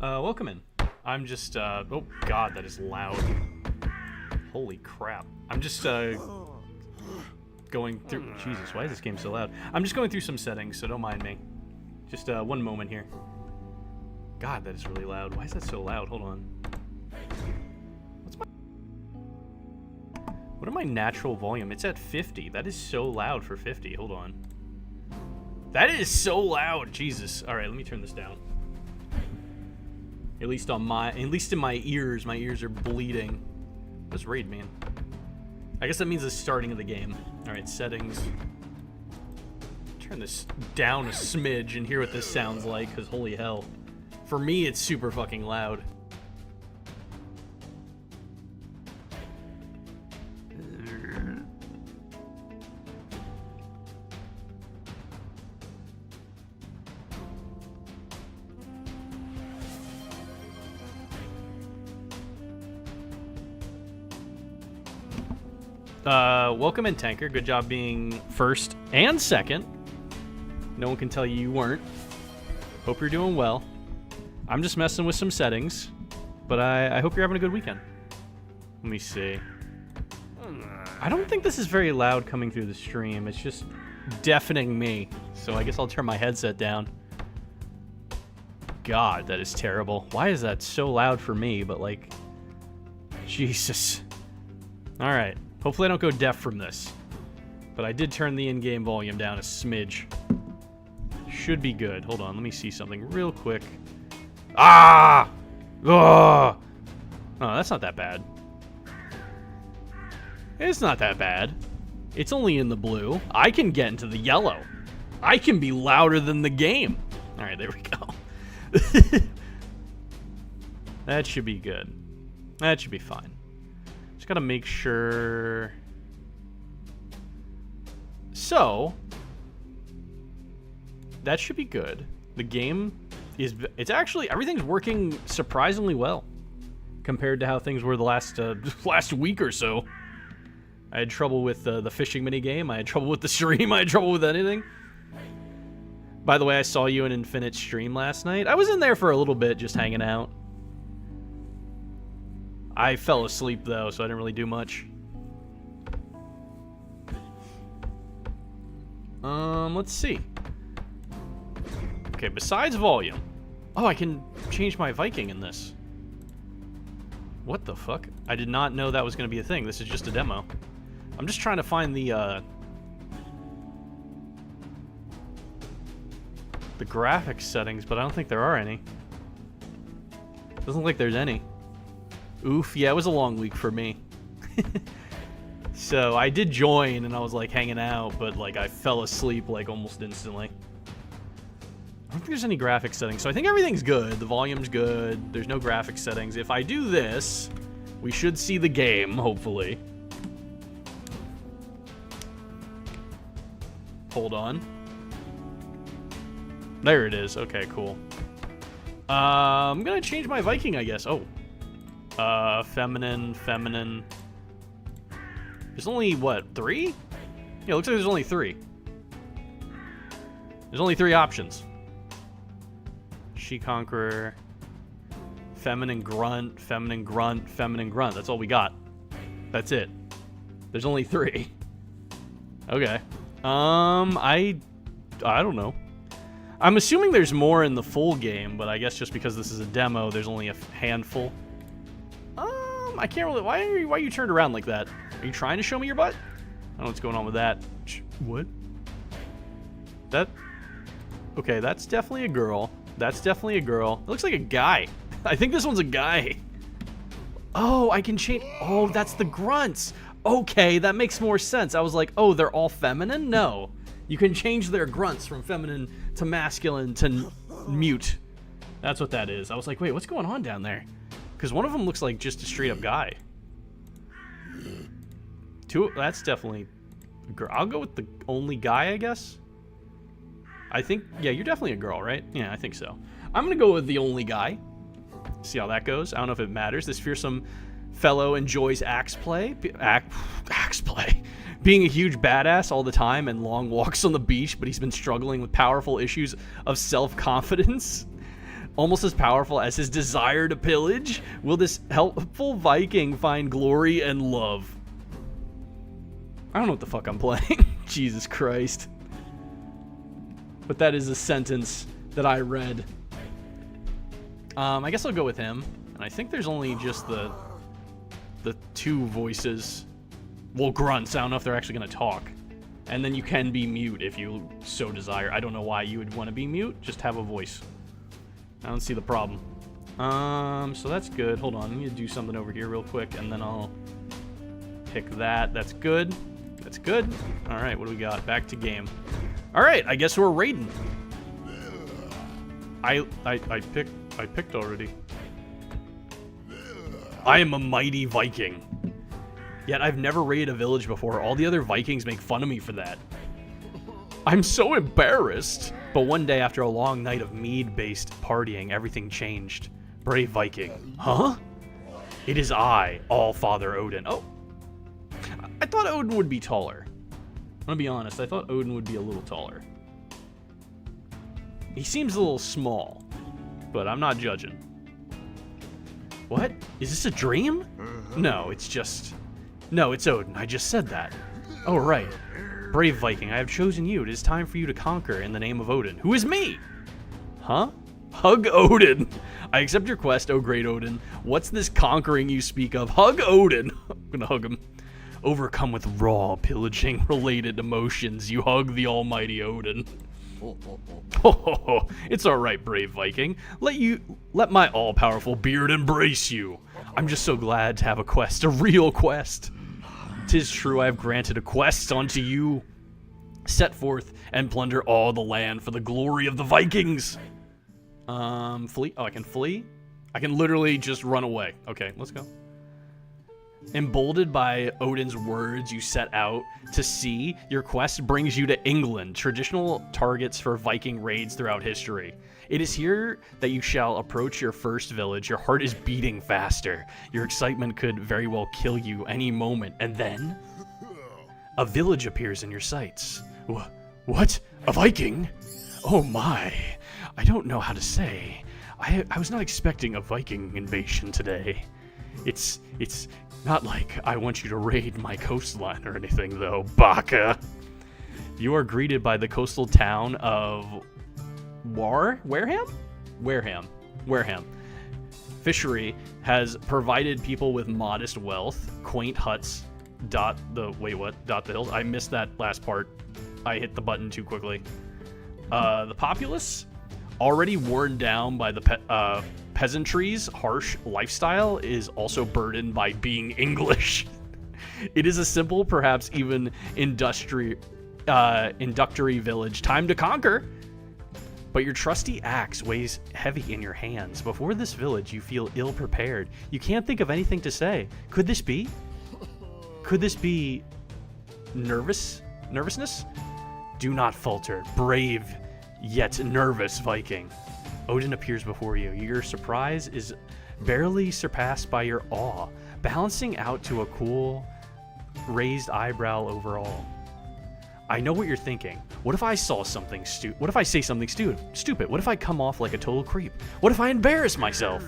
Welcome in. I'm just, oh god, that is loud. Holy crap. I'm just, going through, Jesus, why is this game so loud? I'm just going through some settings, so don't mind me. Just, one moment here. God, that is really loud. Why is that so loud? Hold on. What are my natural volume? It's at 50. That is so loud for 50. Hold on. That is so loud. Jesus. All right, let me turn this down. At least in my ears are bleeding. What's raid mean? I guess that means the starting of the game. All right, settings. Turn this down a smidge and hear what this sounds like, because holy hell. For me, it's super fucking loud. Welcome in, Tanker. Good job being first and second. No one can tell you weren't. Hope you're doing well. I'm just messing with some settings, but I hope you're having a good weekend. Let me see. I don't think this is very loud coming through the stream. It's just deafening me, so I guess I'll turn my headset down. God, that is terrible. Why is that so loud for me, but like... Jesus. Alright. Hopefully I don't go deaf from this. But I did turn the in-game volume down a smidge. Should be good. Hold on, let me see something real quick. Ah! Ugh! Oh, that's not that bad. It's not that bad. It's only in the blue. I can get into the yellow. I can be louder than the game. Alright, there we go. That should be good. That should be fine. Just gotta make sure... So... That should be good. The game is... It's actually... Everything's working surprisingly well. Compared to how things were the last week or so. I had trouble with the fishing minigame. I had trouble with the stream. I had trouble with anything. By the way, I saw you in Infinite stream last night. I was in there for a little bit, just hanging out. I fell asleep, though, so I didn't really do much. Let's see. Okay, besides volume. Oh, I can change my Viking in this. What the fuck? I did not know that was going to be a thing. This is just a demo. I'm just trying to find the graphics settings, but I don't think there are any. Doesn't look like there's any. Oof, yeah, it was a long week for me. So I did join and I was like hanging out, but like I fell asleep like almost instantly. I don't think there's any graphics settings, so I think everything's good. The volume's good. There's no graphics settings. If I do this, we should see the game, hopefully. Hold on. There it is. Okay, cool. I'm gonna change my Viking, I guess. Oh. Feminine. There's only, what, 3? Yeah, it looks like there's only 3. There's only 3 options. She-Conqueror, Feminine Grunt, Feminine Grunt, Feminine Grunt. That's all we got. That's it. There's only 3. Okay. I don't know. I'm assuming there's more in the full game, but I guess just because this is a demo, there's only a handful. I can't really... Why are you turned around like that? Are you trying to show me your butt? I don't know what's going on with that. What? That... Okay, that's definitely a girl. That's definitely a girl. It looks like a guy. I think this one's a guy. Oh, I can change... Oh, that's the grunts. Okay, that makes more sense. I was like, oh, they're all feminine? No. You can change their grunts from feminine to masculine to mute. That's what that is. I was like, wait, what's going on down there? Because one of them looks like just a straight-up guy. That's definitely... a girl. I'll go with the only guy, I guess. I think... Yeah, you're definitely a girl, right? Yeah, I think so. I'm going to go with the only guy. See how that goes. I don't know if it matters. This fearsome fellow enjoys axe play. Axe play. Being a huge badass all the time and long walks on the beach, but he's been struggling with powerful issues of self-confidence. Almost as powerful as his desire to pillage? Will this helpful Viking find glory and love? I don't know what the fuck I'm playing. Jesus Christ. But that is a sentence that I read. I guess I'll go with him. And I think there's only just the two voices. Well, grunts. I don't know if they're actually going to talk. And then you can be mute if you so desire. I don't know why you would want to be mute. Just have a voice. I don't see the problem. So that's good. Hold on. I need to do something over here real quick, and then I'll pick that. That's good. That's good. All right, what do we got? Back to game. All right, I guess we're raiding. I picked already. I am a mighty Viking. Yet I've never raided a village before. All the other Vikings make fun of me for that. I'm so embarrassed. But one day, after a long night of mead-based partying, everything changed. Brave Viking. Huh? It is I, All-Father Odin. Oh. I thought Odin would be taller. I'm gonna be honest, I thought Odin would be a little taller. He seems a little small, but I'm not judging. What? Is this a dream? No, it's just... No, it's Odin. I just said that. Oh, right. Brave Viking, I have chosen you. It is time for you to conquer in the name of Odin. Who is me? Huh? Hug Odin. I accept your quest, oh great Odin. What's this conquering you speak of? Hug Odin. I'm gonna hug him. Overcome with raw, pillaging related emotions, you hug the almighty Odin. Oh, it's alright, brave Viking. Let my all-powerful beard embrace you. I'm just so glad to have a quest, a real quest. 'Tis true I have granted a quest unto you. Set forth and plunder all the land for the glory of the Vikings. Flee? Oh, I can flee? I can literally just run away. Okay, let's go. Emboldened by Odin's words, you set out to sea. Your quest brings you to England, traditional targets for Viking raids throughout history. It is here that you shall approach your first village. Your heart is beating faster. Your excitement could very well kill you any moment. And then, a village appears in your sights. What? A Viking? Oh my. I don't know how to say. I was not expecting a Viking invasion today. It's not like I want you to raid my coastline or anything, though, Baka. You are greeted by the coastal town of Wareham. Fishery has provided people with modest wealth, quaint huts, dot the hills. I missed that last part. I hit the button too quickly. The populace, already worn down by the peasantry's harsh lifestyle, is also burdened by being English. It is a simple, perhaps even inductory village. Time to conquer! But your trusty axe weighs heavy in your hands. Before this village, you feel ill-prepared. You can't think of anything to say. Could this be? Could this be nervousness? Do not falter. Brave, yet nervous Viking. Odin appears before you. Your surprise is barely surpassed by your awe, balancing out to a cool, raised eyebrow overall. I know what you're thinking. What if I saw something stupid? What if I say something stupid? What if I come off like a total creep? What if I embarrass myself?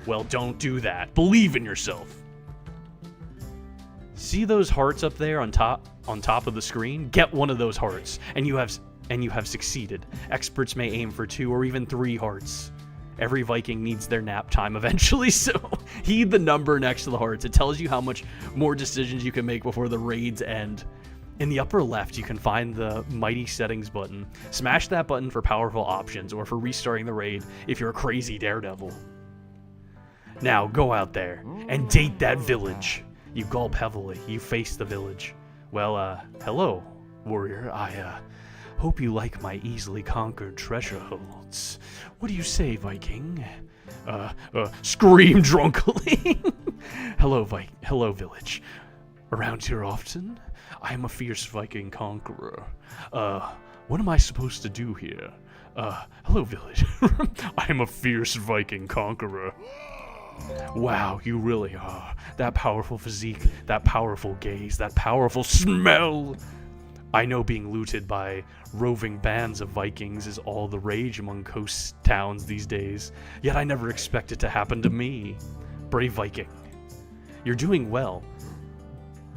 Well, don't do that. Believe in yourself. See those hearts up there on top of the screen? Get one of those hearts, and you have succeeded. Experts may aim for 2 or even 3 hearts. Every Viking needs their nap time eventually, so heed the number next to the hearts. It tells you how much more decisions you can make before the raids end. In the upper left, you can find the mighty settings button. Smash that button for powerful options or for restarting the raid if you're a crazy daredevil. Now, go out there and date that village. You gulp heavily. You face the village. Well, hello, warrior. I hope you like my easily conquered treasure holds. What do you say, Viking? Scream drunkenly. Hello, village. Around here often? I am a fierce Viking conqueror. What am I supposed to do here? Hello, village. I am a fierce Viking conqueror. Wow, you really are. That powerful physique, that powerful gaze, that powerful smell. I know being looted by roving bands of Vikings is all the rage among coast towns these days, yet I never expect it to happen to me. Brave Viking, you're doing well.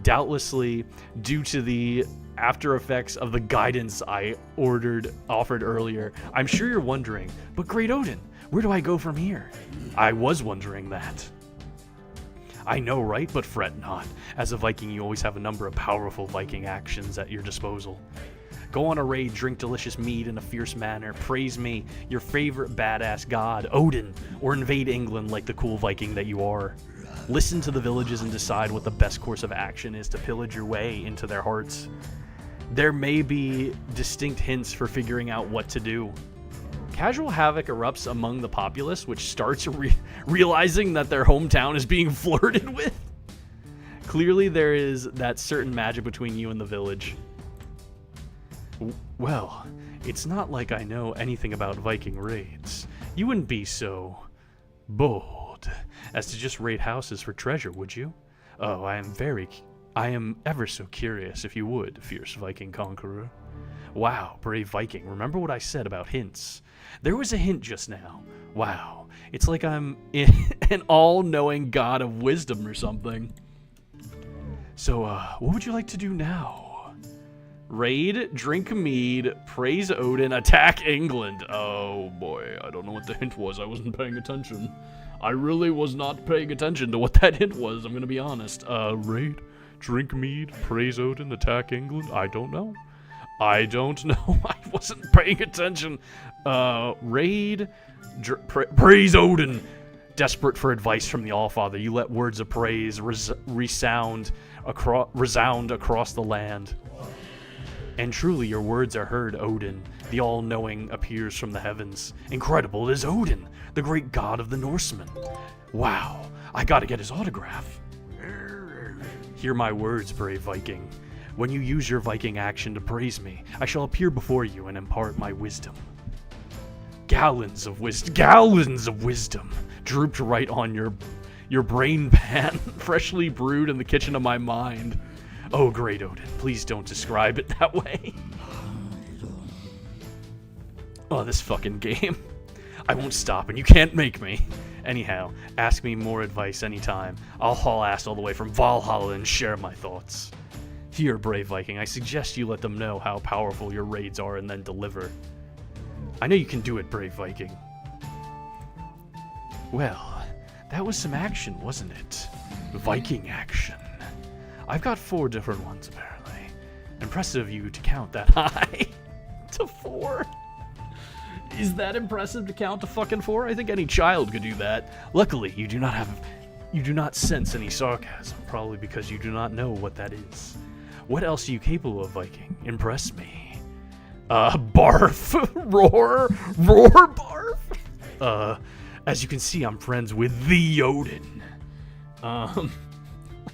Doubtlessly due to the after effects of the guidance I offered earlier. I'm sure you're wondering, but Great Odin, where do I go from here? I was wondering that. I know, right? But fret not. As a Viking, you always have a number of powerful Viking actions at your disposal. Go on a raid, drink delicious mead in a fierce manner, praise me, your favorite badass god, Odin, or invade England like the cool Viking that you are. Listen to the villages and decide what the best course of action is to pillage your way into their hearts. There may be distinct hints for figuring out what to do. Casual havoc erupts among the populace, which starts realizing that their hometown is being flirted with. Clearly, there is that certain magic between you and the village. Well, it's not like I know anything about Viking raids. You wouldn't be so bold as to just raid houses for treasure, would you? Oh, I am ever so curious if you would, fierce Viking conqueror. Wow, brave Viking, remember what I said about hints? There was a hint just now. Wow, it's like I'm an all-knowing god of wisdom or something. So, what would you like to do now? Raid, drink mead, praise Odin, attack England. Oh boy, I don't know what the hint was. I wasn't paying attention. I really was not paying attention to what that hint was, I'm gonna be honest. Raid, drink mead, praise Odin, attack England? I don't know. I don't know. I wasn't paying attention. Raid, praise Odin. Desperate for advice from the Allfather, you let words of praise resound across the land. And truly your words are heard, Odin. The all-knowing appears from the heavens. Incredible, it is Odin, the great god of the Norsemen. Wow, I gotta get his autograph. Hear my words, brave Viking. When you use your Viking action to praise me, I shall appear before you and impart my wisdom. Gallons of wisdom drooped right on your brain pan, freshly brewed in the kitchen of my mind. Oh, great Odin, please don't describe it that way. Oh, this fucking game. I won't stop, and you can't make me. Anyhow, ask me more advice anytime. I'll haul ass all the way from Valhalla and share my thoughts. Here, brave Viking, I suggest you let them know how powerful your raids are and then deliver. I know you can do it, brave Viking. Well, that was some action, wasn't it? Viking action. I've got 4 different ones, apparently. Impressive of you to count that high. To 4? Is that impressive to count to fucking 4? I think any child could do that. Luckily, you do not sense any sarcasm, probably because you do not know what that is. What else are you capable of, Viking? Impress me. Barf. Roar, barf. As you can see, I'm friends with the Odin. I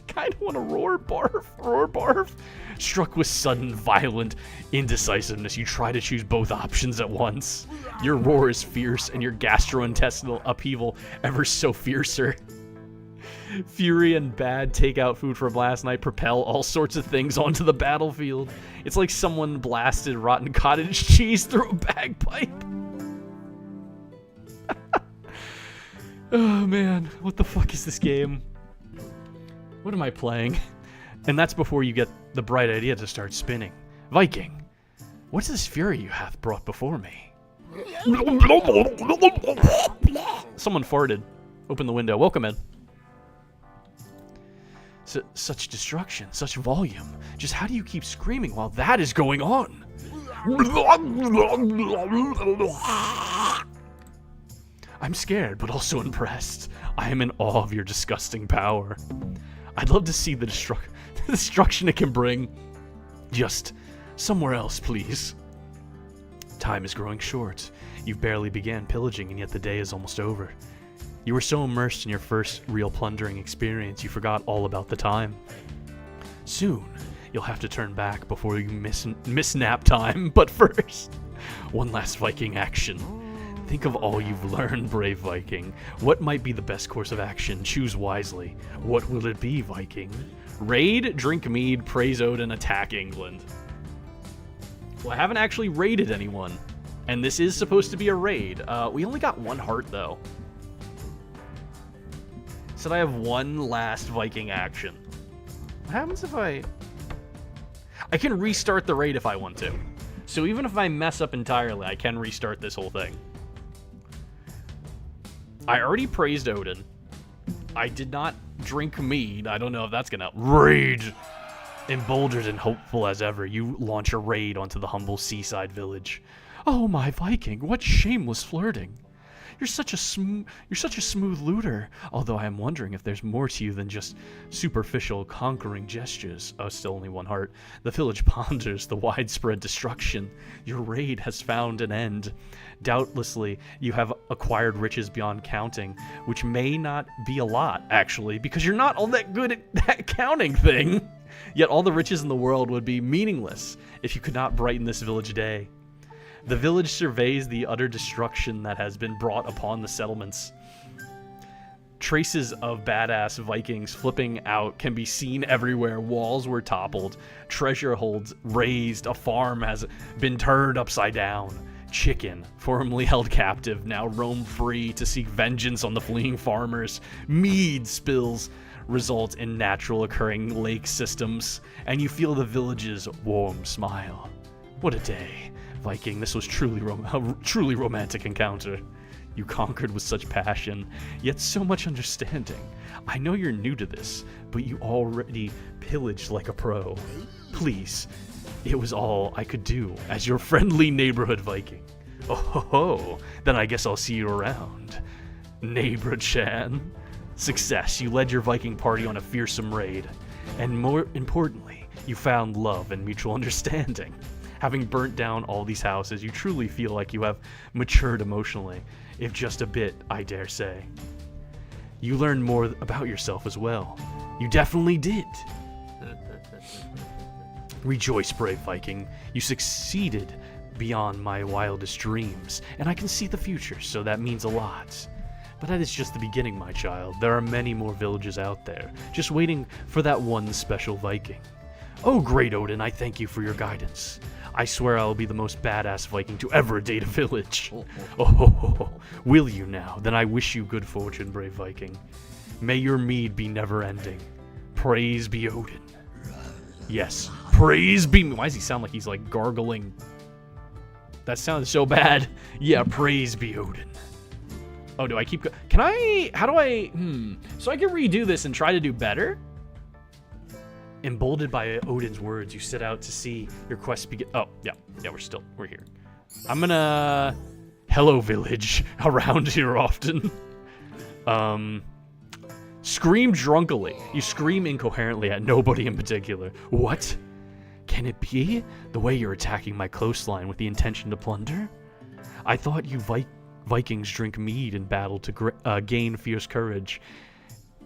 kinda wanna roar barf. Struck with sudden, violent indecisiveness, you try to choose both options at once. Your roar is fierce, and your gastrointestinal upheaval ever so fiercer. Fury and bad takeout food from last night propel all sorts of things onto the battlefield. It's like someone blasted rotten cottage cheese through a bagpipe. Oh man, what the fuck is this game? What am I playing? And that's before you get the bright idea to start spinning. Viking, what's this fury you hath brought before me? Someone farted. Open the window. Welcome in. Such destruction, such volume. Just how do you keep screaming while that is going on? I'm scared, but also impressed. I am in awe of your disgusting power. I'd love to see the destruction it can bring. Just somewhere else, please. Time is growing short. You've barely began pillaging, and yet the day is almost over. You were so immersed in your first real plundering experience, you forgot all about the time. Soon, you'll have to turn back before you miss nap time, but first, one last Viking action. Think of all you've learned, brave Viking. What might be the best course of action? Choose wisely. What will it be, Viking? Raid, drink mead, praise Odin, attack England. Well, I haven't actually raided anyone. And this is supposed to be a raid. We only got 1 heart, though. Said I have 1 last Viking action. What happens if I can restart the raid if I want to. So even if I mess up entirely, I can restart this whole thing. I already praised Odin. I did not drink mead. I don't know if that's gonna help. Rage! Emboldened and hopeful as ever, you launch a raid onto the humble seaside village. Oh, my Viking, what shameless flirting. You're such a smooth looter, although I am wondering if there's more to you than just superficial conquering gestures. Oh, still only 1 heart. The village ponders the widespread destruction. Your raid has found an end. Doubtlessly, you have acquired riches beyond counting, which may not be a lot, actually, because you're not all that good at that counting thing. Yet all the riches in the world would be meaningless if you could not brighten this village day. The village surveys the utter destruction that has been brought upon the settlements. Traces of badass Vikings flipping out can be seen everywhere. Walls were toppled, treasure holds razed, a farm has been turned upside down. Chicken, formerly held captive, now roam free to seek vengeance on the fleeing farmers. Mead spills result in natural occurring lake systems, and you feel the village's warm smile. What a day. Viking, this was a truly romantic encounter. You conquered with such passion, yet so much understanding. I know you're new to this, but you already pillaged like a pro. Please, it was all I could do as your friendly neighborhood Viking. Oh ho ho, then I guess I'll see you around. Neighbor Chan. Success, you led your Viking party on a fearsome raid. And more importantly, you found love and mutual understanding. Having burnt down all these houses, you truly feel like you have matured emotionally, if just a bit, I dare say. You learned more about yourself as well. You definitely did. Rejoice, brave Viking. You succeeded beyond my wildest dreams, and I can see the future, so that means a lot. But that is just the beginning, my child. There are many more villages out there, just waiting for that one special Viking. Oh, great Odin, I thank you for your guidance. I swear I will be the most badass Viking to ever date a village. Oh, will you now? Then I wish you good fortune, brave Viking. May your mead be never-ending. Praise be Odin. Yes, praise be me. Why does he sound like he's like gargling? That sounds so bad. Yeah, praise be Odin. Oh, do I keep can I, how do I, so I can redo this and try to do better? Emboldened by Odin's words, you set out to see your quest begin. Oh, yeah, we're here. I'm gonna, hello village, around here often. Scream drunkily. You scream incoherently at nobody in particular. What? Can it be? The way you're attacking my coastline with the intention to plunder? I thought you Vikings drink mead in battle to gain fierce courage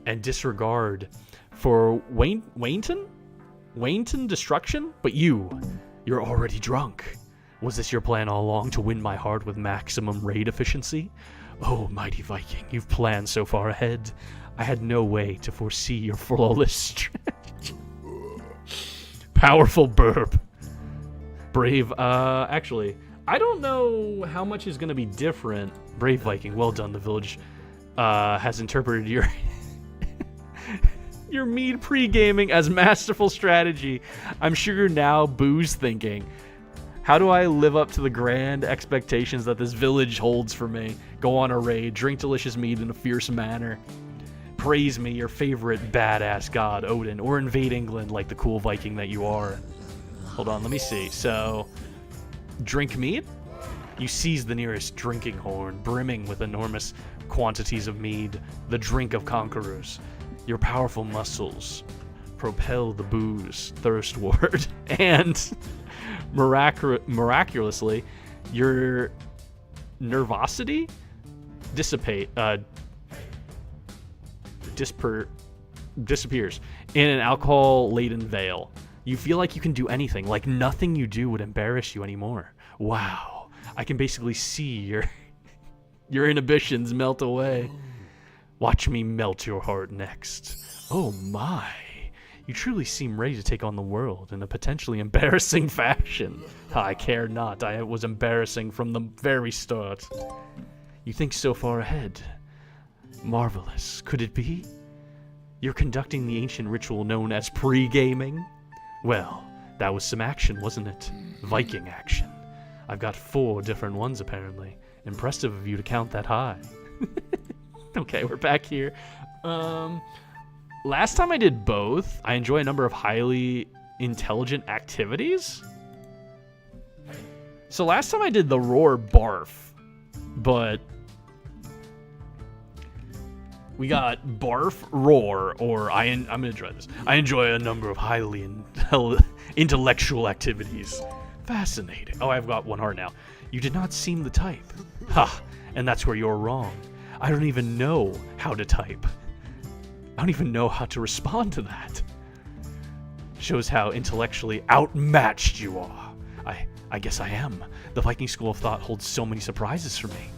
and disregard for Waynton destruction? But you're already drunk. Was this your plan all along, to win my heart with maximum raid efficiency? Oh, mighty Viking, you've planned so far ahead. I had no way to foresee your flawless strategy. Powerful burp. Brave, actually, I don't know how much is going to be different. Brave Viking, well done. The village has interpreted your your mead pre-gaming as masterful strategy. I'm sure you're now booze thinking, how do I live up to the grand expectations that this village holds for me? Go on a raid, drink delicious mead in a fierce manner. Praise me, your favorite badass god, Odin, or invade England like the cool Viking that you are. Hold on, let me see. So, drink mead? You seize the nearest drinking horn, brimming with enormous quantities of mead, the drink of conquerors. Your powerful muscles propel the booze thirstward, and miraculously, your nervosity disappears in an alcohol-laden veil. You feel like you can do anything, like nothing you do would embarrass you anymore. Wow, I can basically see your inhibitions melt away. Watch me melt your heart next. Oh my, You truly seem ready to take on the world in a potentially embarrassing fashion. I care not. I was embarrassing from the very start. You think so far ahead. Marvelous. Could it be? You're conducting the ancient ritual known as pre-gaming? Well, that was some action, wasn't it? Viking action. I've got 4 different ones, apparently. Impressive of you to count that high. Okay, we're back here. Last time I did both, I enjoy a number of highly intelligent activities. So last time I did the roar barf, but we got barf, roar, or I'm gonna try this. I enjoy a number of highly intellectual activities. Fascinating. Oh, I've got 1 heart now. You did not seem the type. Ha, and that's where you're wrong. I don't even know how to type. I don't even know how to respond to that. Shows how intellectually outmatched you are. I guess I am. The Viking school of thought holds so many surprises for me.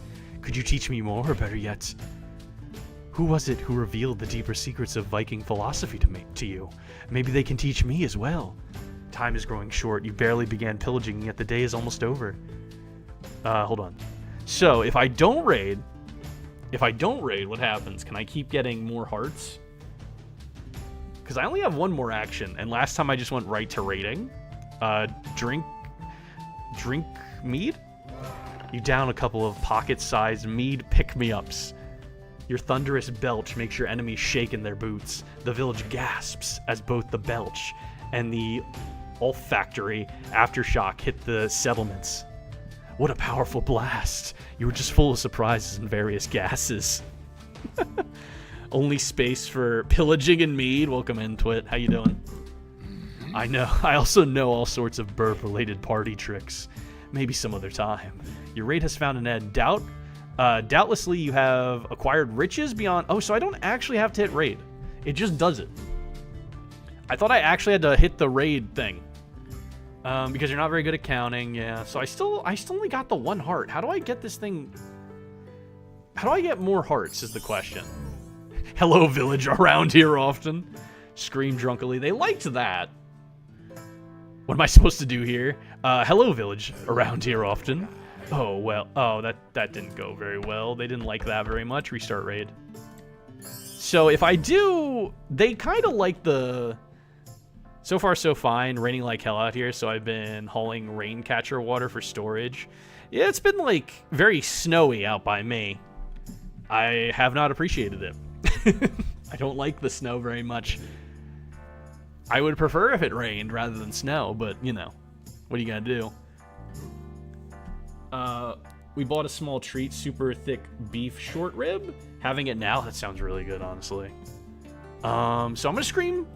Could you teach me more, or better yet, who was it who revealed the deeper secrets of Viking philosophy to you? Maybe they can teach me as well. Time is growing short. You barely began pillaging, yet the day is almost over. Hold on. So, if I don't raid, what happens? Can I keep getting more hearts? Because I only have 1 more action, and last time I just went right to raiding. Drink mead? You down a couple of pocket-sized mead pick-me-ups. Your thunderous belch makes your enemies shake in their boots. The village gasps as both the belch and the olfactory aftershock hit the settlements. What a powerful blast. You were just full of surprises and various gases. Only space for pillaging and mead. Welcome in, Twit. How you doing? I know. I also know all sorts of burp-related party tricks. Maybe some other time. Your raid has found an end. Doubtlessly you have acquired riches beyond... Oh, so I don't actually have to hit raid. It just does it. I thought I actually had to hit the raid thing. Because you're not very good at counting, yeah. So I still only got the 1 heart. How do I get this thing... How do I get more hearts is the question. Hello, village, around here often. Scream drunkenly. They liked that. What am I supposed to do here? Hello, village, around here often. Oh, well. Oh, that didn't go very well. They didn't like that very much. Restart raid. So if I do... They kind of like the... So far, so fine. Raining like hell out here, so I've been hauling rain catcher water for storage. Yeah, it's been, like, very snowy out by me. I have not appreciated it. I don't like the snow very much. I would prefer if it rained rather than snow, but, you know, what are you gonna do? We bought a small treat, super thick beef short rib. Having it now, that sounds really good, honestly. So I'm gonna scream.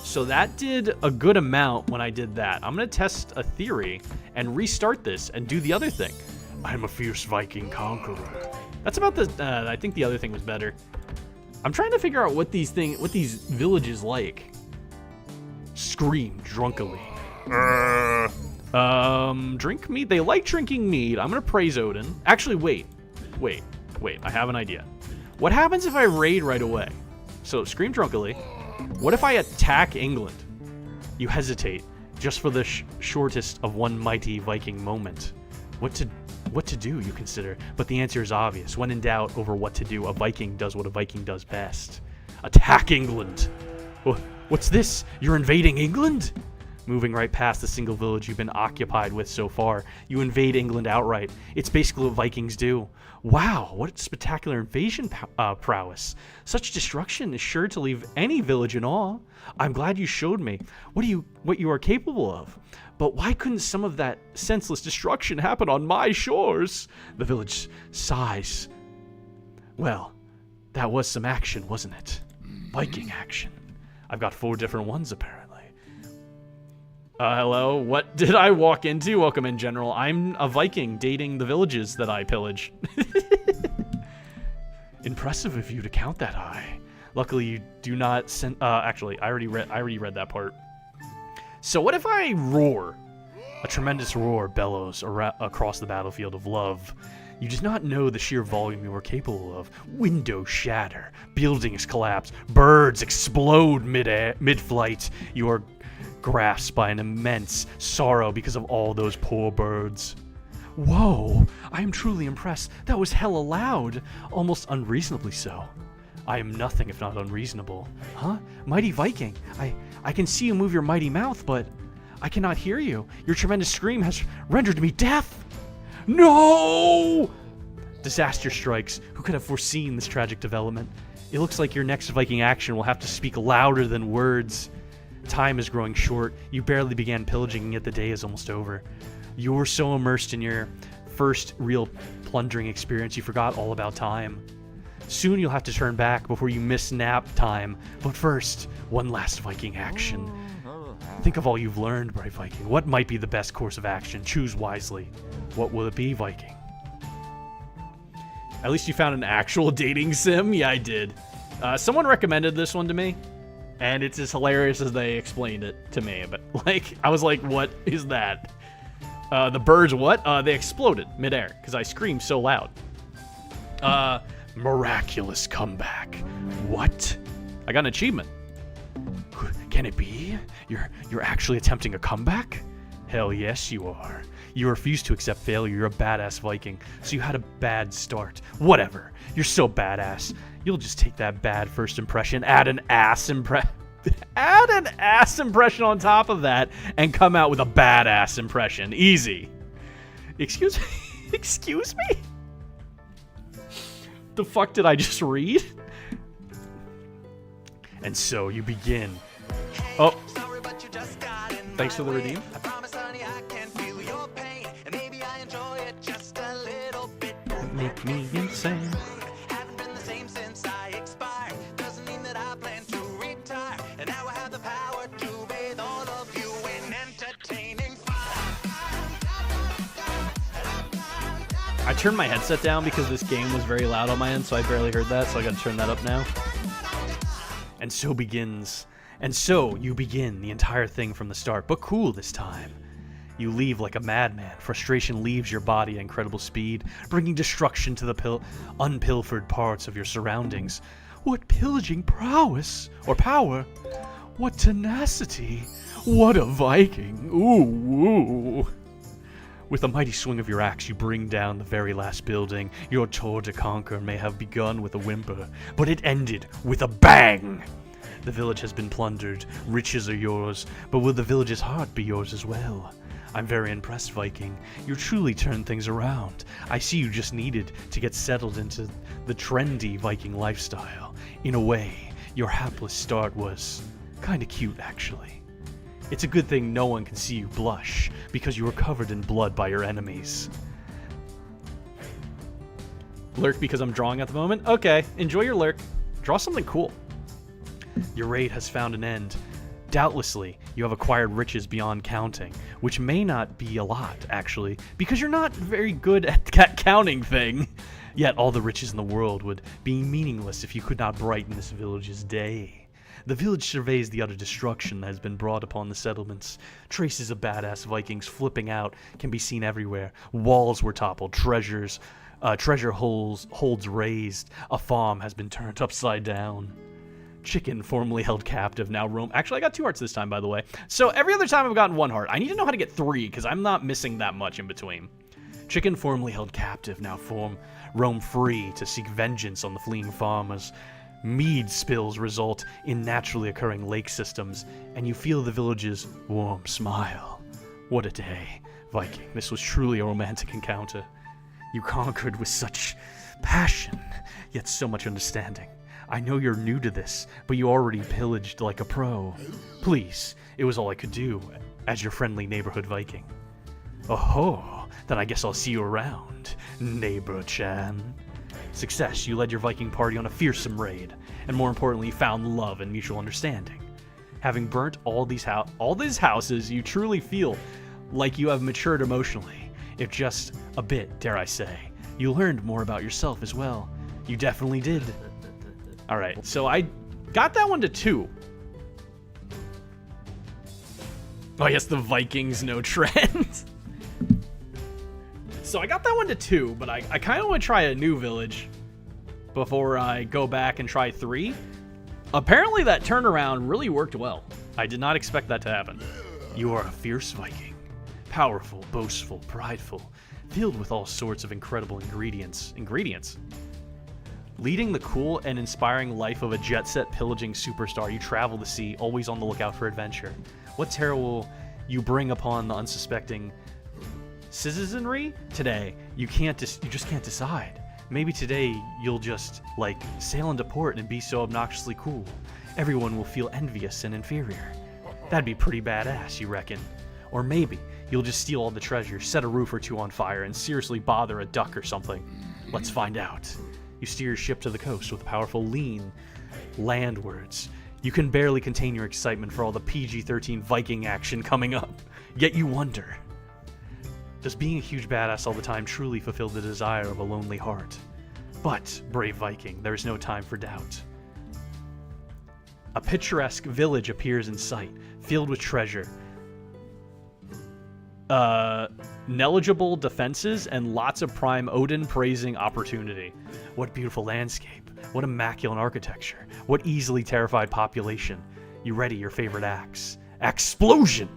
So that did a good amount when I did that. I'm gonna test a theory and restart this and do the other thing. I'm a fierce Viking conqueror. That's about the, I think the other thing was better. I'm trying to figure out what these villages like. Scream drunkenly. Drink mead. They like drinking mead. I'm gonna praise Odin. Actually, wait. I have an idea. What happens if I raid right away? So, scream drunkenly. What if I attack England? You hesitate, just for the shortest of one mighty Viking moment. What to do, you consider, but the answer is obvious. When in doubt over what to do, a Viking does what a Viking does best. Attack England! What's this? You're invading England? Moving right past the single village you've been occupied with so far, you invade England outright. It's basically what Vikings do. Wow, what spectacular invasion prowess. Such destruction is sure to leave any village in awe. I'm glad you showed me what you are capable of. But why couldn't some of that senseless destruction happen on my shores? The village sighs. Well, that was some action, wasn't it? Viking action. I've got 4 different ones, apparently. Hello, what did I walk into? Welcome in, General. I'm a Viking dating the villages that I pillage. Impressive of you to count that high. Luckily, you do not send... actually, I already read that part. So what if I roar? A tremendous roar bellows across the battlefield of love. You did not know the sheer volume you were capable of. Windows shatter, buildings collapse, birds explode mid-flight. You are grasped by an immense sorrow because of all those poor birds. Whoa, I am truly impressed. That was hella loud, almost unreasonably so. I am nothing if not unreasonable. Huh? Mighty Viking, I can see you move your mighty mouth, but I cannot hear you. Your tremendous scream has rendered me deaf. No! Disaster strikes. Who could have foreseen this tragic development? It looks like your next Viking action will have to speak louder than words. Time is growing short. You barely began pillaging, and yet the day is almost over. You were so immersed in your first real plundering experience, you forgot all about time. Soon you'll have to turn back before you miss nap time. But first, one last Viking action. Think of all you've learned, Bright Viking. What might be the best course of action? Choose wisely. What will it be, Viking? At least you found an actual dating sim? Yeah, I did. Someone recommended this one to me, and it's as hilarious as they explained it to me. But, like, I was like, what is that? The birds, what? They exploded midair, because I screamed so loud. Miraculous comeback. What? I got an achievement. Can it be? You're actually attempting a comeback? Hell yes, you are. You refuse to accept failure. You're a badass Viking, so you had a bad start. Whatever. You're so badass. You'll just take that bad first impression, add an ass impression on top of that, and come out with a badass impression. Easy. Excuse me? Excuse me? The fuck did I just read? And so you begin. Oh. Thanks for the redeem. Make me insane. Haven't been the same since I expired. Doesn't mean that I plan to retire. And now I have the power to bathe all of you in entertaining fire. I turned my headset down because this game was very loud on my end, so I barely heard that, so I gotta turn that up now. And so begins. And so you begin the entire thing from the start, but cool this time. You leave like a madman. Frustration leaves your body at incredible speed, bringing destruction to the unpilfered parts of your surroundings. What pillaging prowess, or power. What tenacity. What a Viking. Ooh, ooh. With a mighty swing of your axe, you bring down the very last building. Your tour to conquer may have begun with a whimper, but it ended with a bang. The village has been plundered. Riches are yours, but will the village's heart be yours as well? I'm very impressed, Viking. You truly turned things around. I see you just needed to get settled into the trendy Viking lifestyle. In a way, your hapless start was kinda cute, actually. It's a good thing no one can see you blush, because you were covered in blood by your enemies. Lurk because I'm drawing at the moment? Okay, enjoy your lurk. Draw something cool. Your raid has found an end. Doubtlessly, you have acquired riches beyond counting, which may not be a lot, actually, because you're not very good at counting thing. Yet all the riches in the world would be meaningless if you could not brighten this village's day. The village surveys the utter destruction that has been brought upon the settlements. Traces of badass Vikings flipping out can be seen everywhere. Walls were toppled, treasure holds raised. A farm has been turned upside down. Chicken, formerly held captive, now roam. Actually, I got 2 hearts this time, by the way. So every other time I've gotten 1 heart. I need to know how to get 3, because I'm not missing that much in between. Chicken, formerly held captive, now roam free to seek vengeance on the fleeing farmers. Mead spills result in naturally occurring lake systems, and you feel the village's warm smile. What a day, Viking. This was truly a romantic encounter. You conquered with such passion, yet so much understanding. I know you're new to this, but you already pillaged like a pro. Please, it was all I could do, as your friendly neighborhood Viking. Oh, then I guess I'll see you around, neighbor-chan. Success, you led your Viking party on a fearsome raid, and more importantly, found love and mutual understanding. Having burnt all these houses, you truly feel like you have matured emotionally, if just a bit, dare I say. You learned more about yourself as well. You definitely did. Alright, so I got that one to 2. Oh yes, the Vikings no trend. So I got that one to 2, but I kind of want to try a new village before I go back and try 3. Apparently that turnaround really worked well. I did not expect that to happen. You are a fierce Viking. Powerful, boastful, prideful, filled with all sorts of incredible ingredients. Leading the cool and inspiring life of a jet-set pillaging superstar, you travel the sea, always on the lookout for adventure. What terror will you bring upon the unsuspecting citizenry? Today, you just can't decide. Maybe today you'll just, like, sail into port and be so obnoxiously cool. Everyone will feel envious and inferior. That'd be pretty badass, you reckon? Or maybe you'll just steal all the treasure, set a roof or 2 on fire, and seriously bother a duck or something. Let's find out. You steer your ship to the coast with powerful, lean landwards. You can barely contain your excitement for all the PG-13 Viking action coming up. Yet you wonder, does being a huge badass all the time truly fulfill the desire of a lonely heart? But, brave Viking, there is no time for doubt. A picturesque village appears in sight, filled with treasure, negligible defenses, and lots of prime Odin-praising opportunity. What beautiful landscape. What immaculate architecture. What easily terrified population. You ready your favorite axe. Explosion!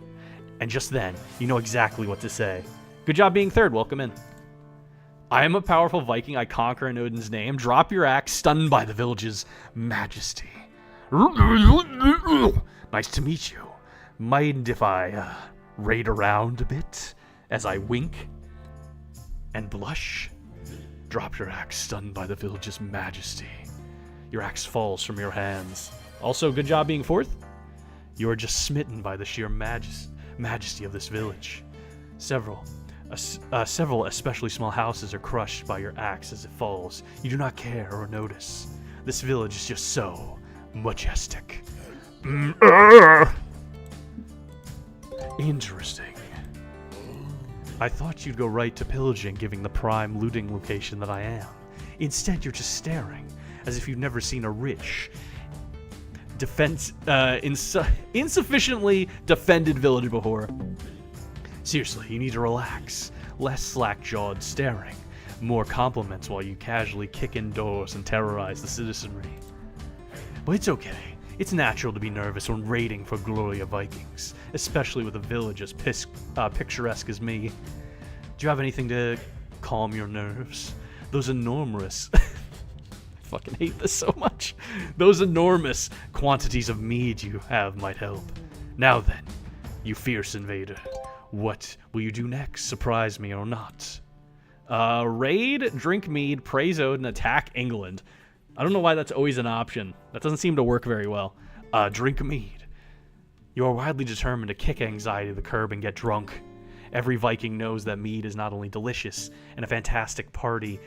And just then, you know exactly what to say. Good job being third. Welcome in. I am a powerful Viking. I conquer in Odin's name. Drop your axe, stunned by the village's majesty. Nice to meet you. Mind if I raid around a bit as I wink and blush? Drop your axe, stunned by the village's majesty. Your axe falls from your hands. Also, good job being fourth. You are just smitten by the sheer majesty of this village. Several especially small houses are crushed by your axe as it falls. You do not care or notice. This village is just so majestic. Interesting. I thought you'd go right to pillaging, giving the prime looting location that I am. Instead, you're just staring, as if you've never seen a rich, insufficiently defended village before. Seriously, you need to relax. Less slack-jawed staring. More compliments while you casually kick in doors and terrorize the citizenry. But it's okay. It's natural to be nervous when raiding for glory of Vikings, especially with a village as picturesque as me. Do you have anything to calm your nerves? Those enormous... I fucking hate this so much. Those enormous quantities of mead you have might help. Now then, you fierce invader. What will you do next? Surprise me or not? Raid, drink mead, praise Odin, attack England. I don't know why that's always an option. That doesn't seem to work very well. Drink mead. You are widely determined to kick anxiety to the curb and get drunk. Every Viking knows that mead is not only delicious and a fantastic party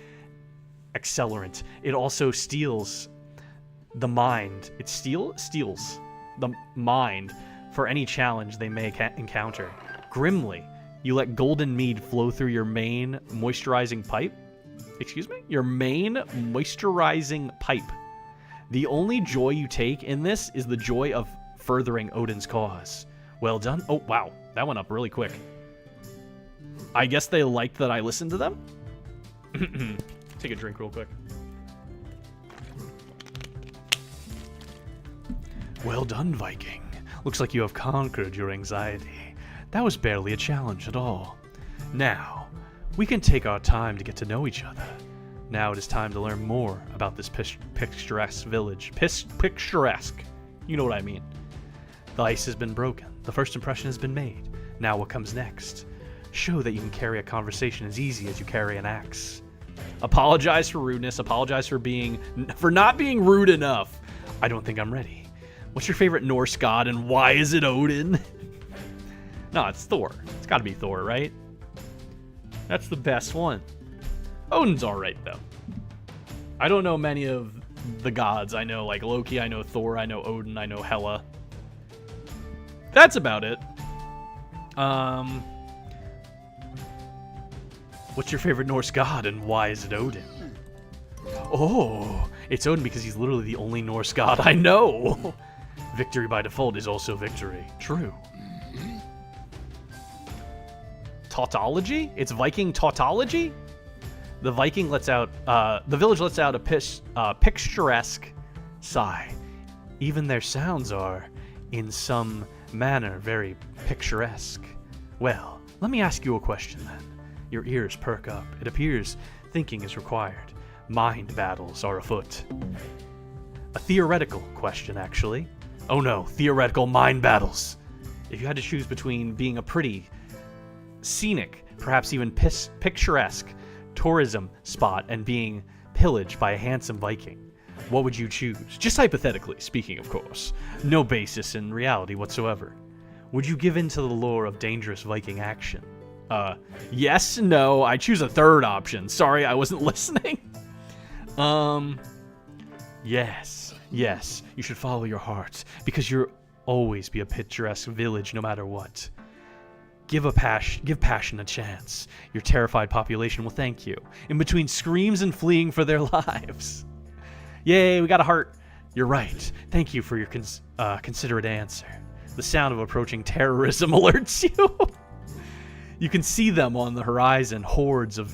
accelerant, it also steals the mind. It steals the mind for any challenge they may encounter. Grimly, you let golden mead flow through your main moisturizing pipe. Excuse me? Your main moisturizing pipe. The only joy you take in this is the joy of furthering Odin's cause. Well done. Oh, wow. That went up really quick. I guess they liked that I listened to them. Take a drink real quick. Well done, Viking. Looks like you have conquered your anxiety. That was barely a challenge at all. Now, we can take our time to get to know each other. Now it is time to learn more about this picturesque village. Picturesque. You know what I mean. The ice has been broken. The first impression has been made. Now what comes next? Show that you can carry a conversation as easy as you carry an axe. Apologize for rudeness. Apologize for not being rude enough. I don't think I'm ready. What's your favorite Norse god and why is it Odin? No, it's Thor. It's gotta be Thor, right? That's the best one. Odin's alright, though. I don't know many of the gods. I know, like, Loki, I know Thor, I know Odin, I know Hela. That's about it. What's your favorite Norse god and why is it Odin? Oh, it's Odin because he's literally the only Norse god I know. Victory by default is also victory. True. tautology? It's Viking tautology? The Viking lets out, the village lets out a picturesque sigh. Even their sounds are, in some manner, very picturesque. Well, let me ask you a question then. Your ears perk up. It appears thinking is required. Mind battles are afoot. A theoretical question, actually. Oh no, theoretical mind battles. If you had to choose between being a pretty, scenic, perhaps even picturesque tourism spot and being pillaged by a handsome Viking, what would you choose? Just hypothetically speaking, of course. No basis in reality whatsoever. Would you give in to the lure of dangerous Viking action? Yes, no, I choose a third option. Sorry, I wasn't listening. Yes, you should follow your heart, because you'll always be a picturesque village no matter what. Give passion a chance. Your terrified population will thank you, in between screams and fleeing for their lives. Yay, we got a heart. You're right. Thank you for your considerate answer. The sound of approaching terrorism alerts you. You can see them on the horizon, hordes of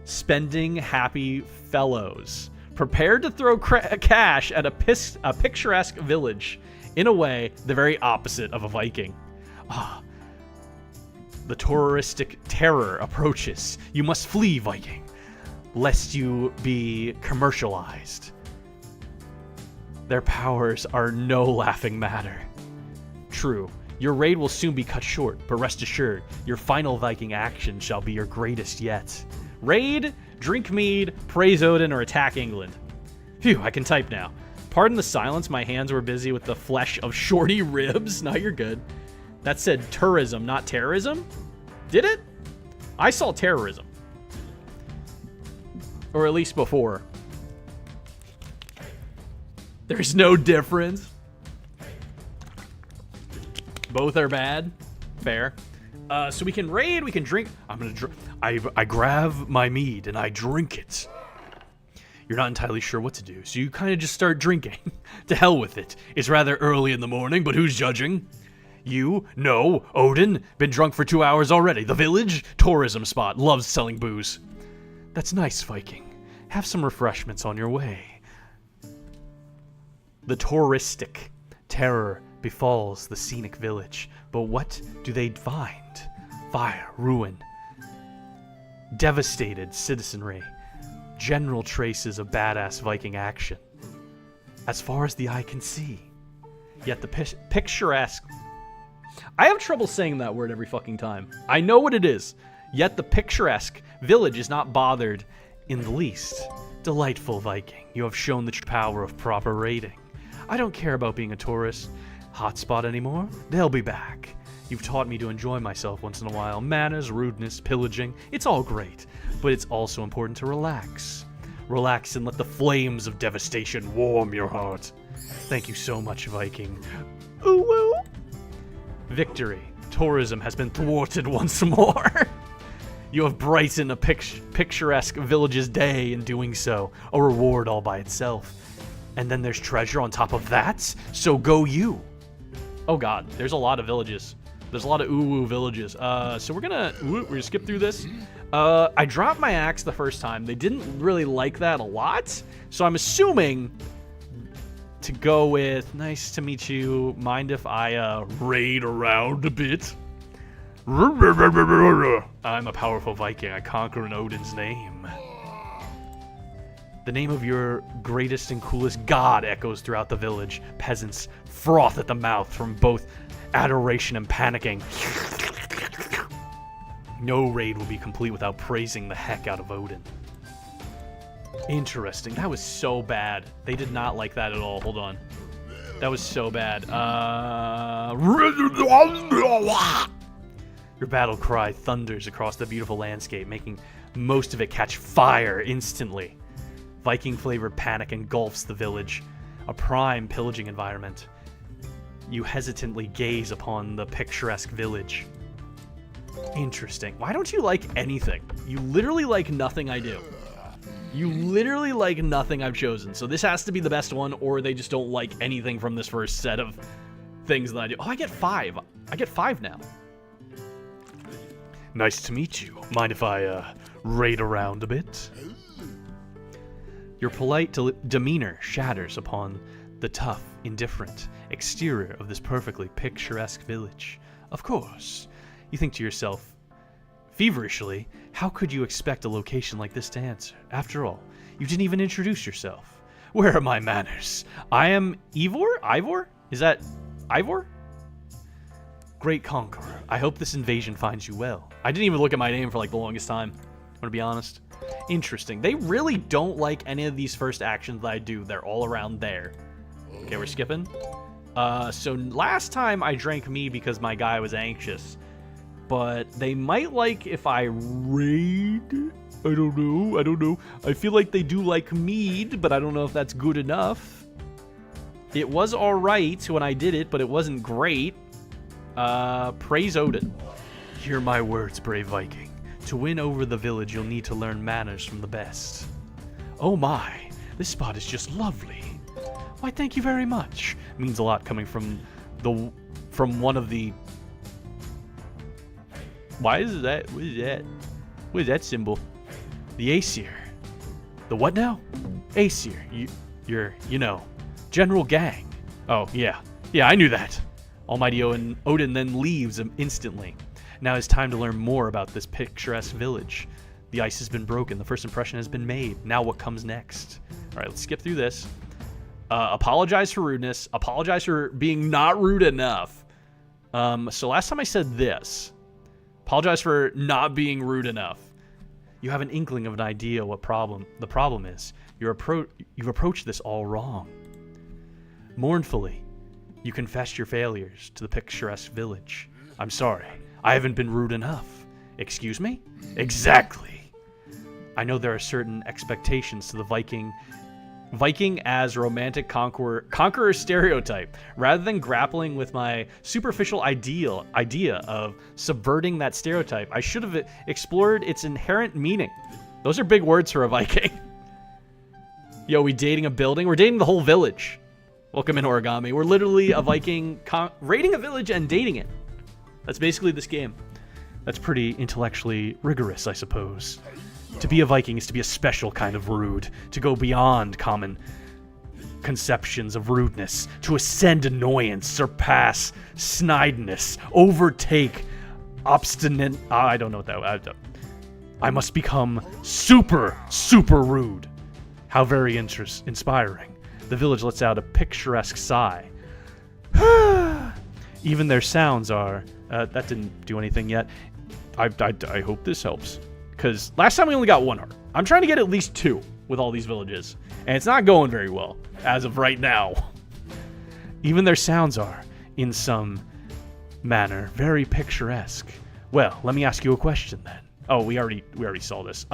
spending happy fellows, prepared to throw cash at a picturesque village. In a way, the very opposite of a Viking. The touristic terror approaches. You must flee, Viking, lest you be commercialized. Their powers are no laughing matter. True, your raid will soon be cut short, but rest assured, your final Viking action shall be your greatest yet. Raid, drink mead, praise Odin, or attack England. Phew, I can type now. Pardon the silence, my hands were busy with the flesh of shorty ribs. No, you're good. That said tourism, not terrorism? Did it? I saw terrorism. Or at least before. There's no difference. Both are bad. Fair. So we can raid, we can drink. I'm gonna drink. I grab my mead and I drink it. You're not entirely sure what to do, so you kind of just start drinking. To hell with it. It's rather early in the morning, but who's judging? You? No. Odin? Been drunk for 2 hours already. The village? Tourism spot. Loves selling booze. That's nice, Viking. Have some refreshments on your way. The touristic terror befalls the scenic village, but what do they find? Fire, ruin, devastated citizenry, general traces of badass Viking action, as far as the eye can see. Yet the picturesque... I have trouble saying that word every fucking time. I know what it is. Yet the picturesque village is not bothered in the least. Delightful Viking, you have shown the true power of proper raiding. I don't care about being a tourist hotspot anymore. They'll be back. You've taught me to enjoy myself once in a while. Manners, rudeness, pillaging, it's all great. But it's also important to relax. Relax and let the flames of devastation warm your heart. Thank you so much, Viking. Ooh woo. Victory. Tourism has been thwarted once more. You have brightened a picturesque village's day in doing so. A reward all by itself. And then there's treasure on top of that, so go you. Oh god, there's a lot of villages. There's a lot of ooh-woo villages. So we're gonna skip through this. I dropped my axe the first time. They didn't really like that a lot, so I'm assuming to go with, nice to meet you, mind if I raid around a bit? I'm a powerful Viking. I conquer in Odin's name. The name of your greatest and coolest god echoes throughout the village. Peasants froth at the mouth from both adoration and panicking. No raid will be complete without praising the heck out of Odin. Interesting. That was so bad. They did not like that at all. Hold on. That was so bad. Your battle cry thunders across the beautiful landscape, making most of it catch fire instantly. Viking-flavored panic engulfs the village, a prime pillaging environment. You hesitantly gaze upon the picturesque village. Interesting. Why don't you like anything? You literally like nothing I do. You literally like nothing I've chosen. So this has to be the best one, or they just don't like anything from this first set of things that I do. Oh, I get 5. I get 5 now. Nice to meet you. Mind if I, raid around a bit? Your polite demeanor shatters upon the tough, indifferent exterior of this perfectly picturesque village. Of course. You think to yourself, feverishly, how could you expect a location like this to answer? After all, you didn't even introduce yourself. Where are my manners? I am Ivor? Ivor? Is that Ivor? Great conqueror. I hope this invasion finds you well. I didn't even look at my name for like the longest time. I'm gonna be honest. Interesting. They really don't like any of these first actions that I do. They're all around there. Okay, we're skipping. So last time I drank mead because my guy was anxious. But they might like if I raid. I don't know. I feel like they do like mead, but I don't know if that's good enough. It was alright when I did it, but it wasn't great. Praise Odin. Hear my words, brave Viking. To win over the village, you'll need to learn manners from the best. Oh my, this spot is just lovely. Why, thank you very much. It means a lot coming from one of the... Why is that? What is that? What is that symbol? The Aesir. The what now? Aesir. You're, you know, General Gang. Oh, yeah. Yeah, I knew that. Almighty Odin then leaves instantly. Now it's time to learn more about this picturesque village. The ice has been broken. The first impression has been made. Now what comes next? All right, let's skip through this. Apologize for rudeness. Apologize for being not rude enough. So last time I said this. Apologize for not being rude enough. You have an inkling of an idea what the problem is. You've approached this all wrong. Mournfully, you confess your failures to the picturesque village. I'm sorry. I haven't been rude enough. Excuse me? Exactly. I know there are certain expectations to the Viking as romantic conqueror stereotype. Rather than grappling with my superficial idea of subverting that stereotype, I should have explored its inherent meaning. Those are big words for a Viking. Yo, we dating a building? We're dating the whole village. Welcome in, Origami. We're literally a Viking raiding a village and dating it. That's basically this game. That's pretty intellectually rigorous, I suppose. To be a Viking is to be a special kind of rude, to go beyond common conceptions of rudeness, to ascend annoyance, surpass snideness, overtake obstinate... I don't know what that... I must become super, super rude. How very inspiring. The village lets out a picturesque sigh. Even their sounds are... that didn't do anything yet. I hope this helps. Because last time we only got 1 heart. I'm trying to get at least 2 with all these villages. And it's not going very well, as of right now. Even their sounds are, in some manner, very picturesque. Well, let me ask you a question then. Oh, we already saw this.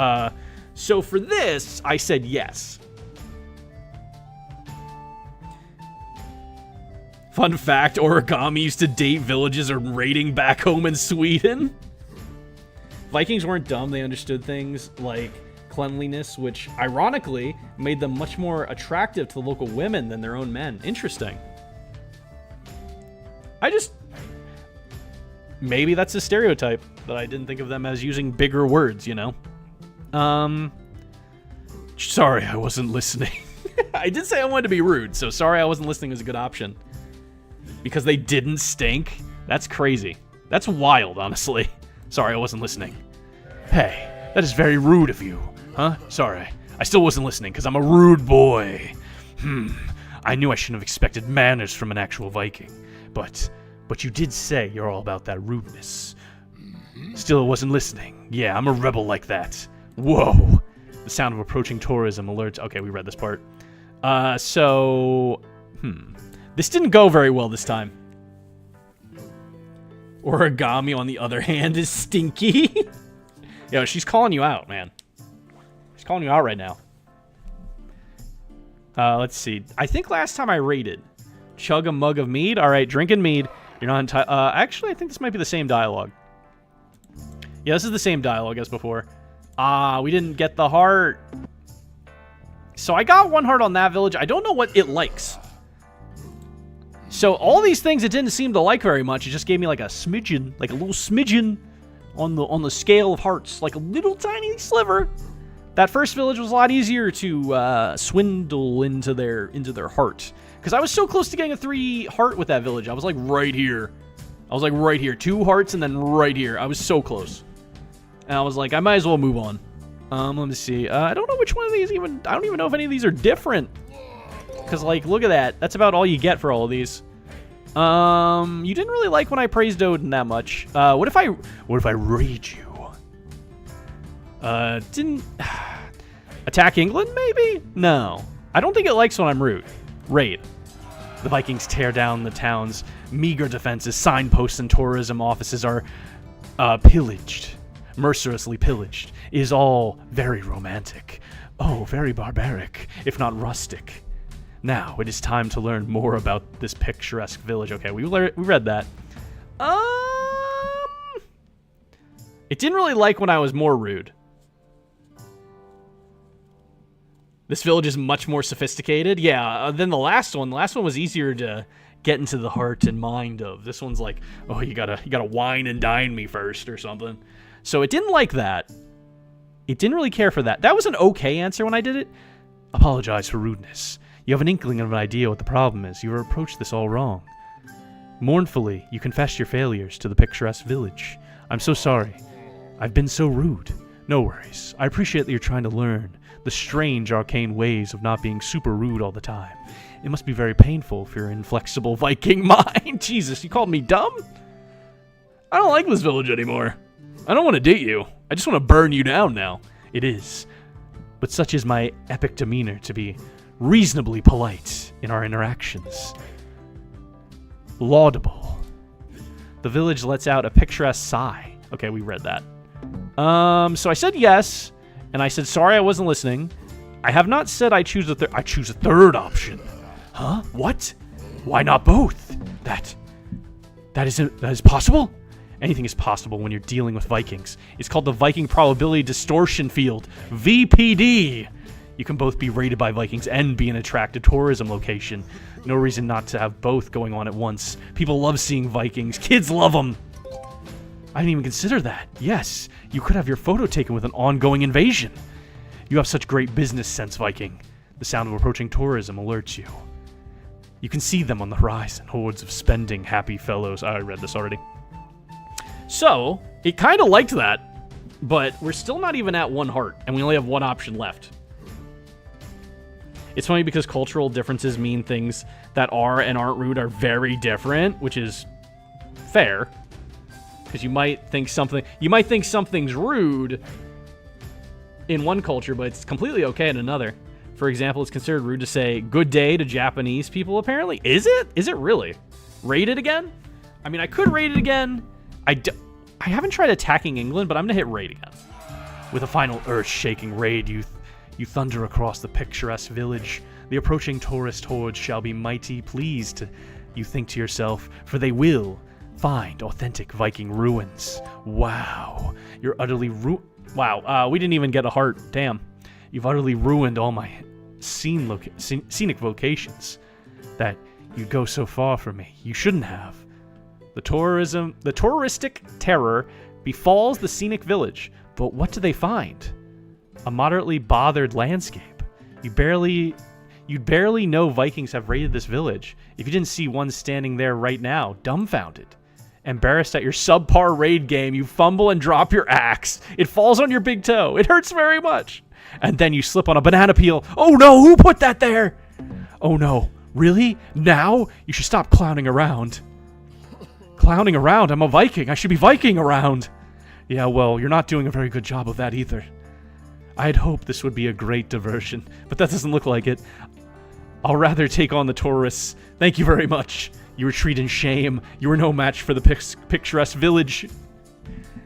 So for this, I said yes. Fun fact, Origami used to date villages or raiding back home in Sweden. Vikings weren't dumb. They understood things like cleanliness, which ironically made them much more attractive to the local women than their own men. Interesting. Maybe that's a stereotype that I didn't think of them as using bigger words, you know? Sorry, I wasn't listening. I did say I wanted to be rude, so sorry I wasn't listening is a good option. Because they didn't stink? That's crazy. That's wild, honestly. Sorry, I wasn't listening. Hey, that is very rude of you. Huh? Sorry. I still wasn't listening because I'm a rude boy. I knew I shouldn't have expected manners from an actual Viking. But you did say you're all about that rudeness. Still wasn't listening. Yeah, I'm a rebel like that. Whoa. The sound of approaching tourism alerts. Okay, we read this part. This didn't go very well this time. Origami, on the other hand, is stinky. Yo, she's calling you out, man. She's calling you out right now. Let's see. I think last time I rated. Chug a mug of mead. All right, drinking mead. You're not entitled. Actually, I think this might be the same dialogue. Yeah, this is the same dialogue as before. We didn't get the heart. So I got 1 heart on that village. I don't know what it likes. So all these things it didn't seem to like very much. It just gave me like a smidgen, like a little smidgen on the scale of hearts, like a little tiny sliver. That first village was a lot easier to swindle into their heart, because I was so close to getting a 3 heart with that village. I was like right here. 2 hearts and then right here. I was so close. And I was like, I might as well move on. Let me see. I don't know which one of these even... I don't even know if any of these are different. Because, like, look at that. That's about all you get for all of these. You didn't really like when I praised Odin that much. What if I raid you? Didn't... Attack England, maybe? No. I don't think it likes when I'm rude. Raid. The Vikings tear down the town's meager defenses. Signposts and tourism offices are pillaged. Mercilessly pillaged. It is all very romantic. Oh, very barbaric, if not rustic. Now, it is time to learn more about this picturesque village. Okay, we read that. It didn't really like when I was more rude. This village is much more sophisticated. Yeah, than the last one. The last one was easier to get into the heart and mind of. This one's like, oh, you gotta wine and dine me first or something. So it didn't like that. It didn't really care for that. That was an okay answer when I did it. Apologize for rudeness. You have an inkling of an idea what the problem is. You have approached this all wrong. Mournfully, you confess your failures to the picturesque village. I'm so sorry. I've been so rude. No worries. I appreciate that you're trying to learn the strange arcane ways of not being super rude all the time. It must be very painful for your inflexible Viking mind. Jesus, you called me dumb? I don't like this village anymore. I don't want to date you. I just want to burn you down now. It is. But such is my epic demeanor to be reasonably polite in our interactions. Laudable. The village lets out a picturesque sigh. Okay, we read that. So I said yes, and I said sorry I wasn't listening. I have not said I choose I choose a third option. Huh? What? Why not both? That is possible? Anything is possible when you're dealing with Vikings. It's called the Viking Probability Distortion Field, VPD. You can both be raided by Vikings and be an attractive tourism location. No reason not to have both going on at once. People love seeing Vikings. Kids love them. I didn't even consider that. Yes, you could have your photo taken with an ongoing invasion. You have such great business sense, Viking. The sound of approaching tourism alerts you. You can see them on the horizon, hordes of spending happy fellows. I read this already. So, it kind of liked that, but we're still not even at 1 heart, and we only have 1 option left. It's funny because cultural differences mean things that are and aren't rude are very different, which is fair. Because you might think something's rude in one culture, but it's completely okay in another. For example, it's considered rude to say good day to Japanese people, apparently. Is it? Is it really? Rate it again? I mean, I could rate it again. I haven't tried attacking England, but I'm going to hit raid again. With a final earth-shaking raid, you thunder across the picturesque village. The approaching tourist horde shall be mighty pleased, you think to yourself, for they will find authentic Viking ruins. Wow. You're utterly Wow, we didn't even get a heart. Damn. You've utterly ruined all my scenic vocations. That you'd go so far from me. You shouldn't have. The touristic terror befalls the scenic village. But what do they find? A moderately bothered landscape. You'd barely know Vikings have raided this village if you didn't see one standing there right now, dumbfounded. Embarrassed at your subpar raid game, you fumble and drop your axe. It falls on your big toe. It hurts very much. And then you slip on a banana peel. Oh no, who put that there? Oh no, really? Now? You should stop clowning around. Clowning around? I'm a Viking. I should be Viking around. Yeah, well, you're not doing a very good job of that either. I'd hoped this would be a great diversion, but that doesn't look like it. I'll rather take on the tourists. Thank you very much. You retreat in shame. You were no match for the picturesque village.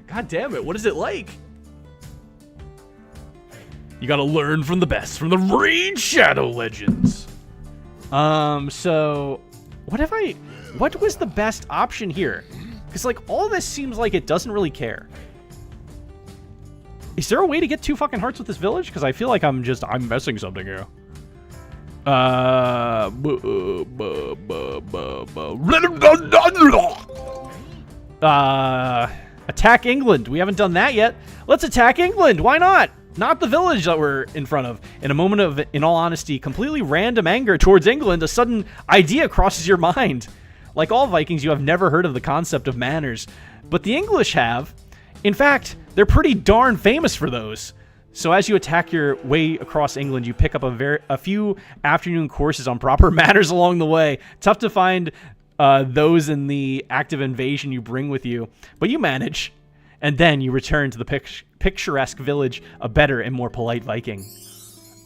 God damn it, what is it like? You gotta learn from the best, from the Raid Shadow Legends. So, what was the best option here? Because, like, all this seems like it doesn't really care. Is there a way to get 2 fucking hearts with this village? Because I feel like I'm messing something here. Attack Attack England. We haven't done that yet. Let's attack England. Why not? Not the village that we're in front of. In a moment of, in all honesty, completely random anger towards England, a sudden idea crosses your mind. Like all Vikings, you have never heard of the concept of manners, but the English have. In fact, they're pretty darn famous for those. So as you attack your way across England, you pick up a few afternoon courses on proper manners along the way. Tough to find those in the active invasion you bring with you, but you manage. And then you return to the picturesque village, a better and more polite Viking.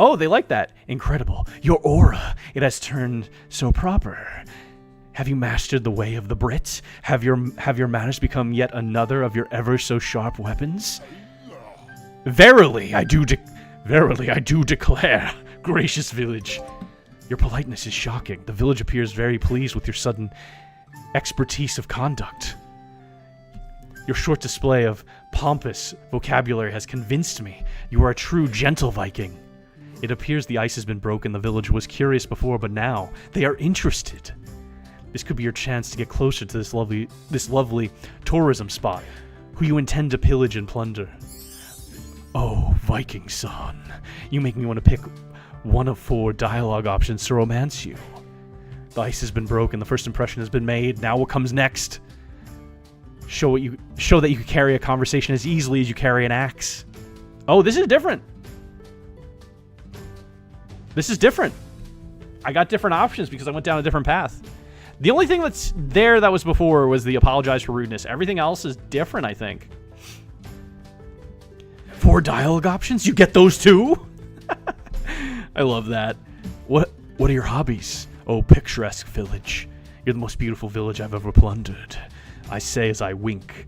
Oh, they like that. Incredible. Your aura, it has turned so proper. Have you mastered the way of the Brit? Have your manners become yet another of your ever so sharp weapons? Verily, I do declare, gracious village. Your politeness is shocking. The village appears very pleased with your sudden expertise of conduct. Your short display of pompous vocabulary has convinced me you are a true gentle Viking. It appears the ice has been broken. The village was curious before, but now they are interested. This could be your chance to get closer to this lovely tourism spot, who you intend to pillage and plunder. Oh, Viking son, you make me want to pick one of 4 dialogue options to romance you. The ice has been broken. The first impression has been made. Now what comes next? Show that you can carry a conversation as easily as you carry an axe. Oh, this is different. This is different. I got different options because I went down a different path. The only thing that's there that was before was the apologize for rudeness. Everything else is different, I think. 4 dialogue options? You get those too? I love that. What are your hobbies? Oh, picturesque village. You're the most beautiful village I've ever plundered. I say as I wink.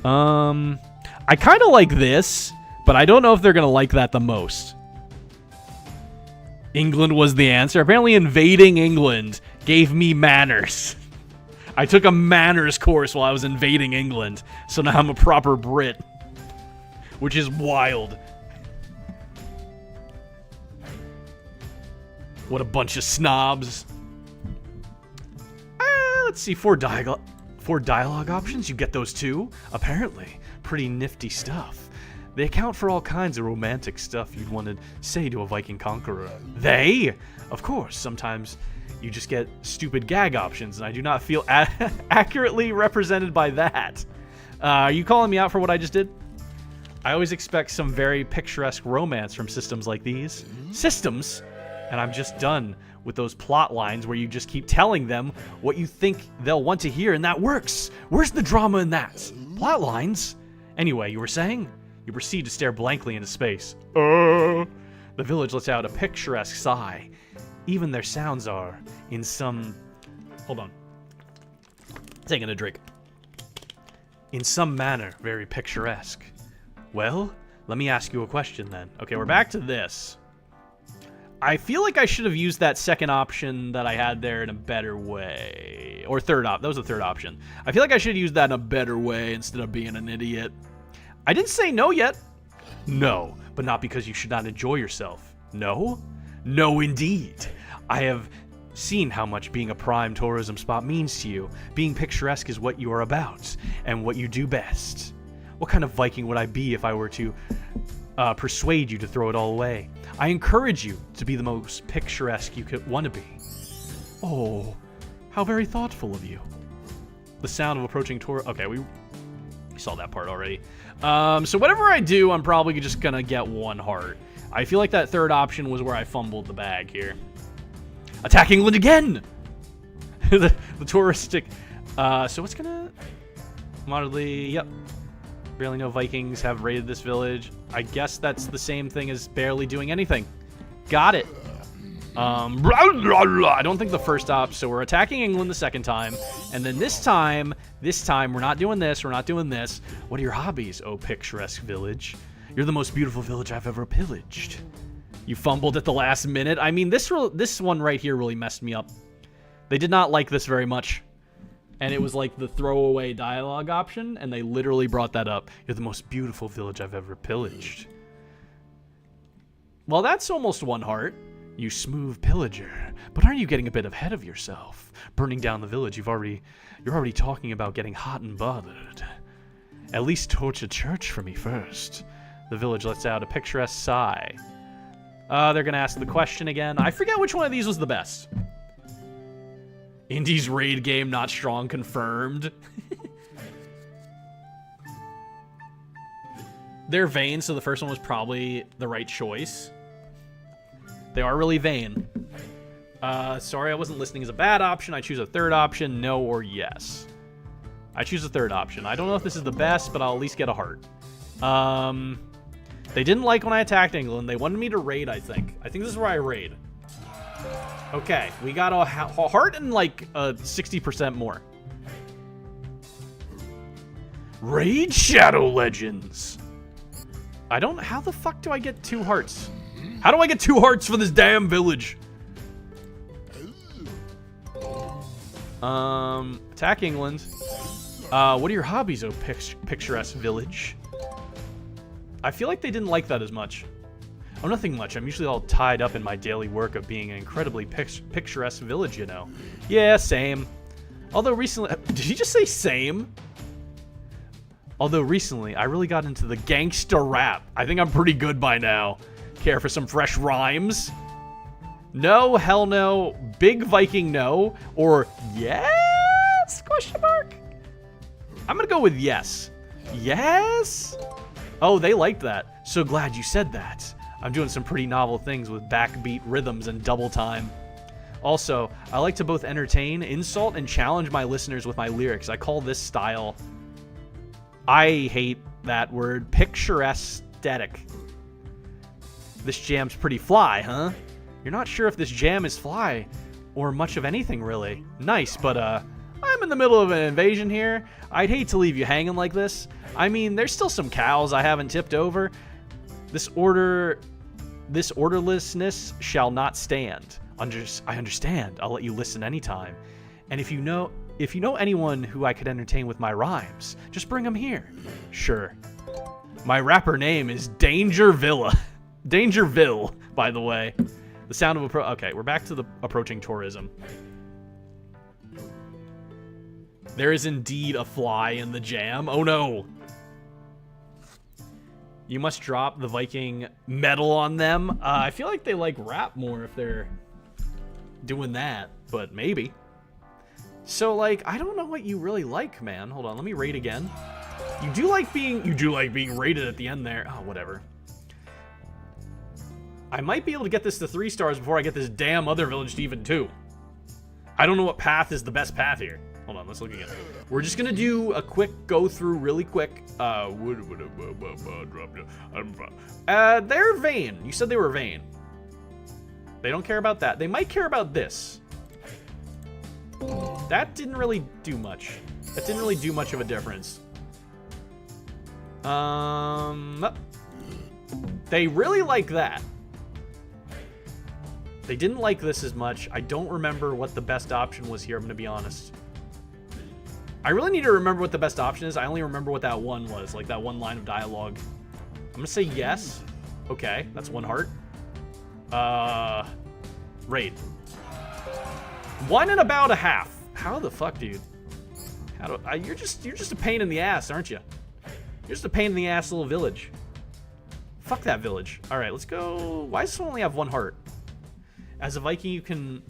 I kind of like this, but I don't know if they're going to like that the most. England was the answer. Apparently invading England gave me manners. I took a manners course while I was invading England, so now I'm a proper Brit. Which is wild. What a bunch of snobs. Let's see, 4 dialogue options. You get those too? Apparently. Pretty nifty stuff. They account for all kinds of romantic stuff you'd want to say to a Viking conqueror. They? Of course, sometimes you just get stupid gag options, and I do not feel accurately represented by that. Are you calling me out for what I just did? I always expect some very picturesque romance from systems like these. Systems? And I'm just done with those plot lines where you just keep telling them what you think they'll want to hear, and that works. Where's the drama in that? Plot lines? Anyway, you were saying? You proceed to stare blankly into space. The village lets out a picturesque sigh. Even their sounds are in some... Hold on. Taking a drink. In some manner, very picturesque. Well, let me ask you a question then. Okay, we're back to this. I feel like I should have used that second option that I had there in a better way. Or that was the third option. I feel like I should have used that in a better way instead of being an idiot. I didn't say no yet. No, but not because you should not enjoy yourself. No? No, indeed. I have seen how much being a prime tourism spot means to you. Being picturesque is what you are about, and what you do best. What kind of Viking would I be if I were to persuade you to throw it all away? I encourage you to be the most picturesque you could want to be. Oh, how very thoughtful of you. The sound of approaching tour... Okay, we saw that part already. So whatever I do, I'm probably just gonna get 1 heart. I feel like that third option was where I fumbled the bag here. Attack England again! the touristic... so what's gonna... Moderately... Yep. Barely no Vikings have raided this village. I guess that's the same thing as barely doing anything. Got it. I don't think the first op, so we're attacking England the second time. And then this time, we're not doing this, we're not doing this. What are your hobbies, oh picturesque village? You're the most beautiful village I've ever pillaged. You fumbled at the last minute. I mean, this one right here really messed me up. They did not like this very much. And it was like the throwaway dialogue option, and they literally brought that up. You're the most beautiful village I've ever pillaged. Well, that's almost 1 heart. You smooth pillager. But aren't you getting a bit ahead of yourself? Burning down the village, you're already talking about getting hot and bothered. At least torch a church for me first. The village lets out a picturesque sigh. They're gonna ask the question again. I forget which one of these was the best. Indie's raid game not strong confirmed. They're vain, so the first one was probably the right choice. They are really vain. Sorry, I wasn't listening is a bad option. I choose a third option, no or yes. I choose a third option. I don't know if this is the best, but I'll at least get a heart. They didn't like when I attacked England. They wanted me to raid, I think. I think this is where I raid. Okay, we got a heart and like 60% more. Raid Shadow Legends. How the fuck do I get 2 hearts? How do I get 2 hearts for this damn village? Attack England. What are your hobbies, oh picturesque village? I feel like they didn't like that as much. Oh, nothing much. I'm usually all tied up in my daily work of being an incredibly picturesque village, you know. Yeah, same. Although recently... Did he just say same? Although recently, I really got into the gangster rap. I think I'm pretty good by now. Care for some fresh rhymes? No, hell no. Big Viking no. Or yes? Question mark? I'm gonna go with yes. Yes? Oh, they liked that. So glad you said that. I'm doing some pretty novel things with backbeat rhythms and double time. Also, I like to both entertain, insult, and challenge my listeners with my lyrics. I call this style... I hate that word. Picturesque aesthetic. This jam's pretty fly, huh? You're not sure if this jam is fly or much of anything, really. Nice, but I'm in the middle of an invasion here. I'd hate to leave you hanging like this. I mean, there's still some cows I haven't tipped over. This orderlessness shall not stand. I understand. I'll let you listen anytime. And if you know anyone who I could entertain with my rhymes, just bring them here. Sure. My rapper name is Dangerville. Dangerville, by the way. The sound of okay, we're back to the approaching tourism. There is indeed a fly in the jam. Oh no. You must drop the Viking metal on them. I feel like they like rap more if they're doing that, but maybe. So like, I don't know what you really like, man. Hold on, let me rate again. You do like being rated at the end there. Oh, whatever. I might be able to get this to 3 stars before I get this damn other village to even 2. I don't know what path is the best path here. Hold on, let's look again. We're just gonna do a quick go through really quick. They're vain. You said they were vain. They don't care about that. They might care about this. That didn't really do much. That didn't really do much of a difference. They really like that. They didn't like this as much. I don't remember what the best option was here, I'm gonna be honest. I really need to remember what the best option is. I only remember what that one was, like that one line of dialogue. I'm gonna say yes. Okay, that's 1 heart. Raid. 1 and about a half. How the fuck, dude? You're just a pain in the ass, aren't you? You're just a pain in the ass little village. Fuck that village. All right, let's go. Why does this one only have 1 heart? As a Viking,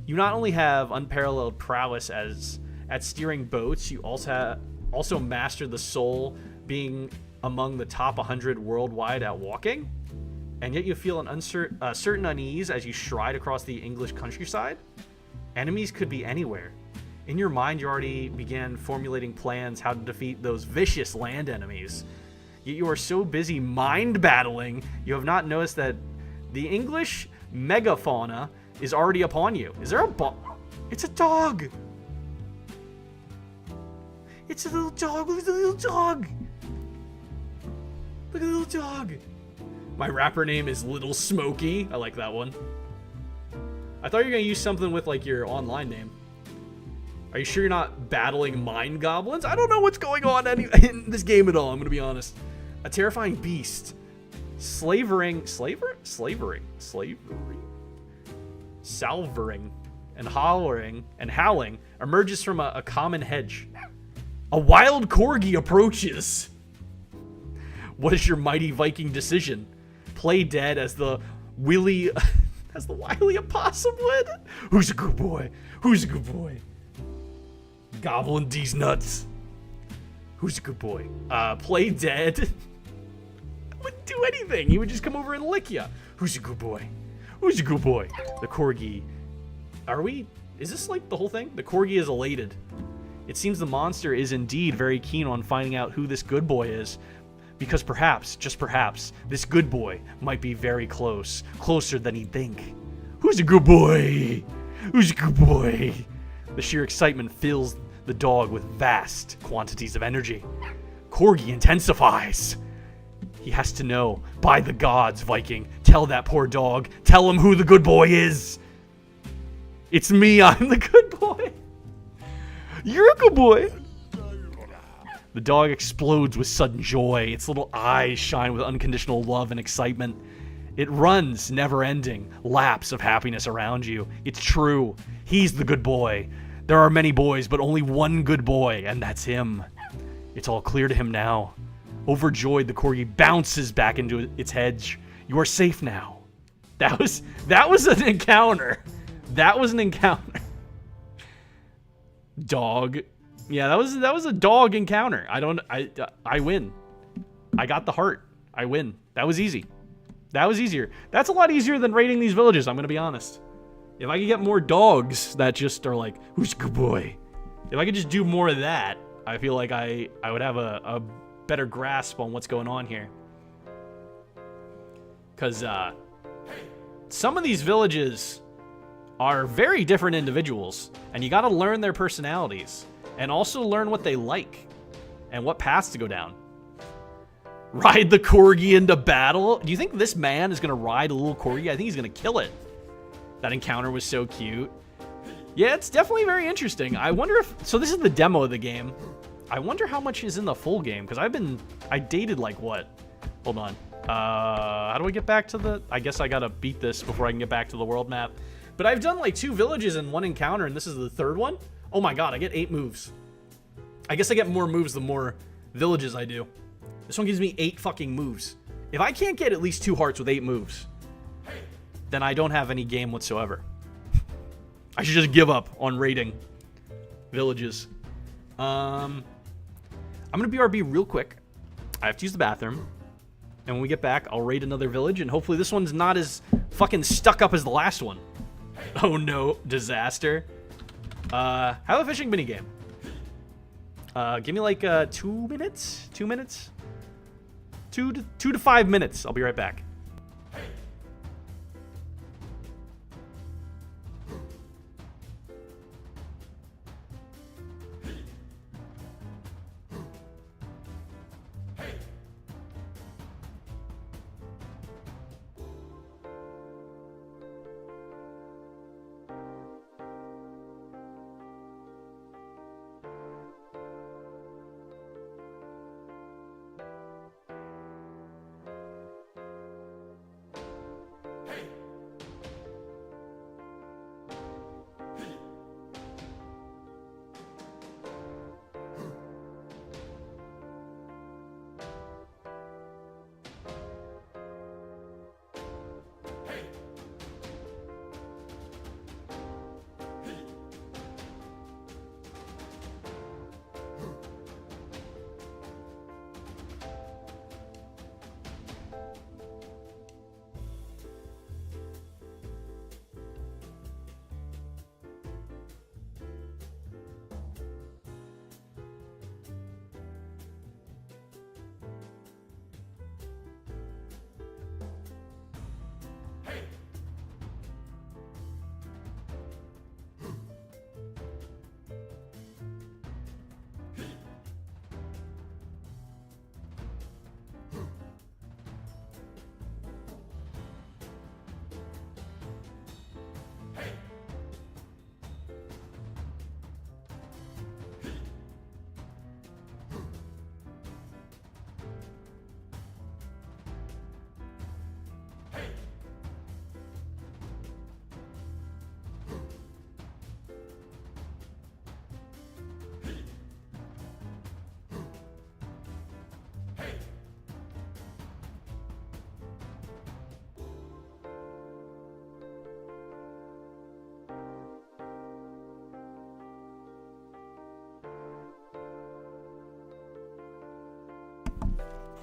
you not only have unparalleled prowess at steering boats, you also master the soul, being among the top 100 worldwide at walking, and yet you feel an certain unease as you stride across the English countryside. Enemies could be anywhere. In your mind, you already began formulating plans how to defeat those vicious land enemies. Yet you are so busy mind battling, you have not noticed that the English megafauna is already upon you. Is there a It's a dog! It's a little dog! Look at the little dog! Look at the little dog! My rapper name is Little Smokey. I like that one. I thought you were gonna use something with like your online name. Are you sure you're not battling mind goblins? I don't know what's going on in this game at all, I'm gonna be honest. A terrifying beast. Slavery? salvering and hollering and howling emerges from a common hedge. A wild corgi approaches. What is your mighty Viking decision? Play dead as the wily opossum would? Who's a good boy? Who's a good boy? Gobbling these nuts. Who's a good boy? Play dead. Wouldn't do anything. He would just come over and lick ya. Who's a good boy? Who's a good boy? The corgi. Is this like the whole thing? The corgi is elated. It seems the monster is indeed very keen on finding out who this good boy is. Because perhaps, just perhaps, this good boy might be very close. Closer than he'd think. Who's a good boy? Who's a good boy? The sheer excitement fills the dog with vast quantities of energy. Corgi intensifies. He has to know. By the gods, Viking. Tell that poor dog. Tell him who the good boy is. It's me. I'm the good boy. You're a good boy. The dog explodes with sudden joy. Its little eyes shine with unconditional love and excitement. It runs, never-ending, laps of happiness around you. It's true. He's the good boy. There are many boys, but only one good boy, and that's him. It's all clear to him now. Overjoyed, the corgi bounces back into its hedge. You are safe now. That was an encounter. That was an encounter. Dog. Yeah, that was a dog encounter. I win. I got the heart. I win. That was easy. That was easier. That's a lot easier than raiding these villages, I'm gonna be honest. If I could get more dogs that just are like, who's a good boy? If I could just do more of that, I feel like I would have a better grasp on what's going on here. Because some of these villages are very different individuals, and you gotta learn their personalities. And also learn what they like and what paths to go down. Ride the corgi into battle. Do you think this man is going to ride a little corgi? I think he's going to kill it. That encounter was so cute. Yeah, it's definitely very interesting. I wonder if... So this is the demo of the game. I wonder how much is in the full game. Because I dated like what? Hold on. How do I get back to the... I guess I got to beat this before I can get back to the world map. But I've done like 2 villages in one encounter, and this is the 3rd one. Oh my god, I get 8 moves. I guess I get more moves the more villages I do. This one gives me 8 fucking moves. If I can't get at least 2 hearts with 8 moves, then I don't have any game whatsoever. I should just give up on raiding villages. I'm gonna BRB real quick. I have to use the bathroom. And when we get back, I'll raid another village, and hopefully this one's not as fucking stuck up as the last one. Oh no, disaster. Have a fishing minigame. Give me like 2 minutes? 2 minutes? 2 to 5 minutes. I'll be right back.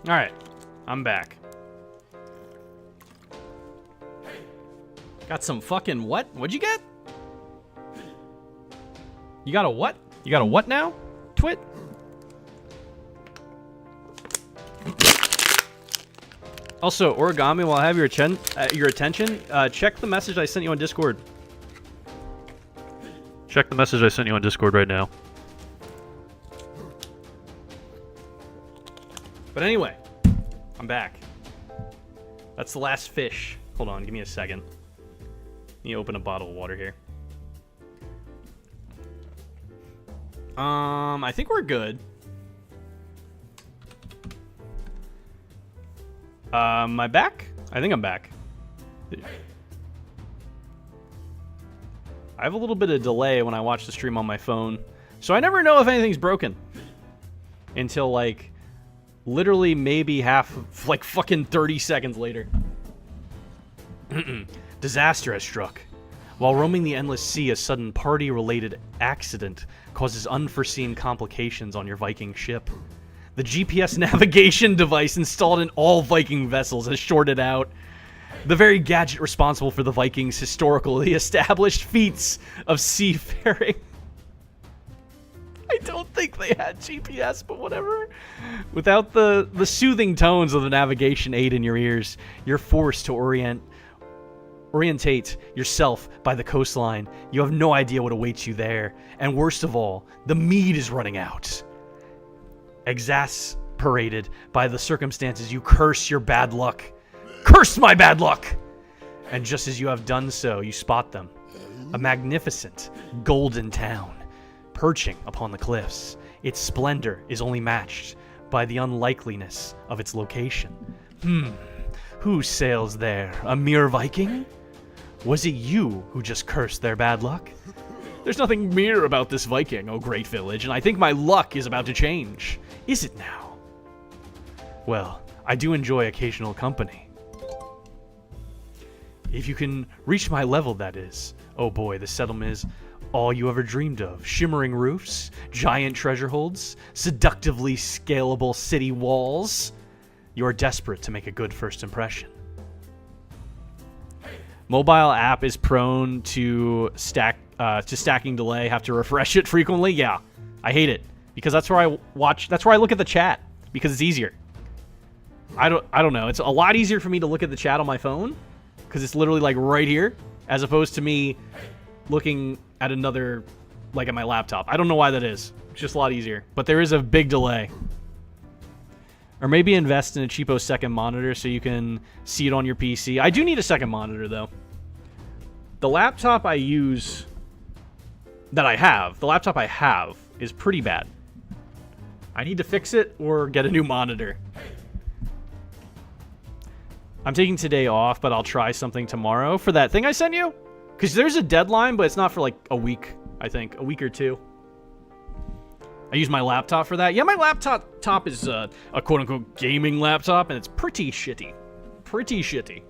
Alright, I'm back. Got some fucking what? What'd you get? You got a what? You got a what now? Twit? Also, Origami, while I have your attention, check the message I sent you on Discord. Check the message I sent you on Discord right now. But anyway, I'm back. That's the last fish. Hold on, give me a second. Let me open a bottle of water here. I think we're good. Am I back? I think I'm back. I have a little bit of delay when I watch the stream on my phone, so I never know if anything's broken until, like, literally maybe like, fucking 30 seconds later. Disaster has struck. While roaming the endless sea, a sudden party-related accident causes unforeseen complications on your Viking ship. The GPS navigation device installed in all Viking vessels has shorted out. The very gadget responsible for the Vikings' historically established feats of seafaring. I don't think they had GPS, but whatever. Without the soothing tones of the navigation aid in your ears, you're forced to orientate yourself by the coastline. You have no idea what awaits you there. And worst of all, the mead is running out. Exasperated by the circumstances, you curse your bad luck. Curse my bad luck! And just as you have done so, you spot them. A magnificent golden town, perching upon the cliffs. Its splendor is only matched by the unlikeliness of its location. Who sails there? A mere Viking? Was it you who just cursed their bad luck? There's nothing mere about this Viking, oh great village, and I think my luck is about to change. Is it now? Well, I do enjoy occasional company. If you can reach my level, that is. Oh boy, the settlement is all you ever dreamed of. Shimmering roofs, giant treasure holds, seductively scalable city walls. You are desperate to make a good first impression. Mobile app is prone to stacking delay. Have to refresh it frequently. Yeah, I hate it because that's where I watch. That's where I look at the chat because it's easier. I don't know. It's a lot easier for me to look at the chat on my phone because it's literally like right here, as opposed to me looking at another, like at my laptop. I don't know why that is. It's just a lot easier. But there is a big delay. Or maybe invest in a cheapo second monitor so you can see it on your PC. I do need a second monitor, though. The laptop I use... the laptop I have is pretty bad. I need to fix it or get a new monitor. I'm taking today off, but I'll try something tomorrow for that thing I sent you. Because there's a deadline, but it's not for like a week, I think. A week or two. I use my laptop for that. Yeah, my laptop is a quote-unquote gaming laptop, and it's pretty shitty. Pretty shitty.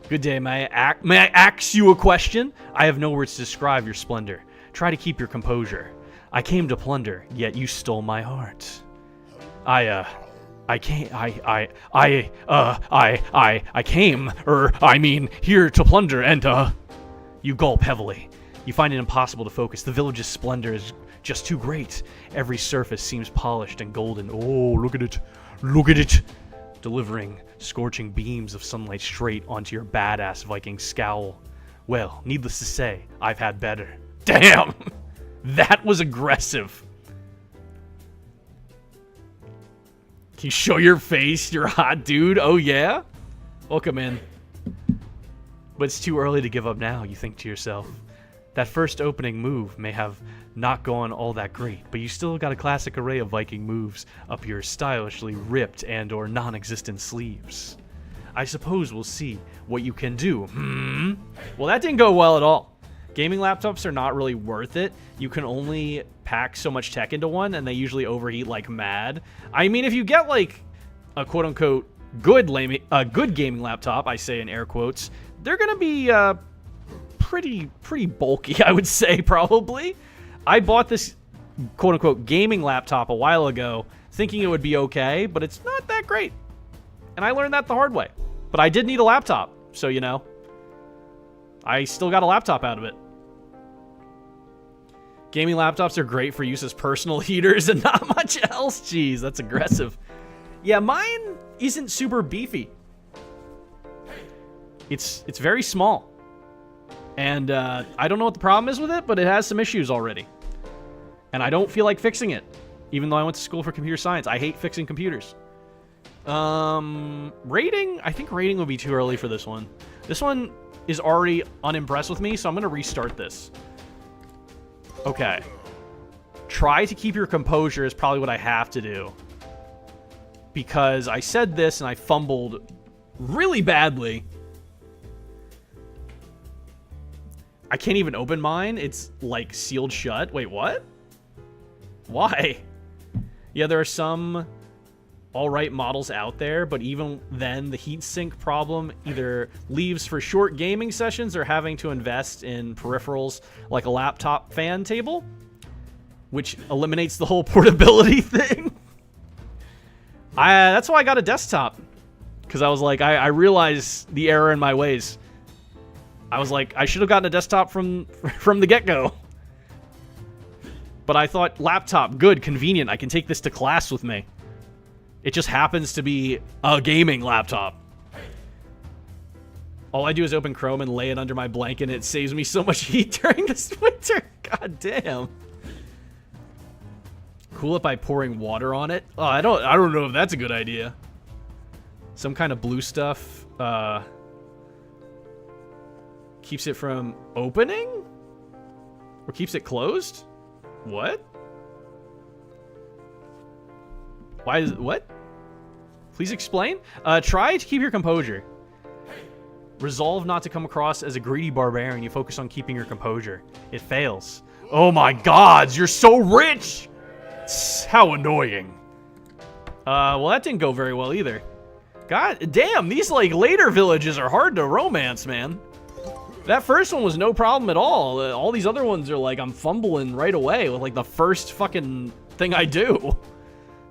Good day. May I ask you a question? I have no words to describe your splendor. Try to keep your composure. I came to plunder, yet you stole my heart. I came, here to plunder, and, you gulp heavily. You find it impossible to focus. The village's splendor is just too great. Every surface seems polished and golden. Oh, look at it. Look at it. Delivering scorching beams of sunlight straight onto your badass Viking scowl. Well, needless to say, I've had better. Damn! That was aggressive. Can you show your face? You're a hot dude. Oh, yeah? Welcome in. But it's too early to give up now, you think to yourself. That first opening move may have not gone all that great, but you still got a classic array of Viking moves up your stylishly ripped and or non-existent sleeves. I suppose we'll see what you can do. Well, that didn't go well at all. Gaming laptops are not really worth it. You can only pack so much tech into one, and they usually overheat like mad. I mean, if you get like a quote-unquote good gaming laptop, I say in air quotes, they're gonna be pretty bulky, I would say, probably. I bought this quote-unquote gaming laptop a while ago thinking it would be okay, but it's not that great. And I learned that the hard way. But I did need a laptop, so, you know, I still got a laptop out of it. Gaming laptops are great for use as personal heaters and not much else. Jeez, that's aggressive. Yeah, mine isn't super beefy. It's very small. And I don't know what the problem is with it, but it has some issues already. And I don't feel like fixing it, even though I went to school for computer science. I hate fixing computers. Rating? I think rating would be too early for this one. This one is already unimpressed with me, so I'm going to restart this. Okay. Try to keep your composure is probably what I have to do. Because I said this and I fumbled really badly. I can't even open mine. It's, like, sealed shut. Wait, what? Why? Yeah, there are some alright models out there, but even then, the heatsink problem either leaves for short gaming sessions or having to invest in peripherals like a laptop fan table, which eliminates the whole portability thing. That's why I got a desktop, because I was like, I realized the error in my ways. I was like, I should have gotten a desktop from the get-go. But I thought, laptop, good, convenient. I can take this to class with me. It just happens to be a gaming laptop. All I do is open Chrome and lay it under my blanket, and it saves me so much heat during this winter. God damn. Cool it by pouring water on it. Oh, I don't know if that's a good idea. Some kind of blue stuff keeps it from opening? Or keeps it closed? What? Why is what? Please explain. Try to keep your composure. Resolve not to come across as a greedy barbarian. You focus on keeping your composure. It fails. Oh my gods, you're so rich! How annoying. Well, that didn't go very well either. God damn, these like later villages are hard to romance, man. That first one was no problem at all. All these other ones are like, I'm fumbling right away with like the first fucking thing I do.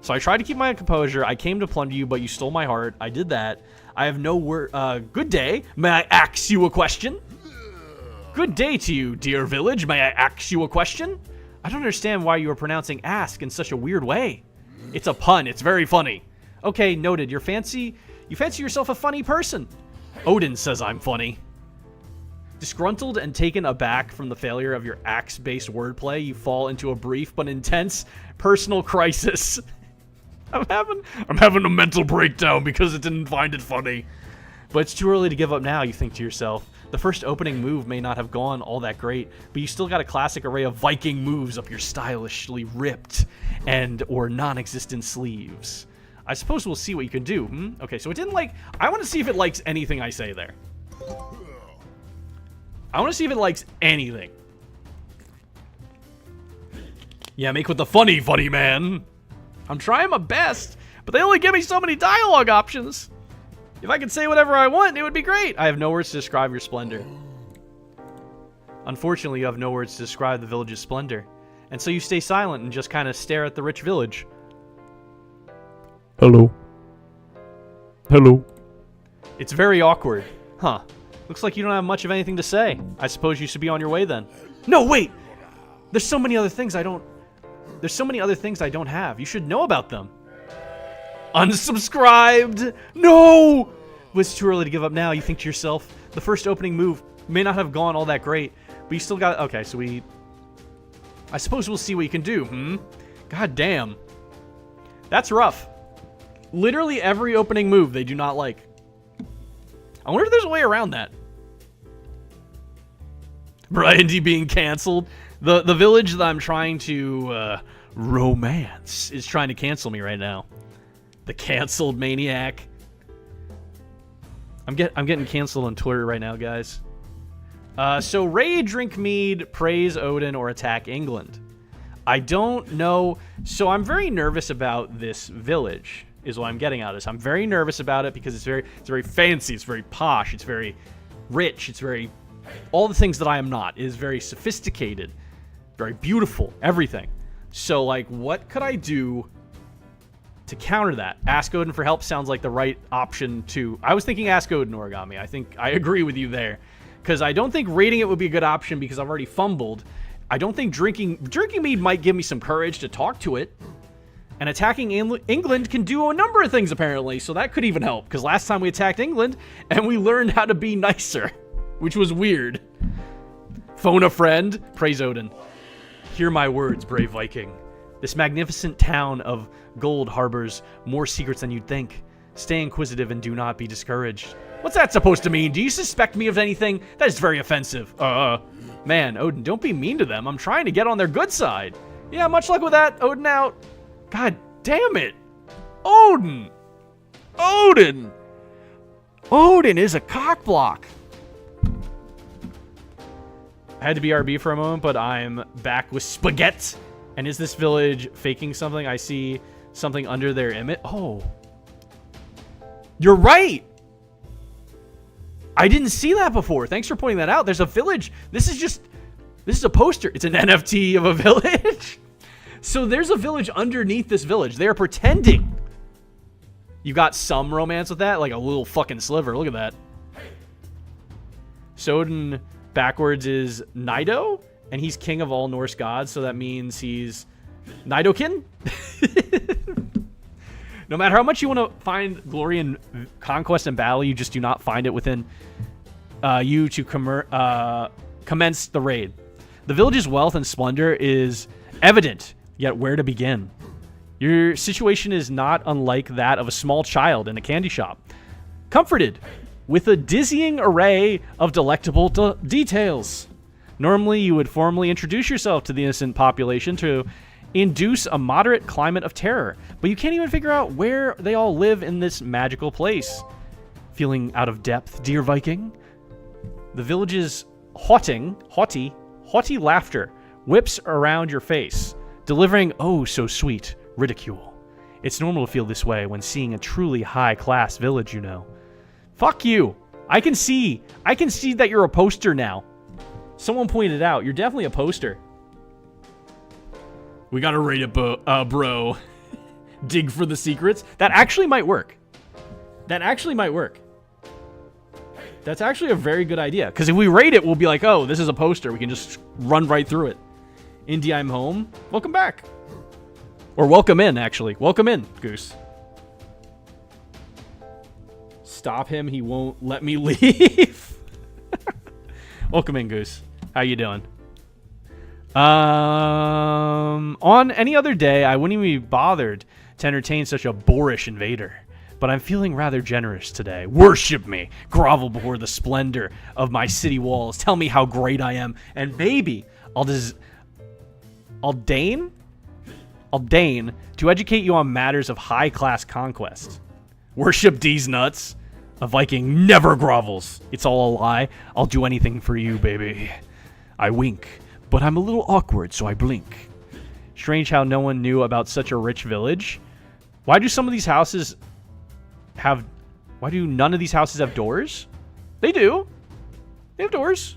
So I tried to keep my composure. I came to plunder you, but you stole my heart. I did that. I have no word. Good day. May I ask you a question? Good day to you, dear village. May I ask you a question? I don't understand why you are pronouncing ask in such a weird way. It's a pun. It's very funny. Okay, noted. You fancy yourself a funny person. Odin says I'm funny. Disgruntled and taken aback from the failure of your axe-based wordplay, you fall into a brief but intense personal crisis. I'm having a mental breakdown because it didn't find it funny. But it's too early to give up now, you think to yourself. The first opening move may not have gone all that great, but you still got a classic array of Viking moves up your stylishly ripped and or non-existent sleeves. I suppose we'll see what you can do, Okay, so it didn't like... I want to see if it likes anything I say there. I want to see if it likes anything. Yeah, make with the funny man. I'm trying my best, but they only give me so many dialogue options. If I could say whatever I want, it would be great. I have no words to describe your splendor. Unfortunately, you have no words to describe the village's splendor. And so you stay silent and just kind of stare at the rich village. Hello. Hello. It's very awkward. Huh. Looks like you don't have much of anything to say. I suppose you should be on your way then. No, wait! There's so many other things I don't have. You should know about them. Unsubscribed! No! It's too early to give up now. You think to yourself, the first opening move may not have gone all that great, but you still got... Okay, so I suppose we'll see what you can do, God damn. That's rough. Literally every opening move they do not like. I wonder if there's a way around that. Brian D being canceled. The village that I'm trying to romance is trying to cancel me right now. The canceled maniac. I'm getting canceled on Twitter right now, guys. So raid, drink mead, praise Odin, or attack England. I don't know. So I'm very nervous about this village, is what I'm getting at. I'm very nervous about it because it's very fancy, it's very posh, it's very rich, it's very all the things that I am not. It is very sophisticated, very beautiful, everything. So like, what could I do to counter that. Ask Odin for help sounds like the right option to... I was thinking ask Odin Origami. I think I agree with you there. Because I don't think raiding it would be a good option because I've already fumbled. I don't think drinking mead might give me some courage to talk to it. And attacking England can do a number of things, apparently. So that could even help. Because last time we attacked England, and we learned how to be nicer. Which was weird. Phone a friend. Praise Odin. Hear my words, brave Viking. This magnificent town of gold harbors more secrets than you'd think. Stay inquisitive and do not be discouraged. What's that supposed to mean? Do you suspect me of anything? That is very offensive. Man, Odin, don't be mean to them. I'm trying to get on their good side. Yeah, much luck with that. Odin out. God damn it. Odin. Odin. Odin is a cockblock. I had to BRB for a moment, but I'm back with spaghetti. And is this village faking something? I see something under their image. Oh. You're right. I didn't see that before. Thanks for pointing that out. There's a village. This is a poster. It's an NFT of a village. So there's a village underneath this village. They are pretending. You got some romance with that? Like a little fucking sliver. Look at that. Sodin backwards is Nido, and he's king of all Norse gods, so that means he's Nidokin? No matter how much you want to find glory in conquest and battle, you just do not find it within you to commence the raid. The village's wealth and splendor is evident, yet where to begin? Your situation is not unlike that of a small child in a candy shop, comforted with a dizzying array of delectable details. Normally, you would formally introduce yourself to the innocent population to induce a moderate climate of terror, but you can't even figure out where they all live in this magical place. Feeling out of depth, dear Viking? The village's haughty laughter whips around your face, delivering oh so sweet ridicule. It's normal to feel this way when seeing a truly high-class village, you know. Fuck you. I can see that you're a poster now. Someone pointed out, you're definitely a poster. We gotta rate it, bro. Dig for the secrets. That actually might work. That's actually a very good idea. Because if we rate it, we'll be like, oh, this is a poster. We can just run right through it. Indy, I'm home. Welcome back. Or welcome in, actually. Welcome in, Goose. Stop him. He won't let me leave. Welcome in, Goose. How you doing? On any other day, I wouldn't even be bothered to entertain such a boorish invader. But I'm feeling rather generous today. Worship me. Grovel before the splendor of my city walls. Tell me how great I am. And maybe I'll deign to educate you on matters of high-class conquest. Worship these nuts. A Viking never grovels. It's all a lie. I'll do anything for you, baby. I wink, but I'm a little awkward, so I blink. Strange how no one knew about such a rich village. Why do none of these houses have doors? They do. They have doors.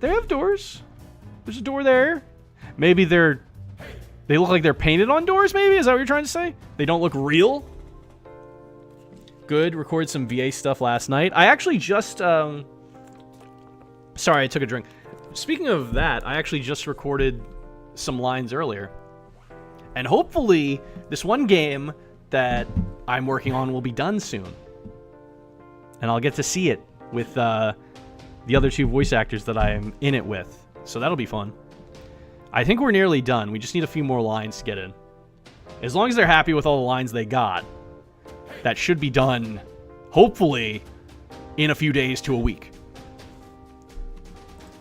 They have doors. There's a door there. Maybe they look like they're painted on doors, maybe? Is that what you're trying to say? They don't look real? Good. Recorded some VA stuff last night. I actually just... Sorry, I took a drink. Speaking of that, I actually just recorded some lines earlier. And hopefully, this one game that I'm working on will be done soon. And I'll get to see it with the other two voice actors that I'm in it with. So that'll be fun. I think we're nearly done. We just need a few more lines to get in. As long as they're happy with all the lines they got, that should be done, hopefully, in a few days to a week.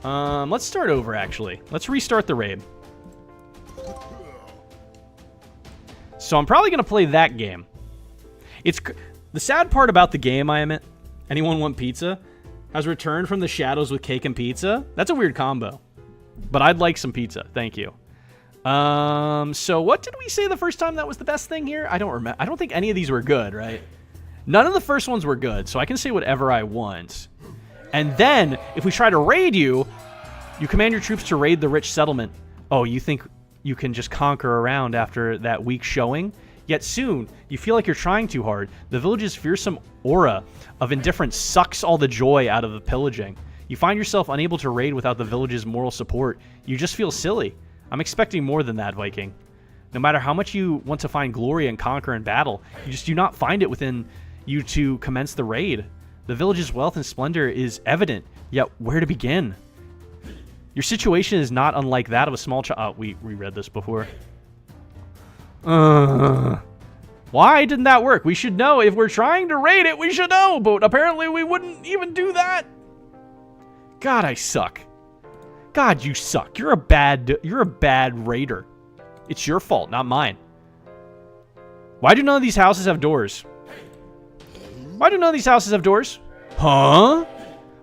Let's start over, actually. Let's restart the raid. So I'm probably going to play that game. The sad part about the game I am in, anyone want pizza, has returned from the shadows with cake and pizza. That's a weird combo. But I'd like some pizza. Thank you. So what did we say the first time that was the best thing here? I don't remember. I don't think any of these were good, right? None of the first ones were good, so I can say whatever I want. And then, if we try to raid you, you command your troops to raid the rich settlement. Oh, you think you can just conquer around after that weak showing. Yet soon, you feel like you're trying too hard. The village's fearsome aura of indifference sucks all the joy out of the pillaging. You find yourself unable to raid without the village's moral support. You just feel silly. I'm expecting more than that, Viking. No matter how much you want to find glory and conquer in battle, you just do not find it within you to commence the raid. The village's wealth and splendor is evident, yet where to begin? Your situation is not unlike that of a small child. Oh, we read this before. Why didn't that work? We should know. If we're trying to raid it, we should know. But apparently we wouldn't even do that. God, I suck. God, you suck. You're a bad raider. It's your fault, not mine. Why do none of these houses have doors? Why do none of these houses have doors? Huh?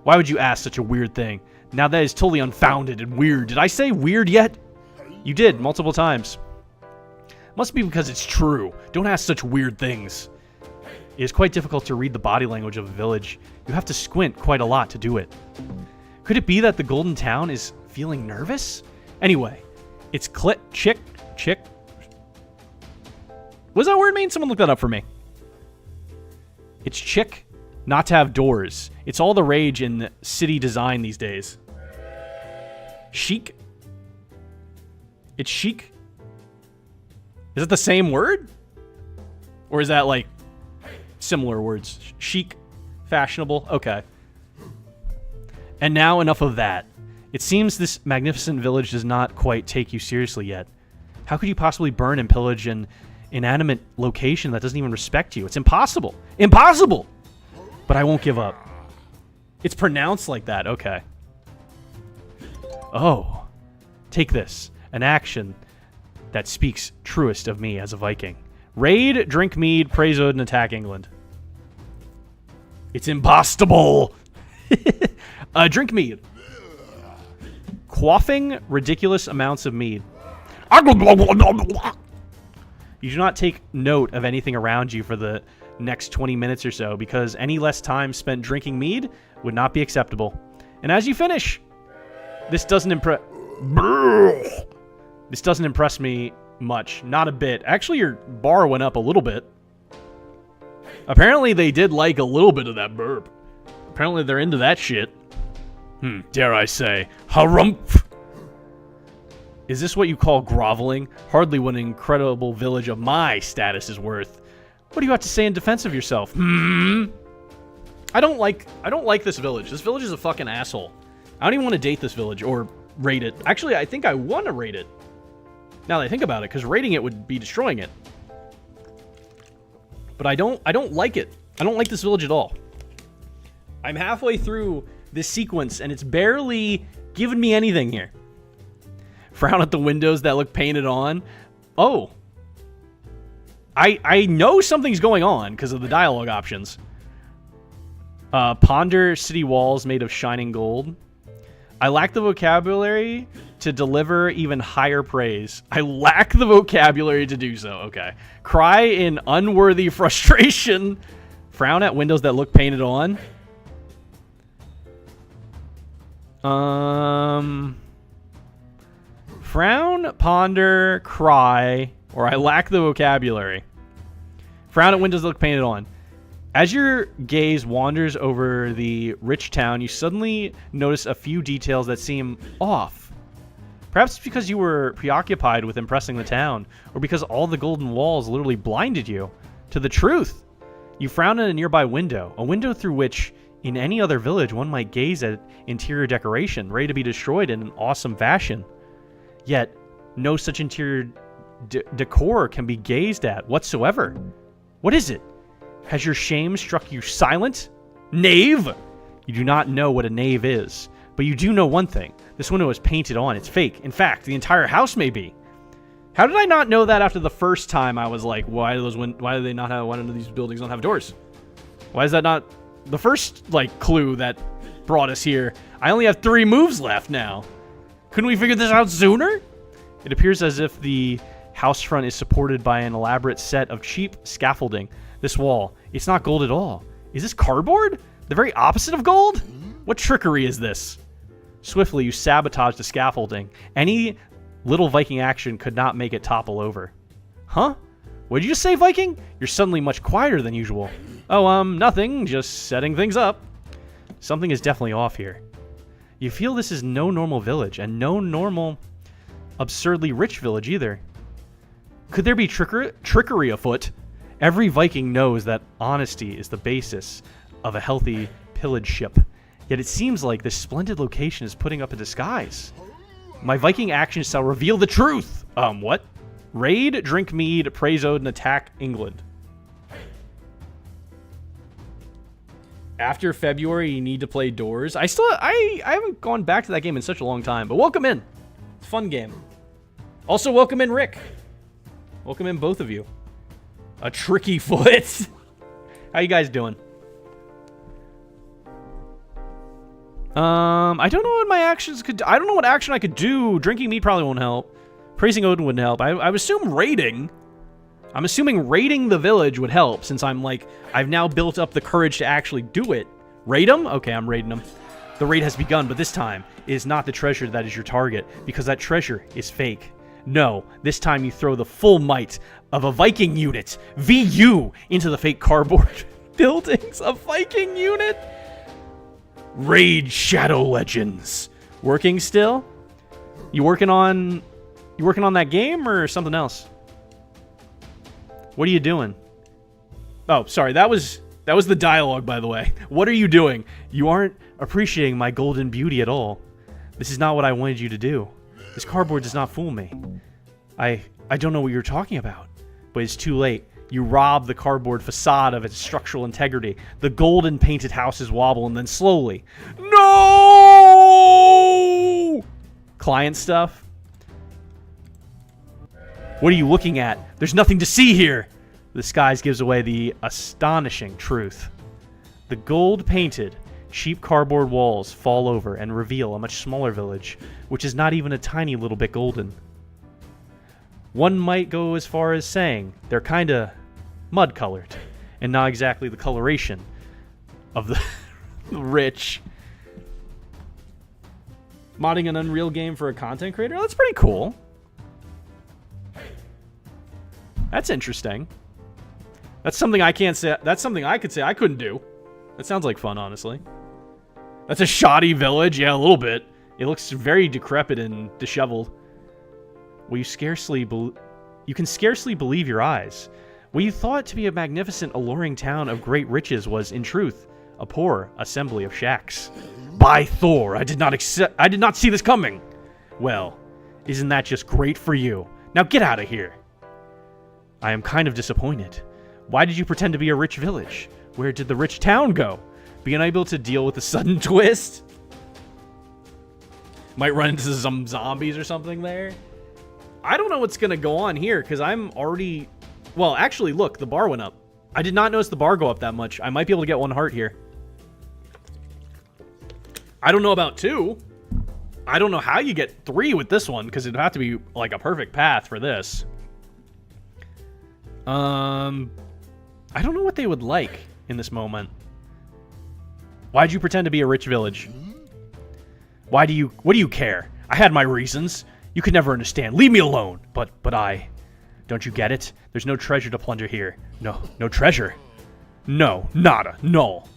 Why would you ask such a weird thing? Now that is totally unfounded and weird. Did I say weird yet? You did, multiple times. Must be because it's true. Don't ask such weird things. It is quite difficult to read the body language of a village. You have to squint quite a lot to do it. Could it be that the Golden Town is feeling nervous? Anyway, it's chick. What does that word mean? Someone look that up for me. It's chick not to have doors. It's all the rage in city design these days. Chic? It's chic? Is it the same word? Or is that like similar words? Chic, fashionable, okay. And now enough of that. It seems this magnificent village does not quite take you seriously yet. How could you possibly burn and pillage an inanimate location that doesn't even respect you? It's impossible. Impossible! But I won't give up. It's pronounced like that, okay. Oh. Take this. An action that speaks truest of me as a Viking. Raid, drink mead, praise Odin, attack England. It's impossible! Drink mead. Quaffing ridiculous amounts of mead. You do not take note of anything around you for the next 20 minutes or so, because any less time spent drinking mead would not be acceptable. And as you finish, this doesn't impress me much. Not a bit. Actually, your bar went up a little bit. Apparently, they did like a little bit of that burp. Apparently, they're into that shit. Dare I say, harumph. Is this what you call groveling? Hardly what an incredible village of my status is worth. What do you have to say in defense of yourself? I don't like this village. This village is a fucking asshole. I don't even want to date this village or raid it. Actually, I think I want to raid it. Now that I think about it, because raiding it would be destroying it. But I don't like it. I don't like this village at all. I'm halfway through this sequence, and it's barely giving me anything here. Frown at the windows that look painted on. Oh. I know something's going on because of the dialogue options. Ponder city walls made of shining gold. I lack the vocabulary to deliver even higher praise. I lack the vocabulary to do so. Okay. Cry in unworthy frustration. Frown at windows that look painted on. Frown, ponder, cry, or I lack the vocabulary. Frown at windows that look painted on. As your gaze wanders over the rich town, you suddenly notice a few details that seem off. Perhaps it's because you were preoccupied with impressing the town, or because all the golden walls literally blinded you to the truth. You frown at a nearby window, a window through which, in any other village, one might gaze at interior decoration, ready to be destroyed in an awesome fashion. Yet, no such interior decor can be gazed at whatsoever. What is it? Has your shame struck you silent? Knave! You do not know what a knave is, but you do know one thing. This window is painted on. It's fake. In fact, the entire house may be. How did I not know that after the first time I was like, why do these buildings not have doors? Why is that not the first, like, clue that brought us here? I only have 3 moves left now. Couldn't we figure this out sooner? It appears as if the house front is supported by an elaborate set of cheap scaffolding. This wall, it's not gold at all. Is this cardboard? The very opposite of gold? What trickery is this? Swiftly, you sabotage the scaffolding. Any Little Viking action could not make it topple over. Huh? What did you just say, Viking? You're suddenly much quieter than usual. Oh, nothing. Just setting things up. Something is definitely off here. You feel this is no normal village, and no normal, absurdly rich village either. Could there be trickery afoot? Every Viking knows that honesty is the basis of a healthy pillage ship. Yet it seems like this splendid location is putting up a disguise. My Viking actions shall reveal the truth! What? Raid, drink mead, praise Odin, attack England. After February, you need to play Doors. I haven't gone back to that game in such a long time, but welcome in. It's a fun game. Also, welcome in Rick. Welcome in both of you. A tricky foot. How you guys doing? I don't know what my actions could do. I don't know what action I could do. Drinking mead probably won't help. Praising Odin wouldn't help. I would assume raiding. I'm assuming raiding the village would help, since I've now built up the courage to actually do it. Raid them? Okay, I'm raiding them. The raid has begun, but this time it is not the treasure that is your target, because that treasure is fake. No, this time you throw the full might of a Viking unit, VU, into the fake cardboard buildings. A Viking unit? Raid Shadow Legends. Working still? You working on that game or something else? What are you doing? Oh, sorry. That was the dialogue, by the way. What are you doing? You aren't appreciating my golden beauty at all. This is not what I wanted you to do. This cardboard does not fool me. I don't know what you're talking about, but it's too late. You rob the cardboard facade of its structural integrity. The golden painted houses wobble and then slowly. No! Client stuff. What are you looking at? There's nothing to see here. The skies gives away the astonishing truth. The gold-painted, cheap cardboard walls fall over and reveal a much smaller village, which is not even a tiny little bit golden. One might go as far as saying they're kinda mud-colored, and not exactly the coloration of the rich. Modding an Unreal game for a content creator? That's pretty cool. That's interesting. That's something I can't say. That's something I could say I couldn't do. That sounds like fun, honestly. That's a shoddy village. Yeah, a little bit. It looks very decrepit and disheveled. Well, you can scarcely believe your eyes. What you thought to be a magnificent, alluring town of great riches was, in truth, a poor assembly of shacks. By Thor, I did not see this coming. Well, isn't that just great for you? Now get out of here. I am kind of disappointed. Why did you pretend to be a rich village? Where did the rich town go? Being unable to deal with the sudden twist? Might run into some zombies or something there. I don't know what's going to go on here, because I'm already... Well, actually, look, the bar went up. I did not notice the bar go up that much. I might be able to get 1 heart here. I don't know about 2. I don't know how you get 3 with this one, because it'd have to be like a perfect path for this. I don't know what they would like in this moment. Why'd you pretend to be a rich village? What do you care? I had my reasons. You could never understand. Leave me alone. But I... Don't you get it? There's no treasure to plunder here. No treasure. No, nada, null.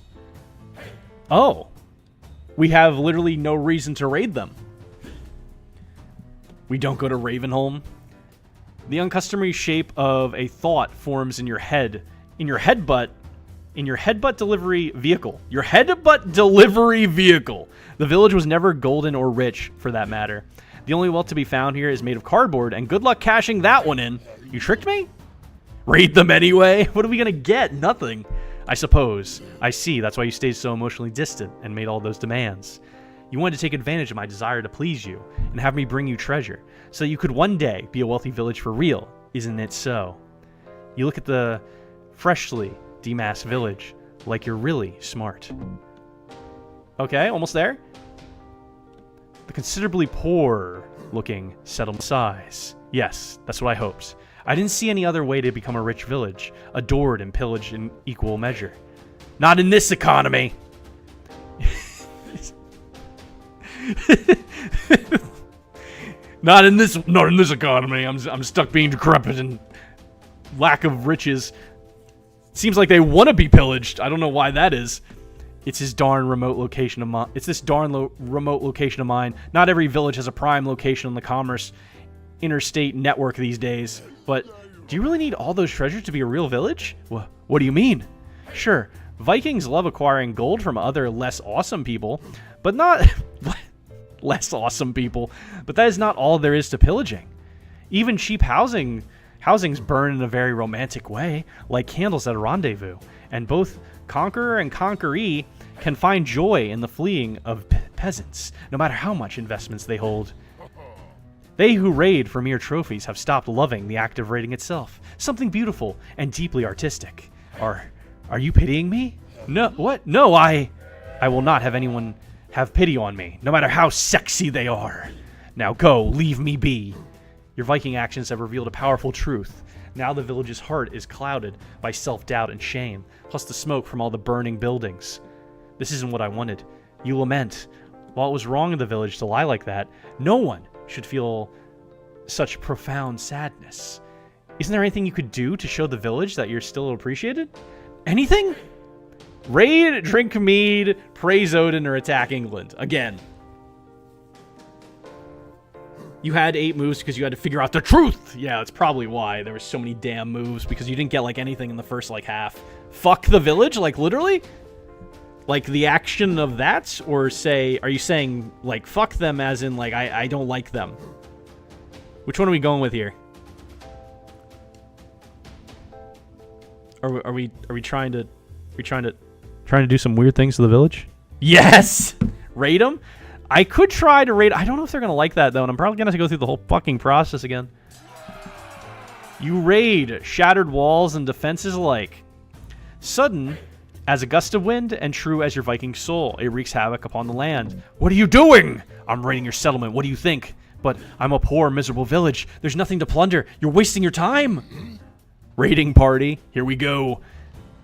Oh. We have literally no reason to raid them. We don't go to Ravenholm. The uncustomary shape of a thought forms in your head. In your headbutt delivery vehicle. Your headbutt delivery vehicle. The village was never golden or rich, for that matter. The only wealth to be found here is made of cardboard, and good luck cashing that one in. You tricked me? Raid them anyway? What are we gonna get? Nothing. I suppose. I see. That's why you stayed so emotionally distant and made all those demands. You wanted to take advantage of my desire to please you and have me bring you treasure, so you could one day be a wealthy village for real. Isn't it so? You look at the freshly demasked village like you're really smart. Okay, almost there. The considerably poor-looking settlement size. Yes, that's what I hoped. I didn't see any other way to become a rich village, adored and pillaged in equal measure. Not in this economy! Not in this economy. I'm stuck being decrepit and lack of riches. Seems like they want to be pillaged. I don't know why that is. It's this darn remote location of mine. Remote location of mine. Not every village has a prime location on the commerce interstate network these days. But do you really need all those treasures to be a real village? What do you mean? Sure, Vikings love acquiring gold from other less awesome people, but not less awesome people. But that is not all there is to pillaging. Even cheap housings burn in a very romantic way, like candles at a rendezvous, and both conqueror and conqueree can find joy in the fleeing of peasants, no matter how much investments they hold. They who raid for mere trophies have stopped loving the act of raiding itself, something beautiful and deeply artistic. Are you pitying me? No, what? No, I will not have anyone have pity on me, no matter how sexy they are. Now go, leave me be. Your Viking actions have revealed a powerful truth. Now the village's heart is clouded by self-doubt and shame, plus the smoke from all the burning buildings. This isn't what I wanted. You lament. While it was wrong in the village to lie like that, no one should feel such profound sadness. Isn't there anything you could do to show the village that you're still appreciated? Anything? Raid, drink mead, praise Odin, or attack England. Again. You had 8 moves because you had to figure out the truth. Yeah, that's probably why there were so many damn moves, because you didn't get, like, anything in the first, like, half. Fuck the village? Like, literally? Like, the action of that? Or are you saying, like, fuck them as in, like, I don't like them? Which one are we going with here? Are we trying to do some weird things to the village? Yes! Raid them? I could try to raid. I don't know if they're going to like that, though, and I'm probably going to have to go through the whole fucking process again. You raid shattered walls and defenses alike. Sudden as a gust of wind and true as your Viking soul. It wreaks havoc upon the land. What are you doing? I'm raiding your settlement. What do you think? But I'm a poor, miserable village. There's nothing to plunder. You're wasting your time. Raiding party. Here we go.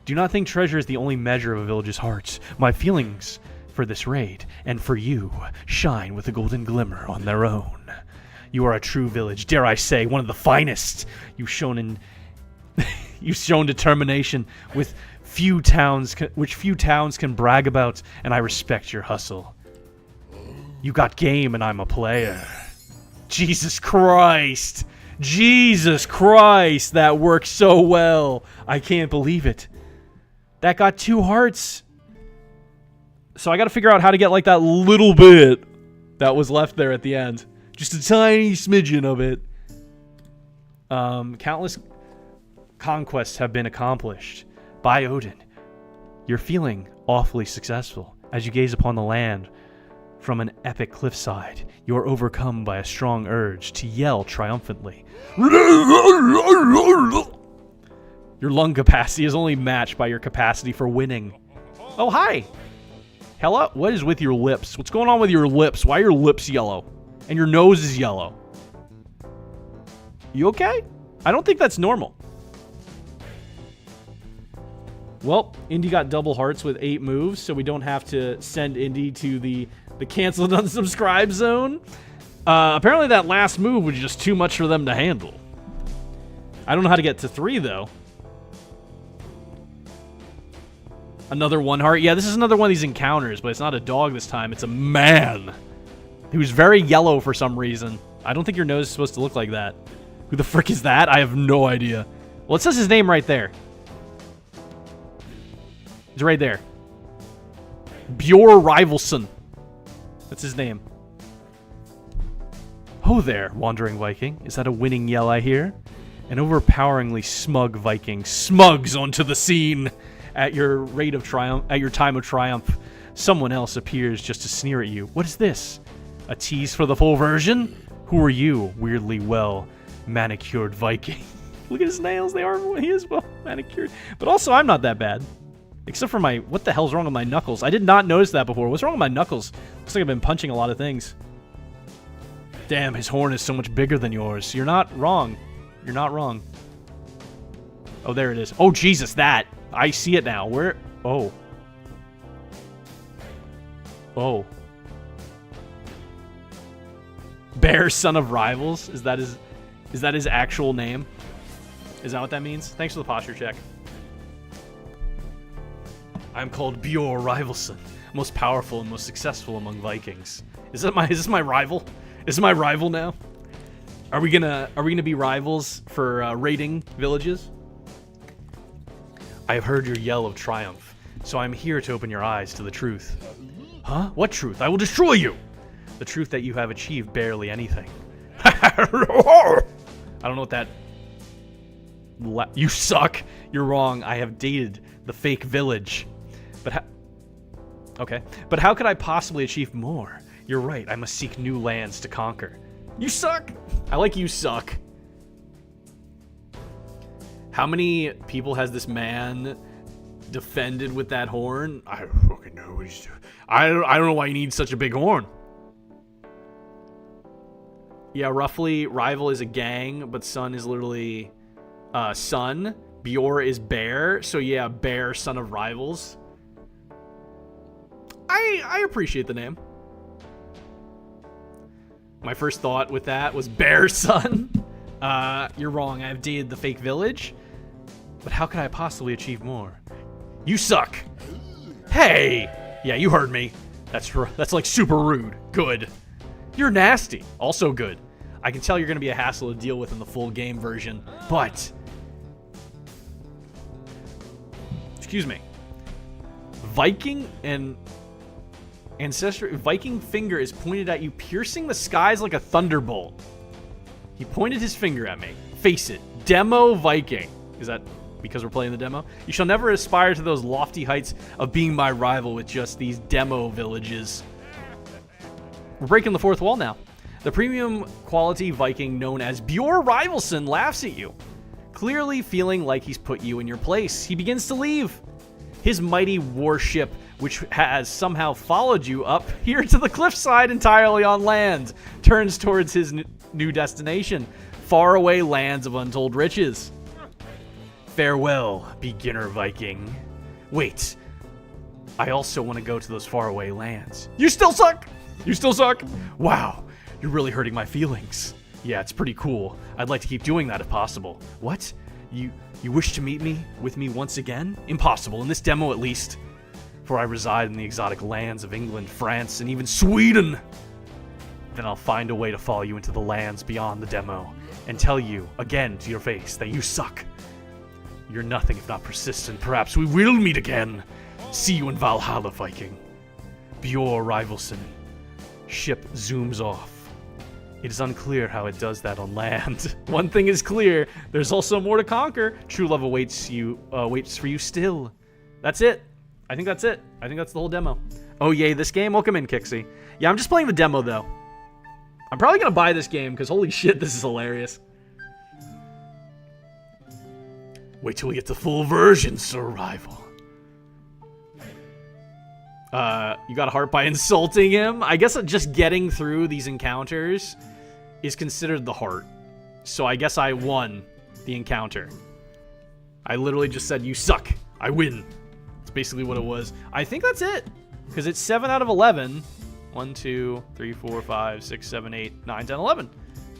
Do not think treasure is the only measure of a village's heart. My feelings for this raid, and for you, shine with a golden glimmer on their own. You are a true village, dare I say, one of the finest. You've shown determination which few towns can brag about, and I respect your hustle. You got game, and I'm a player. Jesus Christ! Jesus Christ! That worked so well. I can't believe it. That got 2 hearts. So I got to figure out how to get, like, that little bit that was left there at the end. Just a tiny smidgen of it. Countless conquests have been accomplished by Odin. You're feeling awfully successful as you gaze upon the land from an epic cliffside. You're overcome by a strong urge to yell triumphantly. Your lung capacity is only matched by your capacity for winning. Oh, hi! Hello? What is with your lips? What's going on with your lips? Why are your lips yellow? And your nose is yellow. You okay? I don't think that's normal. Well, Indy got double hearts with 8 moves, so we don't have to send Indy to the canceled unsubscribe zone. Apparently that last move was just too much for them to handle. I don't know how to get to 3, though. Another 1 heart. Yeah, this is another one of these encounters, but it's not a dog this time. It's a man. He was very yellow for some reason. I don't think your nose is supposed to look like that. Who the frick is that? I have no idea. Well, it says his name right there. It's right there. Bjor Rivalson. That's his name. Ho there, wandering Viking. Is that a winning yell I hear? An overpoweringly smug Viking smugs onto the scene. At your rate of triumph, at your time of triumph, someone else appears just to sneer at you. What is this? A tease for the full version? Who are you, weirdly well manicured Viking? Look at his nails; he is well manicured. But also, I'm not that bad, except for my. What the hell's wrong with my knuckles? I did not notice that before. What's wrong with my knuckles? Looks like I've been punching a lot of things. Damn, his horn is so much bigger than yours. You're not wrong. You're not wrong. Oh, there it is. Oh, Jesus, that. I see it now. Where? Oh. Oh. Bear, son of rivals. Is that his actual name? Is that what that means? Thanks for the posture check. I'm called Bjor Rivalson, most powerful and most successful among Vikings. Is this my rival? Is this my rival now? Are we gonna be rivals for raiding villages? I have heard your yell of triumph, so I'm here to open your eyes to the truth. Huh? What truth? I will destroy you! The truth that you have achieved barely anything. I don't know what that... You suck! You're wrong. I have dated the fake village. But okay. But how could I possibly achieve more? You're right. I must seek new lands to conquer. You suck! I like you suck. How many people has this man defended with that horn? I don't fucking know what he's doing. I don't know why he needs such a big horn. Yeah, roughly, rival is a gang, but son is literally son. Bjor is bear, so yeah, bear, son of rivals. I appreciate the name. My first thought with that was bear son. You're wrong. I have dated the fake village. But how could I possibly achieve more? You suck. Hey! Yeah, you heard me. That's like super rude. Good. You're nasty. Also good. I can tell you're going to be a hassle to deal with in the full game version, but... Excuse me. Viking and... Viking finger is pointed at you, piercing the skies like a thunderbolt. He pointed his finger at me. Face it. Demo Viking. Is that because we're playing the demo? You shall never aspire to those lofty heights of being my rival with just these demo villages. We're breaking the fourth wall now. The premium quality Viking known as Bjor Rivalson laughs at you, clearly feeling like he's put you in your place. He begins to leave. His mighty warship, which has somehow followed you up here to the cliffside entirely on land, turns towards his new destination, faraway lands of untold riches. Farewell, beginner Viking. Wait, I also want to go to those faraway lands. You still suck! You still suck! Wow, you're really hurting my feelings. Yeah, it's pretty cool. I'd like to keep doing that if possible. What? You wish to meet with me once again? Impossible, in this demo at least. For I reside in the exotic lands of England, France, and even Sweden. Then I'll find a way to follow you into the lands beyond the demo and tell you, again to your face, that you suck. You're nothing if not persistent. Perhaps we will meet again. See you in Valhalla, Viking. Bjor Rivalson. Ship zooms off. It is unclear how it does that on land. One thing is clear, there's also more to conquer. True love waits for you still. That's it. I think that's it. I think that's the whole demo. Oh yay, this game? Welcome in, Kixie. Yeah, I'm just playing the demo though. I'm probably gonna buy this game because holy shit, this is hilarious. Wait till we get the full version, Sir Rival. You got a heart by insulting him? I guess just getting through these encounters is considered the heart. So I guess I won the encounter. I literally just said, you suck. I win. That's basically what it was. I think that's it. Because it's 7 out of 11. 1, 2, 3, 4, 5, 6, 7, 8, 9, 10, 11.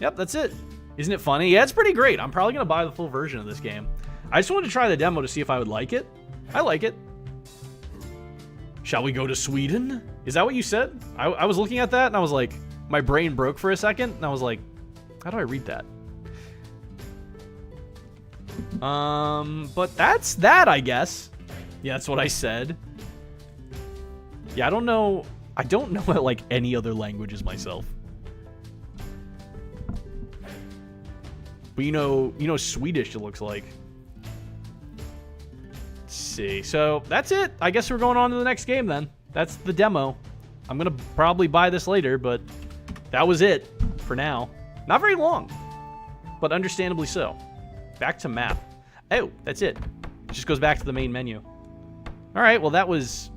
Yep, that's it. Isn't it funny? Yeah, it's pretty great. I'm probably going to buy the full version of this game. I just wanted to try the demo to see if I would like it. I like it. Shall we go to Sweden? Is that what you said? I was looking at that and I was like, my brain broke for a second and I was like, how do I read that? But that's that, I guess. Yeah, that's what I said. Yeah, I don't know like any other languages myself. But you know Swedish it looks like. See, so that's it. I guess we're going on to the next game then. That's the demo. I'm gonna probably buy this later, but that was it for now. Not very long, but understandably so. Back to map. Oh, that's it. It just goes back to the main menu. All right, well that was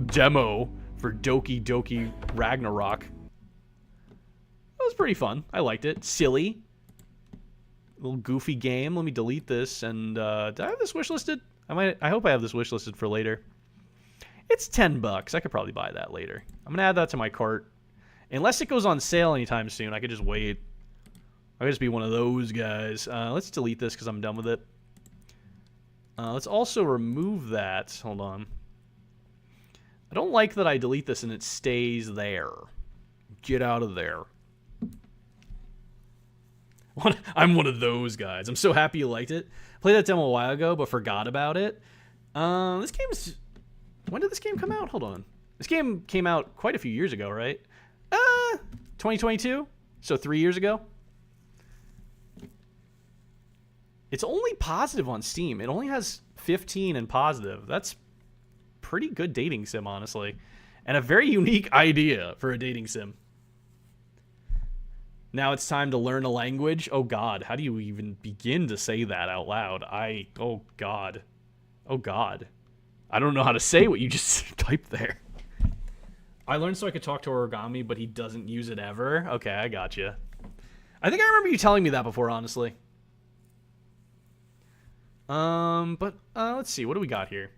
demo for Doki Doki Ragnarok. That was pretty fun. I liked it. Silly. Little goofy game. Let me delete this. And did I have this wishlisted? I hope I have this wishlisted for later. It's $10. I could probably buy that later. I'm gonna add that to my cart. Unless it goes on sale anytime soon, I could just wait. I could just be one of those guys. Let's delete this because I'm done with it. Let's also remove that. Hold on. I don't like that I delete this and it stays there. Get out of there. I'm one of those guys. I'm so happy you liked it. Played that demo a while ago, but forgot about it. This game's... When did this game come out? Hold on. This game came out quite a few years ago, right? 2022? So 3 years ago? It's only positive on Steam. It only has 15 in positive. That's pretty good dating sim, honestly. And a very unique idea for a dating sim. Now it's time to learn a language. Oh, God. How do you even begin to say that out loud? Oh, God. Oh, God. I don't know how to say what you just typed there. I learned so I could talk to Origami, but he doesn't use it ever. Okay, I got you. I think I remember you telling me that before, honestly. Let's see. What do we got here?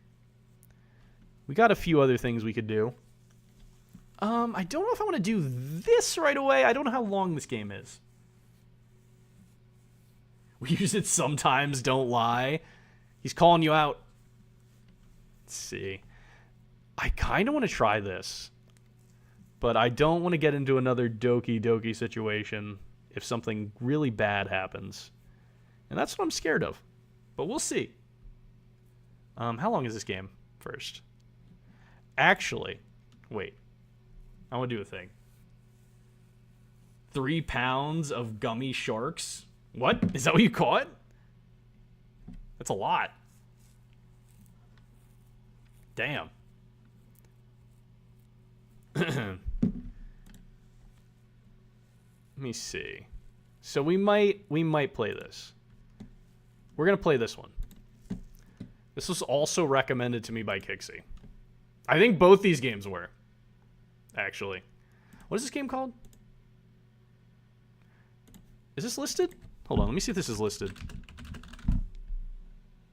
We got a few other things we could do. I don't know if I want to do this right away. I don't know how long this game is. We use it sometimes, don't lie. He's calling you out. Let's see. I kind of want to try this. But I don't want to get into another Doki Doki situation if something really bad happens. And that's what I'm scared of. But we'll see. How long is this game first? Actually, wait. I want to do a thing. 3 pounds of gummy sharks? What? Is that what you caught? That's a lot. Damn. Let me see. So we might play this. We're going to play this one. This was also recommended to me by Kixie. I think both these games were. Actually. What is this game called? Is this listed? Hold on, let me see if this is listed.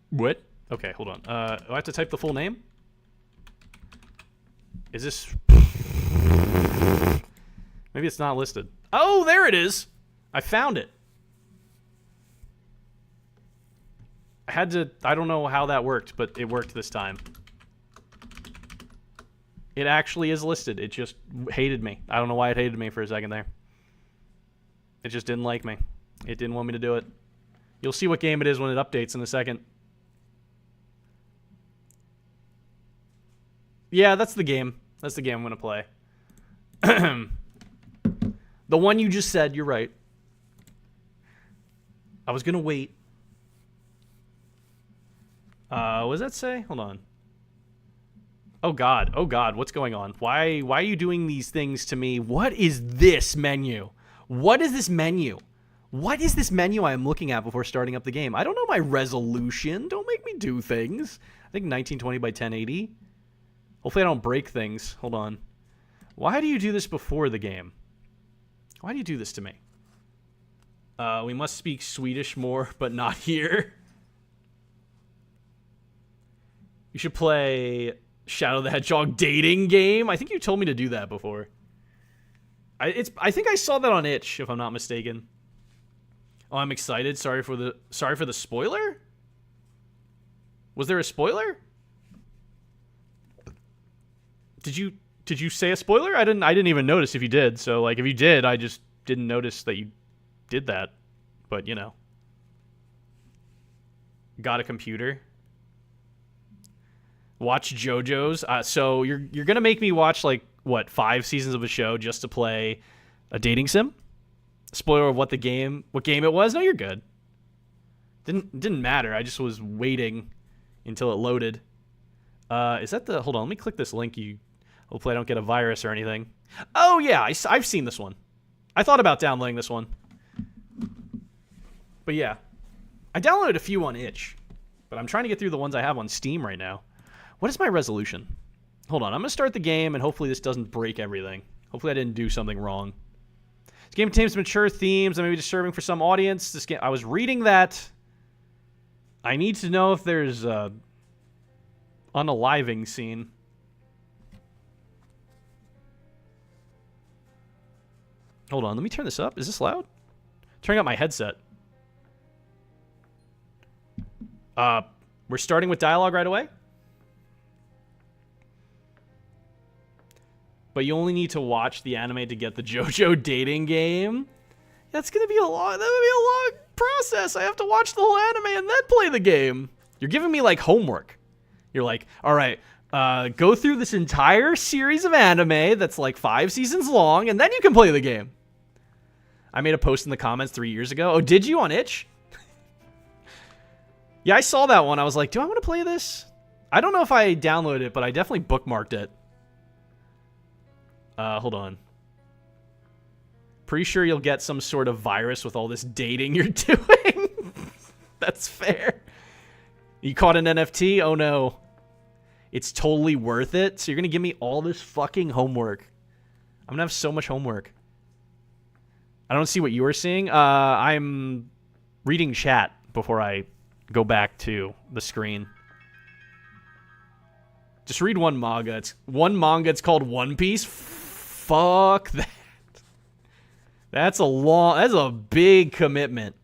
What? Okay, hold on. Do I have to type the full name? Is this... Maybe it's not listed. Oh, there it is! I found it. I had to... I don't know how that worked, but it worked this time. It actually is listed. It just hated me. I don't know why it hated me for a second there. It just didn't like me. It didn't want me to do it. You'll see what game it is when it updates in a second. Yeah, that's the game. That's the game I'm going to play. The one you just said, you're right. I was going to wait. What does that say? Hold on. Oh God, what's going on? Why are you doing these things to me? What is this menu? What is this menu? What is this menu I am looking at before starting up the game? I don't know my resolution. Don't make me do things. I think 1920 by 1080. Hopefully I don't break things. Hold on. Why do you do this before the game? Why do you do this to me? We must speak Swedish more, but not here. You should play Shadow the Hedgehog dating game. I think you told me to do that before. I think I saw that on Itch, if I'm not mistaken. Oh, I'm excited. Sorry for the spoiler? Was there a spoiler? Did you say a spoiler? I didn't even notice if you did. So like if you did, I just didn't notice that you did that. But, you know. Got a computer. Watch JoJo's. So you're going to make me watch like what, 5 seasons of a show just to play a dating sim? Spoiler of what game it was? No, you're good. Didn't matter. I just was waiting until it loaded. Is that the... Hold on, let me click this link. Hopefully I don't get a virus or anything. Oh, yeah, I've seen this one. I thought about downloading this one. But yeah. I downloaded a few on Itch. But I'm trying to get through the ones I have on Steam right now. What is my resolution? Hold on, I'm going to start the game, and hopefully this doesn't break everything. Hopefully I didn't do something wrong. This game contains mature themes that may be disturbing for some audience. This game, I was reading that. I need to know if there's a unaliving scene. Hold on, let me turn this up. Is this loud? Turning up my headset. We're starting with dialogue right away. But you only need to watch the anime to get the JoJo dating game. That's gonna be a long process. I have to watch the whole anime and then play the game. You're giving me like homework. You're like, all right, go through this entire series of anime that's like 5 seasons long, and then you can play the game. I made a post in the comments 3 years ago. Oh, did you on Itch? Yeah, I saw that one. I was like, do I want to play this? I don't know if I downloaded it, but I definitely bookmarked it. Hold on. Pretty sure you'll get some sort of virus with all this dating you're doing. That's fair. You caught an NFT? Oh no. It's totally worth it. So you're going to give me all this fucking homework. I'm going to have so much homework. I don't see what you were seeing. I'm reading chat before I go back to the screen. Just read one manga. It's called One Piece. Fuck that. That's a big commitment.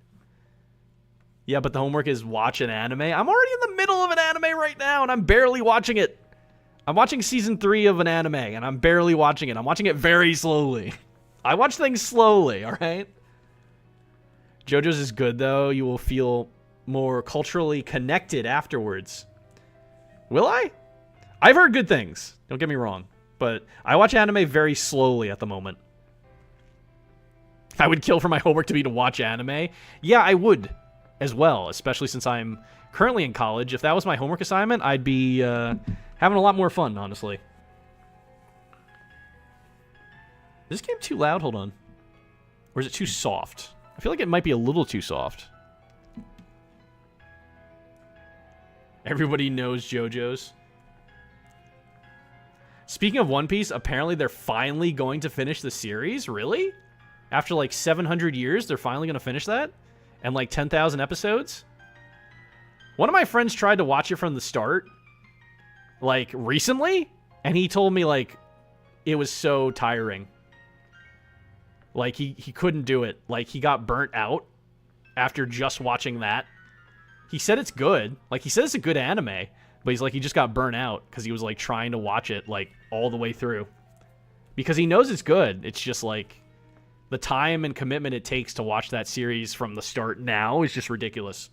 Yeah, but the homework is watch an anime. I'm already in the middle of an anime right now, and I'm barely watching it. I'm watching season 3 of an anime, and I'm barely watching it. I'm watching it very slowly. I watch things slowly, all right? JoJo's is good, though. You will feel more culturally connected afterwards. Will I? I've heard good things. Don't get me wrong. But I watch anime very slowly at the moment. I would kill for my homework to be to watch anime. Yeah, I would as well, especially since I'm currently in college. If that was my homework assignment, I'd be having a lot more fun, honestly. Is this game too loud? Hold on. Or is it too soft? I feel like it might be a little too soft. Everybody knows JoJo's. Speaking of One Piece, apparently they're finally going to finish the series. Really? After like 700 years, they're finally going to finish that? And like 10,000 episodes? One of my friends tried to watch it from the start, like recently, and he told me like it was so tiring. Like he couldn't do it. Like he got burnt out after just watching that. He said it's good. Like he said it's a good anime, but he's like he just got burnt out because he was like trying to watch it like all the way through. Because he knows it's good. It's just like the time and commitment it takes to watch that series from the start now is just ridiculous.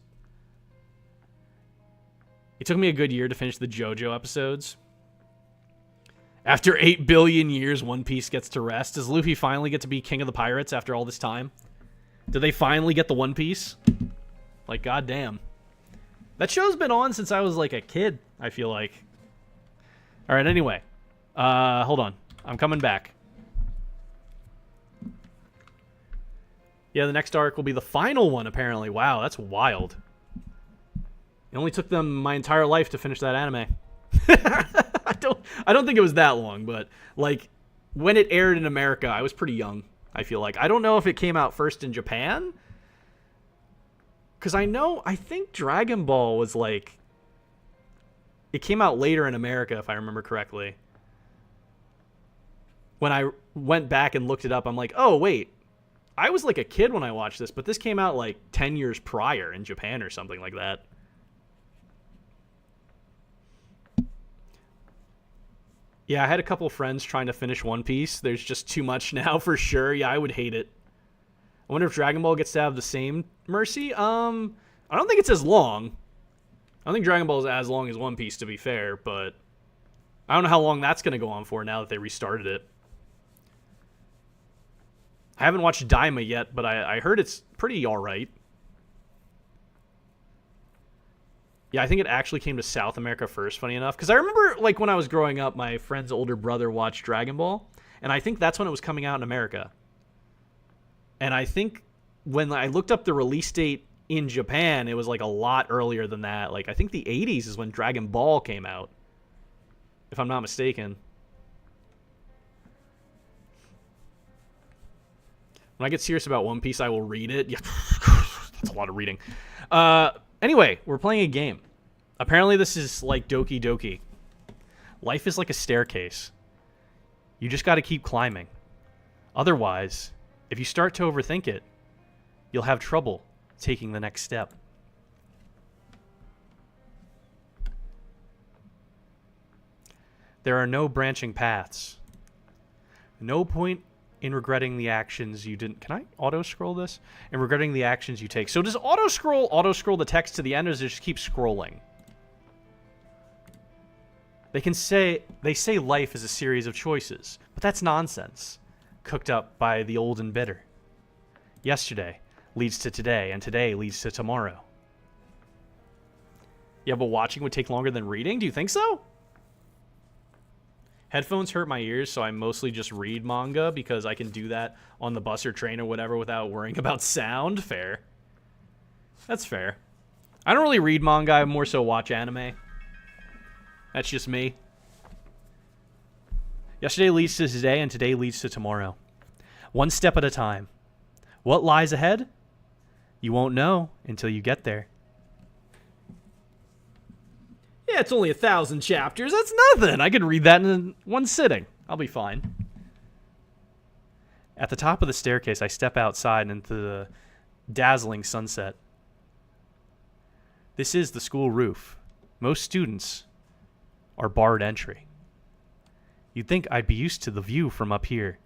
It took me a good year to finish the JoJo episodes. After 8 billion years, One Piece gets to rest. Does Luffy finally get to be king of the pirates after all this time? Did they finally get the One Piece? Like, goddamn. That show's been on since I was like a kid, I feel like. Alright, anyway. Hold on. I'm coming back. Yeah, the next arc will be the final one, apparently. Wow, that's wild. It only took them my entire life to finish that anime. I don't think it was that long, but like when it aired in America, I was pretty young, I feel like. I don't know if it came out first in Japan. Cause I think Dragon Ball was like it came out later in America, if I remember correctly. When I went back and looked it up, I'm like, oh wait. I was like a kid when I watched this, but this came out like 10 years prior in Japan or something like that. Yeah, I had a couple friends trying to finish One Piece. There's just too much now for sure. Yeah, I would hate it. I wonder if Dragon Ball gets to have the same mercy. I don't think it's as long. I don't think Dragon Ball is as long as One Piece, to be fair, but I don't know how long that's going to go on for now that they restarted it. I haven't watched Daima yet, but I heard it's pretty alright. Yeah, I think it actually came to South America first, funny enough. Because I remember, like, when I was growing up, my friend's older brother watched Dragon Ball. And I think that's when it was coming out in America. And I think when I looked up the release date in Japan, it was, like, a lot earlier than that. Like, I think the 80s is when Dragon Ball came out. If I'm not mistaken. When I get serious about One Piece, I will read it. Yeah, that's a lot of reading. Anyway, we're playing a game. Apparently this is like Doki Doki. Life is like a staircase. You just got to keep climbing. Otherwise, If you start to overthink it, you'll have trouble taking the next step. There are no branching paths. No point in regretting the actions you didn't... Can I auto-scroll this? In regretting the actions you take. So does auto-scroll the text to the end, or does it just keep scrolling? They say life is a series of choices, but that's nonsense, cooked up by the old and bitter. Yesterday leads to today, and today leads to tomorrow. Yeah, but watching would take longer than reading? Do you think so? Headphones hurt my ears, so I mostly just read manga because I can do that on the bus or train or whatever without worrying about sound. Fair. That's fair. I don't really read manga, I more so watch anime. That's just me. Yesterday leads to today, and today leads to tomorrow. One step at a time. What lies ahead? You won't know until you get there. Yeah, it's only 1,000 chapters. That's nothing. I could read that in one sitting. I'll be fine. At the top of the staircase, I step outside into the dazzling sunset. This is the school roof. Most students are barred entry. You'd think I'd be used to the view from up here,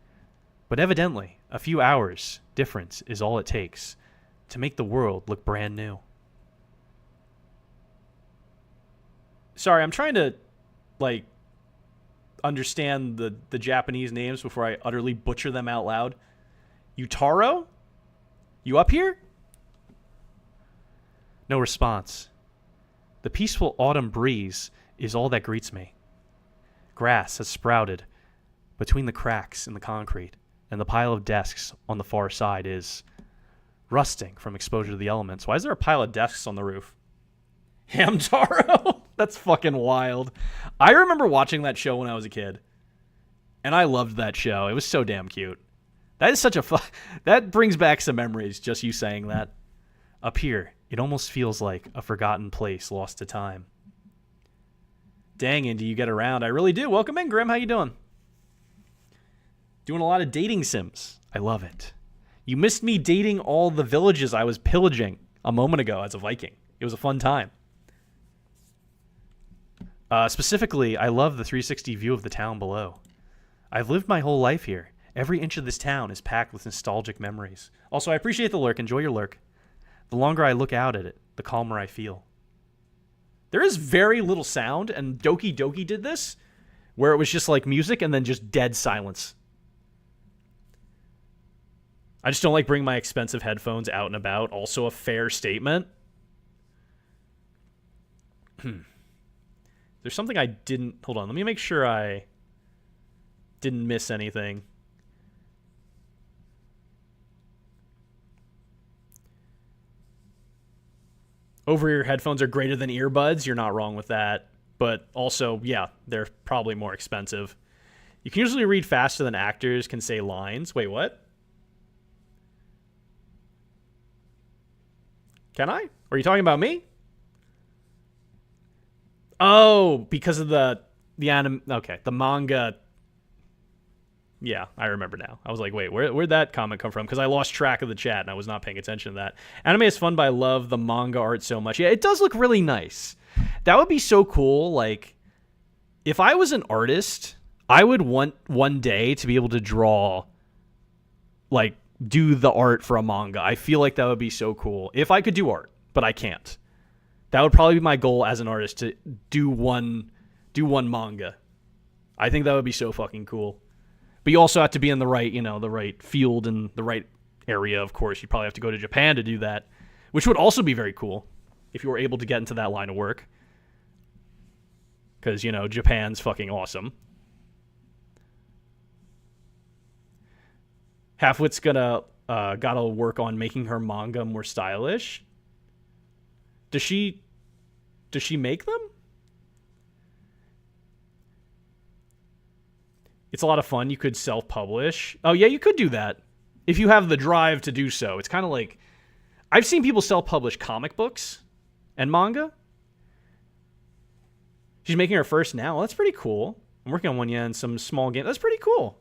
but evidently, a few hours difference is all it takes to make the world look brand new. Sorry, I'm trying to, like, understand the Japanese names before I utterly butcher them out loud. Utaro? You up here? No response. The peaceful autumn breeze is all that greets me. Grass has sprouted between the cracks in the concrete, and the pile of desks on the far side is rusting from exposure to the elements. Why is there a pile of desks on the roof? Hamtaro? That's fucking wild. I remember watching that show when I was a kid, and I loved that show. It was so damn cute. That is such a that brings back some memories, just you saying that. Up here, it almost feels like a forgotten place lost to time. Dang, Indy, you get around. I really do. Welcome in, Grim. How you doing? Doing a lot of dating sims. I love it. You missed me dating all the villages I was pillaging a moment ago as a Viking. It was a fun time. Specifically, I love the 360 view of the town below. I've lived my whole life here. Every inch of this town is packed with nostalgic memories. Also, I appreciate the lurk. Enjoy your lurk. The longer I look out at it, the calmer I feel. There is very little sound, and Doki Doki did this, where it was just like music and then just dead silence. I just don't like bringing my expensive headphones out and about. Also a fair statement. There's something I didn't... Hold on, let me make sure I didn't miss anything. Over-ear headphones are greater than earbuds. You're not wrong with that. But also, yeah, they're probably more expensive. You can usually read faster than actors can say lines. Wait, what? Can I? Are you talking about me? Oh, because of the anime. Okay, the manga. Yeah, I remember now. I was like, wait, where'd that comment come from? Because I lost track of the chat and I was not paying attention to that. Anime is fun, but I love the manga art so much. Yeah, it does look really nice. That would be so cool. Like, if I was an artist, I would want one day to be able to draw, like, do the art for a manga. I feel like that would be so cool. If I could do art, but I can't. That would probably be my goal as an artist, to do one manga. I think that would be so fucking cool. But you also have to be in the right, the right field and the right area, of course. You probably have to go to Japan to do that, which would also be very cool if you were able to get into that line of work. Because, Japan's fucking awesome. Halfwit's gotta work on making her manga more stylish. Does she make them? It's a lot of fun. You could self-publish. Oh, yeah, you could do that if you have the drive to do so. It's kind of like... I've seen people self-publish comic books and manga. She's making her first now. Well, that's pretty cool. I'm working on one, and some small game. That's pretty cool.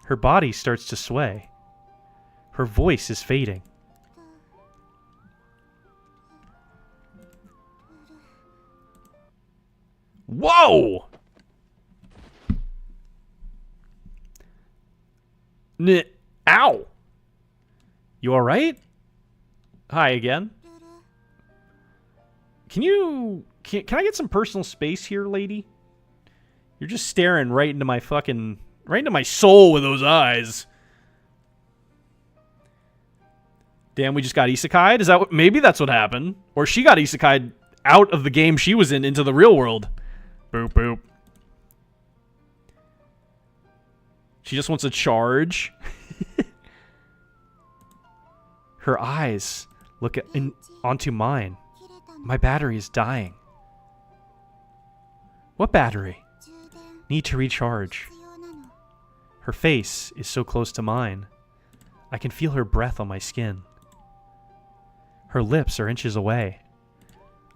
Her body starts to sway. Her voice is fading. Whoa! Ow! You alright? Hi again. Can I get some personal space here, lady? You're just staring right into my soul with those eyes. Damn, we just got isekai'd? Is that what, maybe that's what happened? Or she got isekai'd out of the game she was in into the real world. Boop, boop. She just wants a charge. Her eyes look onto mine. My battery is dying. What battery? Need to recharge. Her face is so close to mine. I can feel her breath on my skin. Her lips are inches away.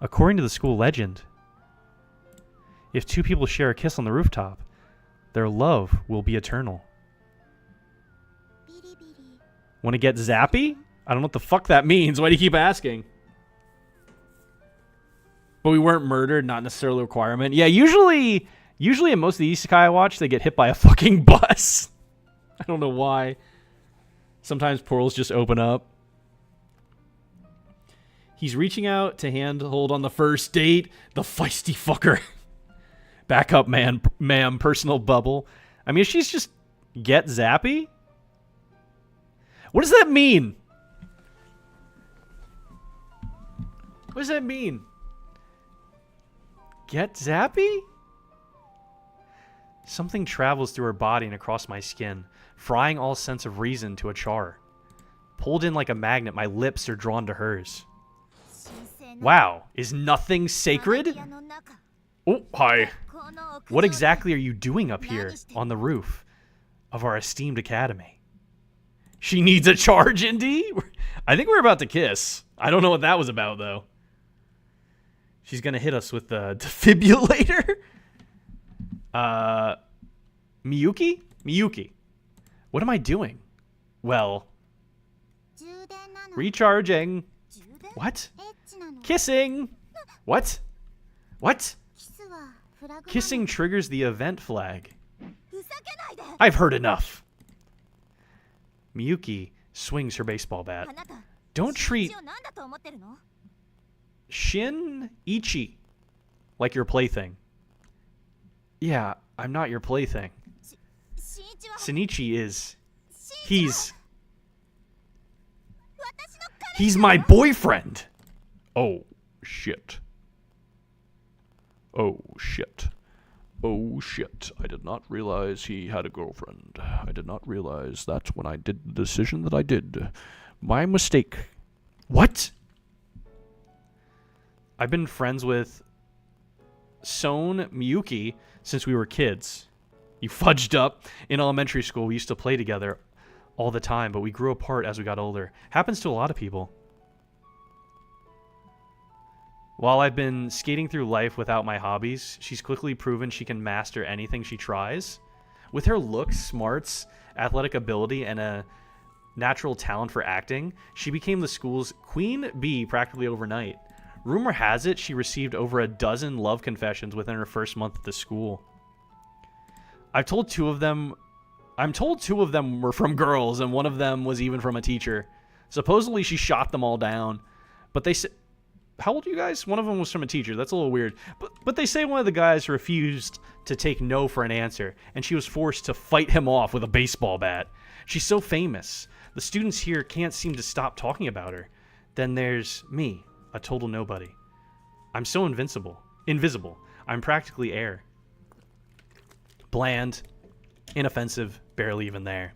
According to the school legend, if two people share a kiss on the rooftop, their love will be eternal. Want to get zappy? I don't know what the fuck that means. Why do you keep asking? But we weren't murdered, not necessarily a requirement. Yeah, usually in most of the isekai I watch, they get hit by a fucking bus. I don't know why. Sometimes portals just open up. He's reaching out to handhold on the first date. The feisty fucker. Back up, ma'am. Personal bubble. I mean, if she's just get zappy? What does that mean? What does that mean? Get zappy? Something travels through her body and across my skin, frying all sense of reason to a char. Pulled in like a magnet, my lips are drawn to hers. Wow, is nothing sacred? Oh, hi. What exactly are you doing up here on the roof of our esteemed academy? She needs a charge, Indy? I think we're about to kiss. I don't know what that was about, though. She's gonna hit us with the defibrillator? Miyuki? Miyuki. What am I doing? Well, recharging. What? Kissing. What? What? Kissing triggers the event flag. I've heard enough. Miyuki swings her baseball bat. Don't treat Shin Ichi like your plaything. Yeah, I'm not your plaything. Shinichi is... He's my boyfriend! Oh, shit. Oh, shit. Oh, shit. I did not realize he had a girlfriend. I did not realize that when I did the decision that I did. My mistake. What? I've been friends with Son Miyuki since we were kids. You fudged up. In elementary school, we used to play together all the time, but we grew apart as we got older. Happens to a lot of people. While I've been skating through life without my hobbies, she's quickly proven she can master anything she tries. With her looks, smarts, athletic ability, and a natural talent for acting, she became the school's queen bee practically overnight. Rumor has it she received over a dozen love confessions within her first month at the school. I'm told two of them were from girls, and one of them was even from a teacher. Supposedly she shot them all down, but they said... How old are you guys? One of them was from a teacher. That's a little weird. But they say one of the guys refused to take no for an answer, and she was forced to fight him off with a baseball bat. She's so famous. The students here can't seem to stop talking about her. Then there's me, a total nobody. I'm so invisible. I'm practically air. Bland, inoffensive, barely even there.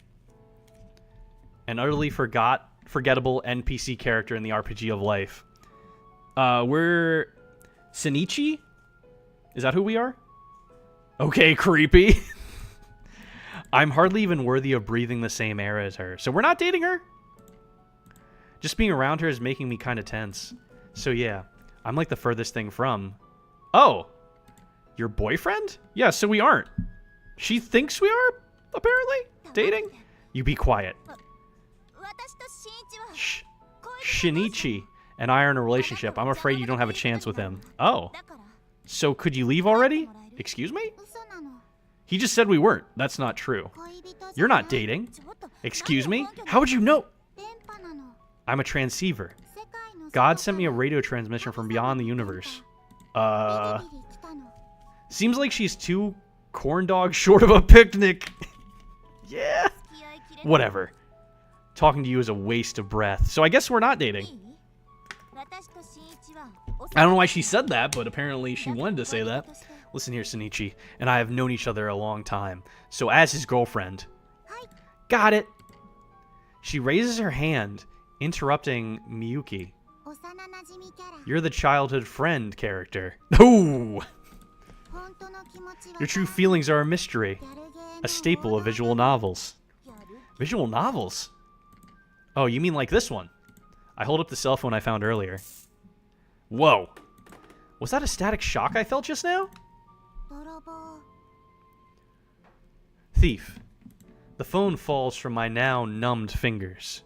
An utterly forgettable NPC character in the RPG of life. We're Shinichi? Is that who we are? Okay, creepy. I'm hardly even worthy of breathing the same air as her. So we're not dating her? Just being around her is making me kind of tense. So yeah, I'm like the furthest thing from... Oh! Your boyfriend? Yeah, so we aren't. She thinks we are, apparently? dating? You be quiet. Shh. Shinichi and I are in a relationship. I'm afraid you don't have a chance with him. Oh. So could you leave already? Excuse me? He just said we weren't. That's not true. You're not dating. Excuse me? How would you know? I'm a transceiver. God sent me a radio transmission from beyond the universe. Seems like she's 2 corn dogs short of a picnic. Yeah. Whatever. Talking to you is a waste of breath. So I guess we're not dating. I don't know why she said that, but apparently she wanted to say that. Listen here, Shinichi, and I have known each other a long time. So as his girlfriend... Got it! She raises her hand, interrupting Miyuki. You're the childhood friend character. Ooh! Your true feelings are a mystery. A staple of visual novels. Visual novels? Oh, you mean like this one? I hold up the cell phone I found earlier. Whoa. Was that a static shock I felt just now? Thief. The phone falls from my now numbed fingers.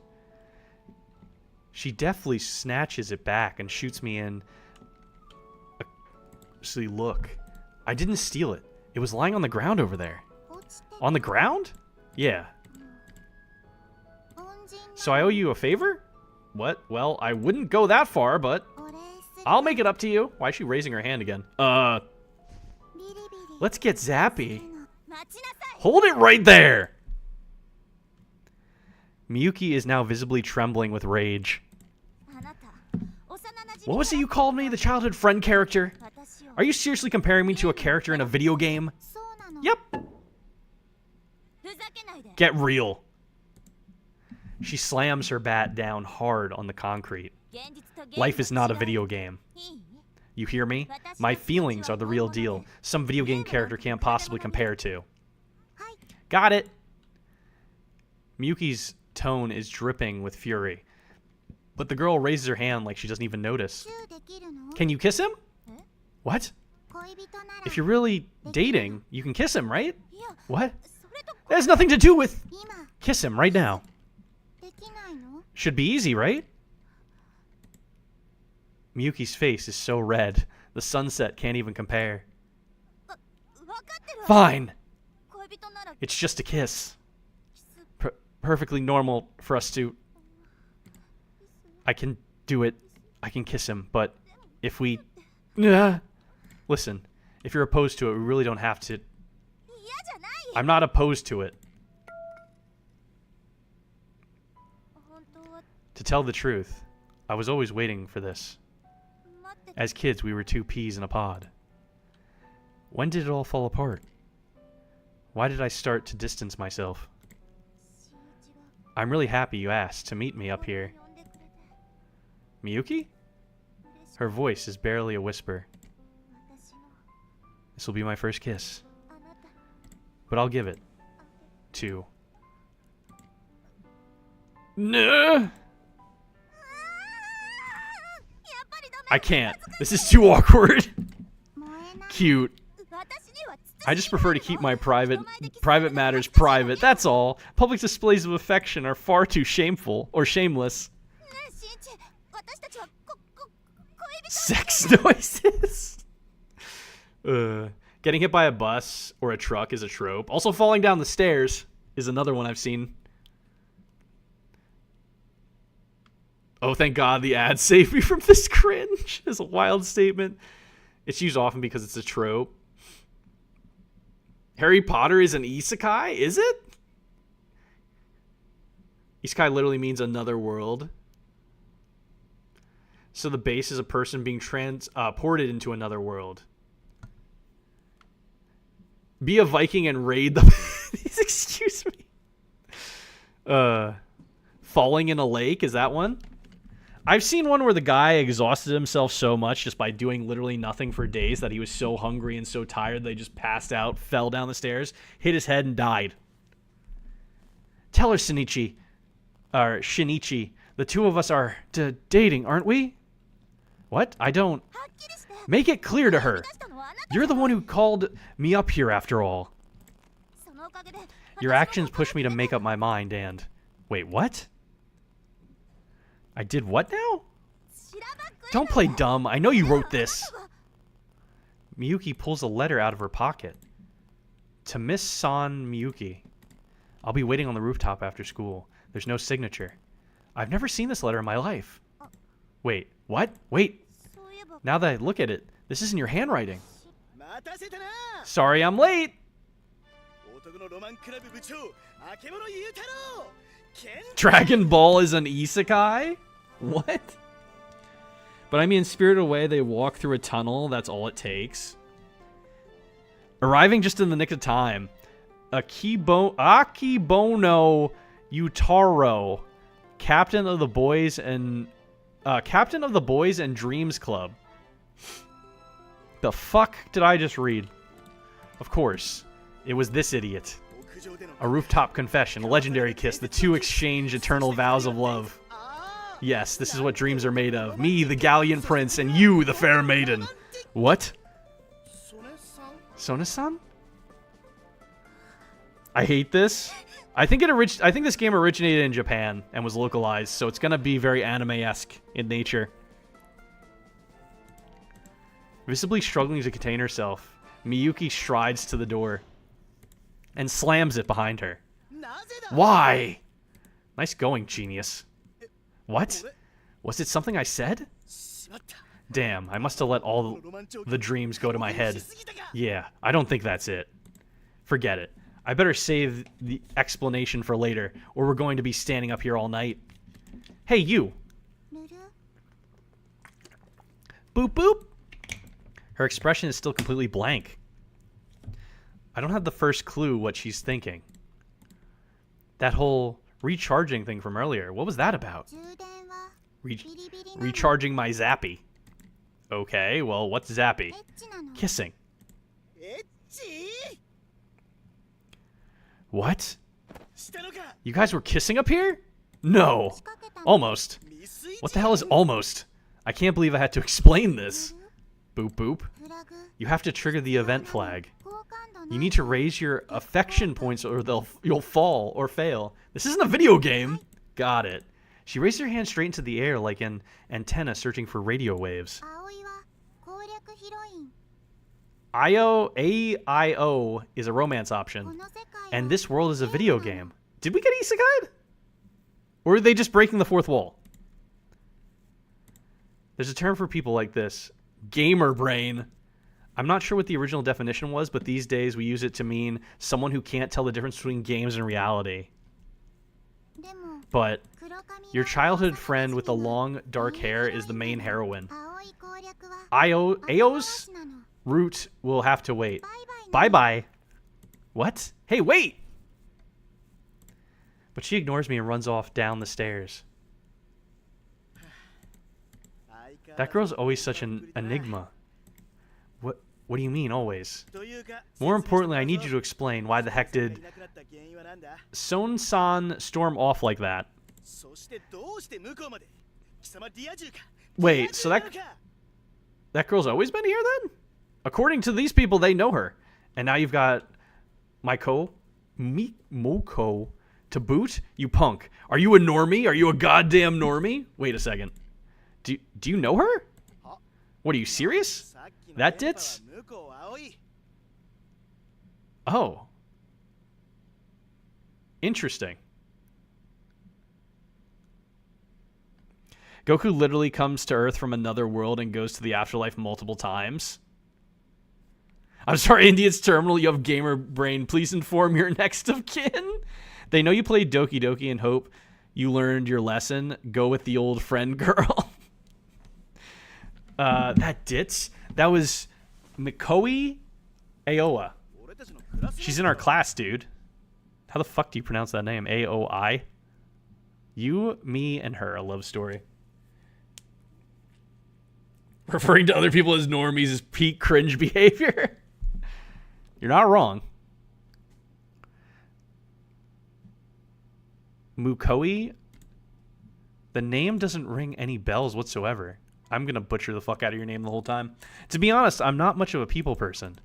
She deftly snatches it back and shoots me in. Actually, look. I didn't steal it. It was lying on the ground over there. On the ground? Yeah. So I owe you a favor? What? Well, I wouldn't go that far, but I'll make it up to you. Why is she raising her hand again? Let's get zappy. Hold it right there! Miyuki is now visibly trembling with rage. What was it you called me? The childhood friend character? Are you seriously comparing me to a character in a video game? Yep. Get real. She slams her bat down hard on the concrete. Life is not a video game. You hear me? My feelings are the real deal. Some video game character can't possibly compare to. Got it. Miyuki's tone is dripping with fury. But the girl raises her hand like she doesn't even notice. Can you kiss him? What? If you're really dating, you can kiss him, right? What? That has nothing to do with... Kiss him right now. Should be easy, right? Miyuki's face is so red, the sunset can't even compare. Fine. It's just a kiss. Perfectly normal for us to... I can do it. I can kiss him, but if we... Listen, if you're opposed to it, we really don't have to... I'm not opposed to it. To tell the truth, I was always waiting for this. As kids, we were 2 peas in a pod. When did it all fall apart? Why did I start to distance myself? I'm really happy you asked to meet me up here. Miyuki? Her voice is barely a whisper. This will be my first kiss. But I'll give it to... No! I can't. This is too awkward. Cute. I just prefer to keep my private matters private, that's all. Public displays of affection are far too shameful, or shameless. Sex noises. Getting hit by a bus or a truck is a trope. Also falling down the stairs is another one I've seen. Oh, thank God the ad saved me from this cringe. It's a wild statement. It's used often because it's a trope. Harry Potter is an isekai? Is it? Isekai literally means another world. So the base is a person being transported into another world. Be a Viking and raid the... Excuse me. Falling in a lake, is that one? I've seen one where the guy exhausted himself so much just by doing literally nothing for days that he was so hungry and so tired they just passed out, fell down the stairs, hit his head, and died. Tell her, Shinichi, the 2 of us are dating, aren't we? What? I don't... Make it clear to her. You're the one who called me up here after all. Your actions push me to make up my mind and... Wait, what? I did what now? Don't play dumb. I know you wrote this. Miyuki pulls a letter out of her pocket. To Miss San Miyuki. I'll be waiting on the rooftop after school. There's no signature. I've never seen this letter in my life. Wait, what? Wait. Now that I look at it, this isn't your handwriting. Sorry I'm late. Dragon Ball is an isekai? What? But I mean, Spirited Away, they walk through a tunnel. That's all it takes. Arriving just in the nick of time. Akibono Utaro, captain of the boys and Dreams Club. The fuck did I just read? Of course, it was this idiot. A rooftop confession, a legendary kiss. The two exchange eternal vows of love. Yes, this is what dreams are made of. Me, the gallant prince, and you, the fair maiden. What? Sona-san? I hate this. I think this game originated in Japan and was localized, so it's gonna be very anime-esque in nature. Visibly struggling to contain herself, Miyuki strides to the door and slams it behind her. Why? Nice going, genius. What? Was it something I said? Damn, I must have let all the dreams go to my head. Yeah, I don't think that's it. Forget it. I better save the explanation for later, or we're going to be standing up here all night. Hey, you. Boop, boop. Her expression is still completely blank. I don't have the first clue what she's thinking. That whole recharging thing from earlier, what was that about? Recharging my zappy. Okay, well, what's zappy? Kissing. What? You guys were kissing up here? No. Almost. What the hell is almost? I can't believe I had to explain this. Boop boop. You have to trigger the event flag. You need to raise your affection points or you'll fall or fail. This isn't a video game. Got it. She raised her hand straight into the air like an antenna searching for radio waves. AIO is a romance option. And this world is a video game. Did we get isekai'd? Or are they just breaking the fourth wall? There's a term for people like this. Gamer brain. I'm not sure what the original definition was, but these days we use it to mean someone who can't tell the difference between games and reality. But your childhood friend with the long, dark hair is the main heroine. Ao's route will have to wait. Bye-bye. What? Hey, wait! But she ignores me and runs off down the stairs. That girl's always such an enigma. What do you mean, always? More importantly, I need you to explain why the heck did Son-san storm off like that? Wait, so that girl's always been here then? According to these people, they know her. And now you've got Moko to boot? You punk. Are you a normie? Are you a goddamn normie? Wait a second. Do you know her? What, are you serious? That ditz? Oh. Interesting. Goku literally comes to Earth from another world and goes to the afterlife multiple times. I'm sorry, India's terminal, you have gamer brain. Please inform your next of kin. They know you played Doki Doki and hope you learned your lesson. Go with the old friend girl. That ditz. That was Mikoi Aoa. She's in our class, dude. How the fuck do you pronounce that name? A-O-I? You, me, and her. A love story. Referring to other people as normies is peak cringe behavior. You're not wrong. Mukoi? The name doesn't ring any bells whatsoever. I'm going to butcher the fuck out of your name the whole time. To be honest, I'm not much of a people person.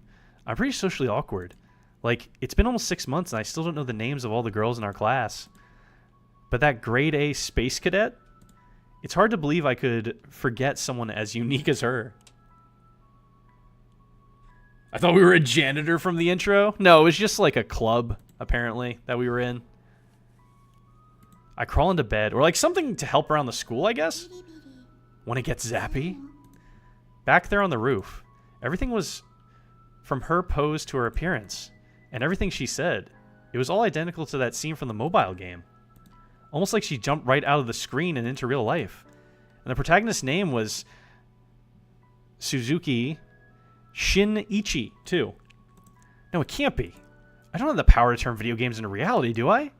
I'm pretty socially awkward. Like, it's been almost 6 months and I still don't know the names of all the girls in our class. But that grade A space cadet, it's hard to believe I could forget someone as unique as her. I thought we were a janitor from the intro. No, it was just like a club, apparently, that we were in. I crawl into bed, or like something to help around the school, I guess? When it gets zappy. Back there on the roof, everything was from her pose to her appearance, and everything she said. It was all identical to that scene from the mobile game. Almost like she jumped right out of the screen and into real life. And the protagonist's name was Suzuki Shinichi, too. No, it can't be. I don't have the power to turn video games into reality, do I?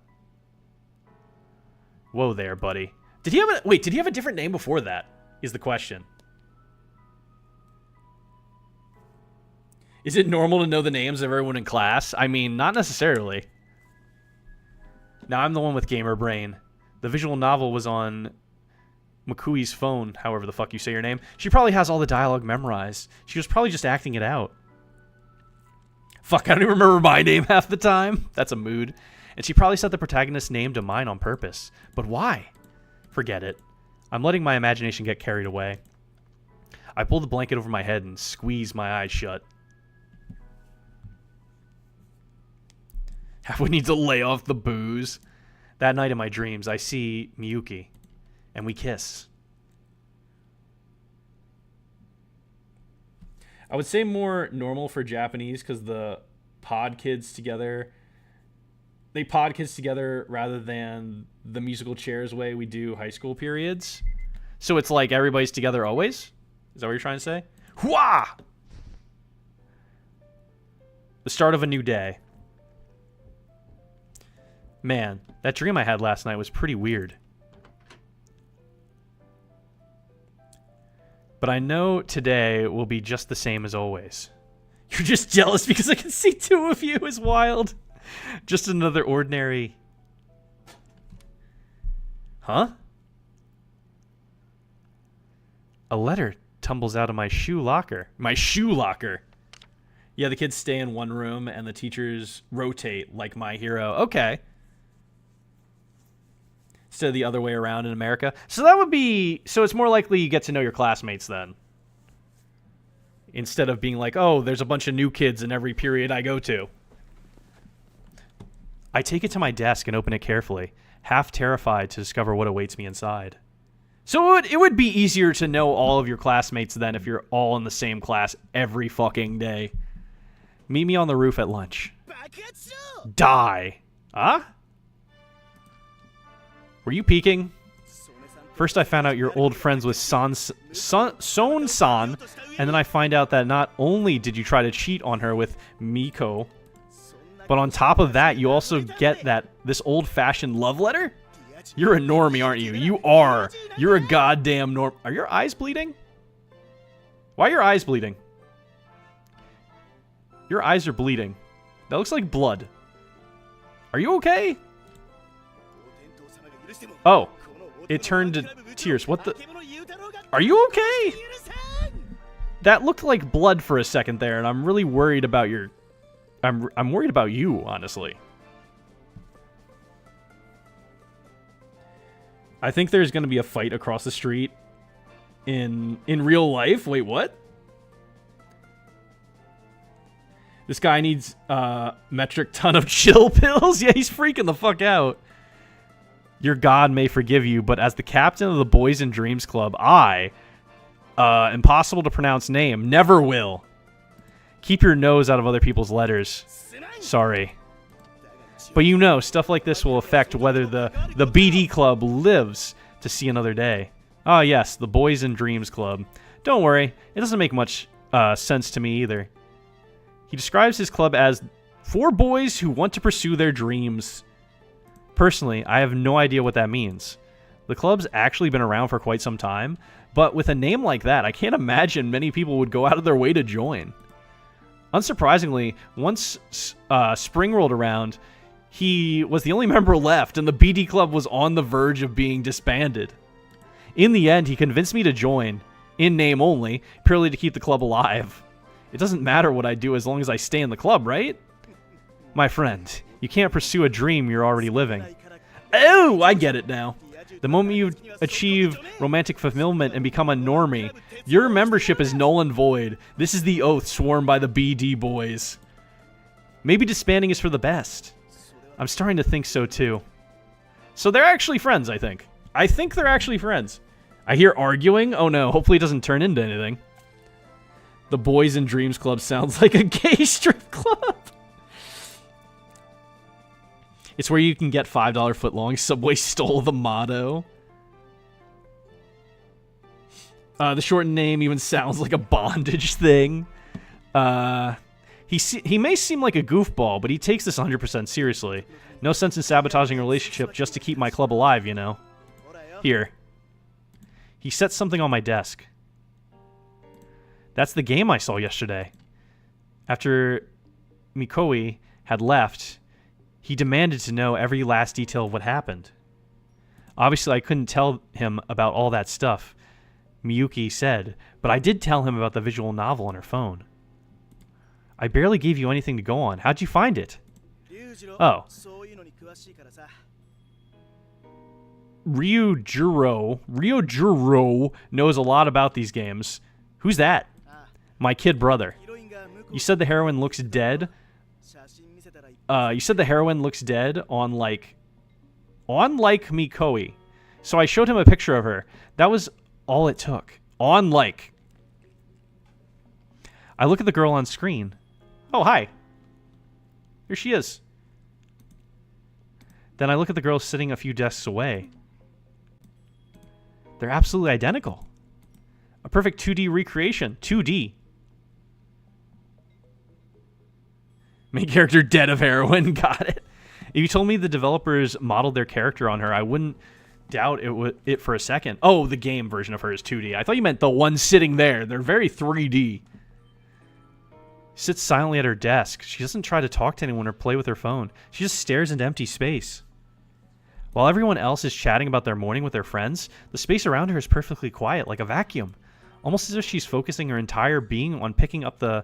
Whoa there, buddy. Did he have a... Wait, did he have a different name before that? Is the question. Is it normal to know the names of everyone in class? I mean, not necessarily. Now, I'm the one with gamer brain. The visual novel was on Makui's phone, however the fuck you say your name. She probably has all the dialogue memorized. She was probably just acting it out. Fuck, I don't even remember my name half the time. That's a mood. And she probably set the protagonist's name to mine on purpose. But why? Forget it. I'm letting my imagination get carried away. I pull the blanket over my head and squeeze my eyes shut. I would need to lay off the booze. That night in my dreams, I see Miyuki, and we kiss. I would say more normal for Japanese because the pod kids together, they pod kids together rather than the musical chairs way we do high school periods. So it's like everybody's together always? Is that what you're trying to say? Hwah! The start of a new day. Man, that dream I had last night was pretty weird. But I know today will be just the same as always. You're just jealous because I can see two of you is wild. Just another ordinary... Huh? A letter tumbles out of my shoe locker. My shoe locker. Yeah, the kids stay in one room and the teachers rotate like My Hero. Okay. Instead of the other way around in America. So that would be... So it's more likely you get to know your classmates then. Instead of being like, oh, there's a bunch of new kids in every period I go to. I take it to my desk and open it carefully, half terrified to discover what awaits me inside. So it would be easier to know all of your classmates then if you're all in the same class every fucking day. Meet me on the roof at lunch. Die. Huh? Were you peeking? First I found out you're old friends with Son-san, and then I find out that not only did you try to cheat on her with Miko, but on top of that, you also get this old-fashioned love letter? You're a normie, aren't you? You are. You're a goddamn norm. Are your eyes bleeding? Why are your eyes bleeding? Your eyes are bleeding. That looks like blood. Are you okay? Oh, it turned to tears. What the? Are you okay? That looked like blood for a second there, and I'm really worried about your... I'm worried about you, honestly. I think there's going to be a fight across the street in real life. Wait, what? This guy needs a metric ton of chill pills? Yeah, he's freaking the fuck out. Your God may forgive you, but as the captain of the Boys and Dreams Club, I, impossible to pronounce name, never will. Keep your nose out of other people's letters. Sorry. But you know, stuff like this will affect whether the BD Club lives to see another day. Ah, yes, the Boys and Dreams Club. Don't worry, it doesn't make much sense to me either. He describes his club as 4 boys who want to pursue their dreams. Personally, I have no idea what that means. The club's actually been around for quite some time, but with a name like that, I can't imagine many people would go out of their way to join. Unsurprisingly, once spring rolled around, he was the only member left, and the BD Club was on the verge of being disbanded. In the end, he convinced me to join, in name only, purely to keep the club alive. It doesn't matter what I do as long as I stay in the club, right? My friend, you can't pursue a dream you're already living. Oh, I get it now. The moment you achieve romantic fulfillment and become a normie, your membership is null and void. This is the oath sworn by the BD boys. Maybe disbanding is for the best. I'm starting to think so too. So they're actually friends, I think. I think they're actually friends. I hear arguing. Oh no, hopefully it doesn't turn into anything. The Boys and Dreams Club sounds like a gay strip club. It's where you can get $5 footlongs. Subway stole the motto. The shortened name even sounds like a bondage thing. He may seem like a goofball, but he takes this 100% seriously. No sense in sabotaging a relationship just to keep my club alive, you know. Here. He set something on my desk. That's the game I saw yesterday. After Mikoi had left, he demanded to know every last detail of what happened. Obviously, I couldn't tell him about all that stuff, Miyuki said, but I did tell him about the visual novel on her phone. I barely gave you anything to go on. How'd you find it? Oh. Ryujuro knows a lot about these games. Who's that? My kid brother. You said the heroine looks dead? You said the heroine looks dead on like Mikoi. So I showed him a picture of her. That was all it took. On like. I look at the girl on screen. Oh, hi. Here she is. Then I look at the girl sitting a few desks away. They're absolutely identical. A perfect 2D recreation. 2D. Main character dead of heroin. Got it. If you told me the developers modeled their character on her, I wouldn't doubt it for a second. Oh, the game version of her is 2D. I thought you meant the one sitting there. They're very 3D. Sits silently at her desk. She doesn't try to talk to anyone or play with her phone. She just stares into empty space. While everyone else is chatting about their morning with their friends, the space around her is perfectly quiet, like a vacuum. Almost as if she's focusing her entire being on picking up the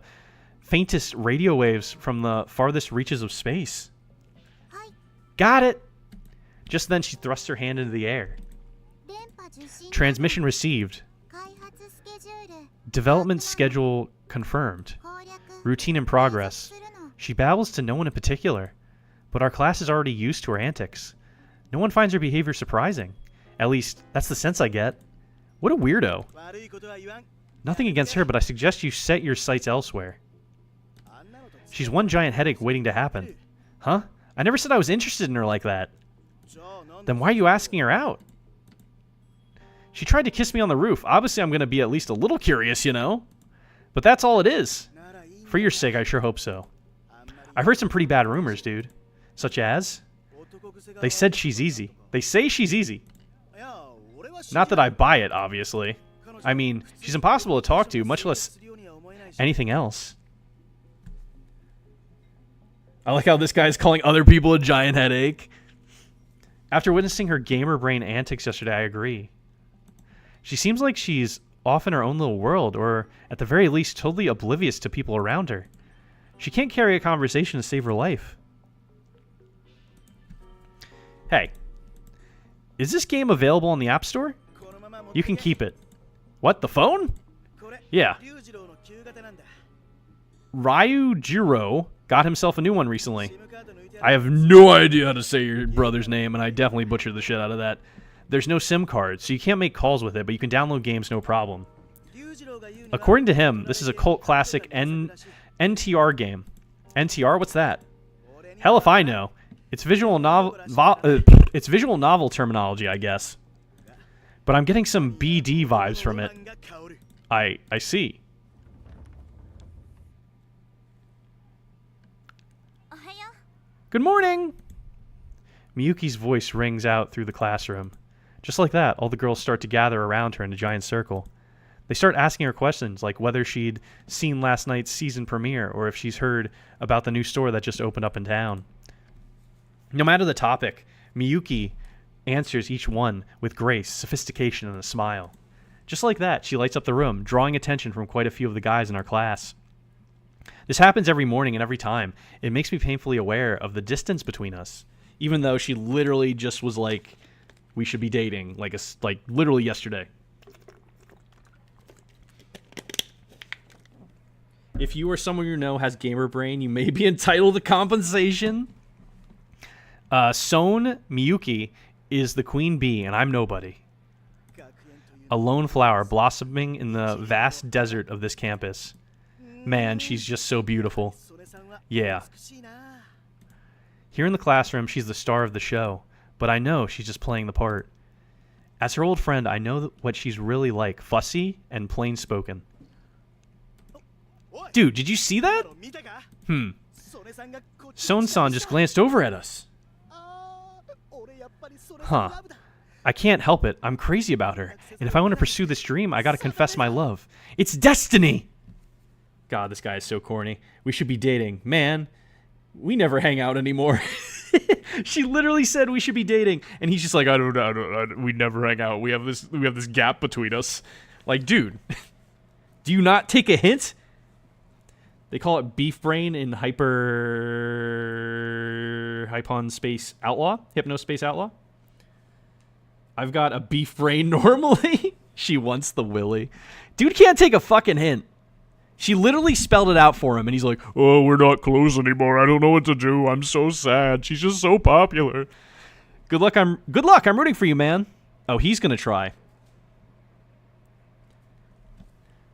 faintest radio waves from the farthest reaches of space. Hi. Got it! Just then she thrusts her hand into the air. Transmission received. Development schedule confirmed. Routine in progress. She babbles to no one in particular, but our class is already used to her antics. No one finds her behavior surprising. At least, that's the sense I get. What a weirdo. Nothing against her, but I suggest you set your sights elsewhere. She's one giant headache waiting to happen. Huh? I never said I was interested in her like that. Then why are you asking her out? She tried to kiss me on the roof. Obviously, I'm going to be at least a little curious, you know? But that's all it is. For your sake, I sure hope so. I've heard some pretty bad rumors, dude. Such as? They said she's easy. They say she's easy. Not that I buy it, obviously. I mean, she's impossible to talk to, much less anything else. I like how this guy's calling other people a giant headache. After witnessing her gamer brain antics yesterday, I agree. She seems like she's off in her own little world, or at the very least totally oblivious to people around her. She can't carry a conversation to save her life. Hey, is this game available on the App Store? You can keep it. What, the phone? Yeah. Ryujuro got himself a new one recently. I have no idea how to say your brother's name, and I definitely butchered the shit out of that. There's no SIM card, so you can't make calls with it, but you can download games no problem. According to him, this is a cult classic NTR game. NTR? What's that? Hell if I know. It's visual novel terminology, I guess. But I'm getting some BD vibes from it. I see. Good morning! Miyuki's voice rings out through the classroom. Just like that, all the girls start to gather around her in a giant circle. They start asking her questions, like whether she'd seen last night's season premiere, or if she's heard about the new store that just opened up in town. No matter the topic, Miyuki answers each one with grace, sophistication, and a smile. Just like that, she lights up the room, drawing attention from quite a few of the guys in our class. This happens every morning and every time. It makes me painfully aware of the distance between us. Even though she literally just was like, we should be dating, like literally yesterday. If you or someone you know has gamer brain, you may be entitled to compensation. Son Miyuki is the queen bee, and I'm nobody. A lone flower blossoming in the vast desert of this campus. Man, she's just so beautiful. Yeah. Here in the classroom, she's the star of the show, but I know she's just playing the part. As her old friend, I know what she's really like, fussy and plain-spoken. Dude, did you see that? Son-san just glanced over at us. Huh. I can't help it. I'm crazy about her. And if I want to pursue this dream, I gotta confess my love. It's destiny! God, this guy is so corny. We should be dating. Man, we never hang out anymore. She literally said we should be dating. And he's just like, I don't know. We never hang out. We have this gap between us. Like, dude, do you not take a hint? They call it beef brain in Hypnospace Outlaw. I've got a beef brain normally. She wants the willy. Dude can't take a fucking hint. She literally spelled it out for him, and he's like, oh, we're not close anymore. I don't know what to do. I'm so sad. She's just so popular. Good luck. I'm rooting for you, man. Oh, he's gonna try.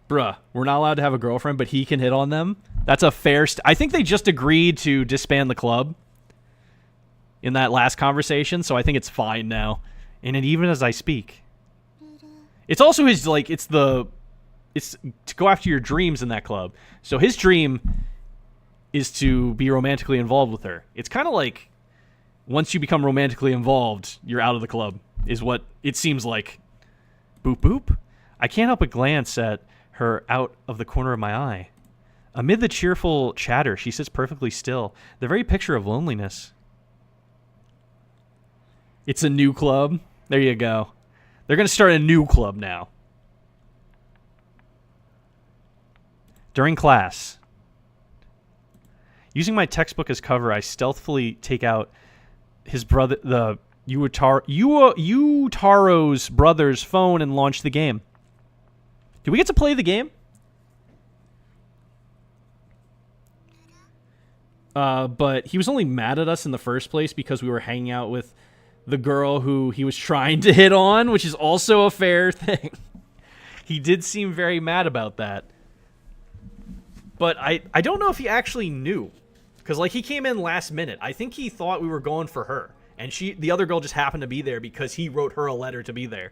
Bruh, we're not allowed to have a girlfriend, but he can hit on them. That's a fair... I think they just agreed to disband the club in that last conversation, so I think it's fine now. And even as I speak. It's also his, like, it's to go after your dreams in that club. So his dream is to be romantically involved with her. It's kind of like, once you become romantically involved, you're out of the club, is what it seems like. Boop, boop. I can't help but glance at her out of the corner of my eye. Amid the cheerful chatter, she sits perfectly still, the very picture of loneliness. It's a new club. There you go. They're going to start a new club now. During class, using my textbook as cover, I stealthily take out his brother, the Yutaro's brother's phone and launch the game. Do we get to play the game? But he was only mad at us in the first place because we were hanging out with the girl who he was trying to hit on, which is also a fair thing. He did seem very mad about that. But I don't know if he actually knew. Because, like, he came in last minute. I think he thought we were going for her. And the other girl just happened to be there because he wrote her a letter to be there.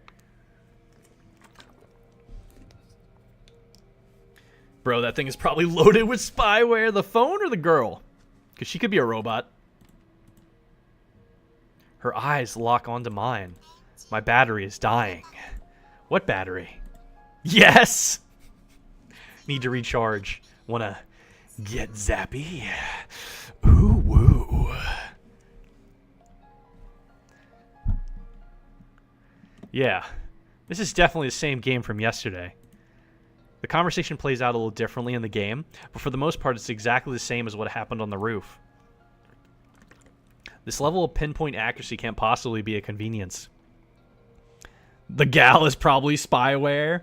Bro, that thing is probably loaded with spyware. The phone or the girl? Because she could be a robot. Her eyes lock onto mine. My battery is dying. What battery? Yes! Need to recharge. Wanna get zappy? Ooh, woo. Yeah. This is definitely the same game from yesterday. The conversation plays out a little differently in the game, but for the most part, it's exactly the same as what happened on the roof. This level of pinpoint accuracy can't possibly be a convenience. The gal is probably spyware.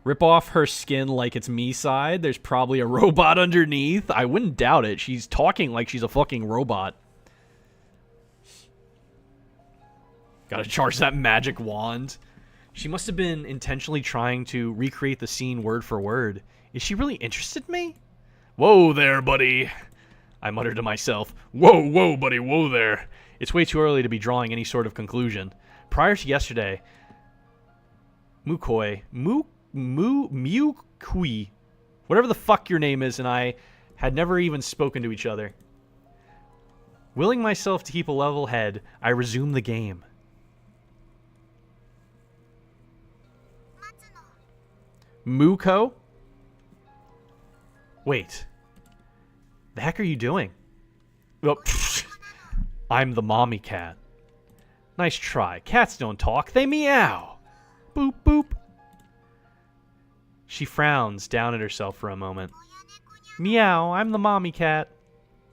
Rip off her skin like it's me side. There's probably a robot underneath. I wouldn't doubt it. She's talking like she's a fucking robot. Gotta charge that magic wand. She must have been intentionally trying to recreate the scene word for word. Is she really interested in me? Whoa there, buddy. I muttered to myself. Whoa, buddy, whoa there. It's way too early to be drawing any sort of conclusion. Prior to yesterday, Mukui, whatever the fuck your name is, and I had never even spoken to each other. Willing myself to keep a level head, I resumed the game. Muko? Wait. The heck are you doing? Oh, I'm the mommy cat. Nice try. Cats don't talk, they meow. Boop, boop. She frowns down at herself for a moment. Meow, I'm the mommy cat.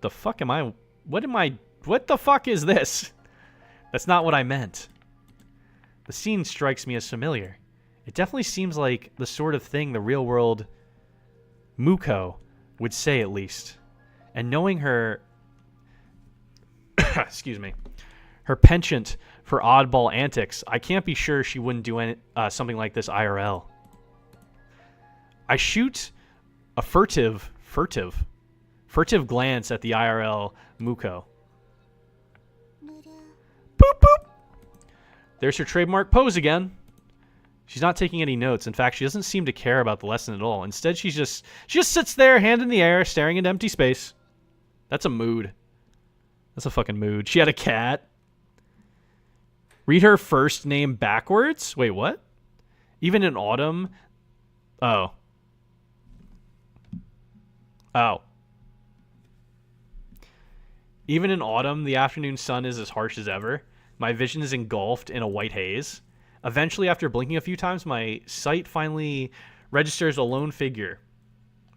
The fuck am I? What the fuck is this? That's not what I meant. The scene strikes me as familiar. It definitely seems like the sort of thing the real world Muko would say, at least. And knowing her, excuse me, her penchant for oddball antics, I can't be sure she wouldn't do something like this IRL. I shoot a furtive glance at the IRL Muko. Boop, boop. There's her trademark pose again. She's not taking any notes. In fact, she doesn't seem to care about the lesson at all. Instead, she just sits there, hand in the air, staring into empty space. That's a mood. That's a fucking mood. She had a cat. Read her first name backwards? Wait, what? Even in autumn? Oh. Oh. Even in autumn, the afternoon sun is as harsh as ever. My vision is engulfed in a white haze. Eventually, after blinking a few times, my sight finally registers a lone figure.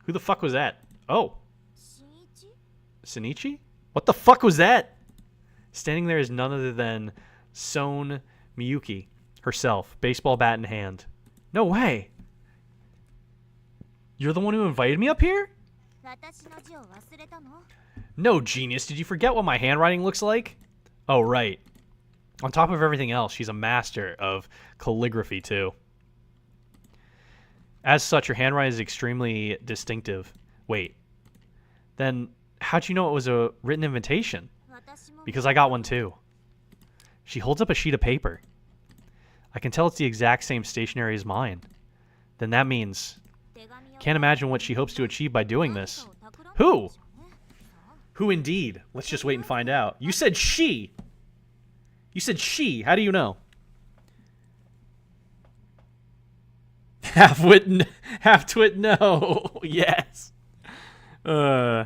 Who the fuck was that? Oh. Shinichi? What the fuck was that? Standing there is none other than Son Miyuki herself, baseball bat in hand. No way. You're the one who invited me up here? No, genius. Did you forget what my handwriting looks like? Oh, right. On top of everything else, she's a master of calligraphy, too. As such, her handwriting is extremely distinctive. Wait. Then, how'd you know it was a written invitation? Because I got one, too. She holds up a sheet of paper. I can tell it's the exact same stationery as mine. Then that means... Can't imagine what she hopes to achieve by doing this. Who? Who indeed? Let's just wait and find out. You said she! You said she. How do you know? Half-wit, half-twit, no. Yes. Okay,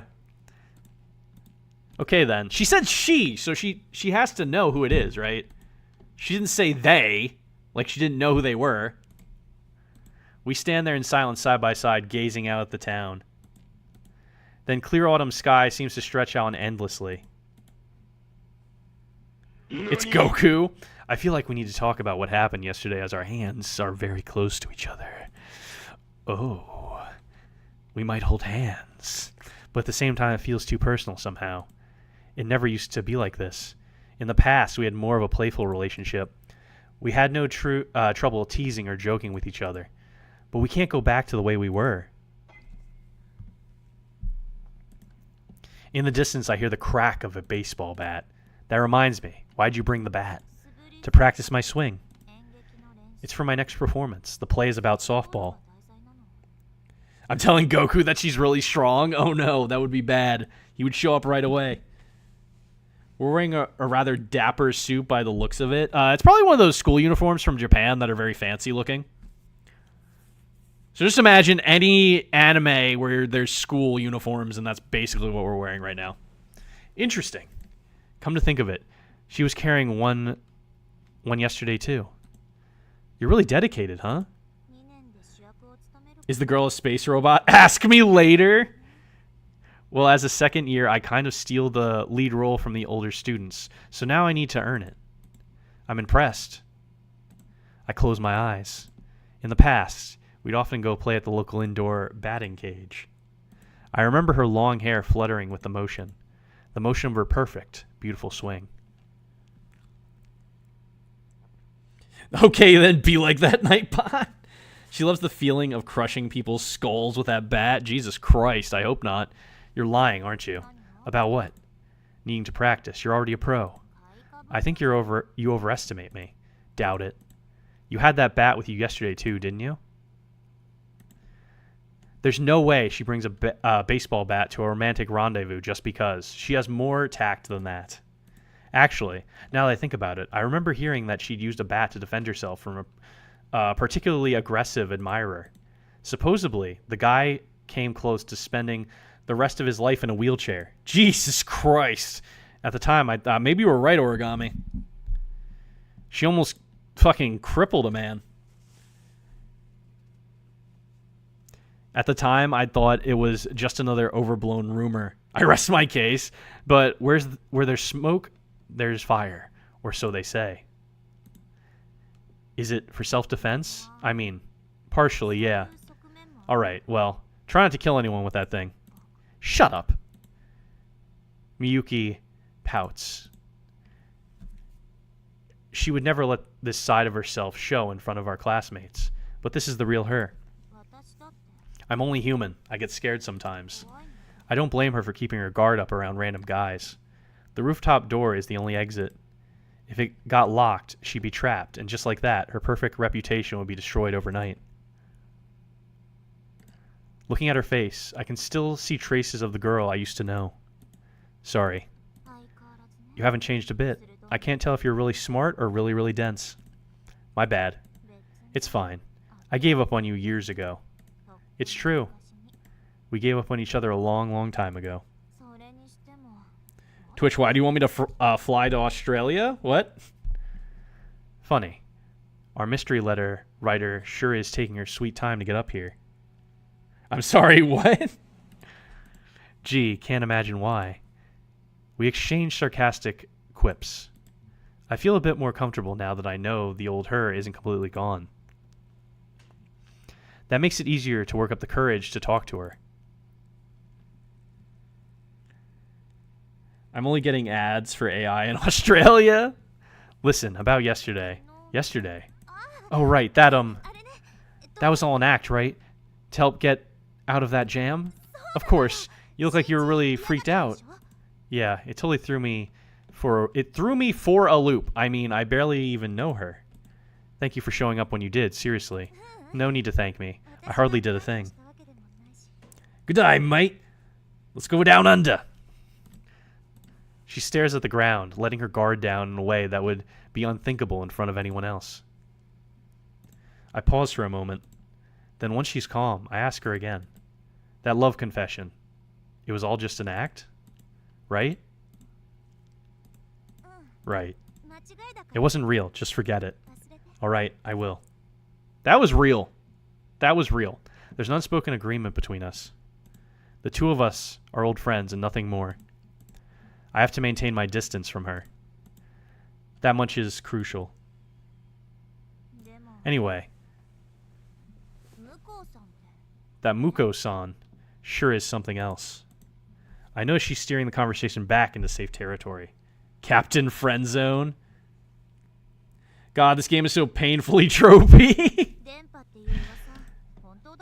then. She said she, so she has to know who it is, right? She didn't say they, like she didn't know who they were. We stand there in silence side by side, gazing out at the town. Then clear autumn sky seems to stretch out endlessly. It's Goku. I feel like we need to talk about what happened yesterday as our hands are very close to each other. Oh, we might hold hands. But at the same time, it feels too personal somehow. It never used to be like this. In the past, we had more of a playful relationship. We had no trouble teasing or joking with each other. But we can't go back to the way we were. In the distance, I hear the crack of a baseball bat. That reminds me, why'd you bring the bat? To practice my swing. It's for my next performance. The play is about softball. I'm telling Goku that she's really strong? Oh no, that would be bad. He would show up right away. We're wearing a rather dapper suit by the looks of it. It's probably one of those school uniforms from Japan that are very fancy looking. So just imagine any anime where there's school uniforms, and that's basically what we're wearing right now. Interesting. Come to think of it, she was carrying one yesterday too. You're really dedicated, huh? Is the girl a space robot? Ask me later! Well, as a second year, I kind of steal the lead role from the older students, so now I need to earn it. I'm impressed. I close my eyes. In the past, we'd often go play at the local indoor batting cage. I remember her long hair fluttering with the motion of her perfect, beautiful swing. Okay, then be like that, Nightbot. She loves the feeling of crushing people's skulls with that bat. Jesus Christ, I hope not. You're lying, aren't you? About what? Needing to practice. You're already a pro. I think you overestimate me. Doubt it. You had that bat with you yesterday too, didn't you? There's no way she brings a baseball bat to a romantic rendezvous just because. She has more tact than that. Actually, now that I think about it, I remember hearing that she'd used a bat to defend herself from a particularly aggressive admirer. Supposedly, the guy came close to spending the rest of his life in a wheelchair. Jesus Christ. At the time, I thought, maybe you were right, Origami. She almost fucking crippled a man. At the time, I thought it was just another overblown rumor. I rest my case, but where there's smoke, there's fire, or so they say. Is it for self-defense? I mean, partially, yeah. Alright, well, try not to kill anyone with that thing. Shut up. Miyuki pouts. She would never let this side of herself show in front of our classmates, but this is the real her. I'm only human. I get scared sometimes. I don't blame her for keeping her guard up around random guys. The rooftop door is the only exit. If it got locked, she'd be trapped, and just like that, her perfect reputation would be destroyed overnight. Looking at her face, I can still see traces of the girl I used to know. Sorry. You haven't changed a bit. I can't tell if you're really smart or really, really dense. My bad. It's fine. I gave up on you years ago. It's true. We gave up on each other a long, long time ago. Twitch, why do you want me to fly to Australia? What? Funny. Our mystery letter writer sure is taking her sweet time to get up here. I'm sorry, what? Gee, can't imagine why. We exchanged sarcastic quips. I feel a bit more comfortable now that I know the old her isn't completely gone. That makes it easier to work up the courage to talk to her. I'm only getting ads for AI in Australia. Listen, about yesterday. Yesterday. Oh, right, that was all an act, right? To help get out of that jam? Of course, you look like you were really freaked out. Yeah, it totally threw me for a loop. I mean, I barely even know her. Thank you for showing up when you did, seriously. No need to thank me. I hardly did a thing. Good day, mate. Let's go down under. She stares at the ground, letting her guard down in a way that would be unthinkable in front of anyone else. I pause for a moment. Then once she's calm, I ask her again. That love confession. It was all just an act? Right? Right. It wasn't real. Just forget it. Alright, I will. That was real. That was real. There's an unspoken agreement between us. The two of us are old friends and nothing more. I have to maintain my distance from her. That much is crucial. Anyway. That Muko-san sure is something else. I know she's steering the conversation back into safe territory. Captain Friendzone. God, this game is so painfully tropey.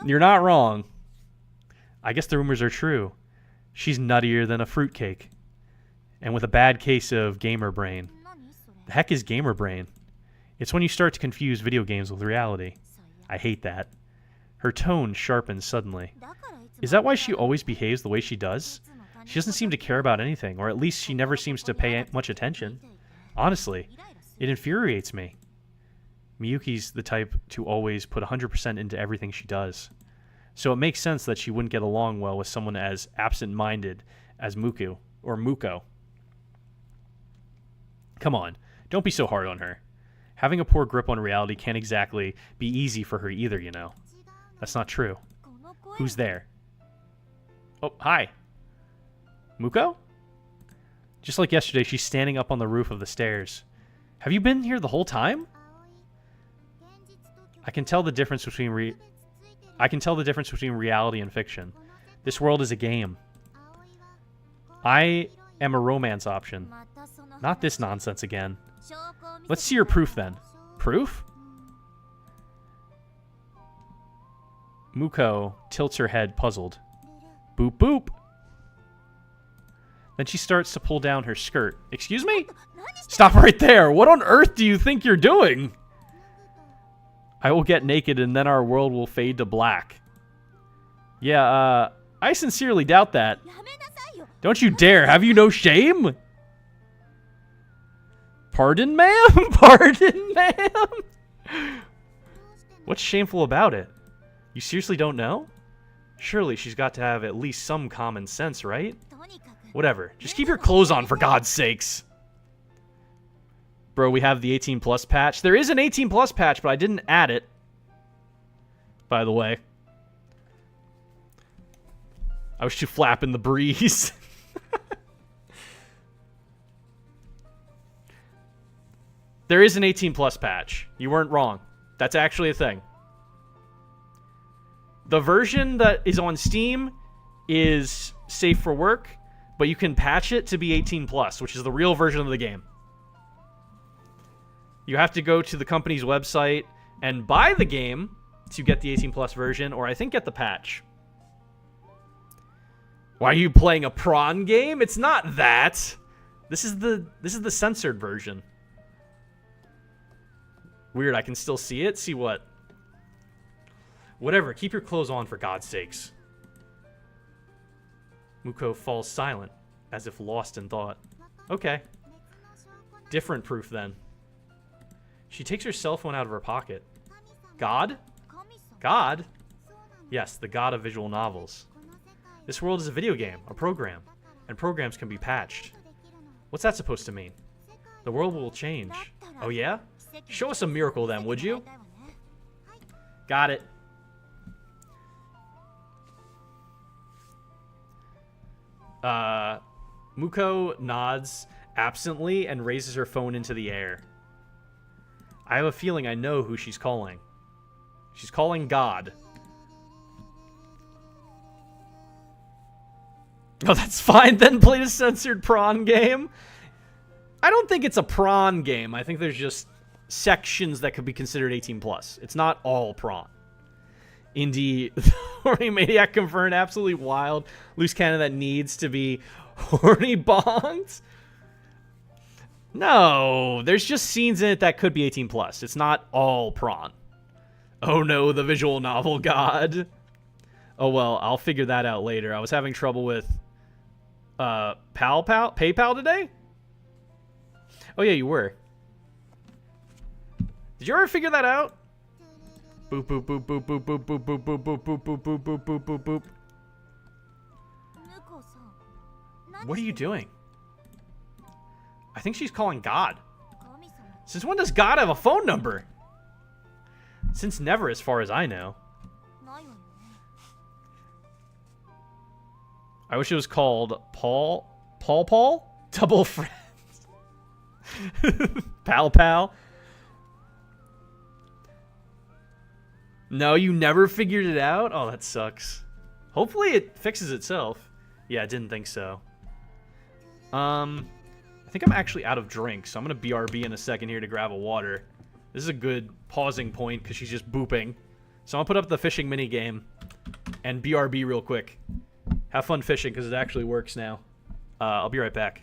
You're not wrong. I guess the rumors are true. She's nuttier than a fruitcake. And with a bad case of gamer brain. The heck is gamer brain? It's when you start to confuse video games with reality. I hate that. Her tone sharpens suddenly. Is that why she always behaves the way she does? She doesn't seem to care about anything, or at least she never seems to pay much attention. Honestly, it infuriates me. Miyuki's the type to always put 100% into everything she does. So it makes sense that she wouldn't get along well with someone as absent-minded as Muko. Come on, don't be so hard on her. Having a poor grip on reality can't exactly be easy for her either, you know. That's not true. Who's there? Oh, hi. Muko? Just like yesterday, she's standing up on the roof of the stairs. Have you been here the whole time? I can tell the difference between reality and fiction. This world is a game. I am a romance option. Not this nonsense again. Let's see your proof then. Proof? Muko tilts her head, puzzled. Boop boop. Then she starts to pull down her skirt. Excuse me? Stop right there. What on earth do you think you're doing? I will get naked and then our world will fade to black. Yeah, I sincerely doubt that. Don't you dare. Have you no shame? Pardon, ma'am? Pardon, ma'am? What's shameful about it? You seriously don't know? Surely she's got to have at least some common sense, right? Whatever. Just keep your clothes on, for God's sakes. Bro, we have the 18 plus patch. There is an 18 plus patch, but I didn't add it. By the way. I was too flap in the breeze. There is an 18 plus patch. You weren't wrong. That's actually a thing. The version that is on Steam is safe for work, but you can patch it to be 18 plus, which is the real version of the game. You have to go to the company's website and buy the game to get the 18 plus version, or I think get the patch. Why are you playing a prawn game? It's not that. This is the censored version. Weird, I can still see it? See what? Whatever, keep your clothes on for God's sakes. Muko falls silent, as if lost in thought. Okay. Different proof, then. She takes her cell phone out of her pocket. God? God? Yes, the god of visual novels. This world is a video game, a program, and programs can be patched. What's that supposed to mean? The world will change. Oh yeah? Show us a miracle then, would you? Got it. Muko nods absently and raises her phone into the air. I have a feeling I know who she's calling. She's calling God. Oh, that's fine. Then play the censored prawn game. I don't think it's a prawn game. I think there's just sections that could be considered 18 plus. It's not all prawn. Indie horny maniac confirmed. Absolutely wild. Loose cannon that needs to be horny bonged. No, there's just scenes in it that could be 18 plus. It's not all prawn. Oh no, the visual novel god. Oh well, I'll figure that out later. I was having trouble with PayPal today? Oh yeah, you were. Did you ever figure that out? Boop boop boop boop boop boop boop boop boop boop boop boop boop boop boop boop boop. What are you doing? I think she's calling God. Since when does God have a phone number? Since never, as far as I know. I wish it was called Paul? Double friends. Pal. No, you never figured it out? Oh, that sucks. Hopefully it fixes itself. Yeah, I didn't think so. I think I'm actually out of drinks, so I'm going to BRB in a second here to grab a water. This is a good pausing point because she's just booping. So I'll put up the fishing mini game and BRB real quick. Have fun fishing because it actually works now. I'll be right back.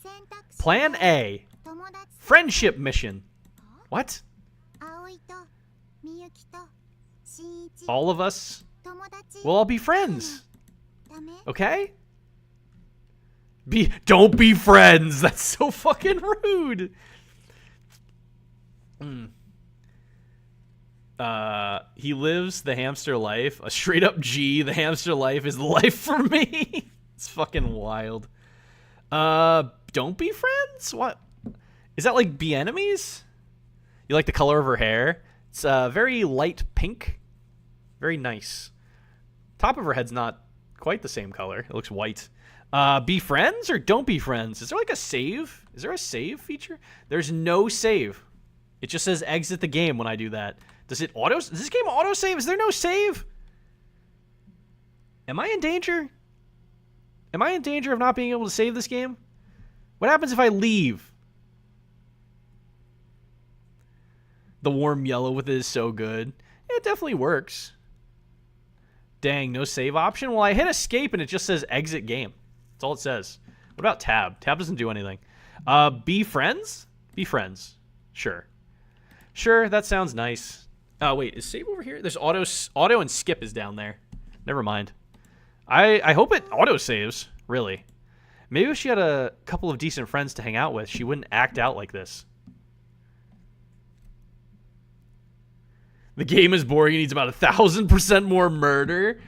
Plan A. Friendship mission. What? All of us will all be friends. Okay? Don't be friends. That's so fucking rude. He lives the hamster life. A straight up G. The hamster life is the life for me. It's fucking wild. Don't be friends? What? Is that like be enemies? You like the color of her hair? It's very light pink. Very nice. Top of her head's not quite the same color. It looks white. Be friends or don't be friends? Is there like a save? Is there a save feature? There's no save. It just says exit the game when I do that. Does this game auto save? Is there no save? Am I in danger? Am I in danger of not being able to save this game? What happens if I leave? The warm yellow with it is so good. It definitely works. Dang, no save option? Well, I hit escape and it just says exit game. That's all it says. What about tab? Tab doesn't do anything. Be friends? Be friends. Sure. Sure, that sounds nice. Oh, wait, is save over here? There's auto and skip is down there. Never mind. I hope it auto saves, really. Maybe if she had a couple of decent friends to hang out with, she wouldn't act out like this. The game is boring. It needs about 1,000% more murder.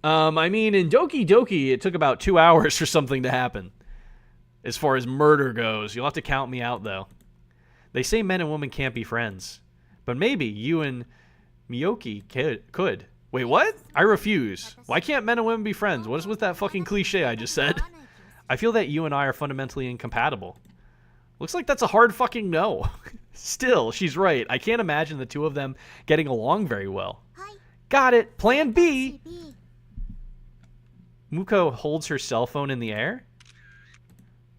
I mean, in Doki Doki, it took about 2 hours for something to happen. As far as murder goes, you'll have to count me out, though. They say men and women can't be friends. But maybe you and Miyoki could. Wait, what? I refuse. Why can't men and women be friends? What is with that fucking cliche I just said? I feel that you and I are fundamentally incompatible. Looks like that's a hard fucking no. Still, she's right. I can't imagine the two of them getting along very well. Got it. Plan B. Muko holds her cell phone in the air?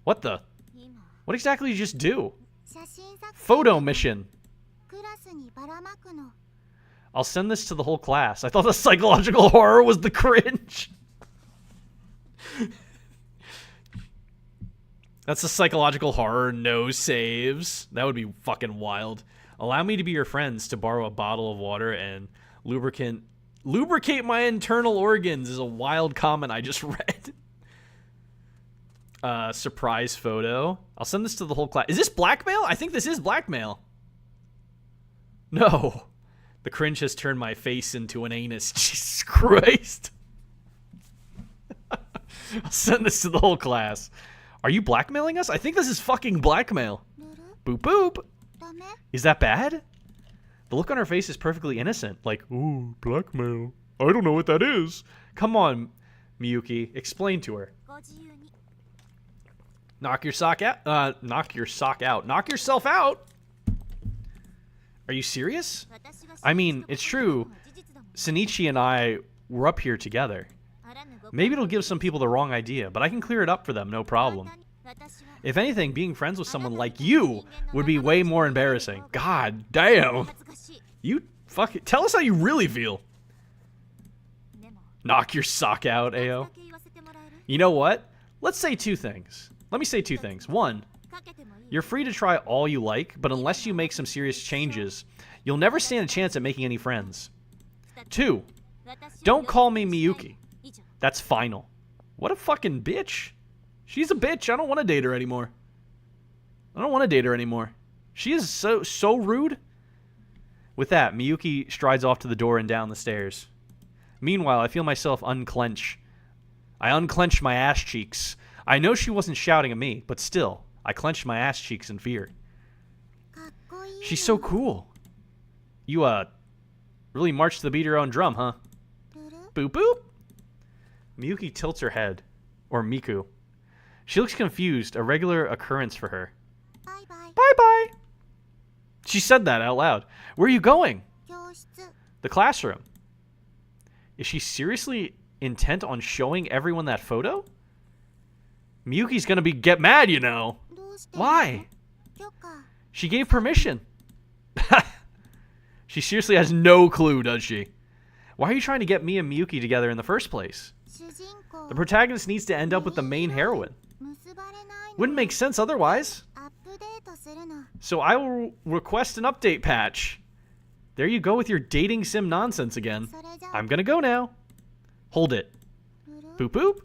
What the? What exactly did you just do? Photo mission. I'll send this to the whole class. I thought the psychological horror was the cringe. That's the psychological horror, no saves. That would be fucking wild. Allow me to be your friends to borrow a bottle of water and lubricate my internal organs is a wild comment I just read. Surprise photo. I'll send this to the whole class. Is this blackmail? I think this is blackmail. No. The cringe has turned my face into an anus. Jesus Christ. I'll send this to the whole class. Are you blackmailing us? I think this is fucking blackmail. Boop boop. Is that bad? The look on her face is perfectly innocent. Like, ooh, blackmail. I don't know what that is. Come on, Miyuki. Explain to her. Knock your sock out. Knock your sock out. Knock yourself out? Are you serious? I mean, it's true. Shinichi and I were up here together. Maybe it'll give some people the wrong idea, but I can clear it up for them, no problem. If anything, being friends with someone like you would be way more embarrassing. God damn. You fucking tell us how you really feel. Knock your sock out, Ao. You know what? Let's say two things. Let me say two things. One, you're free to try all you like, but unless you make some serious changes, you'll never stand a chance at making any friends. Two, don't call me Miyuki. That's final. What a fucking bitch. She's a bitch. I don't want to date her anymore. I don't want to date her anymore. She is so rude. With that, Miyuki strides off to the door and down the stairs. Meanwhile, I feel myself unclench. I unclench my ass cheeks. I know she wasn't shouting at me, but still, I clenched my ass cheeks in fear. She's so cool. You, really march to the beat of your own drum, huh? Boop boop. Miyuki tilts her head. Or Miku. She looks confused, a regular occurrence for her. Bye-bye. Bye-bye. She said that out loud. Where are you going? The classroom. Is she seriously intent on showing everyone that photo? Miyuki's gonna get mad, you know. Why? She gave permission. She seriously has no clue, does she? Why are you trying to get me and Miyuki together in the first place? The protagonist needs to end up with the main heroine. Wouldn't make sense otherwise. アップデートするの。 So I will request an update patch. There you go with your dating sim nonsense again. それじゃ I'm gonna go now. Hold it. ブル Boop boop.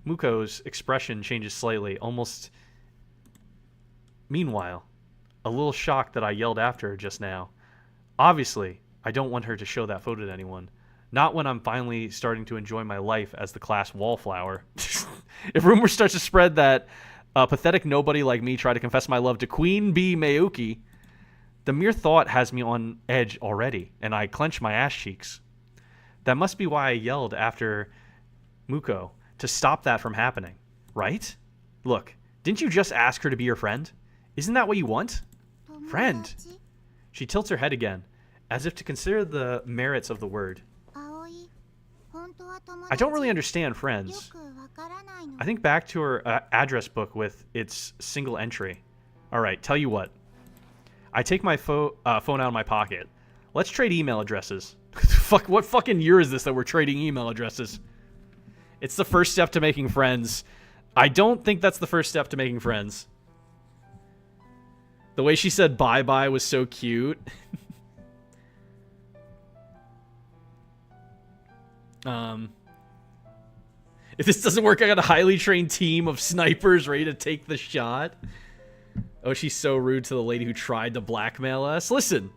Muko's expression changes slightly, almost... Meanwhile, a little shocked that I yelled after her just now. Obviously, I don't want her to show that photo to anyone. Not when I'm finally starting to enjoy my life as the class wallflower. If rumor starts to spread that a pathetic nobody like me tried to confess my love to Queen Bee Mayuki, the mere thought has me on edge already, and I clench my ass cheeks. That must be why I yelled after Muko to stop that from happening, right? Look, didn't you just ask her to be your friend? Isn't that what you want? 友達 Friend. She tilts her head again, as if to consider the merits of the word. 葵本当は友達 I don't really understand よ friends. くわからないの I think back to her address book with its single entry. Alright, tell you what. I take my phone out of my pocket. Let's trade email addresses. Fuck, what fucking year is this that we're trading email addresses? It's the first step to making friends. I don't think that's the first step to making friends. The way she said bye-bye was so cute. If this doesn't work, I got a highly trained team of snipers ready to take the shot. Oh, she's so rude to the lady who tried to blackmail us. Listen,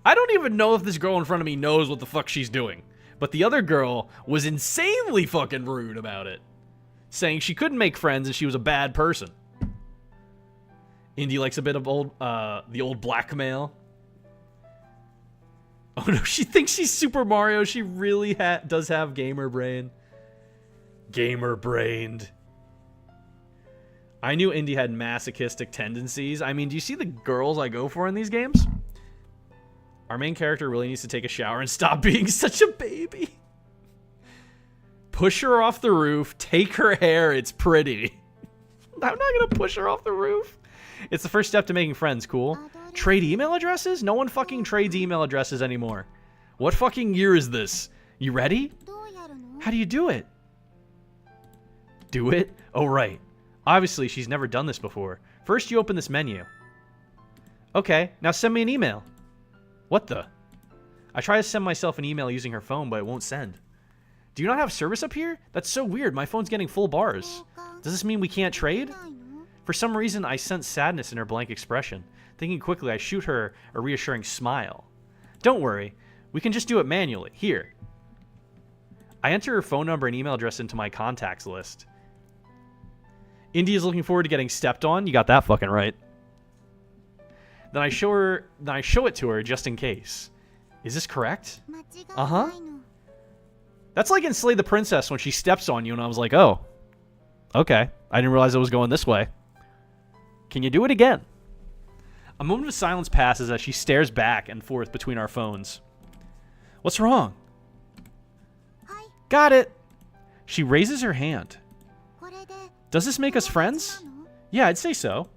I don't even know if this girl in front of me knows what the fuck she's doing. But the other girl was insanely fucking rude about it. Saying she couldn't make friends and she was a bad person. Indy likes a bit of the old blackmail. Oh no, she thinks she's Super Mario. She really does have gamer brain. Gamer brained. I knew Indy had masochistic tendencies. I mean, do you see the girls I go for in these games? Our main character really needs to take a shower and stop being such a baby. Push her off the roof. Take her hair. It's pretty. I'm not going to push her off the roof. It's the first step to making friends, cool? Trade email addresses? No one fucking trades email addresses anymore. What fucking year is this? You ready? どうやるの How do you do it? Do it? Oh, right. Obviously, she's never done this before. First, you open this menu. Okay, now send me an email. What the? I try to send myself an email using her phone, but it won't send. Do you not have service up here? That's so weird. My phone's getting full bars. Does this mean we can't trade? ないの For some reason, I sense sadness in her blank expression. Thinking quickly, I shoot her a reassuring smile. Don't worry. We can just do it manually. Here. I enter her phone number and email address into my contacts list. Indy is looking forward to getting stepped on. You got that fucking right. Then I show it to her just in case. Is this correct? 間違い Uh-huh. ないの That's like in Slay the Princess when she steps on you and I was like, oh. Okay. I didn't realize it was going this way. Can you do it again? A moment of silence passes as she stares back and forth between our phones. What's wrong? はい Got it. She raises her hand. これで Does this make us 友達 friends? なの Yeah, I'd say so.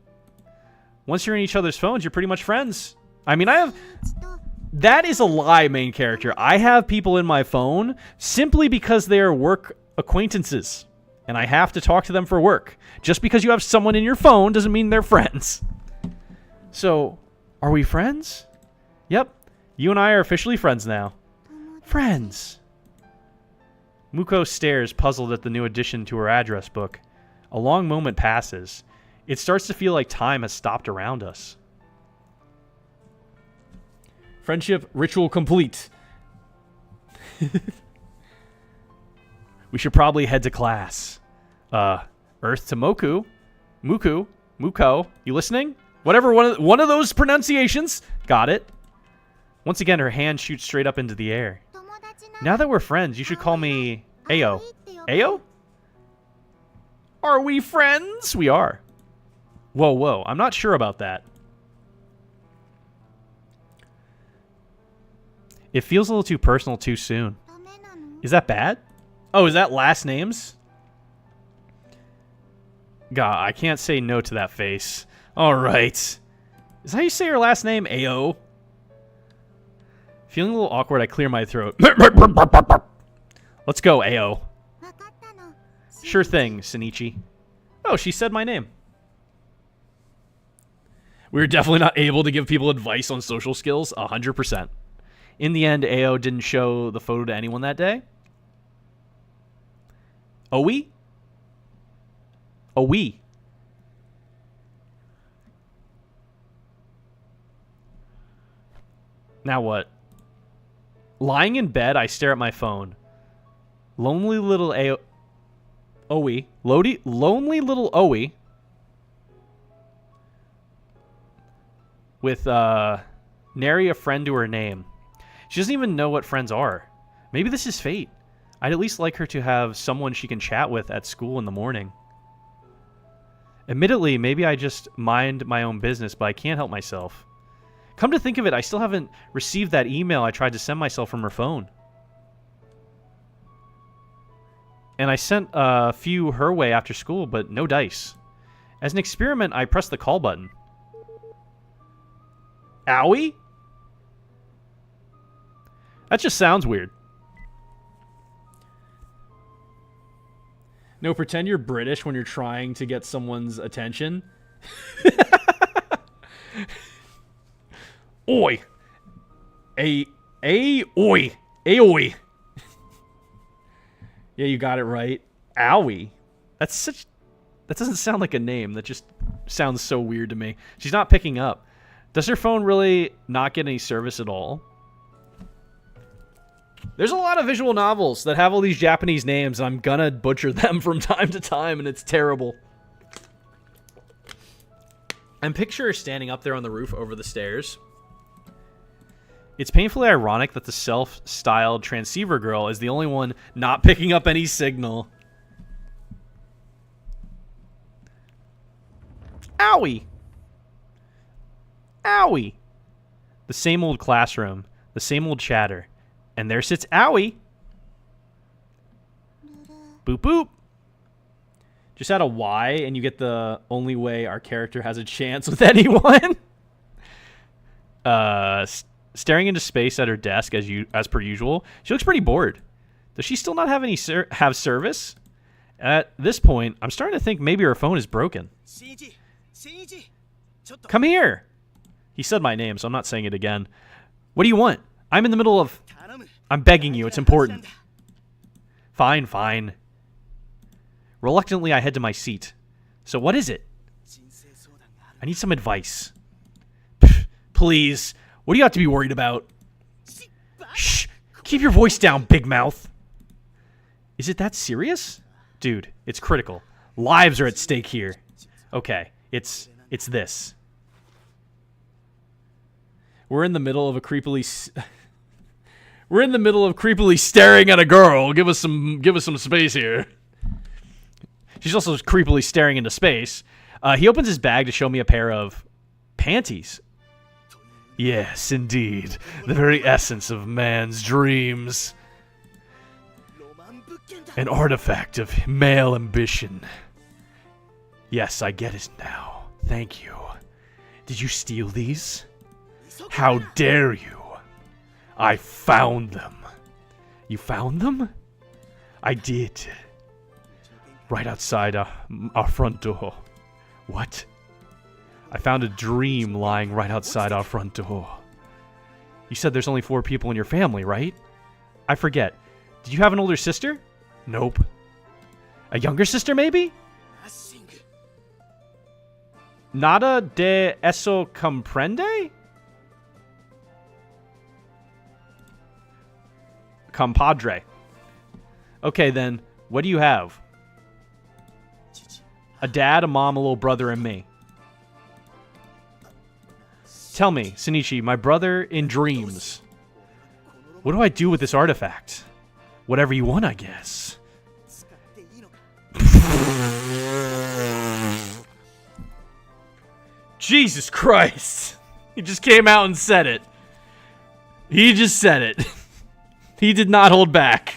Once you're in each other's phones, you're pretty much friends. I mean, ちと That is a lie, main character. I have people in my phone simply because they are work acquaintances. And I have to talk to them for work. Just because you have someone in your phone doesn't mean they're friends. So, are we friends? Yep. You and I are officially friends now. 友達 Friends. Muko stares, puzzled at the new addition to her address book. A long moment passes. It starts to feel like time has stopped around us. Friendship ritual complete. We should probably head to class. Earth to Moku. Muko. You listening? Whatever, one of those pronunciations. Got it. Once again, her hand shoots straight up into the air. 友達な Now that we're friends, you should call me Ayo. 葵って呼ぶ Ayo? Are we friends? We are. Whoa. I'm not sure about that. It feels a little too personal too soon. ダメなの Is that bad? Oh, is that last names? God, I can't say no to that face. Alright. Is that how you say your last name? Ayo? Feeling a little awkward, I clear my throat. Let's go, Ayo. わかったの Sure thing, Sinichi. Oh, she said my name. We were definitely not able to give people advice on social skills, 100%. In the end, AO didn't show the photo to anyone that day. Owie? Owie. Now what? Lying in bed, I stare at my phone. Lonely little AO... Owie. Lonely little Owie. With, nary a friend to her name. She doesn't even know what friends are. Maybe this is fate. I'd at least like her to have someone she can chat with at school in the morning. Admittedly, maybe I just mind my own business, but I can't help myself. Come to think of it, I still haven't received that email I tried to send myself from her phone. And I sent a few her way after school, but no dice. As an experiment, I pressed the call button. Owie? That just sounds weird. No, pretend you're British when you're trying to get someone's attention. Oi. Oi. Oi. Yeah, you got it right. Owie. That doesn't sound like a name. That just sounds so weird to me. She's not picking up. Does her phone really not get any service at all? There's a lot of visual novels that have all these Japanese names, and I'm gonna butcher them from time to time, and it's terrible. And picture her standing up there on the roof over the stairs. It's painfully ironic that the self-styled transceiver girl is the only one not picking up any signal. Owie! Owie! The same old classroom, the same old chatter. And there sits Owie. Boop boop. Just add a Y and you get the only way our character has a chance with anyone. Staring into space at her desk as per usual. She looks pretty bored. Does she still not have any have service? At this point, I'm starting to think maybe her phone is broken. Come here. He said my name, so I'm not saying it again. What do you want? I'm in the middle of... I'm begging you, it's important. Fine, fine. Reluctantly, I head to my seat. So what is it? I need some advice. Pff, please. What do you have to be worried about? Shh. Keep your voice down, big mouth. Is it that serious? Dude, it's critical. Lives are at stake here. Okay, it's this. We're in the middle of creepily staring at a girl. Give us some space here. She's also creepily staring into space. He opens his bag to show me a pair of panties. Yes, indeed. The very essence of man's dreams. An artifact of male ambition. Yes, I get it now. Thank you. Did you steal these? How dare you? I found them. You found them? I did. Right outside our front door. What? I found a dream lying right outside our front door. You said there's only 4 people in your family, right? I forget. Did you have an older sister? Nope. A younger sister, maybe? Nada de eso comprende? Compadre. Okay, then. What do you have? A dad, a mom, a little brother, and me. Tell me, Shinichi, my brother in dreams. What do I do with this artifact? Whatever you want, I guess. Jesus Christ. He just came out and said it. He just said it. He did not hold back.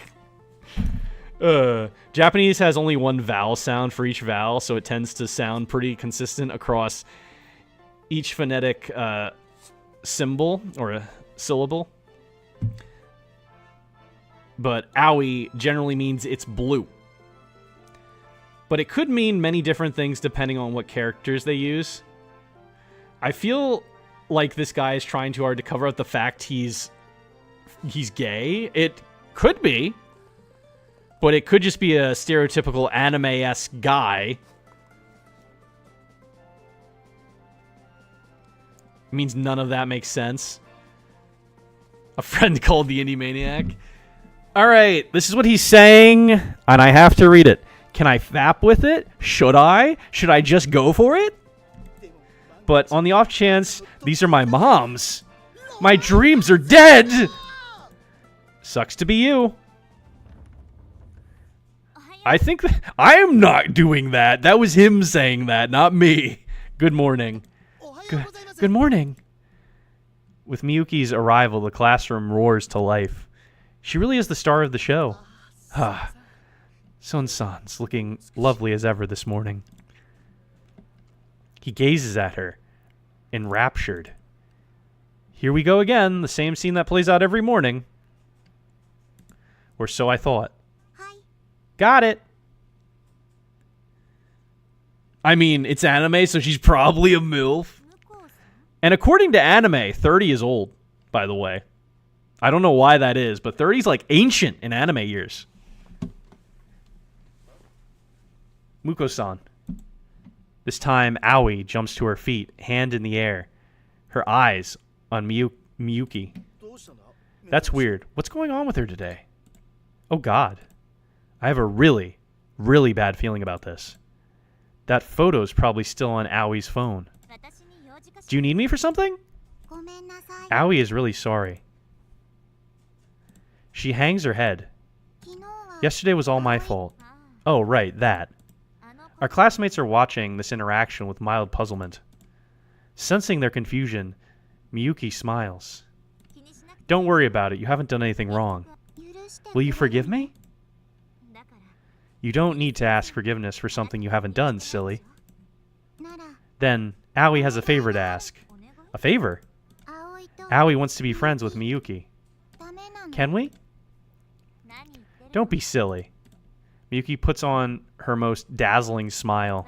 Japanese has only one vowel sound for each vowel, so it tends to sound pretty consistent across each phonetic symbol or a syllable. But owie generally means it's blue. But it could mean many different things depending on what characters they use. I feel like this guy is trying too hard to cover up the fact he's gay. It could be. But it could just be a stereotypical anime-esque guy. It means none of that makes sense. A friend called the Indie Maniac. Alright, this is what he's saying, and I have to read it. Can I fap with it? Should I? Should I just go for it? But on the off chance, these are my mom's. My dreams are dead! Sucks to be you. I think I am not doing that. That was him saying that, not me. Good morning. Good morning. With Miyuki's arrival, the classroom roars to life. She really is the star of the show. Son-san's looking lovely as ever this morning. He gazes at her, enraptured. Here we go again, the same scene that plays out every morning. Or so I thought. Got it. I mean, it's anime, so she's probably a MILF. And according to anime, 30 is old, by the way. I don't know why that is, but 30 is like ancient in anime years. Muko-san. This time, Aoi jumps to her feet, hand in the air. Her eyes on Miyuki. That's weird. What's going on with her today? Oh god. I have a really, really bad feeling about this. That photo's probably still on Aoi's phone. Do you need me for something? Aoi is really sorry. She hangs her head. Yesterday was all my fault. Oh, right, that. Our classmates are watching this interaction with mild puzzlement. Sensing their confusion, Miyuki smiles. Don't worry about it. You haven't done anything wrong. Will you forgive me? You don't need to ask forgiveness for something you haven't done, silly. Then, Aoi has a favor to ask. A favor? Aoi wants to be friends with Miyuki. Can we? Don't be silly. Miyuki puts on her most dazzling smile.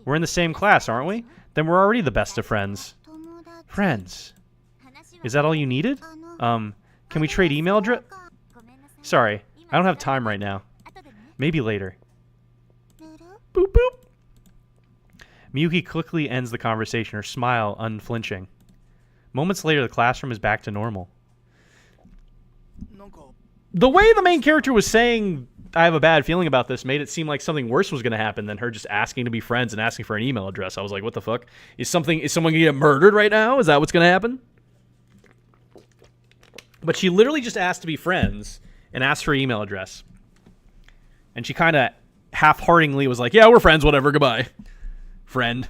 We're in the same class, aren't we? Then we're already the best of friends. Friends? Is that all you needed? Can we trade email address? Sorry, I don't have time right now. Maybe later. Boop boop. Miyuki quickly ends the conversation, her smile unflinching. Moments later, the classroom is back to normal. The way the main character was saying, I have a bad feeling about this, made it seem like something worse was going to happen than her just asking to be friends and asking for an email address. I was like, what the fuck? Is someone going to get murdered right now? Is that what's going to happen? But she literally just asked to be friends and asked for her email address. And she kind of half-heartedly was like, yeah, we're friends, whatever, goodbye. Friend.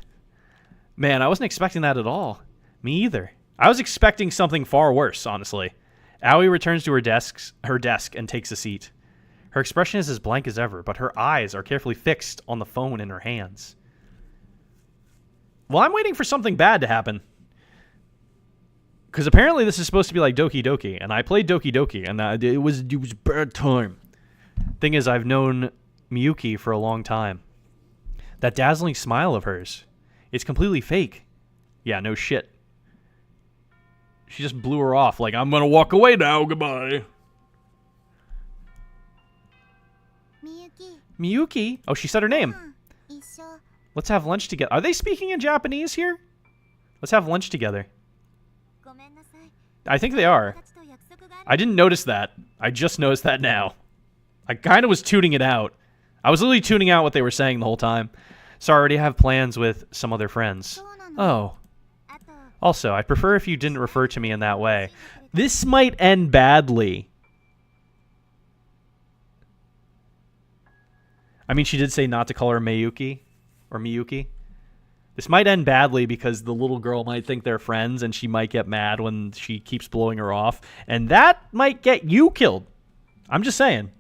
Man, I wasn't expecting that at all. Me either. I was expecting something far worse, honestly. Aoi returns to her desk and takes a seat. Her expression is as blank as ever, but her eyes are carefully fixed on the phone in her hands. Well, I'm waiting for something bad to happen. Because apparently this is supposed to be like Doki Doki, and I played Doki Doki, and it was bad time. Thing is, I've known Miyuki for a long time. That dazzling smile of hers, it's completely fake. Yeah, no shit. She just blew her off like, I'm gonna walk away now, goodbye. Miyuki? Oh, she said her name. Let's have lunch together. Are they speaking in Japanese here? Let's have lunch together. I think they are. I didn't notice that. I just noticed that now. I kind of was tuning it out. I was literally tuning out what they were saying the whole time. So I already have plans with some other friends. Oh. Also, I'd prefer if you didn't refer to me in that way. This might end badly. I mean, she did say not to call her Miyuki. Or Miyuki. This might end badly because the little girl might think they're friends and she might get mad when she keeps blowing her off. And that might get you killed. I'm just saying.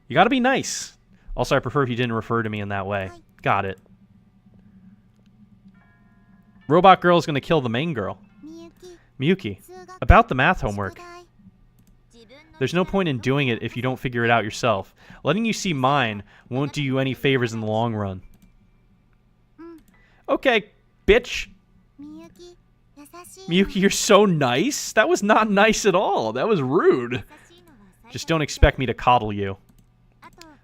You gotta be nice. Also, I prefer if you didn't refer to me in that way. Got it. Robot girl is gonna kill the main girl. Miyuki. About the math homework. There's no point in doing it if you don't figure it out yourself. Letting you see mine won't do you any favors in the long run. Okay, bitch. みゆき優しい Miyuki, you're so nice. That was not nice at all. That was rude. Just don't expect me to coddle you.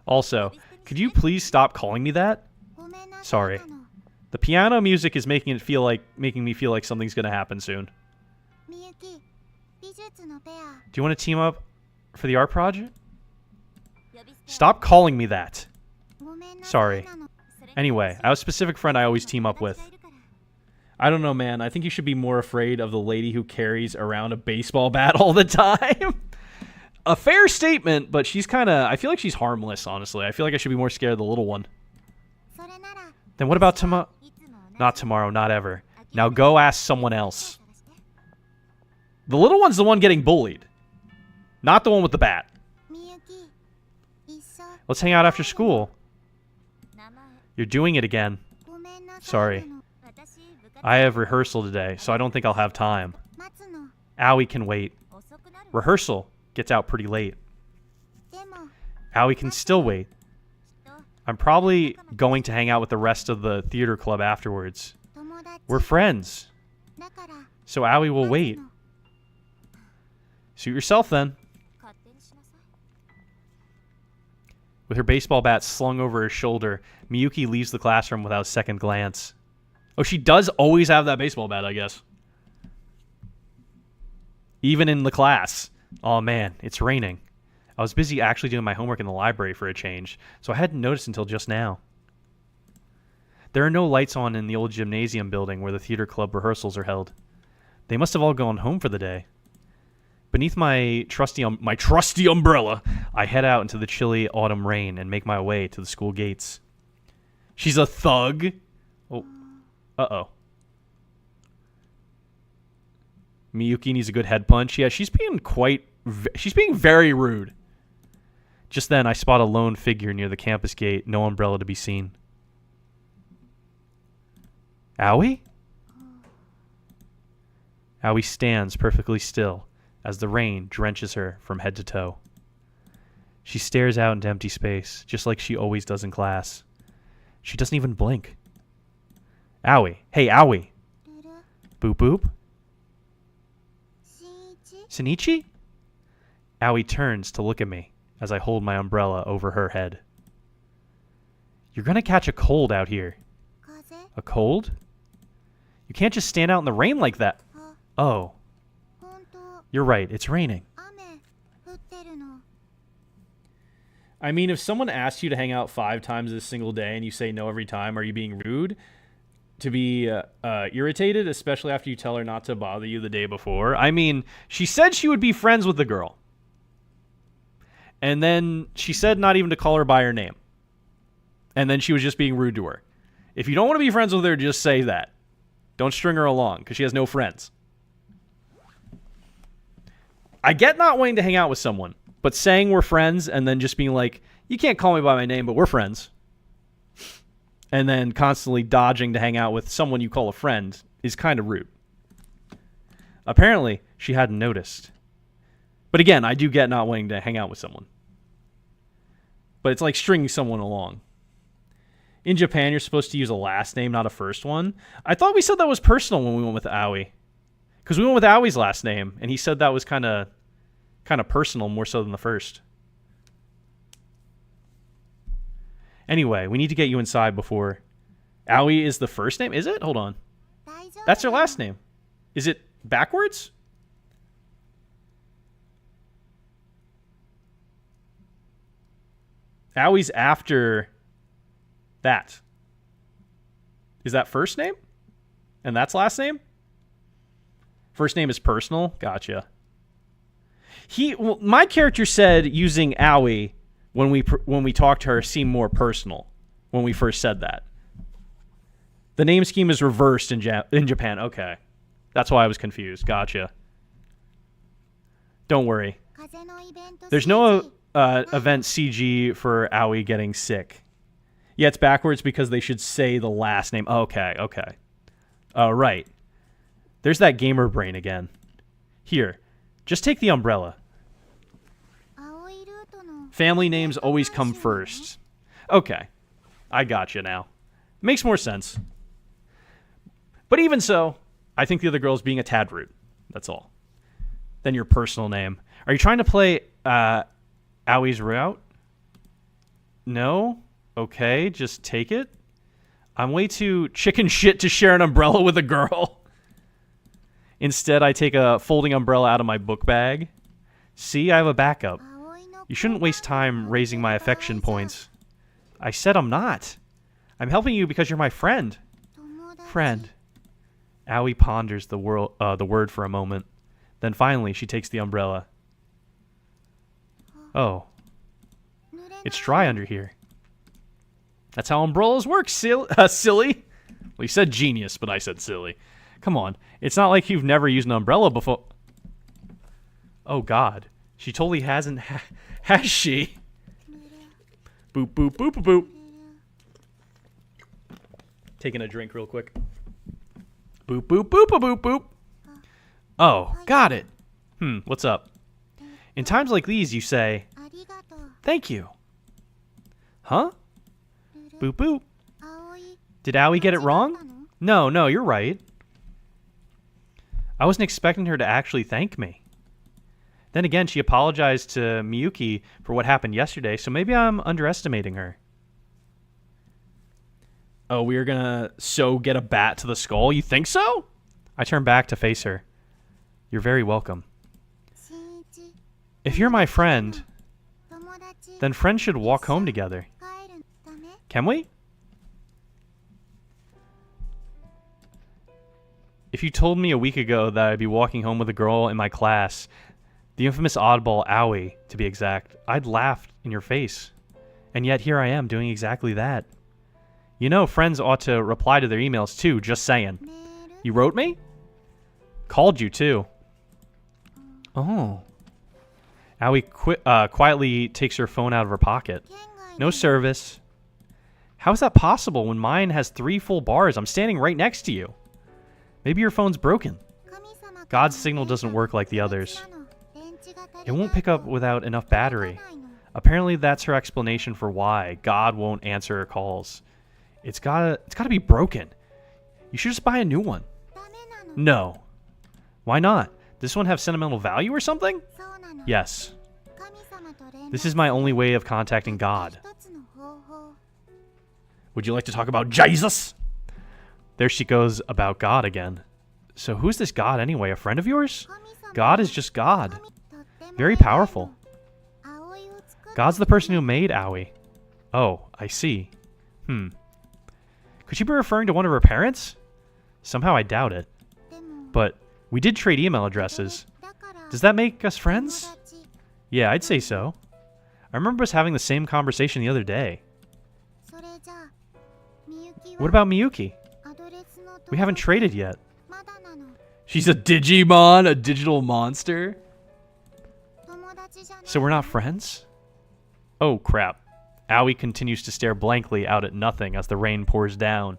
Also, could you please stop calling me that? ごめんなさい Sorry. なの The piano music is making me feel like something's gonna happen soon. みゆき美術のペア Do you want to team up for the art project? Stop calling me that. ごめんなさ Sorry. いなの Anyway, I have a specific friend I always team up with. I don't know, man. I think you should be more afraid of the lady who carries around a baseball bat all the time. A fair statement, but she's kind of... I feel like she's harmless, honestly. I feel like I should be more scared of the little one. それなら Then what about tomorrow? いつも同じ Not tomorrow, not ever. Now go ask someone else. The little one's the one getting bullied. Not the one with the bat. みゆき一緒 Let's hang out after school. 名前 You're doing it again. ごめんなさい Sorry. なの私部活 I have rehearsal today, so I don't think I'll have time. 待つの Owie can wait. 遅くなる Rehearsal gets out pretty late. でも Owie can still wait. 人 I'm probably going to hang out with the rest of the theater club afterwards. 友達 We're friends, だから so Owie will 待つ wait. の Suit yourself then. 勝手にしなさい With her baseball bat slung over her shoulder, Miyuki leaves the classroom without a second glance. Oh, she does always have that baseball bat, I guess. Even in the class. Oh man, it's raining. I was busy actually doing my homework in the library for a change, so I hadn't noticed until just now. There are no lights on in the old gymnasium building where the theater club rehearsals are held. They must have all gone home for the day. Beneath my trusty umbrella, I head out into the chilly autumn rain and make my way to the school gates. She's a thug. Oh. Uh-oh. Miyuki needs a good head punch. Yeah, she's being very rude. Just then, I spot a lone figure near the campus gate, no umbrella to be seen. Owie? Owie stands perfectly still as the rain drenches her from head to toe. She stares out into empty space, just like she always does in class. She doesn't even blink. Owie. Hey, Owie. ルル Boop boop. しんいち Shinichi? Owie turns to look at me as I hold my umbrella over her head. You're gonna catch a cold out here. 風 A cold? You can't just stand out in the rain like that. あ Oh, 本当 you're right. It's raining. 雨降ってるの I mean, if someone asks you to hang out 5 times a single day and you say no every time, are you being rude? To be irritated, especially after you tell her not to bother you the day before? I mean, she said she would be friends with the girl. And then she said not even to call her by her name. And then she was just being rude to her. If you don't want to be friends with her, just say that. Don't string her along, because she has no friends. I get not wanting to hang out with someone, but saying we're friends and then just being like, you can't call me by my name, but we're friends. And then constantly dodging to hang out with someone you call a friend is kind of rude. Apparently, she hadn't noticed. But again, I do get not wanting to hang out with someone. But it's like stringing someone along. In Japan, you're supposed to use a last name, not a first one. I thought we said that was personal when we went with Owie. Because we went with Owie's last name, and he said that was kind of personal, more so than the first. Anyway, we need to get you inside before... Owie is the first name? Is it? Hold on. 大丈夫 That's her なの last name. Is it backwards? Owie's after that. Is that first name? And that's last name? First name is personal? Gotcha. My character said using Owie when we talked to her seemed more personal when we first said that. The name scheme is reversed in Japan. Okay. That's why I was confused. Gotcha. Don't worry. 風のイベント There's no CG event CG for Owie getting sick. Yeah, it's backwards because they should say the last name. Okay. Oh, right. There's that gamer brain again. Here, just take the umbrella. Family names always come first. Okay. I got you now. Makes more sense. But even so, I think the other girl's being a tad rude. That's all. Then your personal name. Are you trying to play Awie's route? No? Okay, just take it. I'm way too chicken shit to share an umbrella with a girl. Instead, I take a folding umbrella out of my book bag. See, I have a backup. You shouldn't waste time raising my affection points. I said I'm not. I'm helping you because you're my friend. Friend. Aoi ponders the word for a moment. Then finally, she takes the umbrella. Oh. It's dry under here. That's how umbrellas work, silly. Well, you said genius, but I said silly. Come on. It's not like you've never used an umbrella before. Oh, God. She totally hasn't. Has she? Boop, boop, boop, boop, boop. Taking a drink real quick. Boop, boop, boop, boop, boop, boop. Oh, got it. What's up? In times like these, you say, thank you. Huh? Boop, boop. Did Aoi get it wrong? No, you're right. I wasn't expecting her to actually thank me. Then again, she apologized to Miyuki for what happened yesterday, so maybe I'm underestimating her. Oh, we are gonna get a bat to the skull? You think so? I turn back to face her. You're very welcome. If you're my friend, then friends should walk home together. Can we? If you told me a week ago that I'd be walking home with a girl in my class, the infamous oddball Aoi, to be exact, I'd laughed in your face. And yet here I am doing exactly that. You know, friends ought to reply to their emails too, just saying. You wrote me? Called you too. Oh. Aoi quietly takes her phone out of her pocket. No service. How is that possible when mine has 3 full bars? I'm standing right next to you. Maybe your phone's broken. God's signal doesn't work like the others. It won't pick up without enough battery. Apparently that's her explanation for why God won't answer her calls. It's gotta be broken. You should just buy a new one. No. Why not? This one have sentimental value or something? Yes. This is my only way of contacting God. Would you like to talk about Jesus? There she goes about God again. So who's this God anyway? A friend of yours? God is just God. Very powerful. God's the person who made Aoi. Oh, I see. Could she be referring to one of her parents? Somehow I doubt it. But we did trade email addresses. Does that make us friends? Yeah, I'd say so. I remember us having the same conversation the other day. What about Miyuki? We haven't traded yet. She's a Digimon, a digital monster? So we're not friends? Oh, crap. Aoi continues to stare blankly out at nothing as the rain pours down.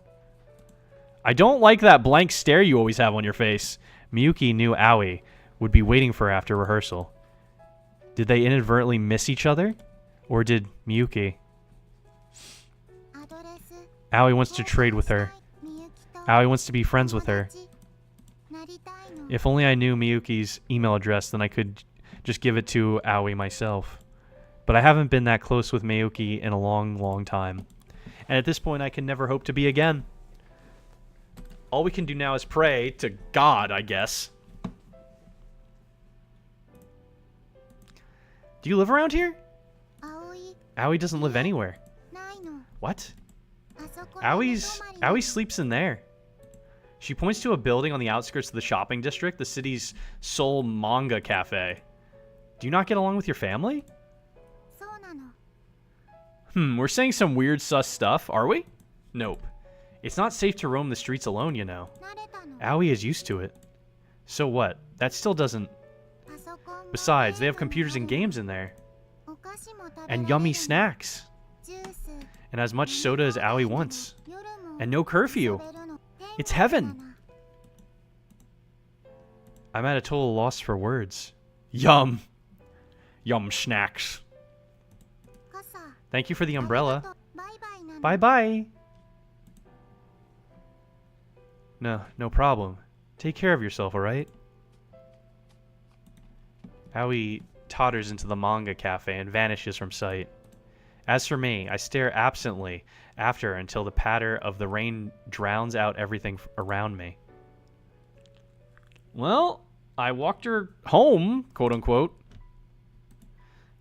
I don't like that blank stare you always have on your face. Miyuki knew Aoi would be waiting for her after rehearsal. Did they inadvertently miss each other? Or did Miyuki? Aoi wants to trade with her. Aoi wants to be friends with her. If only I knew Miyuki's email address, then I could just give it to Aoi myself. But I haven't been that close with Miyuki in a long, long time. And at this point, I can never hope to be again. All we can do now is pray to God, I guess. Do you live around here? Aoi doesn't live anywhere. What? Aoi sleeps in there. She points to a building on the outskirts of the shopping district, the city's sole manga cafe. Do you not get along with your family? We're saying some weird sus stuff, are we? Nope. It's not safe to roam the streets alone, you know. Aoi is used to it. So what? That still doesn't... Besides, they have computers and games in there. And yummy snacks. And as much soda as Aoi wants. And no curfew. It's heaven. I'm at a total loss for words. Yum. Yum snacks. Thank you for the umbrella. バイバイなの。 Bye bye. No problem. Take care of yourself, alright? Aoi totters into the manga cafe and vanishes from sight. As for me, I stare absently after her until the patter of the rain drowns out everything around me. Well, I walked her home, quote unquote.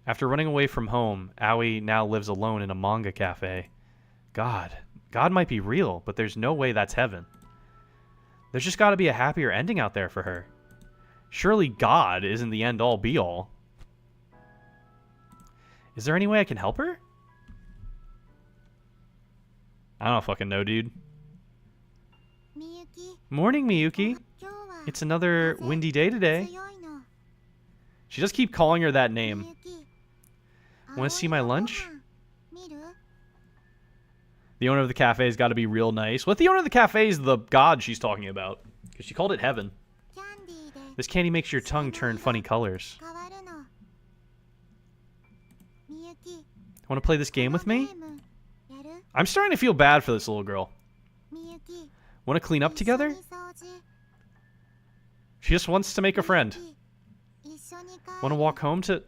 After running away from home, Aoi now lives alone in a manga cafe. God might be real, but there's no way that's heaven. There's just got to be a happier ending out there for her. Surely God isn't the end-all be-all. Is there any way I can help her? I don't fucking know, dude. みゆき、 Morning, Miyuki. 今日は It's another windy day today. 強いの。 She just keep calling her that み name. ゆき、 Wanna see my 葵のご lunch? 飯見る？ The owner of the cafe's got to be real nice. What if the owner of the cafe is the god she's talking about? Because she called it heaven. キャンディーで This candy makes your tongue turn funny colors. 変わるの。みゆき、 Want to play this game with この me? ゲームやる？ I'm starting to feel bad for this little girl. みゆき、 Want to clean up 一緒 together? に掃除。 She just wants to make a friend. みゆき、一緒に帰る。 Want to walk home to...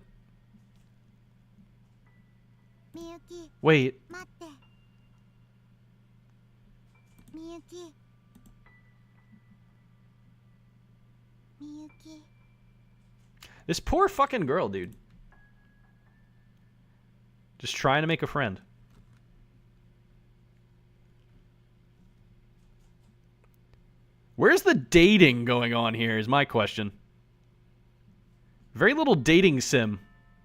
みゆき、 Wait, 待って。みゆき。みゆき。 this poor fucking girl, dude. Just trying to make a friend. Where's the dating going on here is my question. Very little dating sim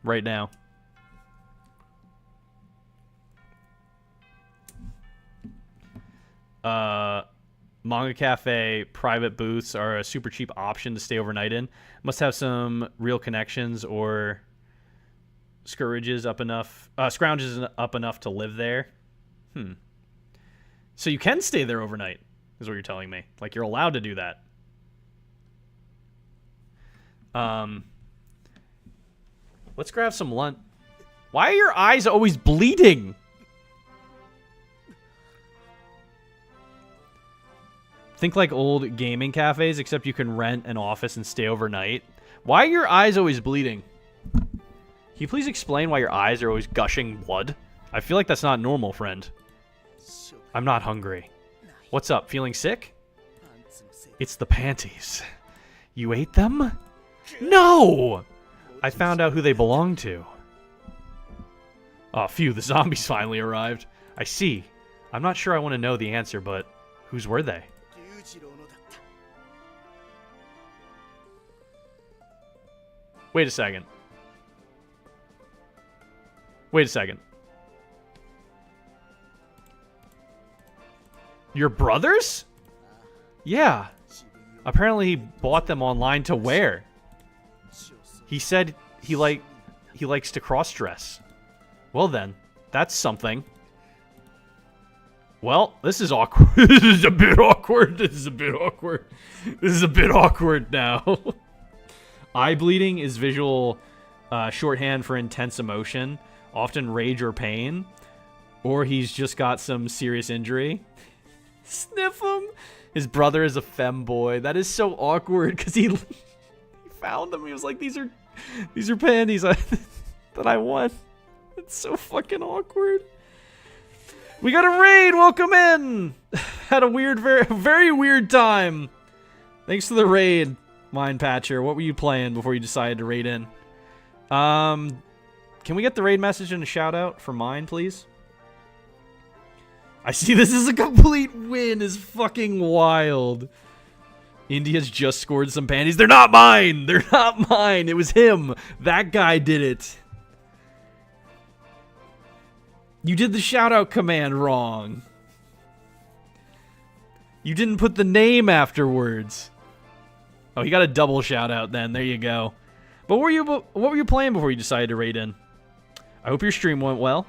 right now. Manga cafe private booths are a super cheap option to stay overnight in. Must have some real connections or scrounges up enough to live there. So you can stay there overnight, is what you're telling me. Like, you're allowed to do that. Let's grab some lunch. Why are your eyes always bleeding? Think like old gaming cafes, except you can rent an office and stay overnight. Why are your eyes always bleeding? Can you please explain why your eyes are always gushing blood? I feel like that's not normal, friend. I'm not hungry. What's up? Feeling sick? It's the panties. You ate them? No! I found out who they belong to. Oh, phew, the zombies finally arrived. I see. I'm not sure I want to know the answer, but whose were they? Wait a second. Wait a second. Your brothers? Yeah. Apparently he bought them online to wear. He said he likes to cross-dress. Well then, that's something. Well, this is awkward. This is a bit awkward. This is a bit awkward. This is a bit awkward now. Eye bleeding is visual shorthand for intense emotion, often rage or pain, or he's just got some serious injury. Sniff him. His brother is a femboy. That is so awkward because he found them. He was like, these are panties that I want. It's so fucking awkward. We got a raid. Welcome in. Had a weird, very weird time. Thanks to the raid, Mind Patcher. What were you playing before you decided to raid in? Can we get the raid message and a shout out for mine, please? I see this is a complete win. Is fucking wild. India's just scored some panties. They're not mine. They're not mine. It was him. That guy did it. You did the shout-out command wrong. You didn't put the name afterwards. Oh, you got a double shout-out then. There you go. But what were you playing before you decided to raid in? I hope your stream went well.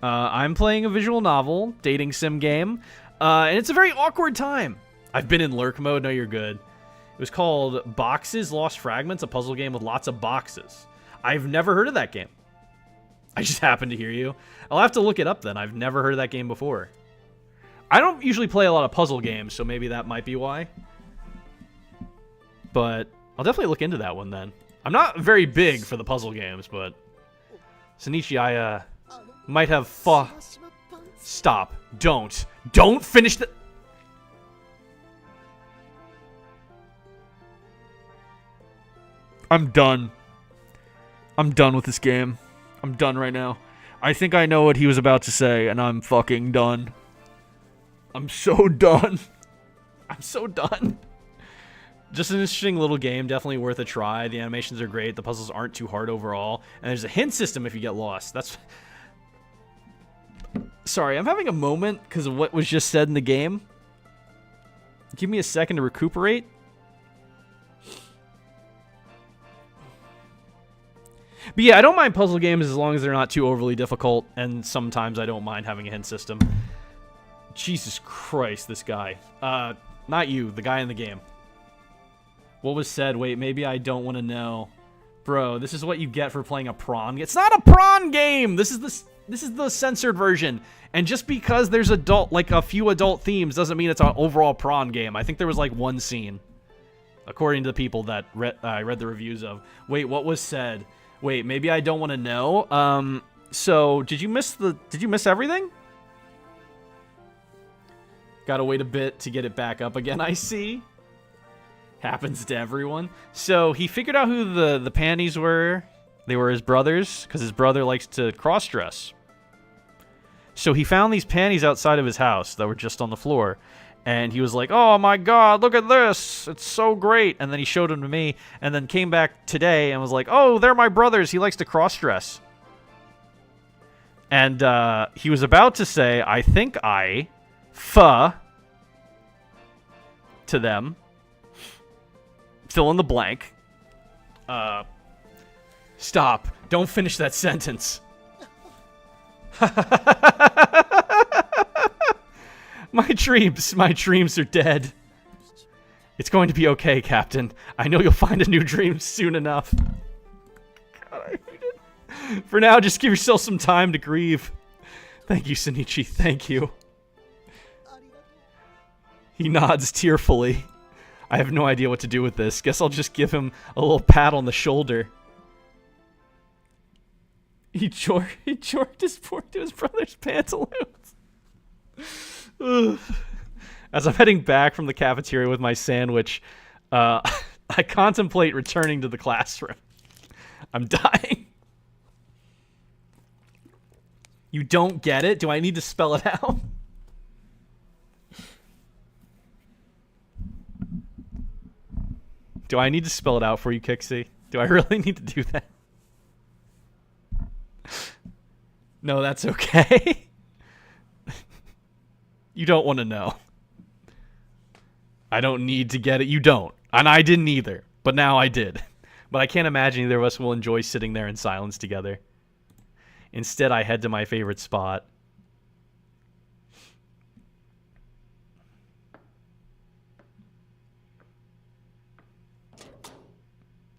I'm playing a visual novel, dating sim game, and it's a very awkward time. I've been in lurk mode. No, you're good. It was called Boxes Lost Fragments, a puzzle game with lots of boxes. I've never heard of that game. I just happened to hear you. I'll have to look it up then. I've never heard of that game before. I don't usually play a lot of puzzle games, so maybe that might be why. But I'll definitely look into that one then. I'm not very big for the puzzle games, but Shinichi, I might have Stop. Don't. Don't finish the... I'm done. I'm done with this game. I'm done right now. I think I know what he was about to say, and I'm fucking done. I'm so done. I'm so done. Just an interesting little game, definitely worth a try. The animations are great, the puzzles aren't too hard overall, and there's a hint system if you get lost. That's... Sorry, I'm having a moment because of what was just said in the game. Give me a second to recuperate. But yeah, I don't mind puzzle games as long as they're not too overly difficult, and sometimes I don't mind having a hint system. Jesus Christ, this guy. Not you, the guy in the game. What was said? Wait, maybe I don't want to know. Bro, this is what you get for playing a prawn game. It's not a prawn game! This is the censored version. And just because there's a few adult themes doesn't mean it's an overall prawn game. I think there was like one scene, according to the people that I read the reviews of. Wait, what was said? Wait, maybe I don't want to know. So did you miss everything? Gotta wait a bit to get it back up again, I see. Happens to everyone. So he figured out who the panties were. They were his brothers, because his brother likes to cross-dress. So he found these panties outside of his house that were just on the floor. And he was like, oh my god, look at this. It's so great. And then he showed them to me, and then came back today and was like, oh, they're my brothers. He likes to cross-dress. And he was about to say, I think I to them. Fill in the blank. Stop. Don't finish that sentence. My dreams are dead. It's going to be okay, Captain. I know you'll find a new dream soon enough. God, I hate it. For now, just give yourself some time to grieve. Thank you, Shinichi. Thank you. He nods tearfully. I have no idea what to do with this. Guess I'll just give him a little pat on the shoulder. He jorked his fork to his brother's pantaloons. As I'm heading back from the cafeteria with my sandwich, I contemplate returning to the classroom. I'm dying. You don't get it? Do I need to spell it out? Do I need to spell it out for you, Kixie? Do I really need to do that? No, that's okay. You don't want to know. I don't need to get it. You don't. And I didn't either. But now I did. But I can't imagine either of us will enjoy sitting there in silence together. Instead, I head to my favorite spot.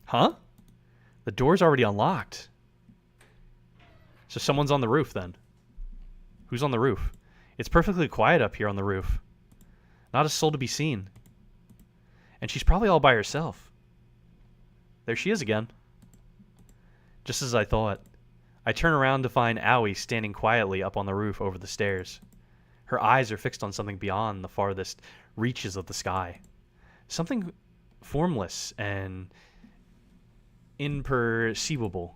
Huh? The door's already unlocked. So someone's on the roof then. Who's on the roof? It's perfectly quiet up here on the roof. Not a soul to be seen. And she's probably all by herself. There she is again. Just as I thought. I turn around to find Aoi standing quietly up on the roof over the stairs. Her eyes are fixed on something beyond the farthest reaches of the sky. Something formless and imperceivable.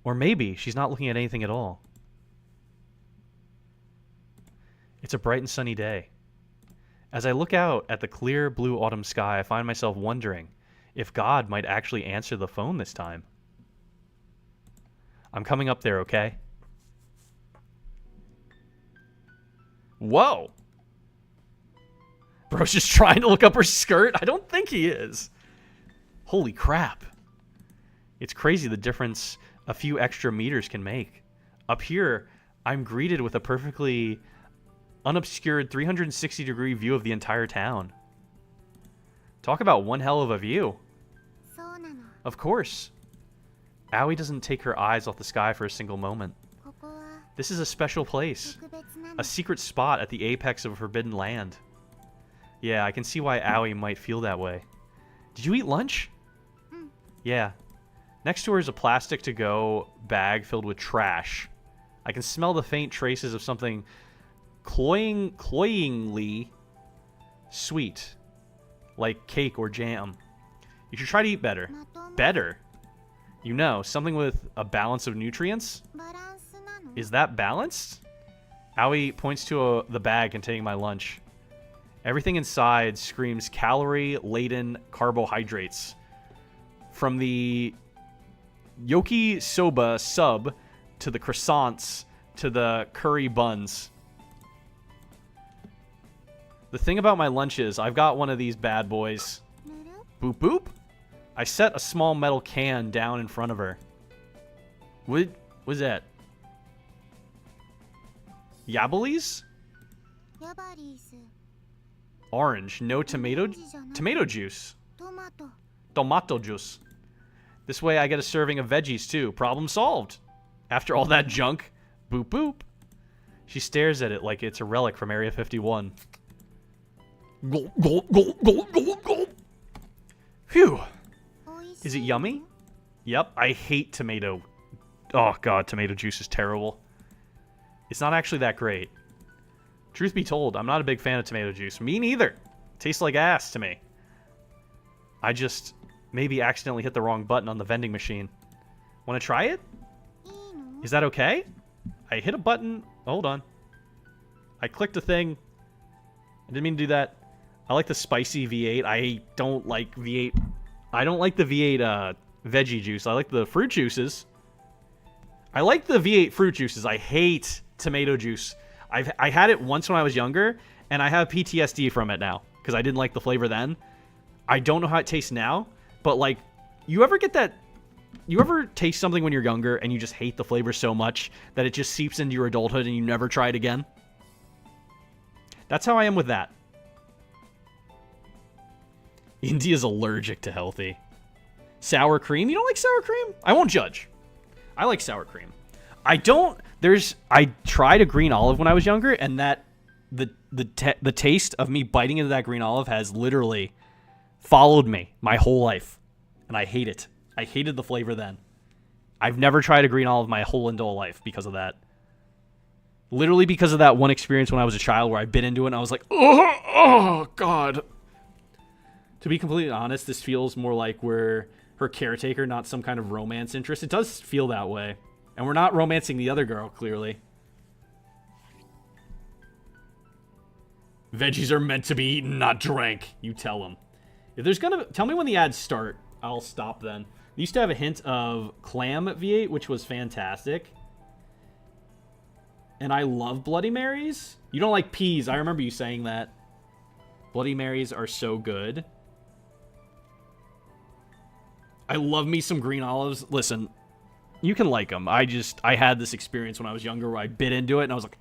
Or maybe she's not looking at anything at all. It's a bright and sunny day. As I look out at the clear blue autumn sky, I find myself wondering if God might actually answer the phone this time. I'm coming up there, okay? Whoa! Bro's just trying to look up her skirt? I don't think he is. Holy crap. It's crazy the difference a few extra meters can make. Up here, I'm greeted with a perfectly unobscured 360-degree view of the entire town. Talk about one hell of a view. Of course. Aoi doesn't take her eyes off the sky for a single moment. ここは This is a special place. 特別な A の。 secret spot at the apex of forbidden land. Yeah, I can see why Aoi might feel that way. Did you eat lunch? Yeah. Next to her is a plastic to-go bag filled with trash. I can smell the faint traces of something cloyingly sweet, like cake or jam. You should try to eat better. まとも Better? You know, something with a balance of nutrients? バランスなの。 Is that balanced? Aoi points to the bag containing my lunch. Everything inside screams calorie-laden carbohydrates. From the yoki soba sub to the croissants to the curry buns. The thing about my lunch is I've got one of these bad boys. ぬる Boop boop. I set a small metal can down in front of her. What was that? Yabblies? ヤバリーズ。 Orange, no tomato juice. トマト。 Tomato juice. This way I get a serving of veggies too. Problem solved. After all that junk, boop boop. She stares at it like it's a relic from Area 51. Gulp, gulp, gulp, gulp, gulp, gulp. Phew. おいしい。 Is it yummy? Yep, I hate tomato. Oh god, tomato juice is terrible. It's not actually that great. Truth be told, I'm not a big fan of tomato juice. Me neither. Tastes like ass to me. I just maybe accidentally hit the wrong button on the vending machine. Want to try it? いいの？ Is that okay? I hit a button. Hold on. I clicked a thing. I didn't mean to do that. I like the spicy V8. I don't like V8. I don't like the V8 veggie juice. I like the fruit juices. I like the V8 fruit juices. I hate tomato juice. I had it once when I was younger, and I have PTSD from it now because I didn't like the flavor then. I don't know how it tastes now, but like, you ever get that? You ever taste something when you're younger and you just hate the flavor so much that it just seeps into your adulthood and you never try it again? That's how I am with that. India's allergic to healthy. Sour cream? You don't like sour cream? I won't judge. I like sour cream. I tried a green olive when I was younger, and that the taste of me biting into that green olive has literally followed me my whole life, and I hate it. I hated the flavor then. I've never tried a green olive my whole adult life because of that. Literally because of that one experience when I was a child where I bit into it and I was like, oh god. To be completely honest, this feels more like we're her caretaker, not some kind of romance interest. It does feel that way. And we're not romancing the other girl, clearly. Veggies are meant to be eaten, not drank. You tell them. If there's gonna... Tell me when the ads start. I'll stop then. They used to have a hint of clam at V8, which was fantastic. And I love Bloody Marys. You don't like peas. I remember you saying that. Bloody Marys are so good. I love me some green olives. Listen, you can like them. I had this experience when I was younger where I bit into it and I was like...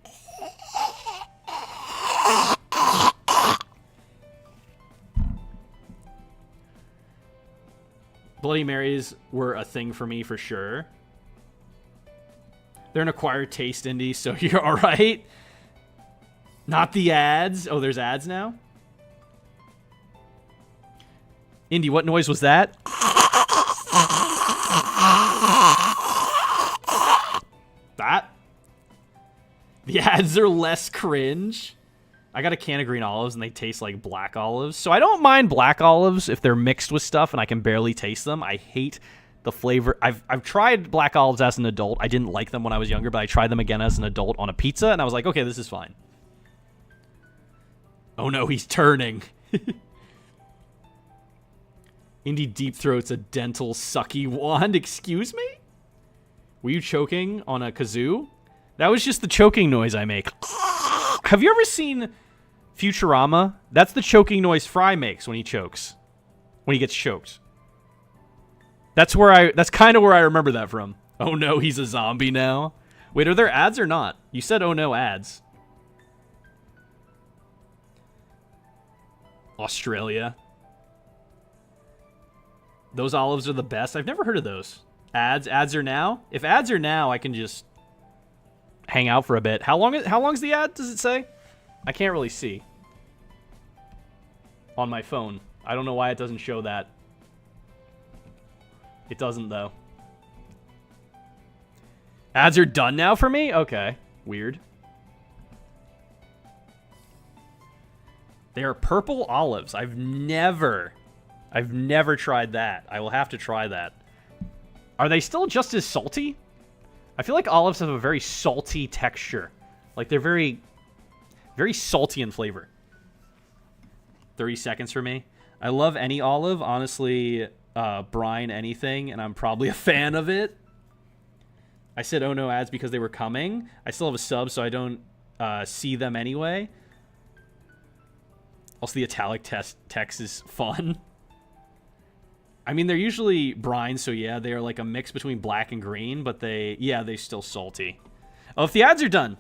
Bloody Marys were a thing for me for sure. They're an acquired taste indie, so you're alright. Not the ads. Oh, there's ads now? Indy, what noise was that? That? The ads are less cringe. I got a can of green olives and they taste like black olives. So I don't mind black olives if they're mixed with stuff and I can barely taste them. I hate the flavor. I've tried black olives as an adult. I didn't like them when I was younger, but I tried them again as an adult on a pizza and I was like, okay, this is fine. Oh no, he's turning. Indy deep throats a dental sucky wand. Excuse me? Were you choking on a kazoo? That was just the choking noise I make. Have you ever seen Futurama? That's the choking noise Fry makes when he chokes. When he gets choked. That's kind of where I remember that from. Oh no, he's a zombie now. Wait, are there ads or not? You said oh no ads. Australia. Those olives are the best. I've never heard of those. Ads are now? If ads are now, I can just hang out for a bit. How long's the ad, does it say? I can't really see. On my phone. I don't know why it doesn't show that. It doesn't, though. Ads are done now for me? Okay. Weird. They are purple olives. I've never tried that. I will have to try that. Are they still just as salty? I feel like olives have a very salty texture. Like they're very, very salty in flavor. 30 seconds for me. I love any olive. Honestly, brine anything, and I'm probably a fan of it. I said, oh no, ads because they were coming. I still have a sub, so I don't see them anyway. Also, the italic text is fun. I mean, they're usually brine, so yeah, they are like a mix between black and green, but they're still salty. Oh, if the ads are done.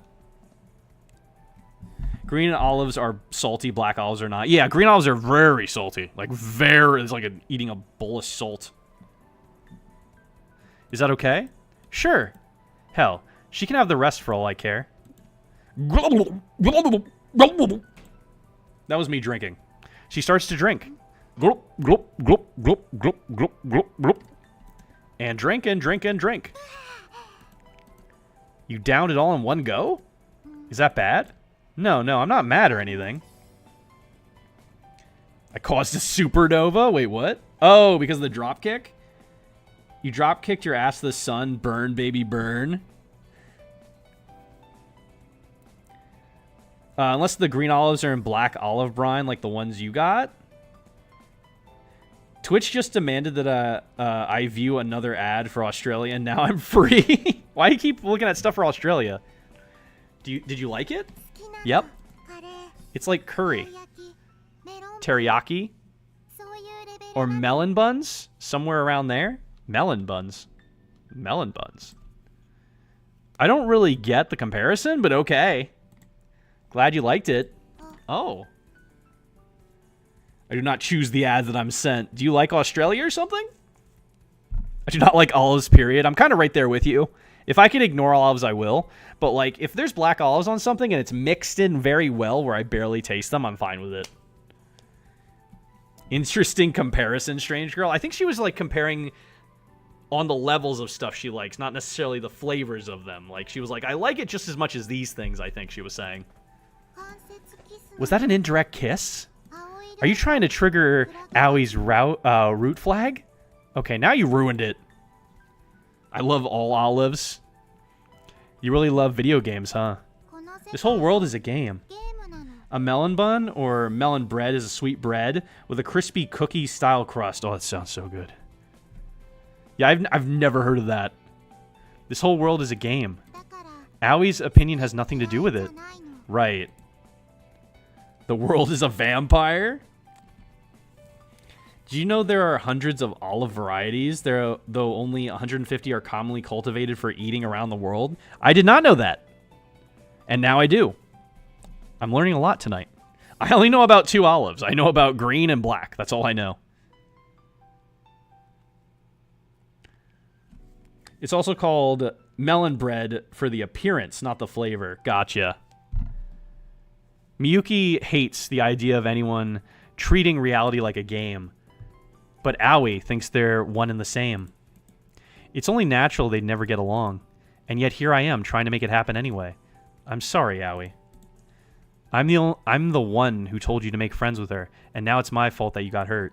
Green olives are salty, black olives are not. Yeah, green olives are very salty. Like, it's like eating a bowl of salt. Is that okay? Sure. Hell, she can have the rest for all I care. That was me drinking. She starts to drink. Gulp, gulp, gulp, gulp, gulp, gulp, gulp, gulp. And drink and drink and drink. You downed it all in one go? Is that bad? No, I'm not mad or anything. I caused a supernova? Wait, what? Oh, because of the drop kick? You drop kicked your ass to the sun. Burn, baby, burn. Unless the green olives are in black olive brine like the ones you got. Twitch just demanded that I view another ad for Australia, and now I'm free. Why do you keep looking at stuff for Australia? Did you like it? Yep. It's like curry. Teriyaki? Or melon buns? Somewhere around there? Melon buns. Melon buns. I don't really get the comparison, but okay. Glad you liked it. Oh. I do not choose the ads that I'm sent. Do you like Australia or something? I do not like olives, period. I'm kind of right there with you. If I can ignore olives, I will. But, like, if there's black olives on something and it's mixed in very well where I barely taste them, I'm fine with it. Interesting comparison, Strange Girl. I think she was, like, comparing on the levels of stuff she likes, not necessarily the flavors of them. Like, she was like, I like it just as much as these things, I think she was saying. Was that an indirect kiss? Are you trying to trigger Owie's root flag? Okay, now you ruined it. I love all olives. You really love video games, huh? This whole world is a game. A melon bun or melon bread is a sweet bread with a crispy cookie-style crust. Oh, that sounds so good. Yeah, I've never heard of that. This whole world is a game. Owie's opinion has nothing to do with it. Right. The world is a vampire? Do you know there are hundreds of olive varieties, though only 150 are commonly cultivated for eating around the world? I did not know that. And now I do. I'm learning a lot tonight. I only know about 2 olives. I know about green and black. That's all I know. It's also called melon bread for the appearance, not the flavor. Gotcha. Miyuki hates the idea of anyone treating reality like a game. But Aoi thinks they're one and the same. It's only natural they'd never get along. And yet here I am, trying to make it happen anyway. I'm sorry, Aoi. I'm the one who told you to make friends with her, and now it's my fault that you got hurt.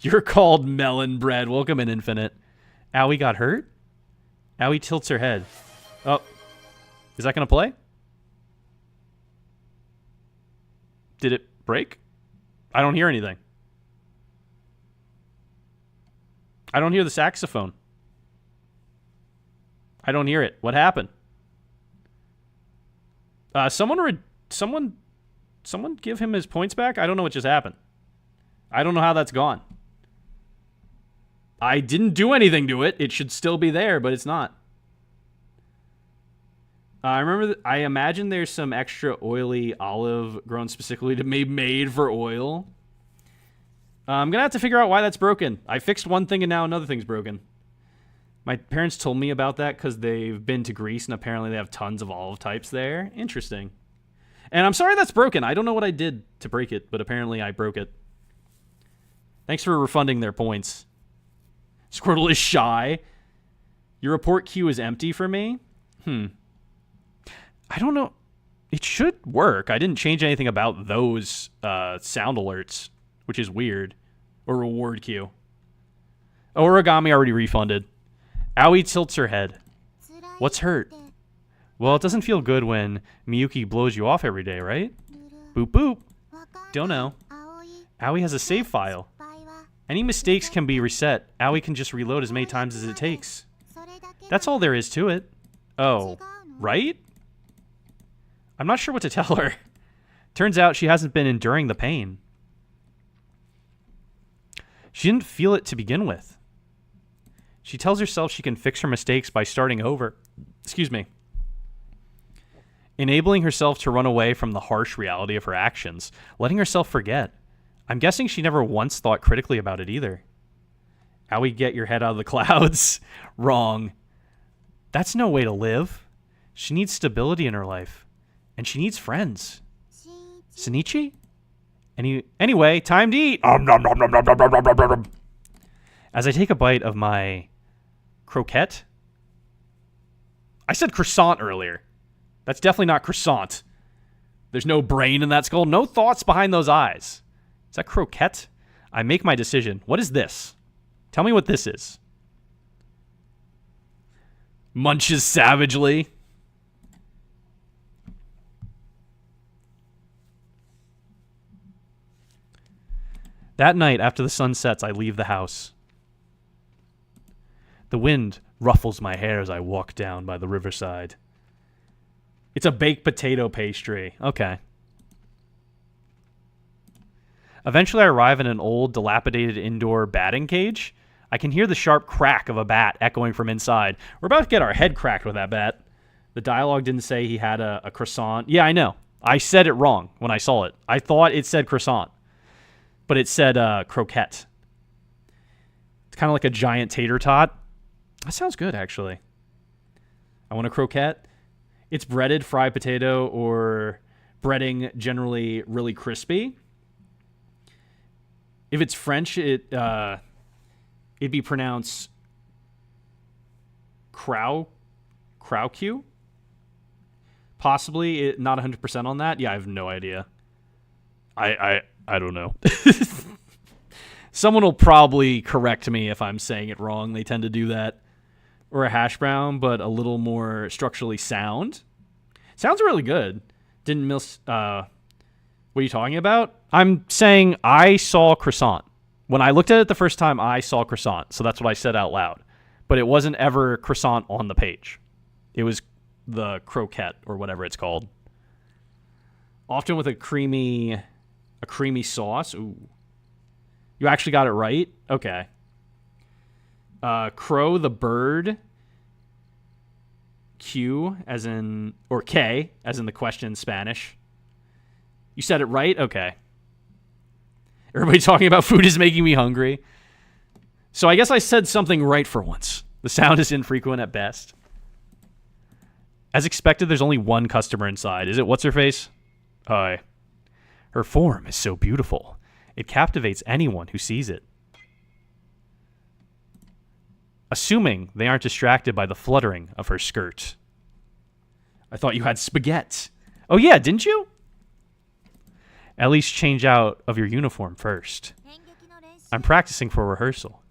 You're called melon bread. Welcome in, Infinite. Aoi got hurt? Aoi tilts her head. Oh. Is that going to play? Did it break? I don't hear anything. I don't hear the saxophone. I don't hear it. What happened? Someone give him his points back? I don't know what just happened. I don't know how that's gone. I didn't do anything to it. It should still be there, but it's not. I imagine there's some extra oily olive grown specifically to be made for oil. I'm gonna have to figure out why that's broken. I fixed one thing and now another thing's broken. My parents told me about that because they've been to Greece and apparently they have tons of olive types there. Interesting. And I'm sorry that's broken. I don't know what I did to break it, but apparently I broke it. Thanks for refunding their points. Squirtle is shy. Your report queue is empty for me? I don't know. It should work. I didn't change anything about those sound alerts, which is weird. Or reward queue. Origami already refunded. Aoi tilts her head. What's hurt? Well, it doesn't feel good when Miyuki blows you off every day, right? Boop boop. Don't know. Aoi has a save file. Any mistakes can be reset. Aoi can just reload as many times as it takes. That's all there is to it. Oh, right? I'm not sure what to tell her. Turns out she hasn't been enduring the pain. She didn't feel it to begin with. She tells herself she can fix her mistakes by starting over. Excuse me. Enabling herself to run away from the harsh reality of her actions, letting herself forget. I'm guessing she never once thought critically about it either. Aoi, get your head out of the clouds. Wrong. That's no way to live. She needs stability in her life. And she needs friends. Shinichi? Anyway, time to eat. As I take a bite of my croquette. I said croissant earlier. That's definitely not croissant. There's no brain in that skull. No thoughts behind those eyes. Is that croquette? I make my decision. What is this? Tell me what this is. Munches savagely. That night, after the sun sets, I leave the house. The wind ruffles my hair as I walk down by the riverside. It's a baked potato pastry. Okay. Eventually, I arrive in an old, dilapidated indoor batting cage. I can hear the sharp crack of a bat echoing from inside. We're about to get our head cracked with that bat. The dialogue didn't say he had a croissant. Yeah, I know. I said it wrong when I saw it. I thought it said croissant. But it said croquette. It's kind of like a giant tater tot. That sounds good, actually. I want a croquette. It's breaded fried potato or breading, generally really crispy. If it's French, it'd be pronounced Krauque? Possibly, not 100% on that. Yeah, I have no idea. I don't know. Someone will probably correct me if I'm saying it wrong. They tend to do that. Or a hash brown, but a little more structurally sound. Sounds really good. Didn't miss... what are you talking about? I'm saying I saw croissant. When I looked at it the first time, I saw croissant. So that's what I said out loud. But it wasn't ever croissant on the page. It was the croquette, or whatever it's called. Often with a creamy sauce. Ooh. You actually got it right? Okay. Crow the bird. Q as in, or K as in the question in Spanish. You said it right? Okay. Everybody talking about food is making me hungry. So I guess I said something right for once. The sound is infrequent at best. As expected, there's only one customer inside. Is it what's-her-face? Hi. Her form is so beautiful. It captivates anyone who sees it. Assuming they aren't distracted by the fluttering of her skirt. I thought you had spaghetti. Oh yeah, didn't you? At least change out of your uniform first. I'm practicing for rehearsal.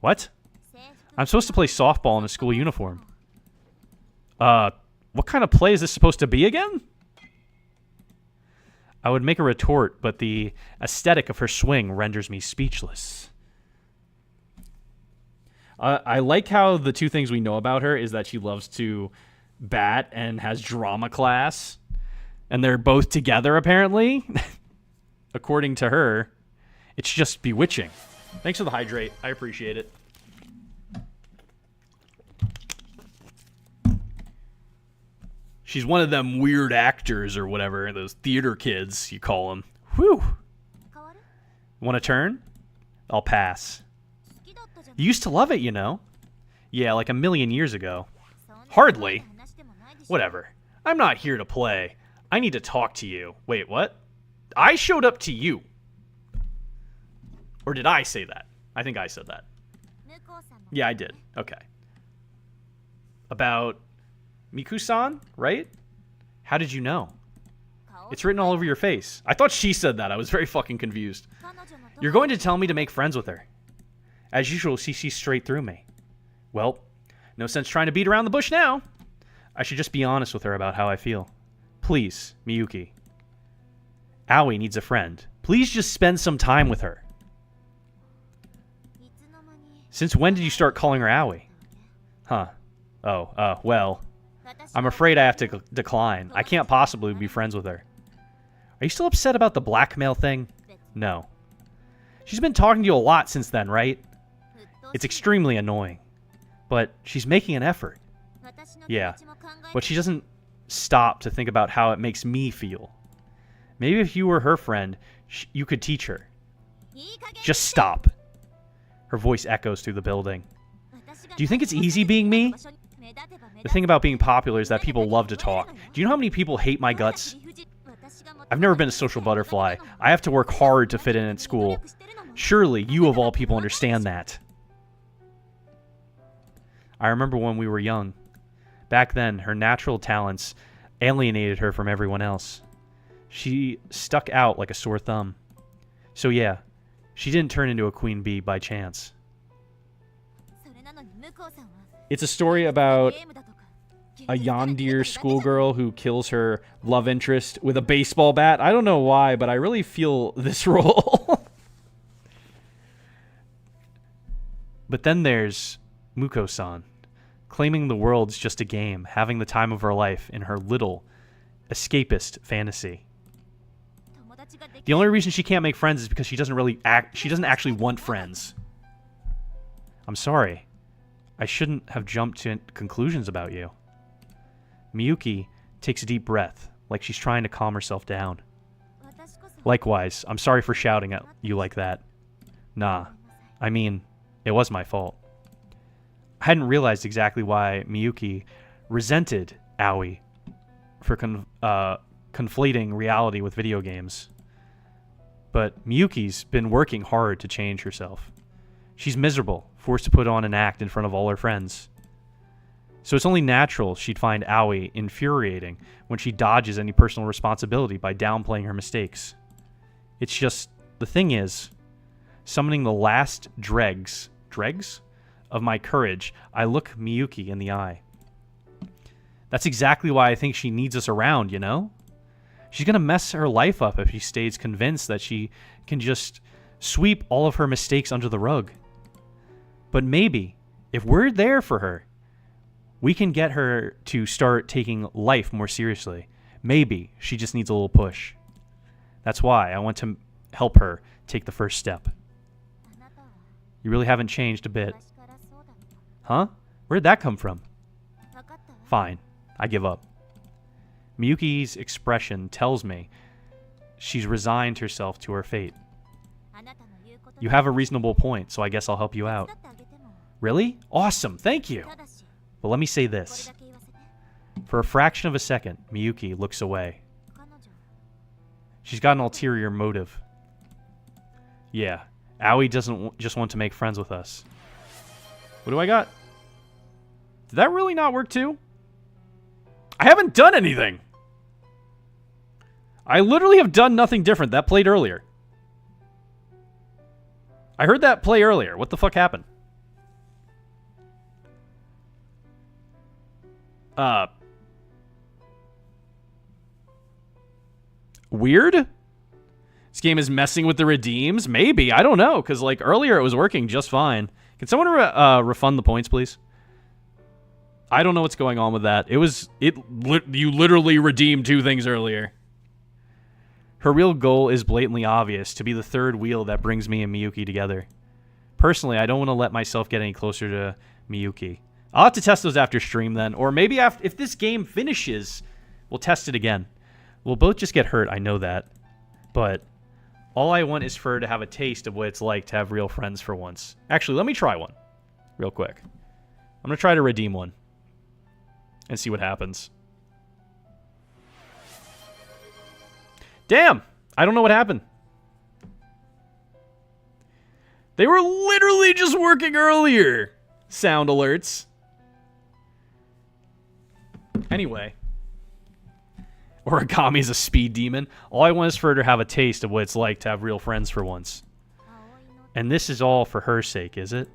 What? I'm supposed to play softball in a school uniform. What kind of play is this supposed to be again? I would make a retort, but the aesthetic of her swing renders me speechless. I like how the two things we know about her is that she loves to bat and has drama class. And they're both together, apparently. According to her, it's just bewitching. Thanks for the hydrate. I appreciate it. She's one of them weird actors or whatever. Those theater kids, you call them. Whew. Want a turn? I'll pass. You used to love it, you know. Yeah, like a million years ago. Hardly. Whatever. I'm not here to play. I need to talk to you. Wait, what? I showed up to you. Or did I say that? I think I said that. Yeah, I did. Okay. About Miku-san, right? How did you know? It's written all over your face. I thought she said that. I was very fucking confused. You're going to tell me to make friends with her. As usual, she sees straight through me. Well, no sense trying to beat around the bush now. I should just be honest with her about how I feel. Please, Miyuki. Aoi needs a friend. Please just spend some time with her. Since when did you start calling her Aoi? Huh. Oh, well. I'm afraid I have to decline. I can't possibly be friends with her. Are you still upset about the blackmail thing? No. She's been talking to you a lot since then, right? It's extremely annoying. But she's making an effort. Yeah. But she doesn't stop to think about how it makes me feel. Maybe if you were her friend, you could teach her. Just stop. Her voice echoes through the building. Do you think it's easy being me? The thing about being popular is that people love to talk. Do you know how many people hate my guts? I've never been a social butterfly. I have to work hard to fit in at school. Surely you of all people understand that. I remember when we were young. Back then, her natural talents alienated her from everyone else. She stuck out like a sore thumb. So yeah, she didn't turn into a queen bee by chance. It's a story about a yondeer schoolgirl who kills her love interest with a baseball bat. I don't know why, but I really feel this role. But then there's Muko-san, claiming the world's just a game, having the time of her life in her little escapist fantasy. The only reason she can't make friends is because she doesn't actually want friends. I'm sorry. I shouldn't have jumped to conclusions about you. Miyuki takes a deep breath, like she's trying to calm herself down. Likewise, I'm sorry for shouting at you like that. Nah, I mean, it was my fault. I hadn't realized exactly why Miyuki resented Aoi for conflating reality with video games. But Miyuki's been working hard to change herself. She's miserable, forced to put on an act in front of all her friends. So it's only natural she'd find Aoi infuriating when she dodges any personal responsibility by downplaying her mistakes. It's just, the thing is, summoning the last dregs of my courage, I look Miyuki in the eye. That's exactly why I think she needs us around, you know? She's gonna mess her life up if she stays convinced that she can just sweep all of her mistakes under the rug. But maybe, if we're there for her, we can get her to start taking life more seriously. Maybe she just needs a little push. That's why I want to help her take the first step. You really haven't changed a bit. Huh? Where'd that come from? Fine. I give up. Miyuki's expression tells me she's resigned herself to her fate. You have a reasonable point, so I guess I'll help you out. Really? Awesome, thank you! But let me say this. For a fraction of a second, Miyuki looks away. She's got an ulterior motive. Yeah, Aoi doesn't just want to make friends with us. What do I got? Did that really not work too? I haven't done anything! I literally have done nothing different. That played earlier. I heard that play earlier. What the fuck happened? Weird? This game is messing with the redeems? Maybe. I don't know. Because, like, earlier it was working just fine. Can someone refund the points, please? I don't know what's going on with that. You literally redeemed 2 things earlier. Her real goal is blatantly obvious, to be the third wheel that brings me and Miyuki together. Personally, I don't want to let myself get any closer to Miyuki. I'll have to test those after stream then, or maybe if this game finishes, we'll test it again. We'll both just get hurt, I know that. But All I want is for her to have a taste of what it's like to have real friends for once. Actually, let me try one real quick. I'm going to try to redeem one and see what happens. Damn! I don't know what happened. They were literally just working earlier. Sound alerts. Anyway. Origami's a speed demon. All I want is for her to have a taste of what it's like to have real friends for once. And this is all for her sake, is it?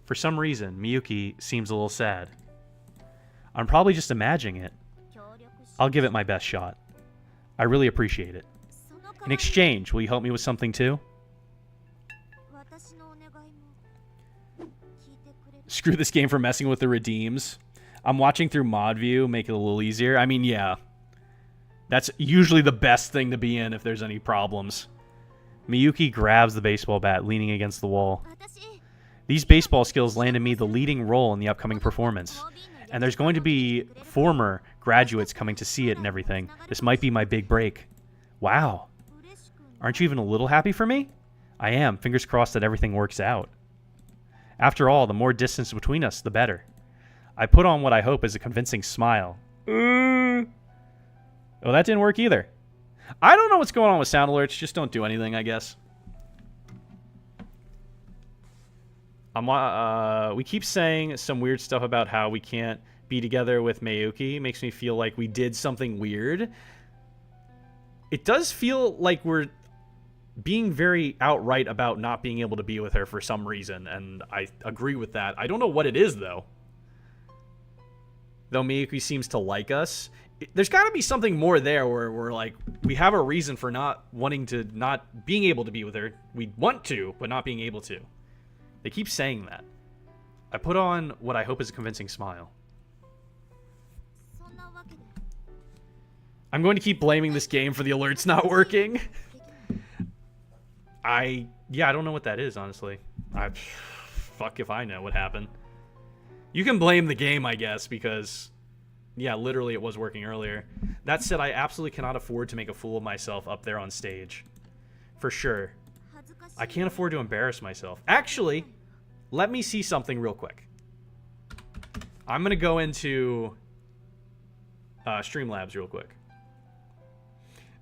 For some reason, Miyuki seems a little sad. I'm probably just imagining it. I'll give it my best shot. I really appreciate it. In exchange, will you help me with something too? Screw this game for messing with the redeems. I'm watching through mod view, make it a little easier. I mean, yeah. That's usually the best thing to be in if there's any problems. Miyuki grabs the baseball bat, leaning against the wall. These baseball skills landed me the leading role in the upcoming performance. And there's going to be former graduates coming to see it and everything. This might be my big break. Wow. Aren't you even a little happy for me? I am. Fingers crossed that everything works out. After all, the more distance between us, the better. I put on what I hope is a convincing smile. Oh, that didn't work either. I don't know what's going on with sound alerts. Just don't do anything, I guess. We keep saying some weird stuff about how we can't be together with Miyuki. It makes me feel like we did something weird. It does feel like we're being very outright about not being able to be with her for some reason, and I agree with that. I don't know what it is, though. Though Miyuki seems to like us. There's got to be something more there where we're like, we have a reason for not wanting to, not being able to be with her. We want to, but not being able to. They keep saying that. I put on what I hope is a convincing smile. I'm going to keep blaming this game for the alerts not working. I don't know what that is, honestly. Fuck if I know what happened. You can blame the game, I guess, because... yeah, literally it was working earlier. That said, I absolutely cannot afford to make a fool of myself up there on stage. For sure. I can't afford to embarrass myself. Actually, let me see something real quick. I'm going to go into Streamlabs real quick.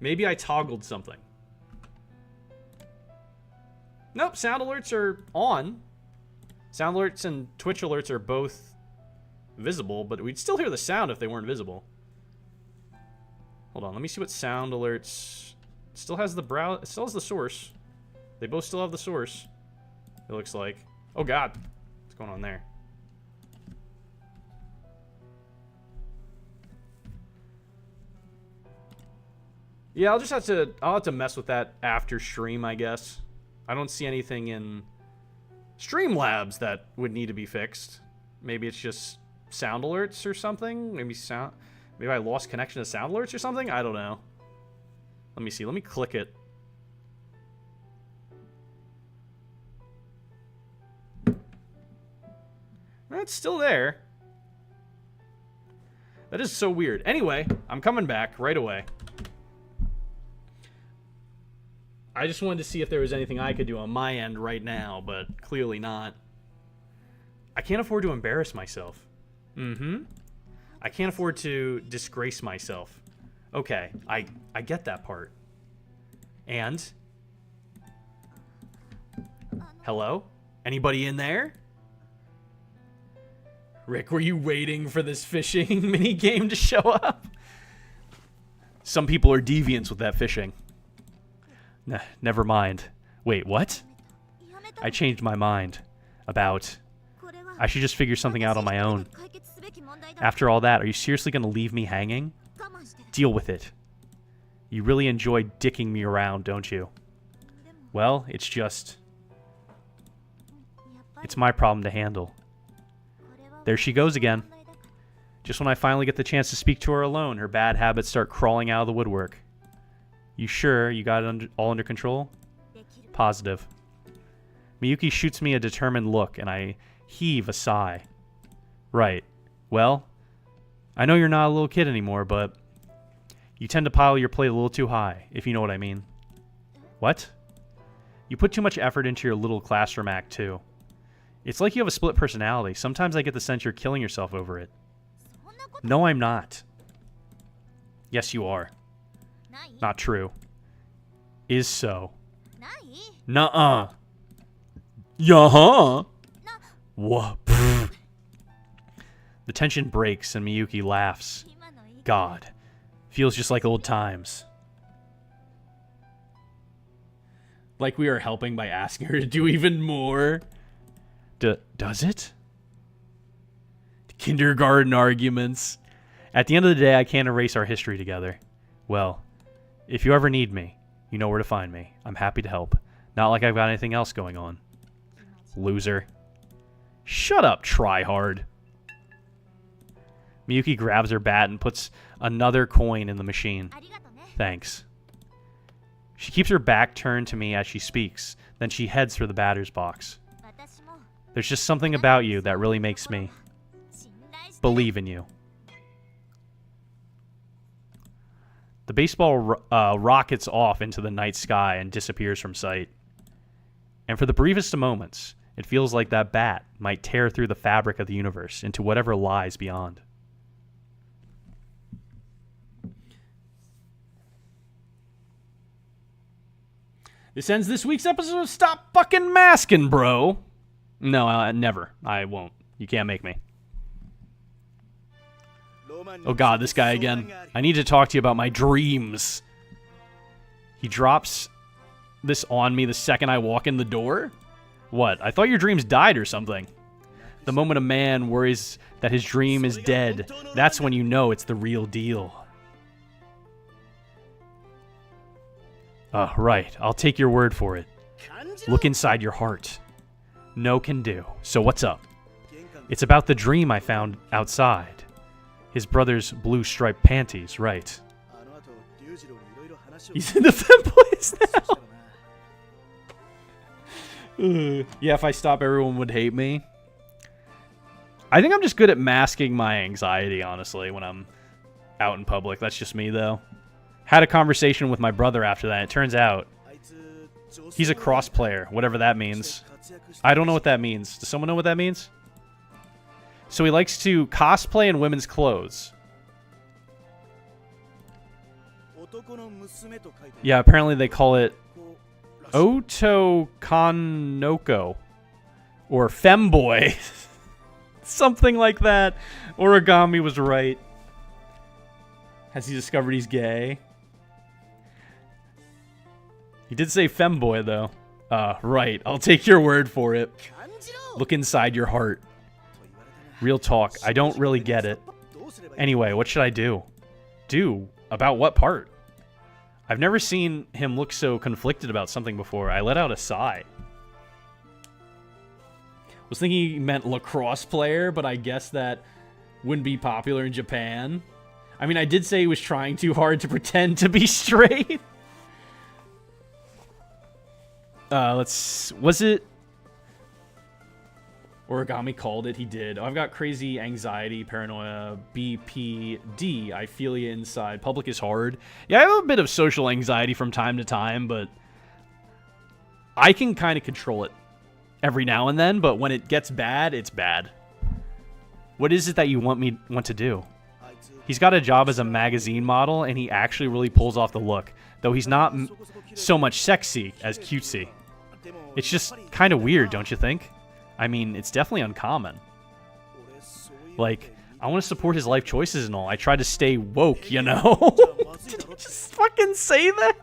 Maybe I toggled something. Nope, sound alerts are on. Sound alerts and Twitch alerts are both visible, but we'd still hear the sound if they weren't visible. Hold on, let me see what sound alerts. It still has the it still has the source. They both still have the source. It looks like. Oh god. What's going on there? Yeah, I'll have to mess with that after stream, I guess. I don't see anything in Streamlabs that would need to be fixed. Maybe it's just sound alerts or something. Maybe I lost connection to sound alerts or something. I don't know. Let me see. Let me click it. It's still there. That is so weird. Anyway, I'm coming back right away. I just wanted to see if there was anything I could do on my end right now, but clearly not. I can't afford to embarrass myself. I can't afford to disgrace myself. Okay, I get that part. And? Hello? Anybody in there? Rick, were you waiting for this fishing minigame to show up? Some people are deviants with that fishing. Never mind. Wait, what? I changed my mind. About... I should just figure something out on my own. After all that, are you seriously going to leave me hanging? Deal with it. You really enjoy dicking me around, don't you? Well, it's just... it's my problem to handle. There she goes again. Just when I finally get the chance to speak to her alone, her bad habits start crawling out of the woodwork. You sure you got it all under control? Positive. Miyuki shoots me a determined look, and I heave a sigh. Right. Well, I know you're not a little kid anymore, but you tend to pile your plate a little too high, if you know what I mean. What? You put too much effort into your little classroom act, too. It's like you have a split personality. Sometimes I get the sense you're killing yourself over it. No, I'm not. Yes, you are. Not true. Is so. Nuh-uh. Yeah-huh. What? The tension breaks and Miyuki laughs. God. Feels just like old times. Like we are helping by asking her to do even more. Does it? Kindergarten arguments. At the end of the day, I can't erase our history together. Well, if you ever need me, you know where to find me. I'm happy to help. Not like I've got anything else going on. Loser. Shut up, tryhard. Miyuki grabs her bat and puts another coin in the machine. Thanks. She keeps her back turned to me as she speaks. Then she heads for the batter's box. There's just something about you that really makes me believe in you. The baseball rockets off into the night sky and disappears from sight. And for the briefest of moments, it feels like that bat might tear through the fabric of the universe into whatever lies beyond. This ends this week's episode of Stop Fucking Masking, Bro. No, never. I won't. You can't make me. Oh god, this guy again. I need to talk to you about my dreams. He drops this on me the second I walk in the door? What? I thought your dreams died or something. The moment a man worries that his dream is dead, that's when you know it's the real deal. Right. I'll take your word for it. Look inside your heart. No can do. So what's up? It's about the dream I found outside. His brother's blue striped panties, right. He's in the femboys now. Yeah, if I stop, everyone would hate me. I think I'm just good at masking my anxiety, honestly, when I'm out in public. That's just me, though. Had a conversation with my brother after that. It turns out he's a cross player, whatever that means. I don't know what that means. Does someone know what that means? So he likes to cosplay in women's clothes. Yeah, apparently they call it Otokonoko or femboy. Something like that. Origami was right. Has he discovered he's gay? He did say femboy, though. Right. I'll take your word for it. Look inside your heart. Real talk. I don't really get it. Anyway, what should I do? Do? About what part? I've never seen him look so conflicted about something before. I let out a sigh. Was thinking he meant lacrosse player, but I guess that wouldn't be popular in Japan. I mean, I did say he was trying too hard to pretend to be straight. Was it? Origami called it. He did. Oh, I've got crazy anxiety, paranoia, BPD. I feel you inside. Public is hard. Yeah, I have a bit of social anxiety from time to time, but I can kind of control it every now and then. But when it gets bad, it's bad. What is it that you want to do? He's got a job as a magazine model, and he actually really pulls off the look. Though he's not so much sexy as cutesy. It's just kind of weird, don't you think? I mean, it's definitely uncommon. Like, I want to support his life choices and all. I try to stay woke, you know? Did he just fucking say that?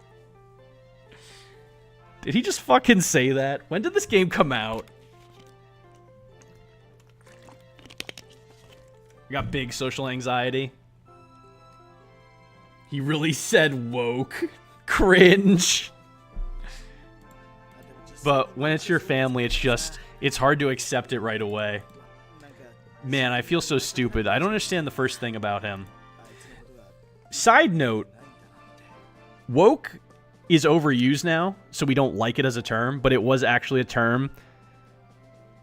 Did he just fucking say that? When did this game come out? I got big social anxiety. He really said woke. Cringe. But when it's your family, it's hard to accept it right away. Man, I feel so stupid. I don't understand the first thing about him. Side note, woke is overused now, so we don't like it as a term, but it was actually a term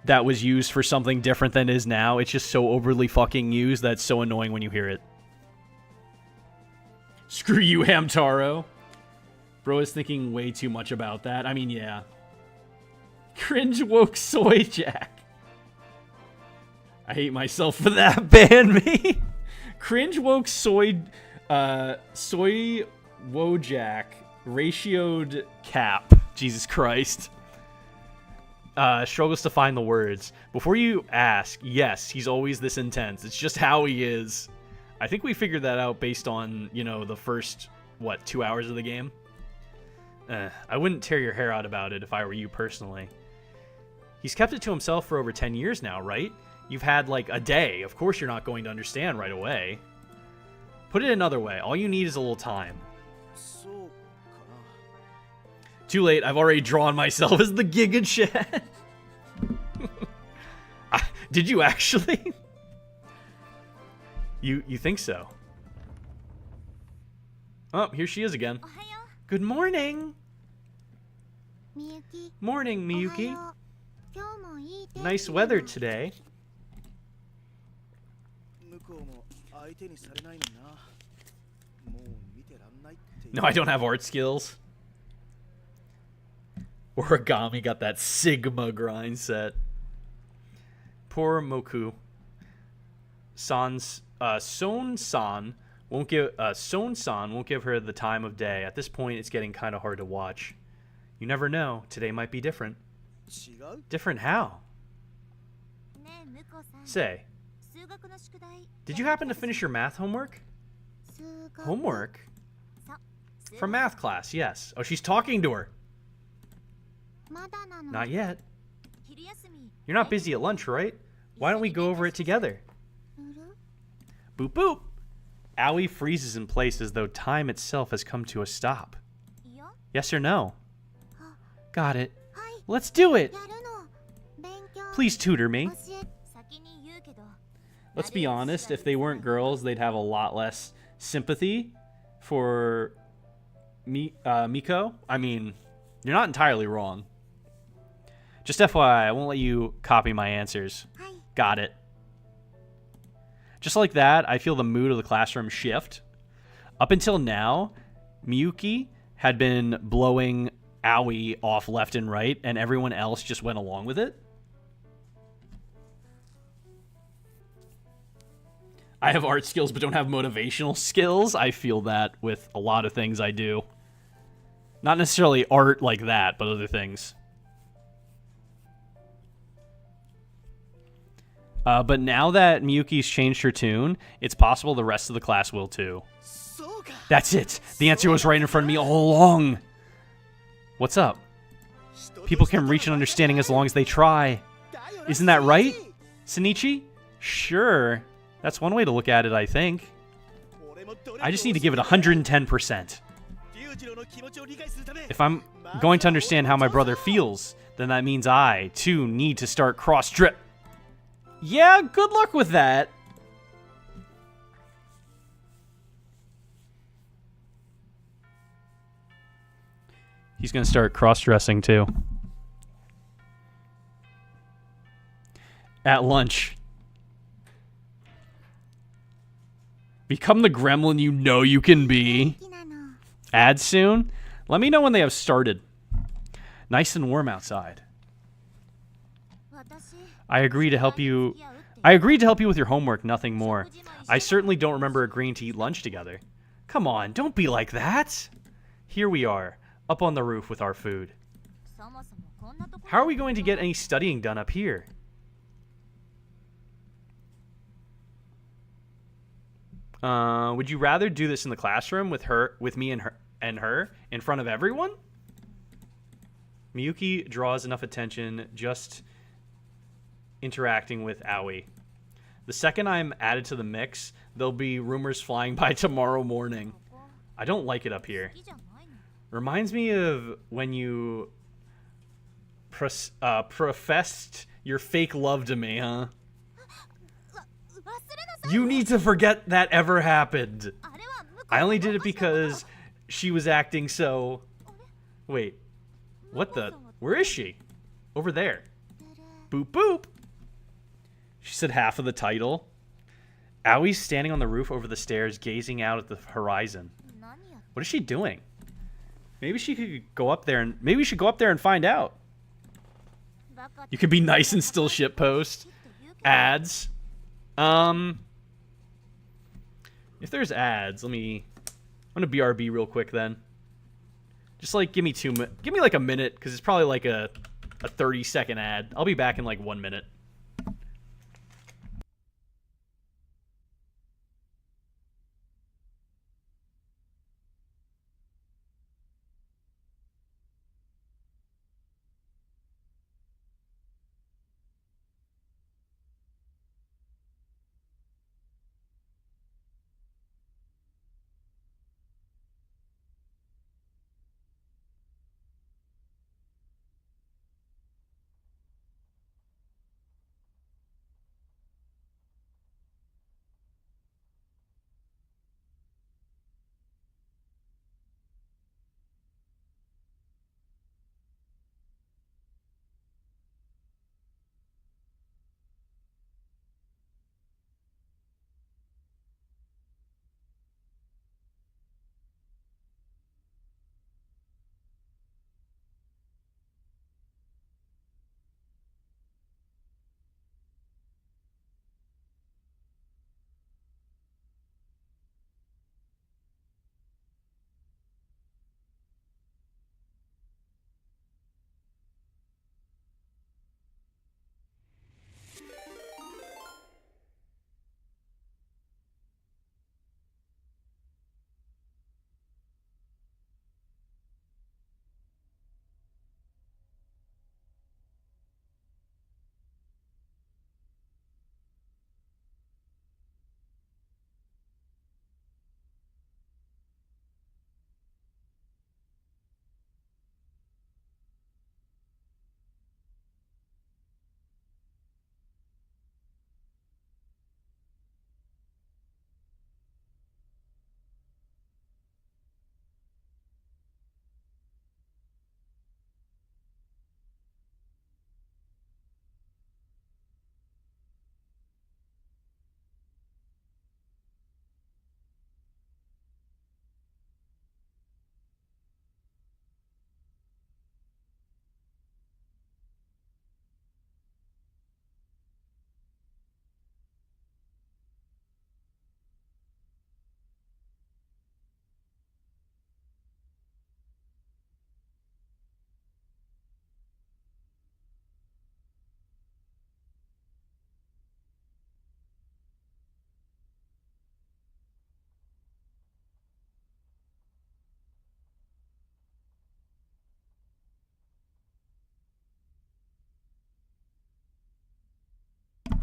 that was used for something different than it is now. It's just so overly fucking used that it's so annoying when you hear it. Screw you, Hamtaro. Bro is thinking way too much about that. I mean, yeah. Cringe woke soy jack. I hate myself for that. Ban me. Cringe woke soy wojak ratioed cap. Jesus Christ. Struggles to find the words. Before you ask, yes, he's always this intense. It's just how he is. I think we figured that out based on, you know, the first, 2 hours of the game? I wouldn't tear your hair out about it if I were you personally. He's kept it to himself for over 10 years now, right? You've had, like, a day. Of course you're not going to understand right away. Put it another way. All you need is a little time. Too late. I've already drawn myself as the Giga Chad. Did you actually? You think so? Oh, here she is again. Good morning. Morning, Miyuki. Nice weather today. No, I don't have art skills. Origami got that Sigma grind set. Poor Moku. Son-san won't give her the time of day. At this point, it's getting kind of hard to watch. You never know. Today might be different. Different how? Say, did you happen to finish your math homework? Homework? From math class, yes. Oh, she's talking to her. Not yet. You're not busy at lunch, right? Why don't we go over it together? Boop boop. Aoi freezes in place as though time itself has come to a stop. Yes or no? Got it. Let's do it. Please tutor me. Let's be honest, if they weren't girls, they'd have a lot less sympathy for Miko. I mean, you're not entirely wrong. Just FYI, I won't let you copy my answers. Got it. Just like that, I feel the mood of the classroom shift. Up until now, Miyuki had been blowing Aoi off left and right, and everyone else just went along with it. I have art skills but don't have motivational skills. I feel that with a lot of things I do. Not necessarily art like that, but other things. But now that Miyuki's changed her tune, it's possible the rest of the class will too. That's it! The answer was right in front of me all along! What's up? People can reach an understanding as long as they try. Isn't that right, Shinichi? Sure. That's one way to look at it, I think. I just need to give it 110%. If I'm going to understand how my brother feels, then that means I, too, need to start cross-drip. Yeah, good luck with that. He's going to start cross-dressing, too. At lunch. Become the gremlin you know you can be. Add soon? Let me know when they have started. Nice and warm outside. I agreed to help you with your homework, nothing more. I certainly don't remember agreeing to eat lunch together. Come on, don't be like that. Here we are, up on the roof with our food. How are we going to get any studying done up here? Would you rather do this in the classroom with me and her in front of everyone? Miyuki draws enough attention just interacting with Aoi. The second I'm added to the mix, there'll be rumors flying by tomorrow morning. I don't like it up here. Reminds me of when you professed your fake love to me, huh? You need to forget that ever happened. I only did it because she was acting so... Wait. What the... Where is she? Over there. Boop boop. She said half of the title. Aoi's standing on the roof over the stairs, gazing out at the horizon. What is she doing? Maybe she could go up there and maybe we should go up there and find out. You could be nice and still shitpost. Ads. If there's ads, I'm gonna BRB real quick then. Just like give me like a minute, because it's probably like a 30-second ad. I'll be back in like 1 minute.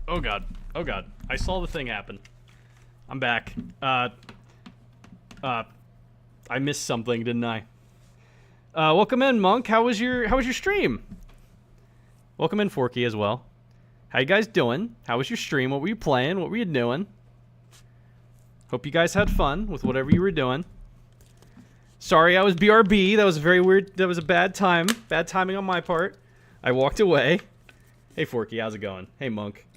Oh god. Oh god. I saw the thing happen. I'm back. I missed something, didn't I? Welcome in, Monk. How was your stream? Welcome in, Forky, as well. How you guys doing? How was your stream? What were you playing? What were you doing? Hope you guys had fun with whatever you were doing. Sorry, I was BRB. That was very weird. That was a bad time. Bad timing on my part. I walked away. Hey, Forky, how's it going? Hey, Monk.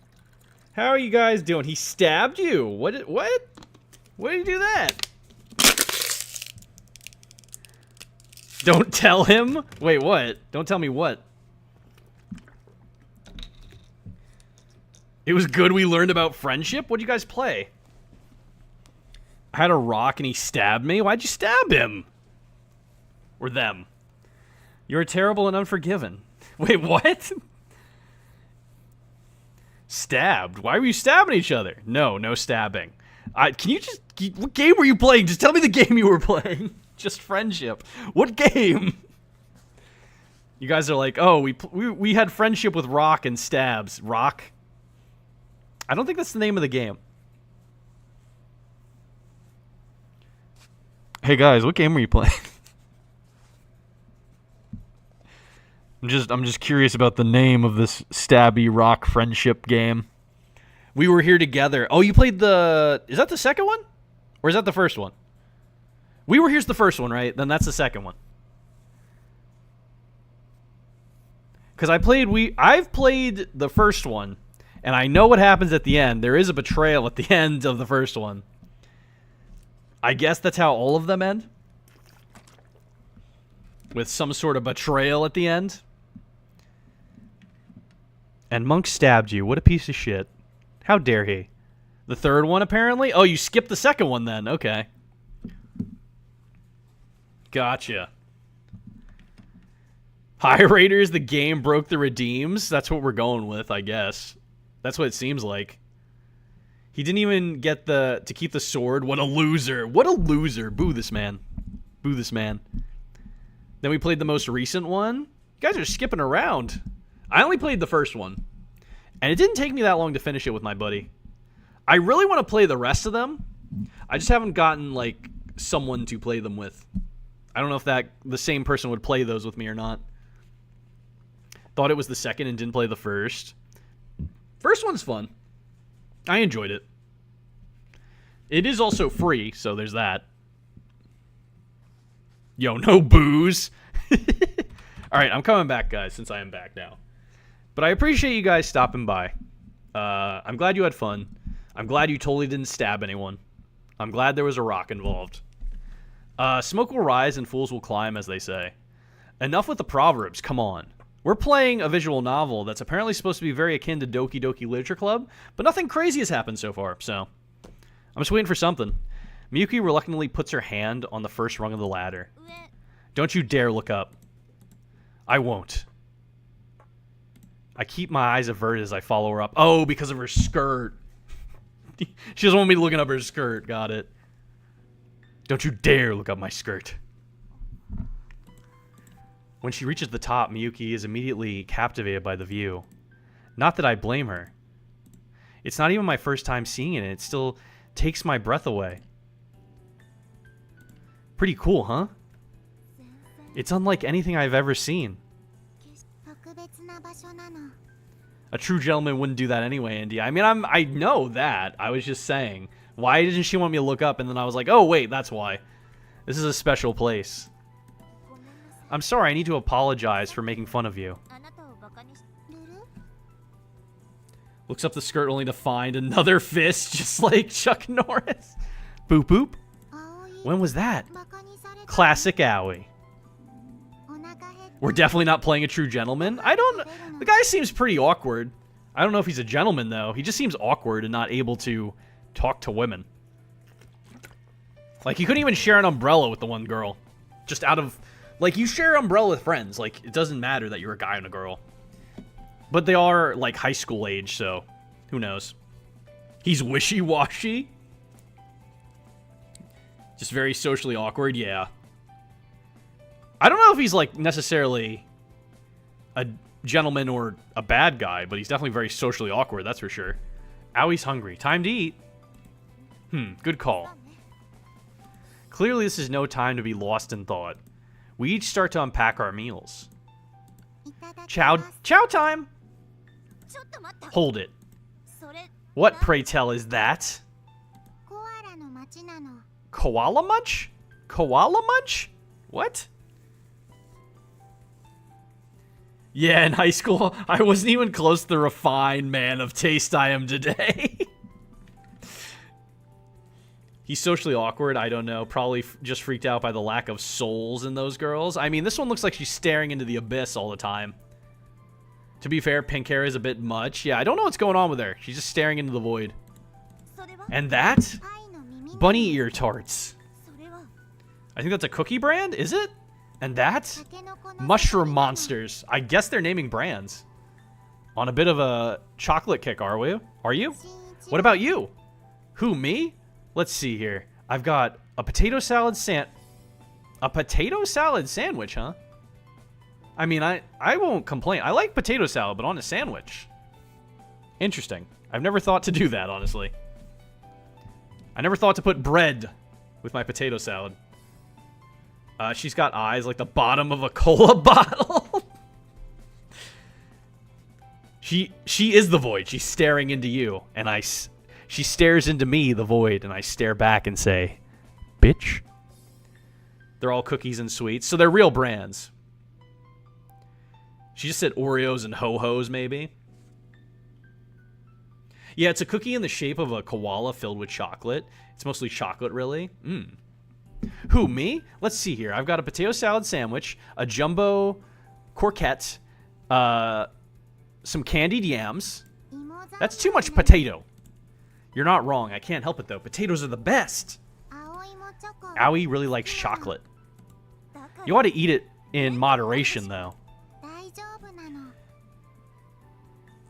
How are you guys doing? He stabbed you. What? What? Why did he do that? Don't tell him? Wait, what? Don't tell me what? It was good we learned about friendship? What'd you guys play? I had a rock and he stabbed me? Why'd you stab him? Or them? You're terrible and unforgiven. Wait, what? Stabbed? Why were you stabbing each other? No stabbing. Can you just... What game were you playing? Just tell me the game you were playing. Just friendship. What game? You guys are like, oh, we had friendship with rock and stabs. Rock? I don't think that's the name of the game. Hey guys, what game were you playing? I'm just curious about the name of this stabby rock friendship game. We were here together. Oh, you played the... Is that the second one? Or is that the first one? We were here's the first one, right? Then that's the second one. Because I've played the first one, and I know what happens at the end. There is a betrayal at the end of the first one. I guess that's how all of them end. with some sort of betrayal at the end. And Monk stabbed you. What a piece of shit. How dare he? The third one, apparently? Oh, you skipped the second one then. Okay. Gotcha. High Raiders, the game broke the redeems. That's what we're going with, I guess. That's what it seems like. He didn't even get to keep the sword. What a loser. What a loser. Boo this man. Boo this man. Then we played the most recent one. You guys are skipping around. I only played the first one. And it didn't take me that long to finish it with my buddy. I really want to play the rest of them. I just haven't gotten, like, someone to play them with. I don't know if the same person would play those with me or not. Thought it was the second and didn't play the first. First one's fun. I enjoyed it. It is also free, so there's that. Yo, no booze. Alright, I'm coming back, guys, since I am back now. But I appreciate you guys stopping by. I'm glad you had fun. I'm glad you totally didn't stab anyone. I'm glad there was a rock involved. Smoke will rise and fools will climb, as they say. Enough with the proverbs, come on. We're playing a visual novel that's apparently supposed to be very akin to Doki Doki Literature Club, but nothing crazy has happened so far, so I'm just waiting for something. Miyuki reluctantly puts her hand on the first rung of the ladder. Don't you dare look up. I won't. I keep my eyes averted as I follow her up. Oh, because of her skirt. She doesn't want me looking up her skirt. Got it. Don't you dare look up my skirt. When she reaches the top, Miyuki is immediately captivated by the view. Not that I blame her. It's not even my first time seeing it, and it still takes my breath away. Pretty cool, huh? It's unlike anything I've ever seen. A true gentleman wouldn't do that anyway, Indy. I mean, I know that. I was just saying. Why didn't she want me to look up? And then I was like, oh, wait, that's why. This is a special place. I'm sorry, I need to apologize for making fun of you. Looks up the skirt only to find another fist, just like Chuck Norris. Boop boop. When was that? Classic Aoi. We're definitely not playing a true gentleman. The guy seems pretty awkward. I don't know if he's a gentleman, though. He just seems awkward and not able to talk to women. Like, he couldn't even share an umbrella with the one girl. Just out of... Like, you share an umbrella with friends. Like, it doesn't matter that you're a guy and a girl. But they are, like, high school age, so who knows. He's wishy-washy. Just very socially awkward, yeah. I don't know if he's, like, necessarily a gentleman or a bad guy, but he's definitely very socially awkward, that's for sure. Aoi's hungry. Time to eat. Good call. Clearly, this is no time to be lost in thought. We each start to unpack our meals. Chow time! Hold it. What, pray tell, is that? Koala munch? Koala munch? What? Yeah, in high school, I wasn't even close to the refined man of taste I am today. He's socially awkward, I don't know. Probably just freaked out by the lack of souls in those girls. I mean, this one looks like she's staring into the abyss all the time. To be fair, pink hair is a bit much. Yeah, I don't know what's going on with her. She's just staring into the void. And that? Bunny ear tarts. I think that's a cookie brand, is it? And that? Mushroom monsters. I guess they're naming brands. On a bit of a chocolate kick, are we? Are you? What about you? Who, me? Let's see here. I've got a potato salad a potato salad sandwich, huh? I mean, I won't complain. I like potato salad, but on a sandwich. Interesting. I've never thought to do that, honestly. I never thought to put bread with my potato salad. She's got eyes like the bottom of a cola bottle. She is the void. She's staring into you, and she stares into me, the void, and I stare back and say, bitch. They're all cookies and sweets, so they're real brands. She just said Oreos and Ho-Hos, maybe. Yeah, it's a cookie in the shape of a koala filled with chocolate. It's mostly chocolate, really. Who, me? Let's see here. I've got a potato salad sandwich, a jumbo croquette, some candied yams. That's too much potato. You're not wrong. I can't help it, though. Potatoes are the best. Owie really likes chocolate. You ought to eat it in moderation, though.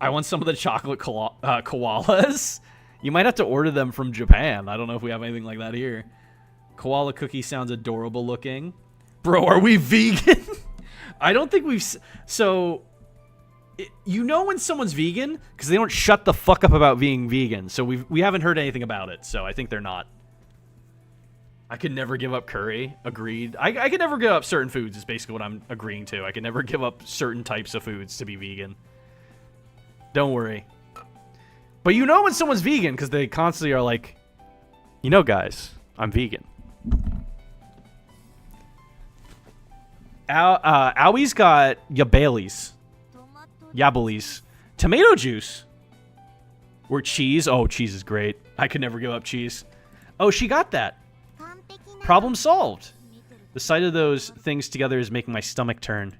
I want some of the chocolate koalas. You might have to order them from Japan. I don't know if we have anything like that here. Koala cookie sounds adorable looking. Bro, are we vegan? I don't think we've... So, you know when someone's vegan? Because they don't shut the fuck up about being vegan. So we haven't heard anything about it. So I think they're not. I could never give up curry. Agreed. I could never give up certain foods is basically what I'm agreeing to. I could never give up certain types of foods to be vegan. Don't worry. But you know when someone's vegan because they constantly are like, you know, guys, I'm vegan. Owie's got Yabali's. Tomato juice. Or cheese. Oh, cheese is great. I could never give up cheese. Oh, she got that. Problem solved. The sight of those things together is making my stomach turn.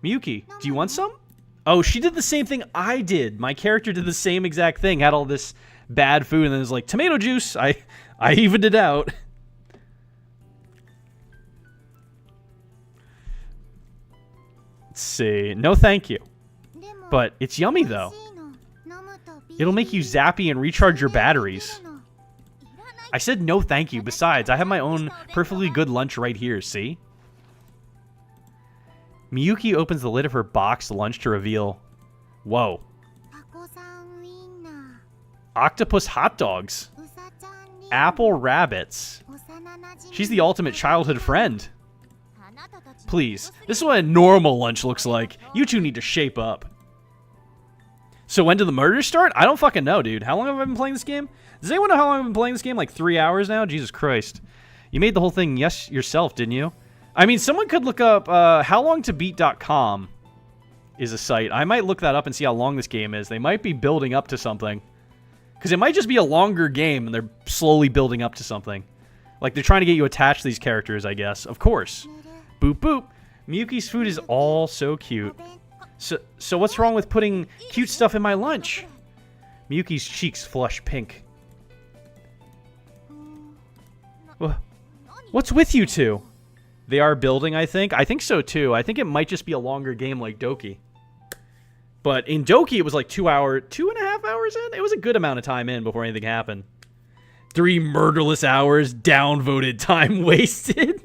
Miyuki, do you want some? Oh, she did the same thing I did. My character did the same exact thing. Had all this bad food and then was like, tomato juice. I evened it out. Let's see. No thank you. But it's yummy, though. It'll make you zappy and recharge your batteries. I said no thank you. Besides, I have my own perfectly good lunch right here, see? Miyuki opens the lid of her box lunch to reveal... Whoa. Octopus hot dogs. Apple rabbits. She's the ultimate childhood friend. Please, this is what a normal lunch looks like. You two need to shape up. So when did the murders start? I don't fucking know, dude. How long have I been playing this game? Does anyone know how long I've been playing this game? Like 3 hours now? Jesus Christ. You made the whole thing yourself, didn't you? I mean, someone could look up howlongtobeat.com is a site. I might look that up and see how long this game is. They might be building up to something. Because it might just be a longer game and they're slowly building up to something. Like they're trying to get you attached to these characters, I guess. Of course. Boop boop. Miyuki's food is all so cute. So what's wrong with putting cute stuff in my lunch? Miyuki's cheeks flush pink. What's with you two? They are building, I think. I think so, too. I think it might just be a longer game like Doki. But in Doki, it was like 2.5 hours in? It was a good amount of time in before anything happened. 3 murderless hours, downvoted time wasted.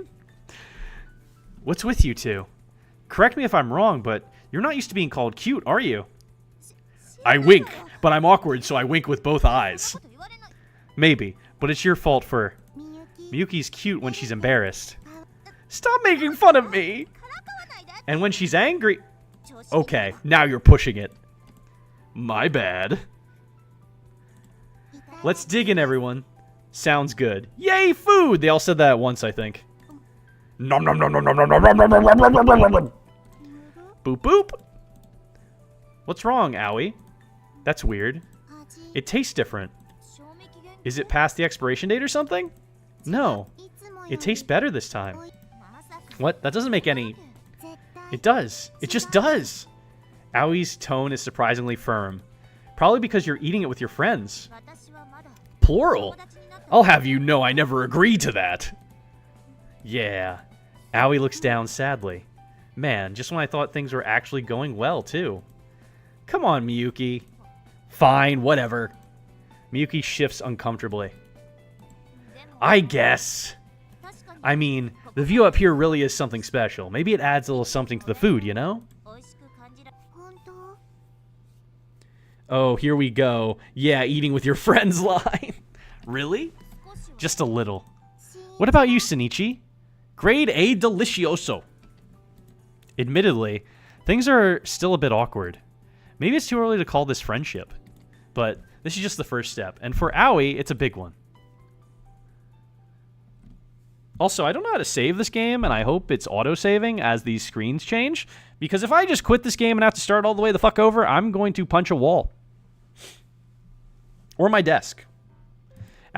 What's with you two? Correct me if I'm wrong, but you're not used to being called cute, are you? I wink, but I'm awkward, so I wink with both eyes. Maybe, but it's your fault for... Miyuki's cute when she's embarrassed. Stop making fun of me! And when she's angry... Okay, now you're pushing it. My bad. Let's dig in, everyone. Sounds good. Yay, food! They all said that at once, I think. Nom nom nom nom nom nom nom nom nom nom nom nom nom nom. Boop boop. What's wrong, Owie? That's weird. It tastes different. Is it past the expiration date or something? No. It tastes better this time. What? That doesn't make any... It does. It just does. Owie's tone is surprisingly firm. Probably because you're eating it with your friends. Plural? I'll have you know I never agreed to that. Yeah. Owie looks down sadly. Man, just when I thought things were actually going well, too. Come on, Miyuki. Fine, whatever. Miyuki shifts uncomfortably. I guess. I mean, the view up here really is something special. Maybe it adds a little something to the food, you know? Oh, here we go. Yeah, eating with your friends line. Really? Just a little. What about you, Shinichi? Grade A delicioso. Admittedly, things are still a bit awkward. Maybe it's too early to call this friendship. But this is just the first step. And for Owie, it's a big one. Also, I don't know how to save this game, and I hope it's auto-saving as these screens change. Because if I just quit this game and have to start all the way the fuck over, I'm going to punch a wall. Or my desk.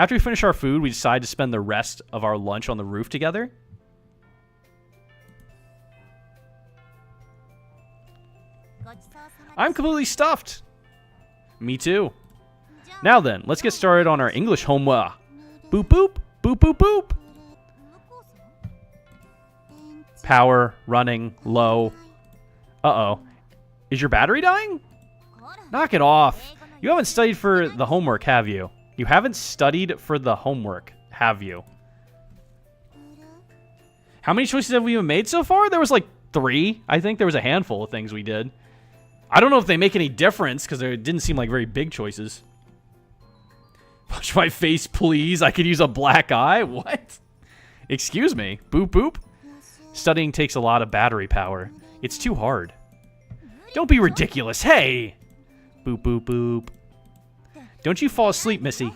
After we finish our food, we decide to spend the rest of our lunch on the roof together. I'm completely stuffed. Me too. Now then, let's get started on our English homework. Boop boop, boop boop boop. Power, running, low. Uh-oh. Is your battery dying? Knock it off. You haven't studied for the homework, have you? You haven't studied for the homework, have you? How many choices have we even made so far? There was like 3. I think there was a handful of things we did. I don't know if they make any difference, because they didn't seem like very big choices. Wash my face, please. I could use a black eye. What? Excuse me. Boop, boop. Studying takes a lot of battery power. It's too hard. Don't be ridiculous. Hey! Boop, boop, boop. Don't you fall asleep, Missy.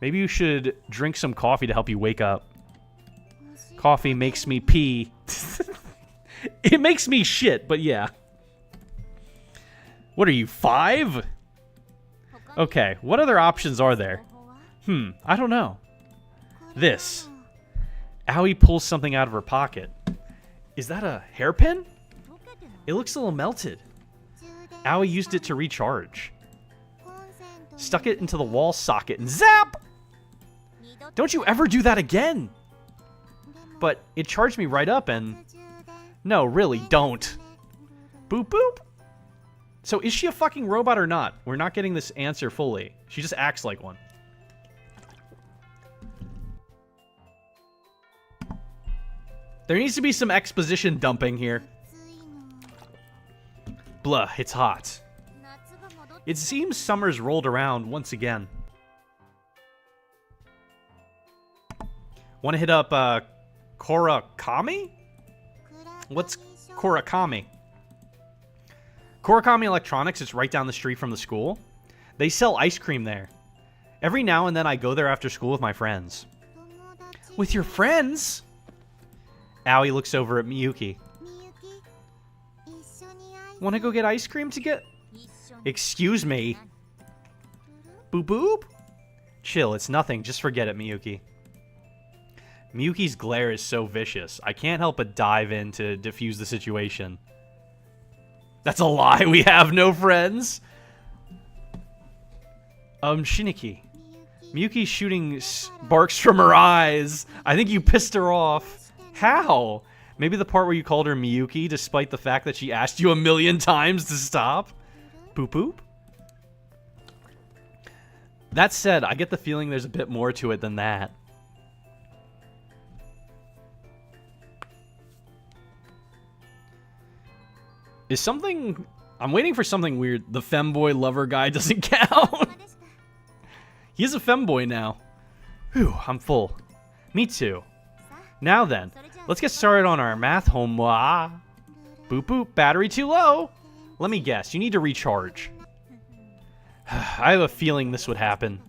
Maybe you should drink some coffee to help you wake up. Coffee makes me pee. It makes me shit, but yeah. What are you, 5? Okay, what other options are there? I don't know. This. Aoi pulls something out of her pocket. Is that a hairpin? It looks a little melted. Aoi used it to recharge. Stuck it into the wall socket and zap! Don't you ever do that again! But it charged me right up and... No, really, don't. Boop boop. So is she a fucking robot or not? We're not getting this answer fully. She just acts like one. There needs to be some exposition dumping here. Blah, it's hot. It seems summer's rolled around once again. Want to hit up Korakami? What's Korakami? Korakami Electronics is right down the street from the school. They sell ice cream there. Every now and then I go there after school with my friends. With your friends? Aoi looks over at Miyuki. Want to go get ice cream to get... Excuse me. Boop boop? Chill, it's nothing. Just forget it, Miyuki. Miyuki's glare is so vicious. I can't help but dive in to defuse the situation. That's a lie. We have no friends. Shiniki. Miyuki's shooting sparks from her eyes. I think you pissed her off. How? Maybe the part where you called her Miyuki despite the fact that she asked you 1,000,000 times to stop? Boop boop? That said, I get the feeling there's a bit more to it than that. Is something... I'm waiting for something weird. The femboy lover guy doesn't count. He is a femboy now. Whew, I'm full. Me too. Now then, let's get started on our math homework. Boop boop, battery too low. Let me guess, you need to recharge. I have a feeling this would happen.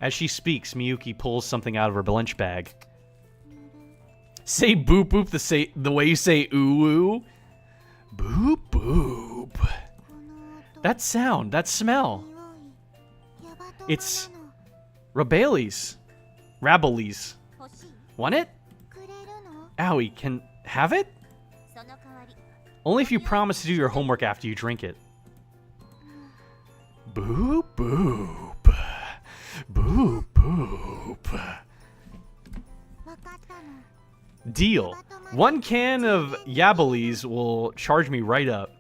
As she speaks, Miyuki pulls something out of her lunch bag. Say boop boop the way you say ooh ooh. Boop boop. That sound, that smell. It's Rabales. Rabales. Want it? Aoi, can have it? Only if you promise to do your homework after you drink it. Boop boop. Boop boop. Deal. 1 can of Yabalies will charge me right up.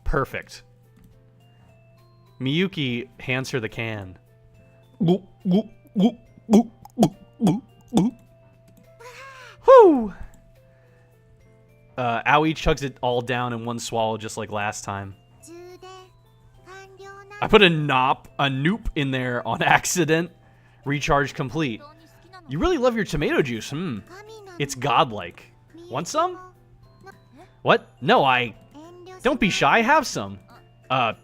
Perfect. Miyuki hands her the can. Whew. Aoi chugs it all down in one swallow just like last time. I put a noop in there on accident. Recharge complete. You really love your tomato juice, It's godlike. Want some? What? No, Don't be shy, have some.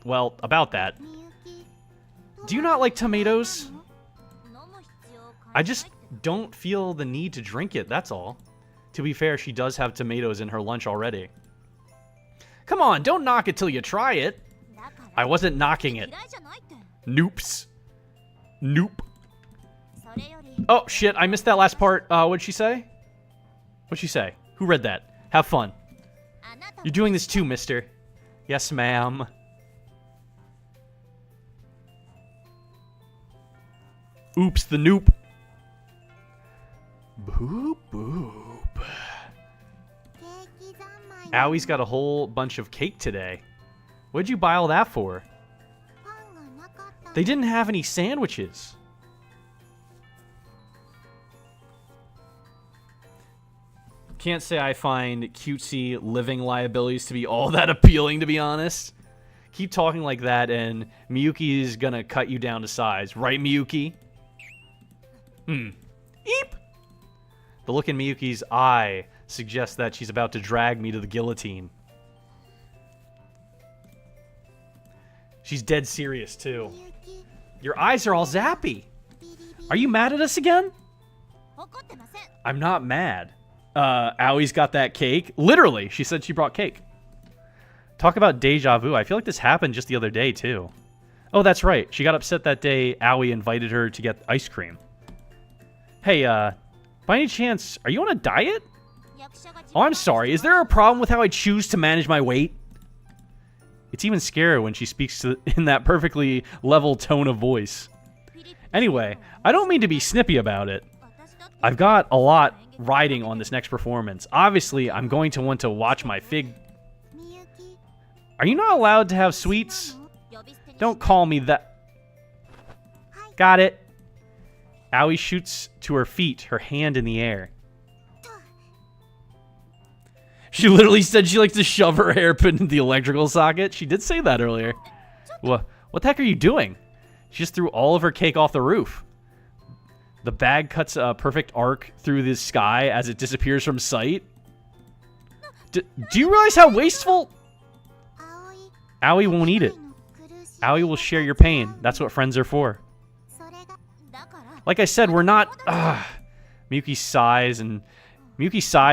Well, about that. Do you not like tomatoes? I just don't feel the need to drink it, that's all. To be fair, she does have tomatoes in her lunch already. Come on, don't knock it till you try it. I wasn't knocking it. Noops. Nope. Oh, shit. I missed that last part. What'd she say? What'd she say? Who read that? Have fun. You're doing this too, mister. Yes, ma'am. Oops, the noop. Boop, boop. Owie's got a whole bunch of cake today. What'd you buy all that for? They didn't have any sandwiches. Can't say I find cutesy living liabilities to be all that appealing, to be honest. Keep talking like that and Miyuki is gonna cut you down to size. Right, Miyuki? Eep! The look in Miyuki's eye suggests that she's about to drag me to the guillotine. She's dead serious, too. Your eyes are all zappy. Are you mad at us again? I'm not mad. Owie's got that cake. Literally, she said she brought cake. Talk about deja vu. I feel like this happened just the other day, too. Oh, that's right. She got upset that day Owie invited her to get ice cream. Hey, by any chance, are you on a diet? Oh, I'm sorry. Is there a problem with how I choose to manage my weight? It's even scarier when she speaks in that perfectly level tone of voice. Anyway, I don't mean to be snippy about it. I've got a lot riding on this next performance. Obviously, I'm going to want to watch my fig... Are you not allowed to have sweets? Don't call me that... Got it. Owie shoots to her feet, her hand in the air. She literally said she likes to shove her hairpin in the electrical socket. She did say that earlier. What the heck are you doing? She just threw all of her cake off the roof. The bag cuts a perfect arc through the sky as it disappears from sight. Do you realize how wasteful? Owie won't eat it. Owie will share your pain. That's what friends are for. Like I said, we're not... Miyuki sighs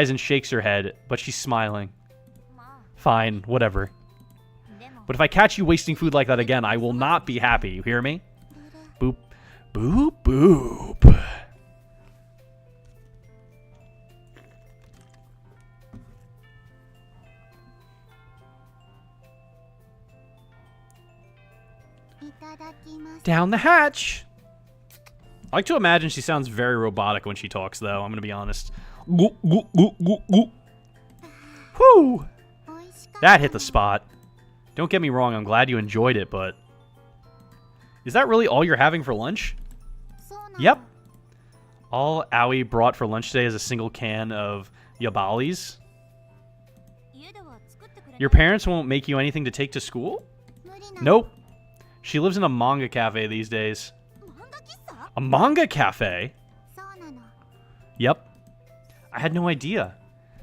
and shakes her head, but she's smiling. Fine, whatever. But if I catch you wasting food like that again, I will not be happy. You hear me? Boop. Boop, boop. Down the hatch. I like to imagine she sounds very robotic when she talks, though. I'm going to be honest. Whew. That hit the spot. Don't get me wrong, I'm glad you enjoyed it, but... Is that really all you're having for lunch? Yep. All Owie brought for lunch today is a single can of yabalis. Your parents won't make you anything to take to school? Nope. She lives in a manga cafe these days. A manga cafe? Yep. I had no idea.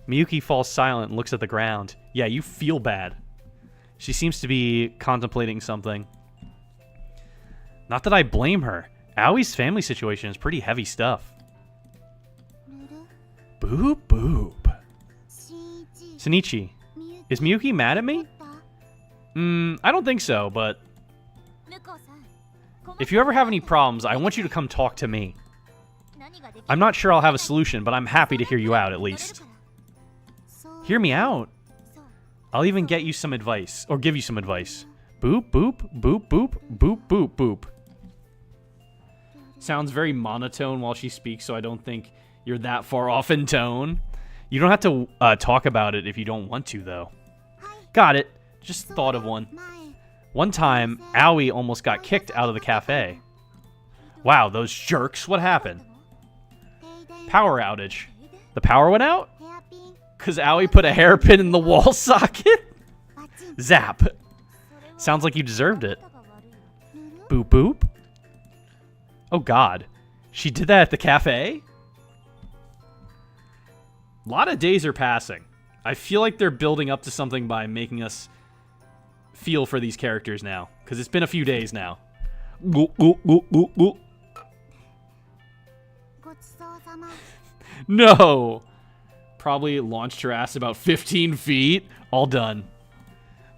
Miyuki falls silent and looks at the ground. Yeah, you feel bad. She seems to be contemplating something. Not that I blame her. Owie's family situation is pretty heavy stuff. Boop, boop. Shinichi, is Miyuki mad at me? I don't think so, but... If you ever have any problems, I want you to come talk to me. I'm not sure I'll have a solution, but I'm happy to hear you out, at least. Hear me out. I'll even get you some advice, or give you some advice. Boop, boop, boop, boop, boop, boop, boop. Sounds very monotone while she speaks, so I don't think you're that far off in tone. You don't have to talk about it if you don't want to, though. Got it. Just thought of one. One time, Owie almost got kicked out of the cafe. Wow, those jerks. What happened? Power outage. The power went out? Because Owie put a hairpin in the wall socket? Zap. Sounds like you deserved it. Boop boop. Oh god. She did that at the cafe? A lot of days are passing. I feel like they're building up to something by making us feel for these characters now. Because it's been a few days now. No! Probably launched her ass about 15 feet. All done.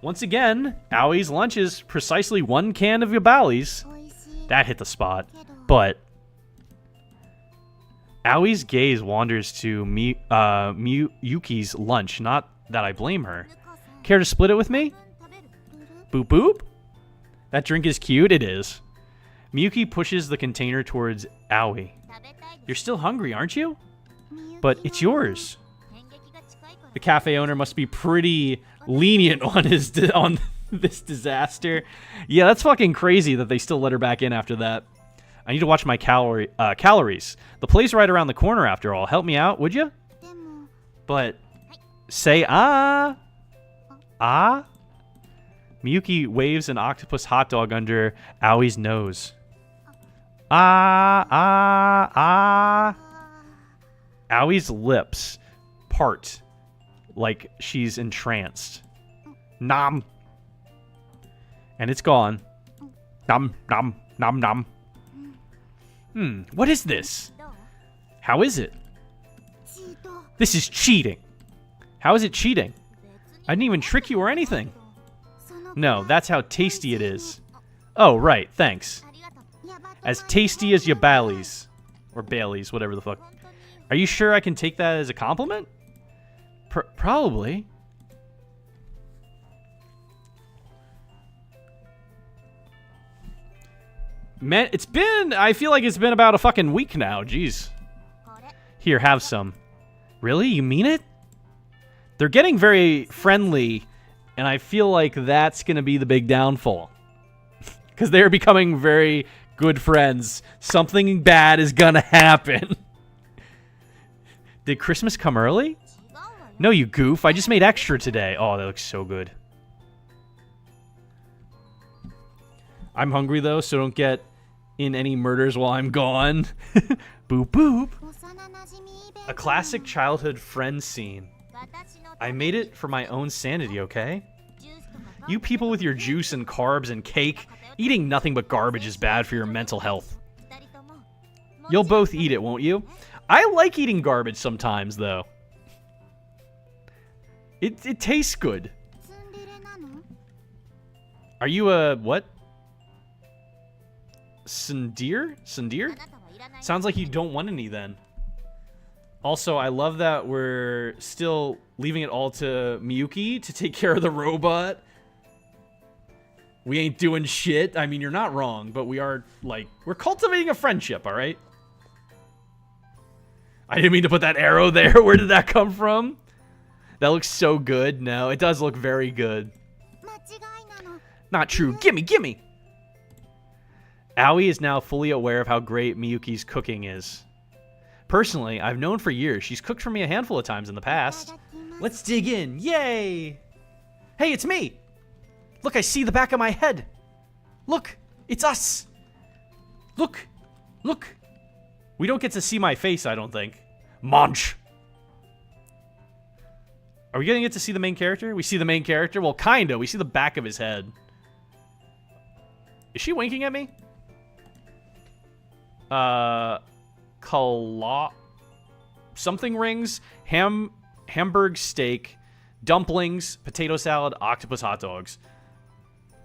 Once again, Owie's lunch is precisely one can of yabalis. That hit the spot. But Aoi's gaze wanders to Yuki's lunch. Not that I blame her. Care to split it with me? Boop boop? That drink is cute. It is. Miyuki pushes the container towards Aoi. You're still hungry, aren't you? But it's yours. The cafe owner must be pretty lenient on on this disaster. Yeah, that's fucking crazy that they still let her back in after that. I need to watch my calories. The place right around the corner, after all. Help me out, would you? But say ah. Ah? Miyuki waves an octopus hot dog under Aoi's nose. Ah, ah, ah. Aoi's lips part like she's entranced. Nom. And it's gone. Nom, nom, nom, nom. What is this? How is it? This is cheating. How is it cheating? I didn't even trick you or anything. No, that's how tasty it is. Oh, right, thanks. As tasty as your Baileys. Or Baileys, whatever the fuck. Are you sure I can take that as a compliment? Probably. Man, I feel like it's been about a fucking week now, jeez. Here, have some. Really? You mean it? They're getting very friendly, and I feel like that's gonna be the big downfall. Because they're becoming very good friends. Something bad is gonna happen. Did Christmas come early? No, you goof. I just made extra today. Oh, that looks so good. I'm hungry, though, so don't get in any murders while I'm gone. Boop, boop. A classic childhood friend scene. I made it for my own sanity, okay? You people with your juice and carbs and cake, eating nothing but garbage is bad for your mental health. You'll both eat it, won't you? I like eating garbage sometimes, though. It tastes good. Are you a what? Sindir? Sindir? Sounds like you don't want any then. Also, I love that we're still leaving it all to Miyuki to take care of the robot. We ain't doing shit. I mean, you're not wrong, but we are, like, we're cultivating a friendship, all right? I didn't mean to put that arrow there. Where did that come from? That looks so good. No, it does look very good. Not true. Gimme, gimme! Aoi is now fully aware of how great Miyuki's cooking is. Personally, I've known for years. She's cooked for me a handful of times in the past. Let's dig in. Yay! Hey, it's me! Look, I see the back of my head. Look, it's us. Look, look. We don't get to see my face, I don't think. Munch. Are we gonna get to see the main character? We see the main character? Well, kinda. We see the back of his head. Is she winking at me? Something rings, hamburg steak, dumplings, potato salad, octopus hot dogs.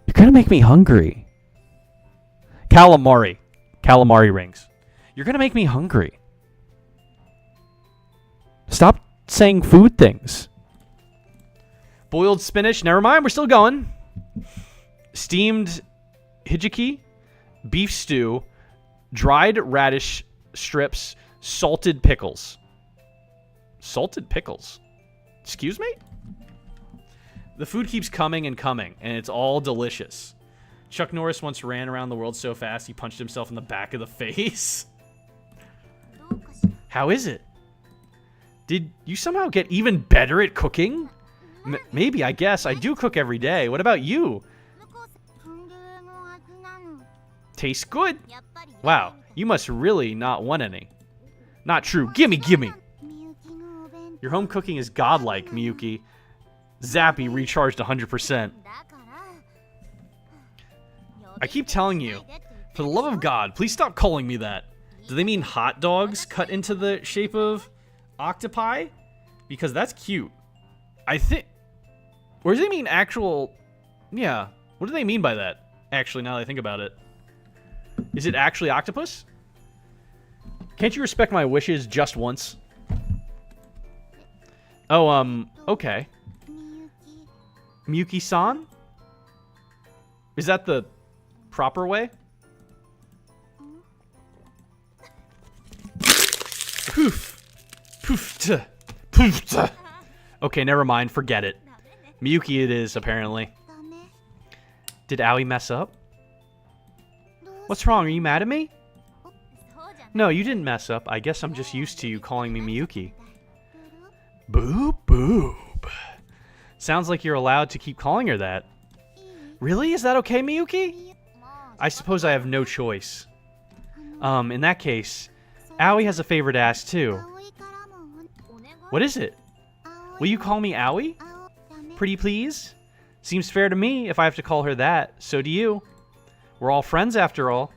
You're gonna make me hungry. Calamari rings. You're gonna make me hungry. Stop saying food things. Boiled spinach. Never mind, we're still going. Steamed hijiki, beef stew, dried radish strips, salted pickles. Salted pickles? Excuse me? The food keeps coming and coming, and it's all delicious. Chuck Norris once ran around the world so fast he punched himself in the back of the face. How is it? Did you somehow get even better at cooking? Maybe, I guess. I do cook every day. What about you? Tastes good. Wow, you must really not want any. Not true. Gimme, gimme. Your home cooking is godlike, Miyuki. Zappy recharged 100%. I keep telling you, for the love of God, please stop calling me that. Do they mean hot dogs cut into the shape of octopi? Because that's cute. I think... Or does they mean actual... Yeah. What do they mean by that? Actually, now that I think about it. Is it actually octopus? Can't you respect my wishes just once? Oh, okay. みゆき Miyuki-san? Is that the proper way? Poof. Poof. Tuh. Poof. Tuh. Okay, never mind. Forget it. Miyuki it is, apparently. ダメ Did Aoi mess up? どうし What's wrong? Are you mad at me? そうじゃない No, you didn't mess up. I guess I'm just used to you calling me Miyuki. ブル Boob boob. Sounds like you're allowed to keep calling her that. いい Really? Is that okay, Miyuki? まあ I suppose I have no choice. あの In that case, そう Aoi has a favorite to ask too. 葵からもお願い What is it? 葵 Will you call me Aoi? 青ダメ Pretty please? Seems fair to me if I have to call her that. So do you. We're all friends after all.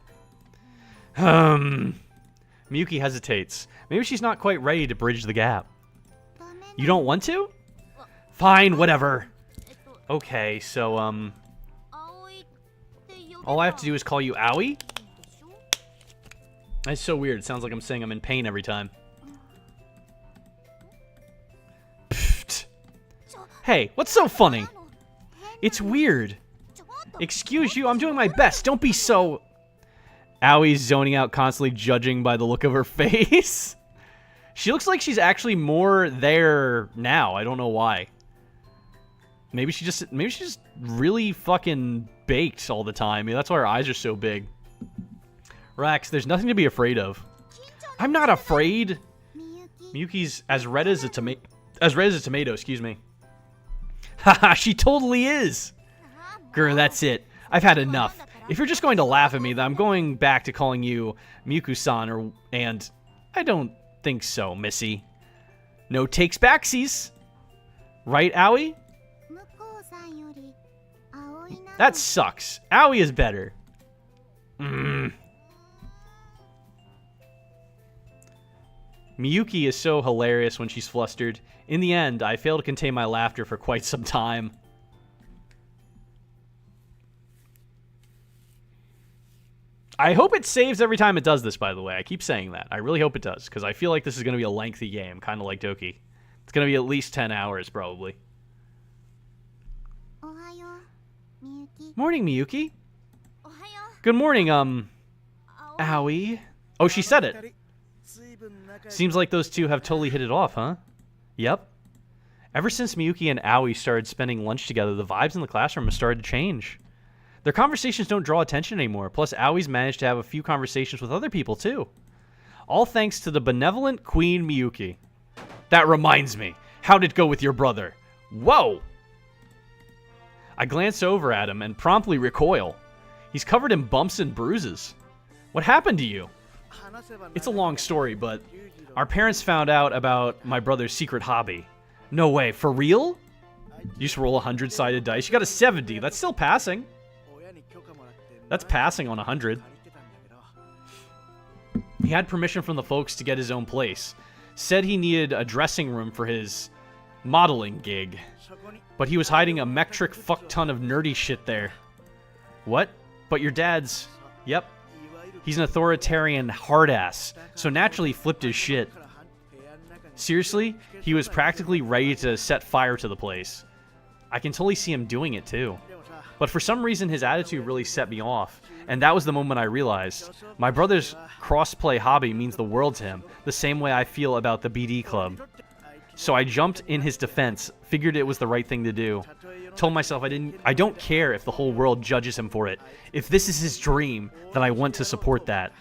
Miyuki hesitates. Maybe she's not quite ready to bridge the gap. ダメな You don't want to? Fine, whatever. えっと Okay, so, 葵って呼べ all I have to ば do is call you Aoi? いいでしょ That's so weird. It sounds like I'm saying I'm in pain every time. Pfft. ちょ Hey, what's so funny? あの It's weird. ちょっと Excuse you, I'm doing my best. Don't be so... Aoi's zoning out, constantly judging by the look of her face. She looks like she's actually more there now. I don't know why. Maybe she's just really fucking baked all the time. Maybe that's why her eyes are so big. Rax, there's nothing to be afraid of. I'm not afraid. みゆき Miyuki's as red as a tomato, excuse me. Haha, she totally is. あもう Grr, that's it. I've had enough. If you're just going to laugh at me, then I'm going back to calling you Miyuku-san and I don't think so, Missy. No takes backsies. Right, Aoi? 向こうさんより葵なの That sucks. Aoi is better. Miyuki is so hilarious when she's flustered. In the end, I fail to contain my laughter for quite some time. I hope it saves every time it does this, by the way. I keep saying that. I really hope it does, because I feel like this is going to be a lengthy game, kind of like Doki. It's going to be at least 10 hours, probably. おはようみゆき Morning, Miyuki. おはよ Good morning, う葵 Aoi. Oh, she said it. Seems like those two have totally hit it off, huh? Yep. Ever since Miyuki and Aoi started spending lunch together, the vibes in the classroom have started to change. Their conversations don't draw attention anymore, plus Aoi's managed to have a few conversations with other people, too. All thanks to the benevolent Queen Miyuki. That reminds me, how'd it go with your brother? Whoa! I glance over at him and promptly recoil. He's covered in bumps and bruises. What happened to you? It's a long story, but our parents found out about my brother's secret hobby. No way, for real? You used to roll 100-sided dice. You got a 70. That's still passing. That's passing on 100. He had permission from the folks to get his own place. Said he needed a dressing room for his modeling gig. But he was hiding a metric fuck ton of nerdy shit there. What? But your dad's... Yep. He's an authoritarian hard-ass, so naturally he flipped his shit. Seriously, he was practically ready to set fire to the place. I can totally see him doing it too. But for some reason his attitude really set me off, and that was the moment I realized. My brother's cross-play hobby means the world to him, the same way I feel about the BD club. So I jumped in his defense, figured it was the right thing to do. Told myself I don't care if the whole world judges him for it. If this is his dream, then I want to support that.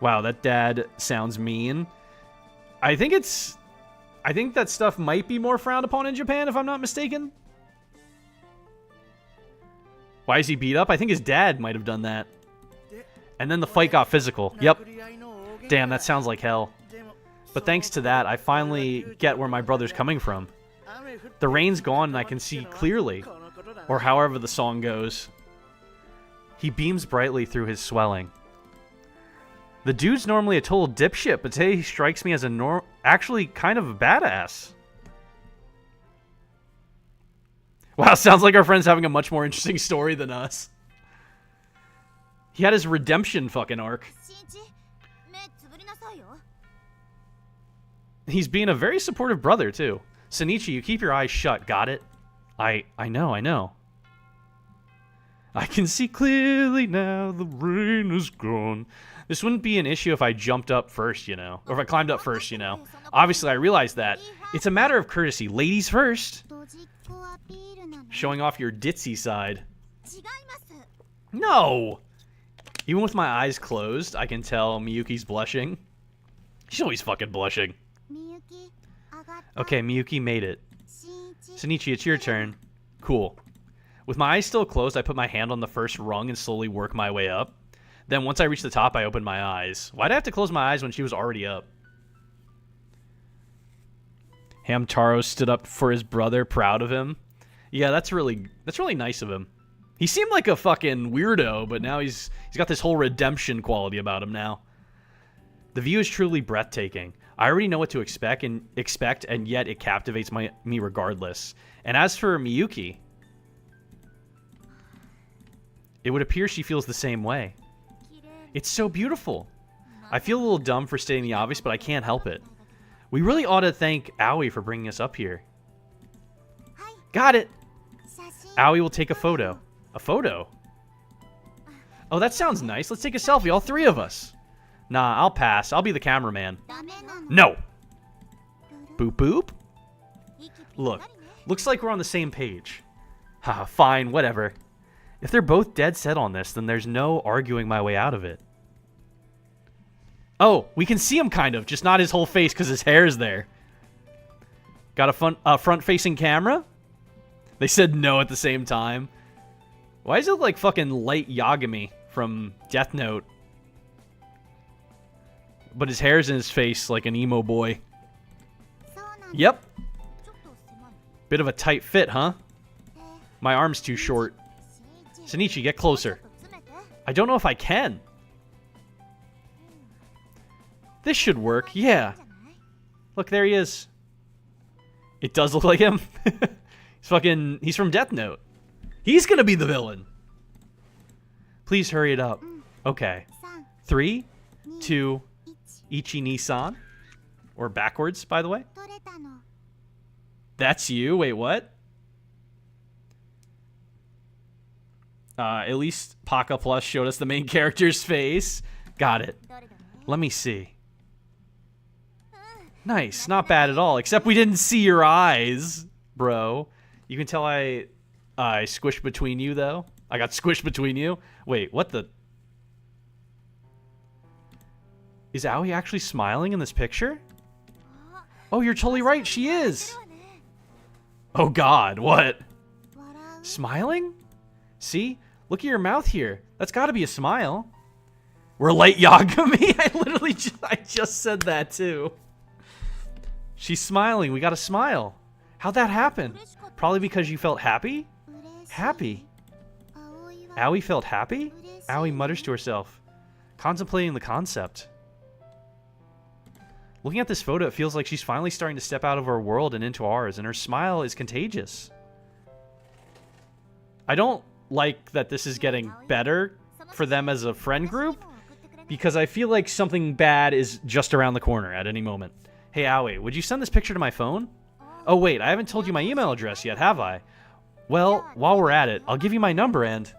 Wow, that dad sounds mean. I think that stuff might be more frowned upon in Japan, if I'm not mistaken. Why is he beat up? I think his dad might have done that. And then the fight got physical. Yep. Damn, that sounds like hell. But thanks to that, I finally get where my brother's coming from. The rain's gone and I can see clearly. Or however the song goes. He beams brightly through his swelling. The dude's normally a total dipshit, but today he strikes me as actually kind of a badass. Wow, sounds like our friend's having a much more interesting story than us. He had his redemption fucking arc. 新一 He's being a very supportive brother, too. Sonichi, you keep your eyes shut. Got it? I know. I can see clearly now the rain is gone. This wouldn't be an issue if I jumped up first, you know. Or if I climbed up first, you know. Obviously, I realize that. It's a matter of courtesy. Ladies first. ドジっ子アピールなの。 Showing off your ditzy side. 違います。 No! Even with my eyes closed, I can tell Miyuki's blushing. She's always fucking blushing. みゆき、上がった。 Okay, Miyuki made it. しんいち。 Sonichi, it's your turn. Cool. With my eyes still closed, I put my hand on the first rung and slowly work my way up. Then once I reach the top, I open my eyes. Why'd I have to close my eyes when she was already up? Hamtaro stood up for his brother, proud of him. Yeah, that's really nice of him. He seemed like a fucking weirdo, but now he's got this whole redemption quality about him now. The view is truly breathtaking. I already know what to expect, and yet it captivates me regardless. And as for Miyuki, it would appear she feels the same way. It's so beautiful. I feel a little dumb for stating the obvious, but I can't help it. We really ought to thank Aoi for bringing us up here. Got it! 写真。 Aoi will take a photo. A photo? Oh, that sounds nice. Let's take a selfie, all three of us. Nah, I'll pass. I'll be the cameraman. ダメなの。 No! Boop boop? 息ぴったりね。 Look, looks like we're on the same page. Haha, fine, whatever. If they're both dead set on this, then there's no arguing my way out of it. Oh, we can see him kind of, just not his whole face because his hair's there. Got a front-facing camera? They said no at the same time. Why does it look like fucking Light Yagami from Death Note? But his hair's in his face like an emo boy. そうなの。 Yep. ちょっと狭い。 Bit of a tight fit, huh? で、 My arm's too short. しんいち。 Sonichi, get closer. ちょっと詰めて。 I don't know if I can. This should work, yeah. じゃない？ Look, there he is. It does look like him. He's from Death Note. He's gonna be the villain. Please hurry it up. Okay. 3、 3, 2、 2, 1。 Ichi Nissan. Or backwards, by the way. 取れたの。 That's you? Wait, what? At least Paka Plus showed us the main character's face. Got it. どれだね。 Let me see. Nice. Not bad at all. Except we didn't see your eyes, bro. You can tell I squished between you, though. I got squished between you. Wait, what the... Is Aoi actually smiling in this picture? Oh, you're totally right. She is. そうね。 Oh, God. What? 笑う。 Smiling? See? Look at your mouth here. That's got to be a smile. We're Light Yagami. I just said that too. She's smiling. We got to smile. How'd that happen? Probably because you felt happy? 嬉しい。 Happy. 葵は Aoi felt happy? Aoi mutters to herself, contemplating the concept. Looking at this photo, it feels like she's finally starting to step out of our world and into ours, and her smile is contagious. I don't like that this is getting better for them as a friend group, because I feel like something bad is just around the corner at any moment. Hey, Aoi, would you send this picture to my phone? Oh, wait, I haven't told you my email address yet, have I? Well, while we're at it, I'll give you my number and...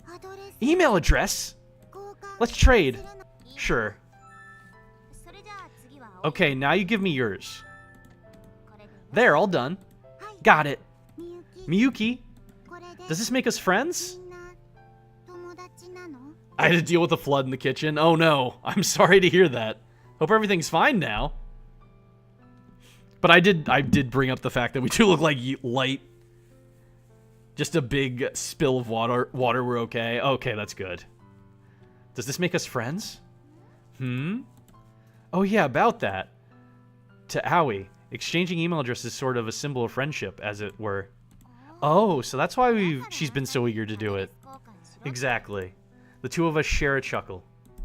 アドレス Email address? 交換 Let's trade. するの。 Sure. それじゃあ次は葵。 Okay, now you give me yours. これで。 There, all done. はい。 Got it. みゆき。 Miyuki, これで。 does this make us friends? みんな友達なの？ I had to deal with the flood in the kitchen. Oh no, I'm sorry to hear that. Hope everything's fine now. But I did bring up the fact that we do look like Light. Just a big spill of water. We're okay. Okay, that's good. Does this make us friends? Oh yeah, about that. To Aoi, exchanging email addresses is sort of a symbol of friendship, as it were. Oh, so that's why she's been so eager to do it. 交換しろ。 Exactly. The two of us share a chuckle.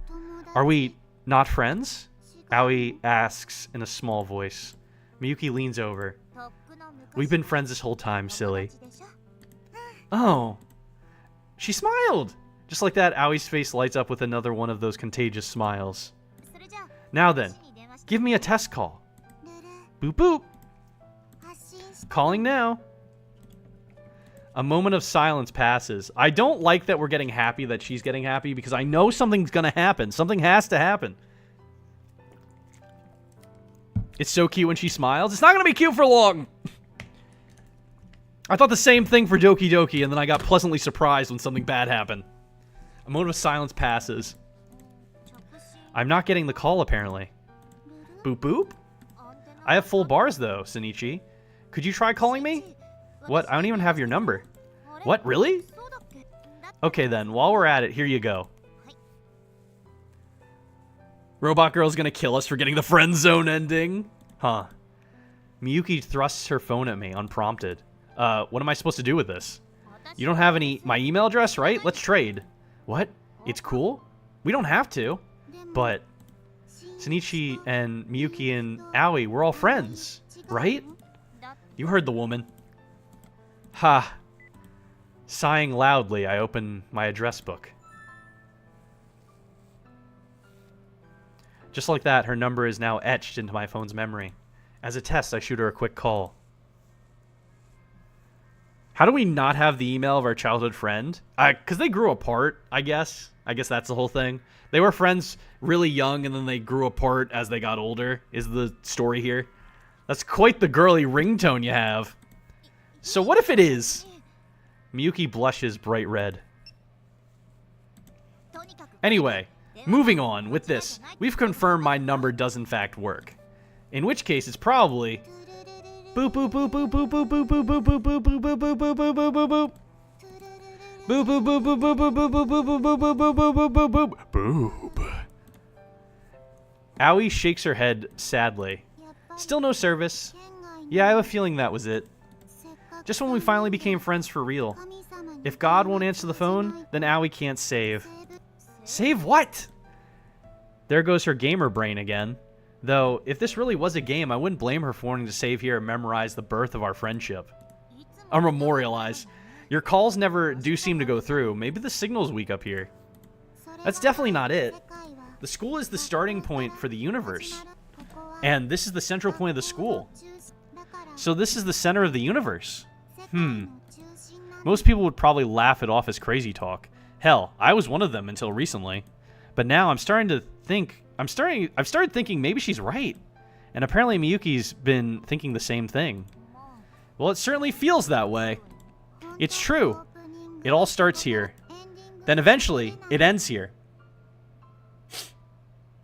友達 Are we not friends? Aoi asks in a small voice. Miyuki leans over. とっくの昔 We've been friends this whole time, の silly. 友達でしょ？ Oh. She smiled! Just like that, Aoi's face lights up with another one of those contagious smiles. それじゃあ Now then, 私に電話して give me a test call. ルル Boop boop. 発信して Calling now. A moment of silence passes. I don't like that we're getting happy that she's getting happy because I know something's gonna happen. Something has to happen. It's so cute when she smiles. It's not gonna be cute for long. I thought the same thing for Doki Doki, and then I got pleasantly surprised when something bad happened. A moment of silence passes. 直進 I'm not getting the call, apparently. Boop boop? アンテナ I have full bars, though, Sunichi. Could you try calling me? What? I don't even have your number. What? Really? そうだっけだって Okay, then. While we're at it, here you go. Robot Girl's gonna kill us for getting the friend zone ending. Huh. Miyuki thrusts her phone at me, unprompted. What am I supposed to do with this? You don't have my email address, right? Let's trade. What? It's cool? We don't have to. でも But Sunichi and Miyuki and Aoi, we're all friends, right? だって You heard the woman. Ha. Sighing loudly, I open my address book. Just like that, her number is now etched into my phone's memory. As a test, I shoot her a quick call. How do we not have the email of our childhood friend? Because they grew apart, I guess. I guess that's the whole thing. They were friends really young, and then they grew apart as they got older, is the story here. That's quite the girly ringtone you have. So what if it is? Miyuki blushes bright red. とにかく Anyway, moving on with this. We've confirmed my number does in fact work. In which case, it's probably... Boop boop boop boop boop boop boop boop boop boop boop boop boop boop boop boop boop boop boop. Boop boop boop boop boop boop boop boop boop boop boop boop boop boop boop boop. Aoi shakes her head sadly. やっぱり Still no service. 県外の Yeah, I have a feeling that was it. せっかく Just when we finally became friends for real. 神様に If God won't answer the phone, then Aoi can't save. セーブ Save what? There goes her gamer brain again. Though, if this really was a game, I wouldn't blame her for wanting to save here and memorize the birth of our friendship. いつも Or memorialize. Your calls never do seem to go through. Maybe the signal's weak up here. それは That's definitely not it. 世界は The school is the starting point for the universe. ここは And this is the central point of the school. 中心だから So this is the center of the universe. 世界の中心なんだ Most people would probably laugh it off as crazy talk. Hell, I was one of them until recently. But now I've started thinking maybe she's right. And apparently Miyuki's been thinking the same thing. Well, it certainly feels that way. It's true. It all starts here. Then eventually, it ends here.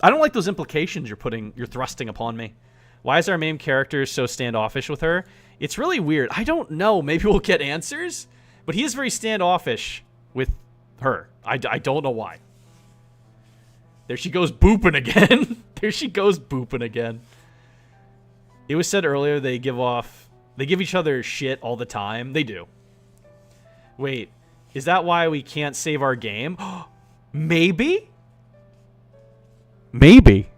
I don't like those implications you're thrusting upon me. Why is our main character so standoffish with her? It's really weird. I don't know. Maybe we'll get answers? But he is very standoffish with her. I don't know why. There she goes booping again. There she goes booping again. It was said earlier they give each other shit all the time. They do. Wait, is that why we can't save our game? Maybe? Maybe.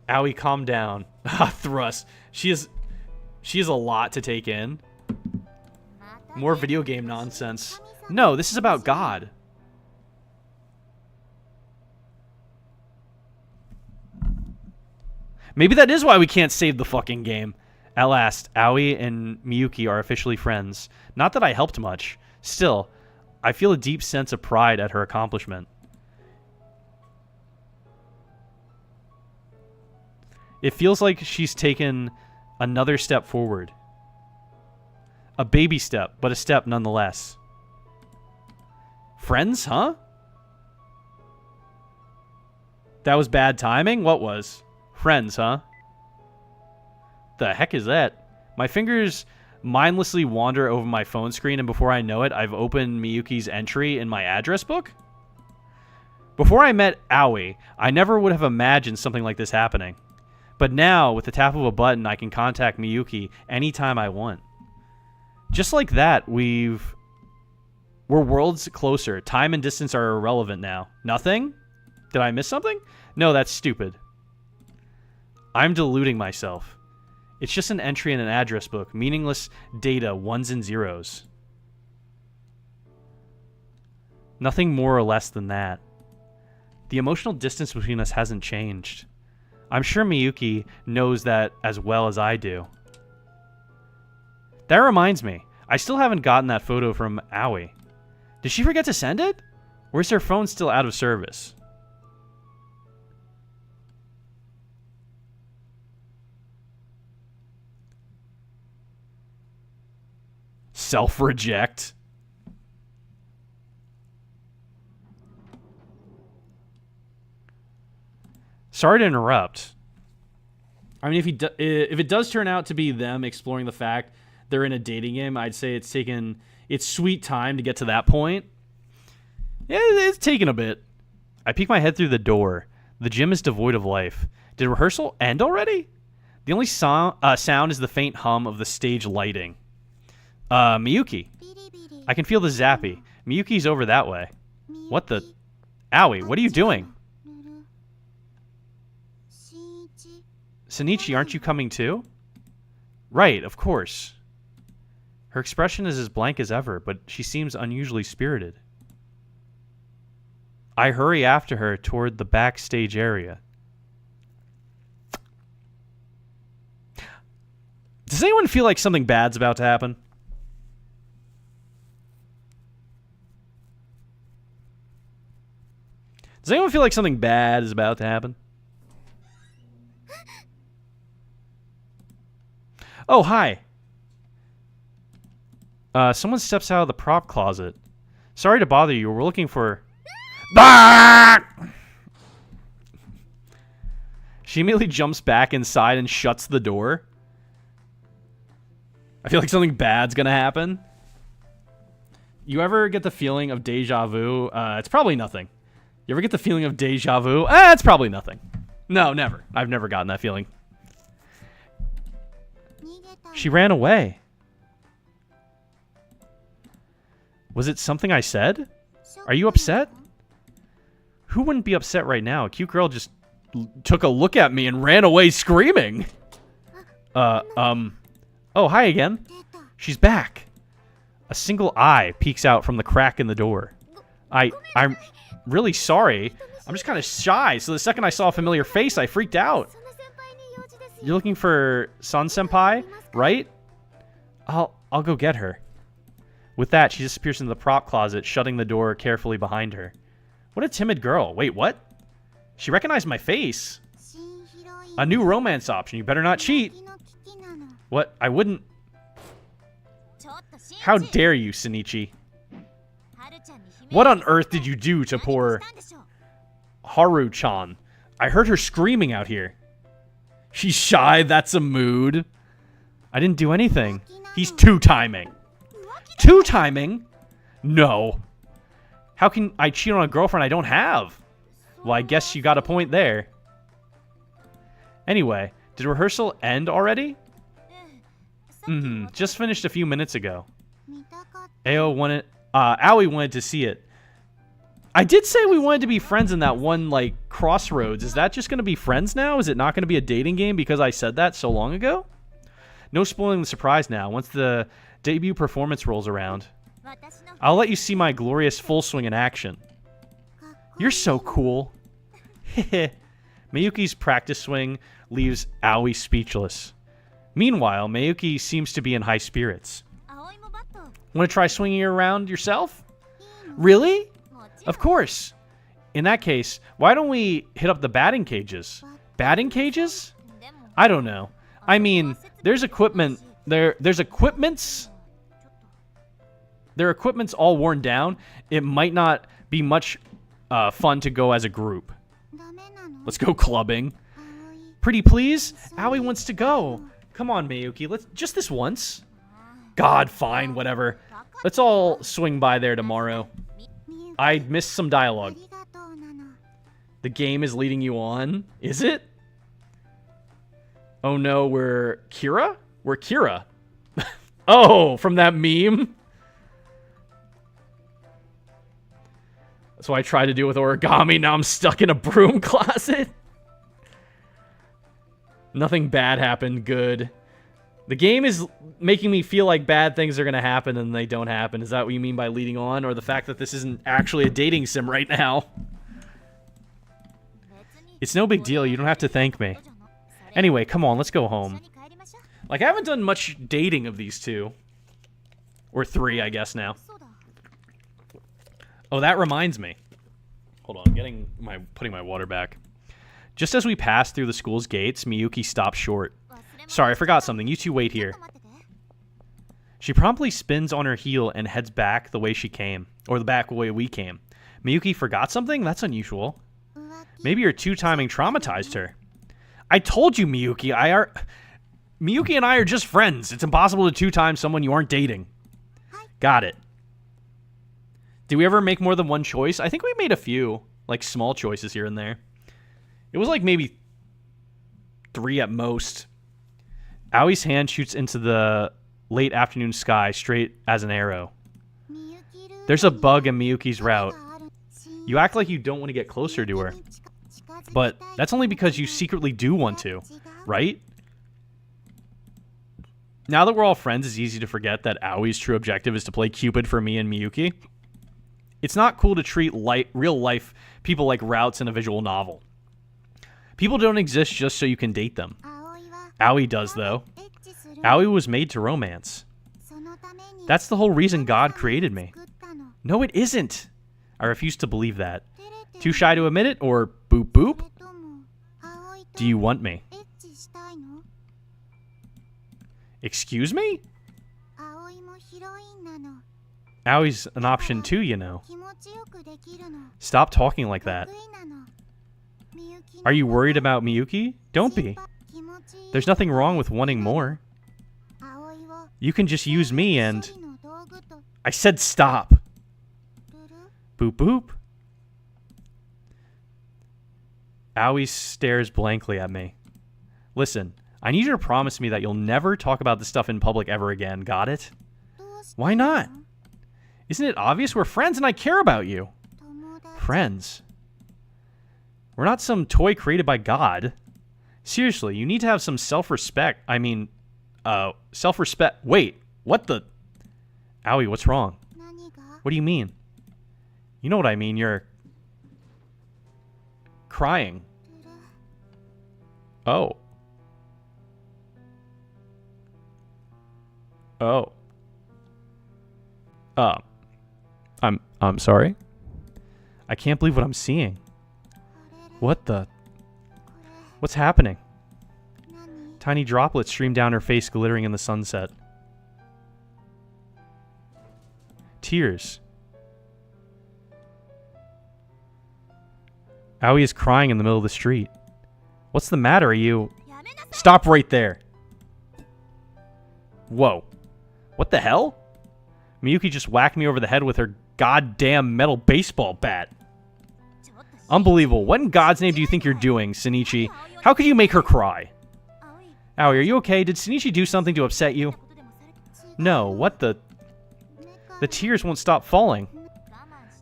Aoi, calm down. Thrust. She has a lot to take in. More video game nonsense. No, this is about God. Maybe that is why we can't save the fucking game. At last, Aoi and Miyuki are officially friends. Not that I helped much. Still, I feel a deep sense of pride at her accomplishment. It feels like she's taken another step forward. A baby step, but a step nonetheless. Friends, huh? That was bad timing? What was? Friends, huh? The heck is that? My fingers mindlessly wander over my phone screen, and before I know it, I've opened Miyuki's entry in my address book? Before I met Aoi, I never would have imagined something like this happening. But now, with the tap of a button, I can contact Miyuki anytime I want. Just like that, we're worlds closer. Time and distance are irrelevant now. Nothing? Did I miss something? No, that's stupid. I'm deluding myself. It's just an entry in an address book. Meaningless data, ones and zeros. Nothing more or less than that. The emotional distance between us hasn't changed. I'm sure Miyuki knows that as well as I do. That reminds me, I still haven't gotten that photo from Aoi. Did she forget to send it? Or is her phone still out of service? Self-reject. Sorry to interrupt. I mean, if it does turn out to be them exploring the fact they're in a dating game, I'd say it's taken its sweet time to get to that point. Yeah, it's taken a bit. I peek my head through the door. The gym is devoid of life. Did rehearsal end already? The only sound is the faint hum of the stage lighting. Miyuki. I can feel the zappy. Miyuki's over that way. What the... Aoi, what are you doing? Shinichi, aren't you coming too? Right, of course. Her expression is as blank as ever, but she seems unusually spirited. I hurry after her toward the backstage area. Does anyone feel like something bad's about to happen? Does anyone feel like something bad is about to happen? Oh, hi. Someone steps out of the prop closet. Sorry to bother you. We're looking for... Ah! She immediately jumps back inside and shuts the door. I feel like something bad's gonna happen. You ever get the feeling of deja vu? It's probably nothing. You ever get the feeling of deja vu? It's probably nothing. No, never. I've never gotten that feeling. She ran away. Was it something I said? Are you upset? Who wouldn't be upset right now? A cute girl just took a look at me and ran away screaming. Oh, hi again. She's back. A single eye peeks out from the crack in the door. I'm really sorry. I'm just kind of shy, so the second I saw a familiar face, I freaked out. You're looking for Sun-senpai, right? I'll go get her. With that, she disappears into the prop closet, shutting the door carefully behind her. What a timid girl. Wait, what? She recognized my face. A new romance option. You better not cheat. What? I wouldn't... How dare you, Shinichi? What on earth did you do to poor Haru-chan? I heard her screaming out here. She's shy, that's a mood. I didn't do anything. He's two-timing. Two-timing? No. How can I cheat on a girlfriend I don't have? Well, I guess you got a point there. Anyway, did rehearsal end already? Just finished a few minutes ago. Aoi wanted to see it. I did say we wanted to be friends in that one, like, crossroads. Is that just going to be friends now? Is it not going to be a dating game because I said that so long ago? No spoiling the surprise now. Once the debut performance rolls around, I'll let you see my glorious full swing in action. You're so cool. Miyuki's practice swing leaves Aoi speechless. Meanwhile, Miyuki seems to be in high spirits. Want to try swinging her around yourself? Really? Of course. In that case, why don't we hit up the batting cages? Batting cages? I don't know. I mean, there's equipment. There's equipments. Their equipment's all worn down. It might not be much fun to go as a group. Let's go clubbing. Pretty please? Aoi wants to go. Come on, Miyuki. Let's just this once. God, fine, whatever. Let's all swing by there tomorrow. I missed some dialogue. The game is leading you on. Is it? Oh no, we're Kira? We're Kira. Oh, from that meme? That's what I tried to do with origami. Now I'm stuck in a broom closet. Nothing bad happened. Good. The game is making me feel like bad things are going to happen and they don't happen. Is that what you mean by leading on? Or the fact that this isn't actually a dating sim right now? It's no big deal. You don't have to thank me. Anyway, come on, let's go home. Like, I haven't done much dating of these two. Or three, I guess, now. Oh, that reminds me. Hold on, putting my water back. Just as we passed through the school's gates, Miyuki stopped short. Sorry, I forgot something. You two wait here. She promptly spins on her heel and heads back the way she came. Or the back way we came. Miyuki forgot something? That's unusual. Maybe your two-timing traumatized her. I told you, Miyuki. Miyuki and I are just friends. It's impossible to two-time someone you aren't dating. Got it. Did we ever make more than one choice? I think we made a few. Like, small choices here and there. It was like maybe 3 at most. Aoi's hand shoots into the late afternoon sky straight as an arrow. There's a bug in Miyuki's route. You act like you don't want to get closer to her. But that's only because you secretly do want to, right? Now that we're all friends, it's easy to forget that Aoi's true objective is to play Cupid for me and Miyuki. It's not cool to treat real-life people like routes in a visual novel. People don't exist just so you can date them. Aoi does, though. Aoi was made to romance. That's the whole reason God created me. No, it isn't. I refuse to believe that. Too shy to admit it, or boop boop? Do you want me? Excuse me? Aoi's an option too, you know. Stop talking like that. Are you worried about Miyuki? Don't be. There's nothing wrong with wanting more. You can just use me and... I said stop. Boop boop. Aoi stares blankly at me. Listen, I need you to promise me that you'll never talk about this stuff in public ever again, got it? Why not? Isn't it obvious we're friends and I care about you? Friends? We're not some toy created by God. Seriously, you need to have some self-respect. I mean, self-respect. Wait, what the? Aoi, what's wrong? What do you mean? You know what I mean, you're... crying. Oh. Oh. I'm sorry? I can't believe what I'm seeing. What the? What's happening? Tiny droplets stream down her face, glittering in the sunset. Tears. Aoi is crying in the middle of the street. What's the matter? Are you... Stop right there. Whoa. What the hell? Miyuki just whacked me over the head with her goddamn metal baseball bat. Unbelievable. What in God's name do you think you're doing, Shinichi? How could you make her cry? Aoi, are you okay? Did Shinichi do something to upset you? No, what the... The tears won't stop falling.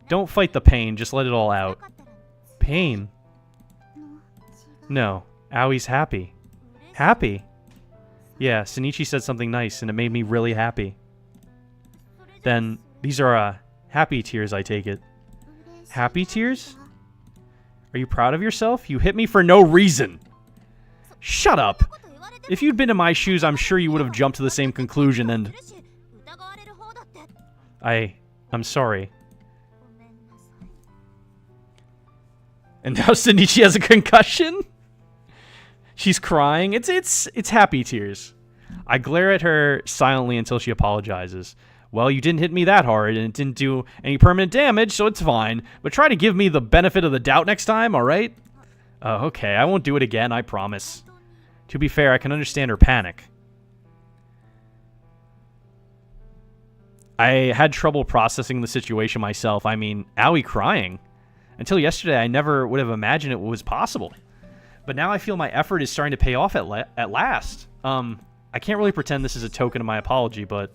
Don't fight the pain, just let it all out. Pain? No, Aoi's happy. Happy? Yeah, Shinichi said something nice, and it made me really happy. Then, these are, happy tears, I take it. Happy tears? Are you proud of yourself? You hit me for no reason! Shut up! If you'd been in my shoes, I'm sure you would have jumped to the same conclusion and... I'm sorry. And now Shinichi has a concussion? She's crying. It's happy tears. I glare at her silently until she apologizes. Well, you didn't hit me that hard, and it didn't do any permanent damage, so it's fine. But try to give me the benefit of the doubt next time, alright? Okay, I won't do it again, I promise. To be fair, I can understand her panic. I had trouble processing the situation myself. I mean, Aoi crying. Until yesterday, I never would have imagined it was possible. But now I feel my effort is starting to pay off at last. I can't really pretend this is a token of my apology, but...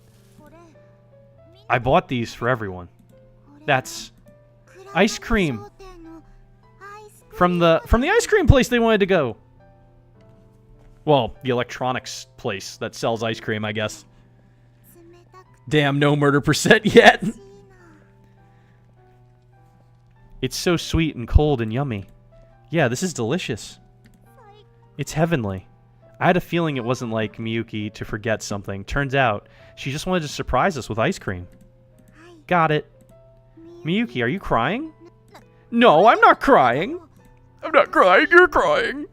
I bought these for everyone. That's... ice cream. From the ice cream place they wanted to go. Well, the electronics place that sells ice cream, I guess. Damn, no murder percent yet. It's so sweet and cold and yummy. Yeah, this is delicious. It's heavenly. I had a feeling it wasn't like Miyuki to forget something. Turns out, she just wanted to surprise us with ice cream. Got it. Miyuki, are you crying? No, I'm not crying. I'm not crying, you're crying.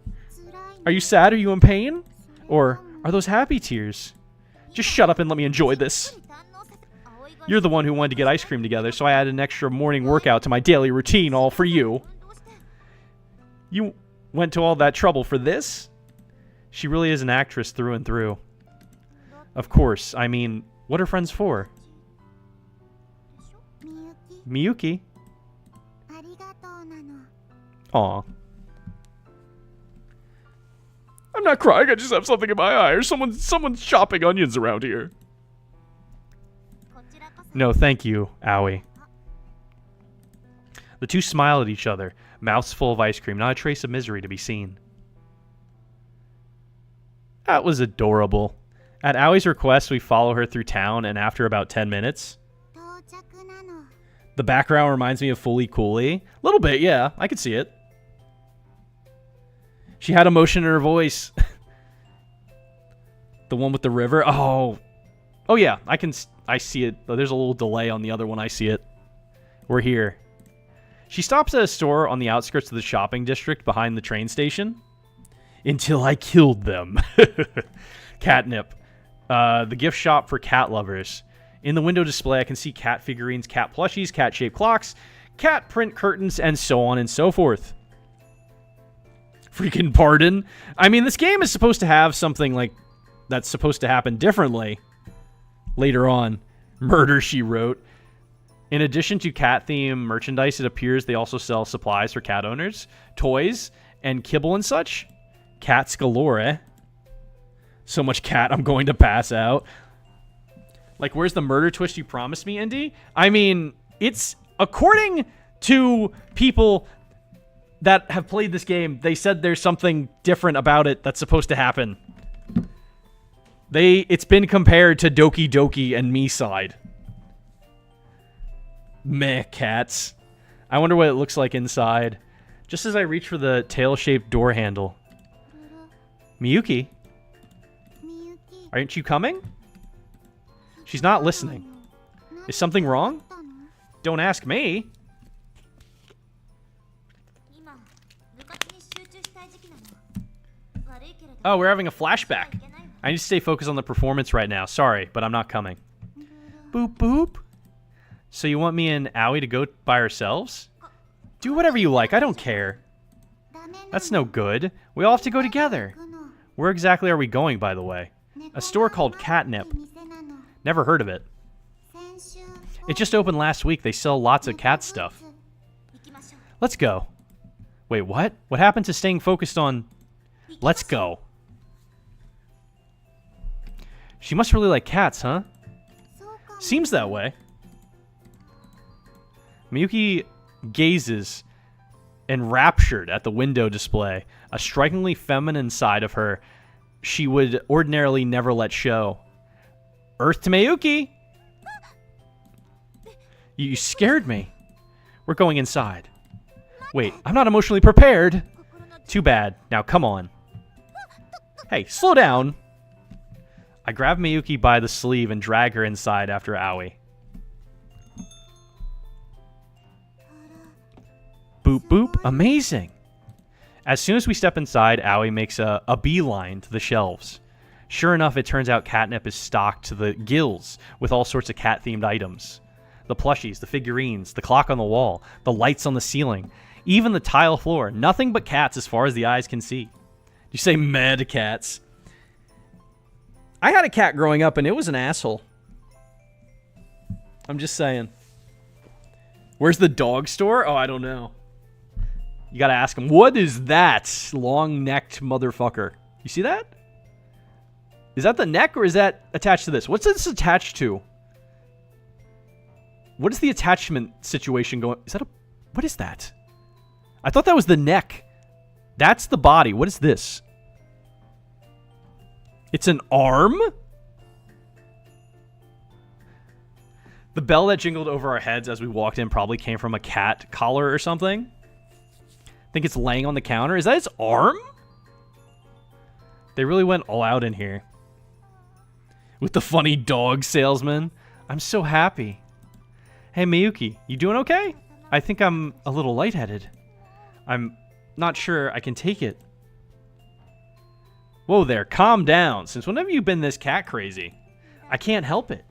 Are you sad? Are you in pain? Or are those happy tears? Just shut up and let me enjoy this. You're the one who wanted to get ice cream together, so I added an extra morning workout to my daily routine all for you. You went to all that trouble for this? She really is an actress through and through. Of course, I mean, what are friends for? Miyuki. Aw. I'm not crying, I just have something in my eye, or someone's chopping onions around here. No, thank you, Aoi. The two smile at each other, mouths full of ice cream, not a trace of misery to be seen. That was adorable. At Aoi's request, we follow her through town, and after about 10 minutes... The background reminds me of Fully Cooley. A little bit, yeah. I could see it. She had emotion in her voice. The one with the river. Oh, yeah. I see it. There's a little delay on the other one. I see it. We're here. She stops at a store on the outskirts of the shopping district behind the train station. Until I killed them. Catnip. The gift shop for cat lovers. In the window display, I can see cat figurines, cat plushies, cat-shaped clocks, cat print curtains, and so on and so forth. Freaking pardon. I mean, this game is supposed to have something like that's supposed to happen differently later on. Murder, She Wrote. In addition to cat-themed merchandise, it appears they also sell supplies for cat owners, toys, and kibble and such. Cats galore, eh? So much cat, I'm going to pass out. Like, where's the murder twist you promised me, Indy? I mean, it's according to people that have played this game, they said there's something different about it that's supposed to happen. It's been compared to Doki Doki and Me Side. Meh, cats. I wonder what it looks like inside. Just as I reach for the tail-shaped door handle. Miyuki? Aren't you coming? She's not listening. Is something wrong? Don't ask me. Oh, we're having a flashback. I need to stay focused on the performance right now. Sorry, but I'm not coming. Boop, boop. So you want me and Aoi to go by ourselves? Do whatever you like. I don't care. That's no good. We all have to go together. Where exactly are we going, by the way? A store called Catnip. Never heard of it. It just opened last week. They sell lots of cat stuff. Let's go. Wait, what? What happened to staying focused on... Let's go. She must really like cats, huh? Seems that way. Miyuki gazes enraptured at the window display, a strikingly feminine side of her she would ordinarily never let show. Earth to Miyuki! You scared me. We're going inside. Wait, I'm not emotionally prepared. Too bad. Now, come on. Hey, slow down. I grab Miyuki by the sleeve and drag her inside after Aoi. Boop, boop. Amazing. As soon as we step inside, Aoi makes a beeline to the shelves. Sure enough, it turns out Catnip is stocked to the gills with all sorts of cat-themed items. The plushies, the figurines, the clock on the wall, the lights on the ceiling, even the tile floor. Nothing but cats as far as the eyes can see. You say meh to cats. I had a cat growing up and it was an asshole. I'm just saying. Where's the dog store? Oh, I don't know. You gotta ask him, what is that long-necked motherfucker? You see that? Is that the neck or is that attached to this? What's this attached to? What is the attachment situation going? Is that a... What is that? I thought that was the neck. That's the body. What is this? It's an arm? The bell that jingled over our heads as we walked in probably came from a cat collar or something. Think it's laying on the counter? Is that its arm? They really went all out in here. With the funny dog salesman. I'm so happy. Hey, Miyuki, you doing okay? I think I'm a little lightheaded. I'm not sure I can take it. Whoa there, calm down. Since when have you been this cat crazy? I can't help it.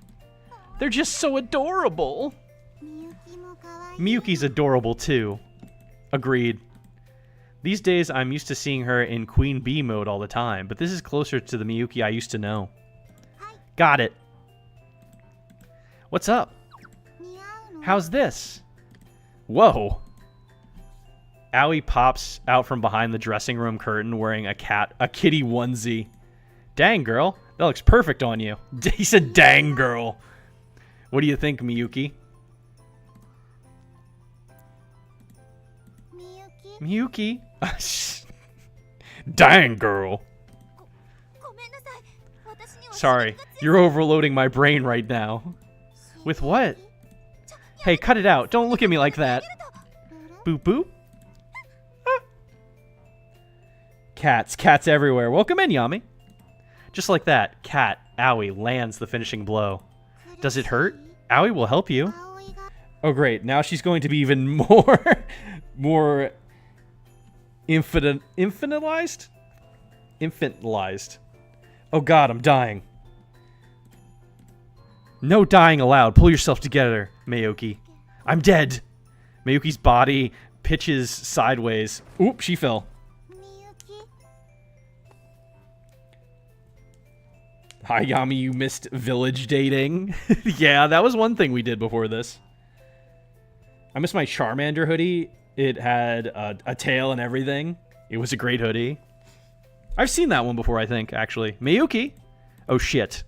They're just so adorable. みゆきもかわいい Miyuki's adorable too. Agreed. These days, I'm used to seeing her in Queen Bee mode all the time, but this is closer to the Miyuki I used to know. Got it. What's up? 似合うの How's this? Whoa. Aoi pops out from behind the dressing room curtain wearing a kitty onesie. Dang, girl. That looks perfect on you. He said, dang, girl. What do you think, Miyuki? みゆき Miyuki? Dang, girl. ごめんなさい私には Sorry, you're overloading my brain right now. With what? Hey, cut it out. Don't look at me like that. Boop boop. Ah. Cats everywhere. Welcome in, Yami. Just like that, Cat, Aoi lands the finishing blow. Does it hurt? Aoi will help you. 葵が Oh, great. Now she's going to be even more infantilized? Infantilized. Oh god, I'm dying. No dying allowed. Pull yourself together, Miyuki. I'm dead. Miyuki's body pitches sideways. Oop, she fell. みゆき Hi, Yami, you missed village dating. Yeah, that was one thing we did before this. I missed my Charmander hoodie. It had a tail and everything. It was a great hoodie. I've seen that one before, I think, actually. Miyuki. Oh, shit.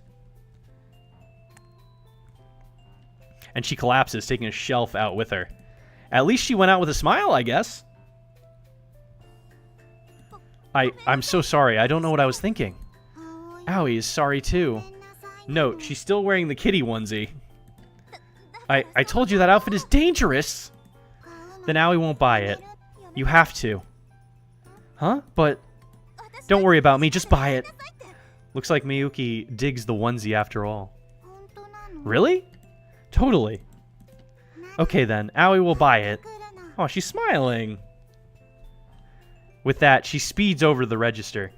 And she collapses, taking a shelf out with her. At least she went out with a smile, I guess. I'm so sorry. I don't know what I was thinking. 葵 Aoi is sorry, too. ごめんなさい Note, she's still wearing the kitty onesie. I told you that outfit is dangerous. 買うの Then Aoi won't buy it. やめ You have to. Huh? But don't worry about me, just buy it. Looks like Miyuki digs the onesie after all. 本当なの Really? Totally. Okay then, Aoi will buy it. 来るの Oh, she's smiling. With that, she speeds over to the register.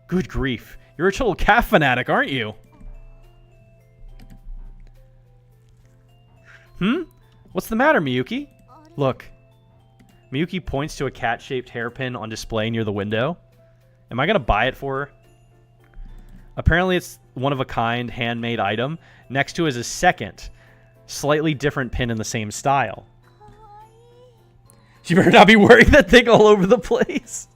Good grief. You're a total cat fanatic, aren't you? What's the matter, Miyuki? Look. Miyuki points to a cat-shaped hairpin on display near the window. Am I going to buy it for her? Apparently it's one-of-a-kind handmade item. Next to it is a second, slightly different pin in the same style. She better not be wearing that thing all over the place.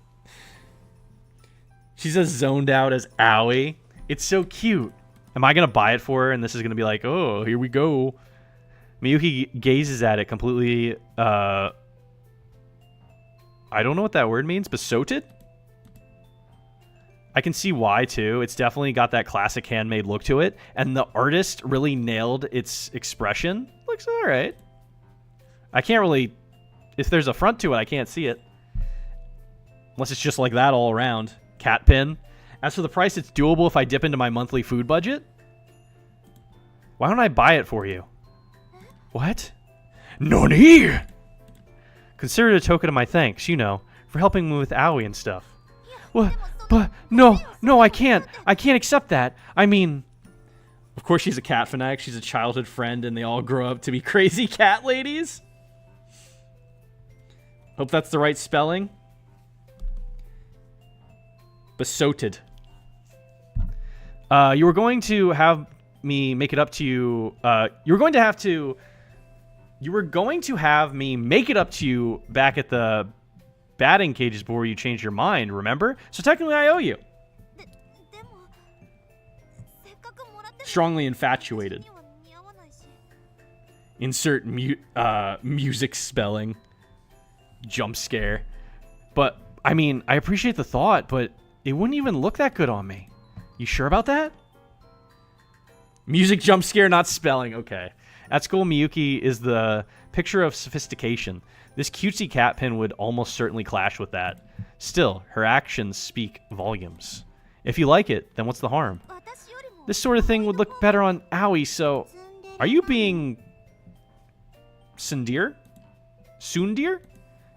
She's as zoned out as Aoi. It's so cute. Am I going to buy it for her? And this is going to be like, oh, here we go. Miyuki gazes at it completely, I don't know what that word means. Besotted? I can see why, too. It's definitely got that classic handmade look to it. And the artist really nailed its expression. Looks alright. I can't really... If there's a front to it, I can't see it. Unless it's just like that all around. Cat pin. As for the price, it's doable if I dip into my monthly food budget. Why don't I buy it for you? What? Nani? Consider it a token of my thanks, you know, for helping me with Aoi and stuff. What? But, no, I can't. I can't accept that. I mean, of course she's a cat fanatic. She's a childhood friend, and they all grow up to be crazy cat ladies. Hope that's the right spelling. Besotted. You were going to have me make it up to you. You were going to have me make it up to you back at the batting cages before you changed your mind, remember? So technically I owe you. でもせっかくもらってる Strongly infatuated. には似合わないし Insert music spelling. Jump scare. But, I mean, I appreciate the thought, but it wouldn't even look that good on me. You sure about that? Music jump scare, not spelling. Okay. At school, Miyuki is the picture of sophistication. This cutesy cat pin would almost certainly clash with that. Still, her actions speak volumes. If you like it, then what's the harm? This sort of thing would look better on Aoi, so... Are you being... Sundir? Sundir?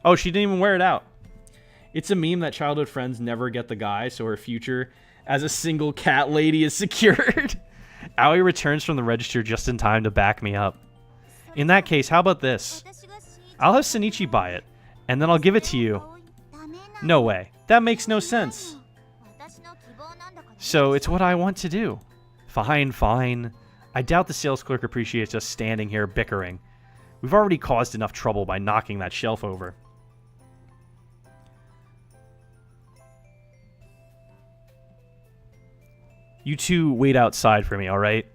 Oh, she didn't even wear it out. It's a meme that childhood friends never get the guy, so her future as a single cat lady is secured. Aoi returns from the register just in time to back me up. In that case, how about this? I'll have Shinichi buy it, and then I'll give it to you. No way. That makes no sense. So it's what I want to do. Fine, fine. I doubt the sales clerk appreciates us standing here bickering. We've already caused enough trouble by knocking that shelf over. You two wait outside for me, alright?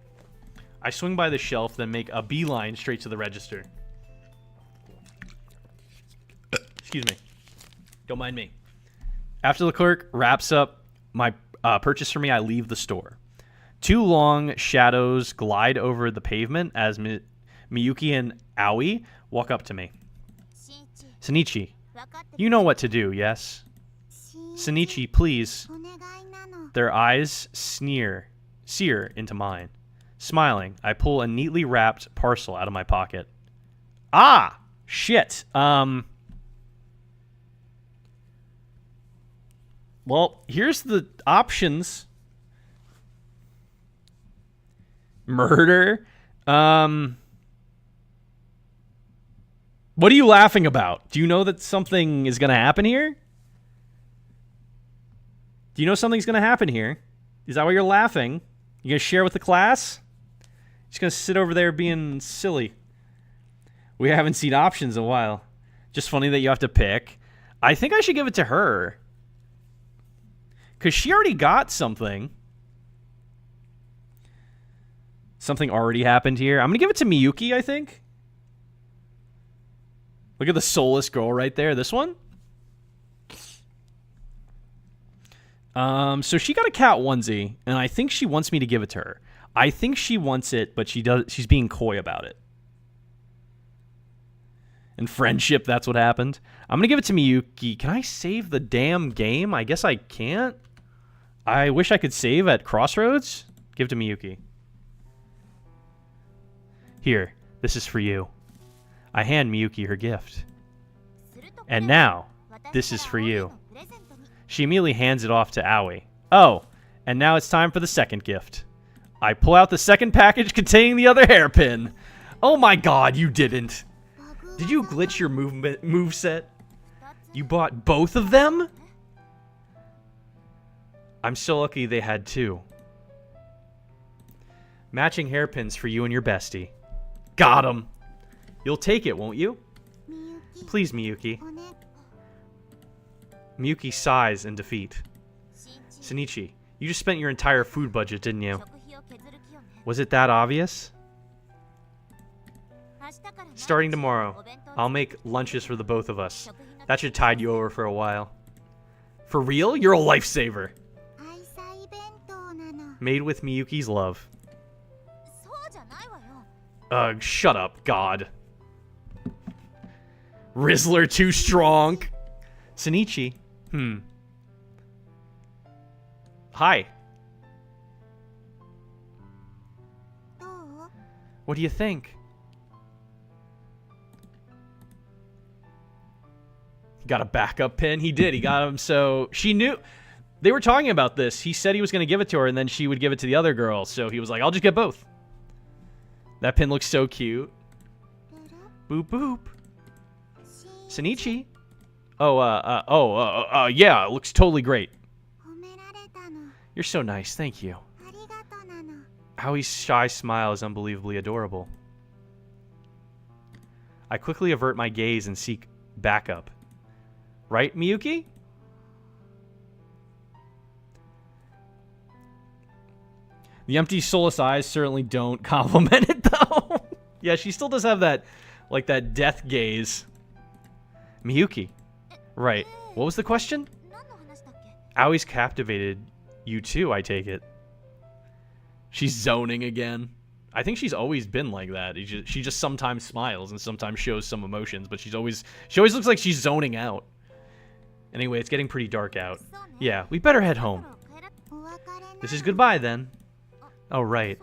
I swing by the shelf, then make a beeline straight to the register. Excuse me. Don't mind me. After the clerk wraps up my purchase for me, I leave the store. Two long shadows glide over the pavement as Miyuki and Aoi walk up to me. Shinichi, you know what to do, yes? Shinichi, please. Their eyes sear into mine. Smiling, I pull a neatly wrapped parcel out of my pocket. Ah! Shit. Well, here's the options. Murder. What are you laughing about? Do you know that something is going to happen here? Do you know something's going to happen here? Is that why you're laughing? You going to share with the class? Just going to sit over there being silly. We haven't seen options in a while. Just funny that you have to pick. I think I should give it to her. Because she already got something. Something already happened here. I'm going to give it to Miyuki, I think. Look at the soulless girl right there. This one? So she got a cat onesie, and I think she wants me to give it to her. I think she wants it, but she's being coy about it. In friendship, that's what happened. I'm going to give it to Miyuki. Can I save the damn game? I guess I can't. I wish I could save at Crossroads. Give it to Miyuki. Here, this is for you. I hand Miyuki her gift. And now, this is for you. She immediately hands it off to Aoi. Oh, and now it's time for the second gift. I pull out the second package containing the other hairpin. Oh my god, you didn't. Did you glitch your moveset? You bought both of them? I'm so lucky they had two. Matching hairpins for you and your bestie. Got him. You'll take it, won't you? Please, Miyuki. Miyuki sighs in defeat. Shinichi, you just spent your entire food budget, didn't you? Was it that obvious? Starting tomorrow, I'll make lunches for the both of us. That should tide you over for a while. For real? You're a lifesaver. Made with Miyuki's love. Ugh, shut up, God. Rizzler too strong. Shinichi. Hi. What do you think? He got a backup pin? He did. He got him, so she knew. They were talking about this. He said he was going to give it to her, and then she would give it to the other girl. So he was like, I'll just get both. That pin looks so cute. Boop, boop. Shinichi. Yeah, it looks totally great. You're so nice, thank you. Aoi's shy smile is unbelievably adorable. I quickly avert my gaze and seek backup. Right, Miyuki? The empty, soulless eyes certainly don't compliment it, though. Yeah, she still does have that, like, that death gaze. Miyuki. Right. What was the question? Aoi's captivated you too, I take it. She's zoning again. I think she's always been like that. She just sometimes smiles and sometimes shows some emotions, but she always looks like she's zoning out. Anyway, it's getting pretty dark out. Yeah, we better head home. This is goodbye then. Oh, right.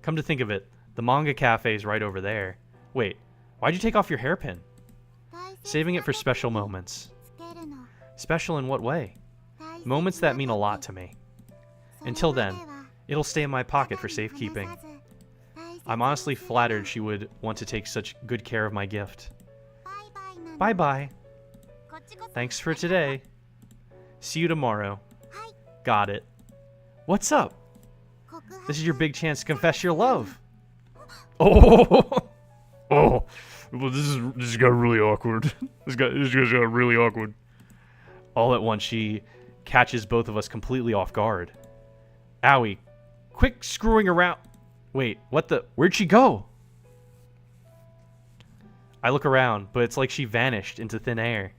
Come to think of it, the manga cafe is right over there. Wait, why'd you take off your hairpin? Saving it for special moments. Special in what way? Moments that mean a lot to me. Until then, it'll stay in my pocket for safekeeping. I'm honestly flattered she would want to take such good care of my gift. Bye-bye. Thanks for today. See you tomorrow. Got it. What's up? This is your big chance to confess your love. Oh, oh, well, this got really awkward. This got really awkward. All at once, she catches both of us completely off guard. Owie, quick screwing around. Wait, what the? Where'd she go? I look around, but it's like she vanished into thin air.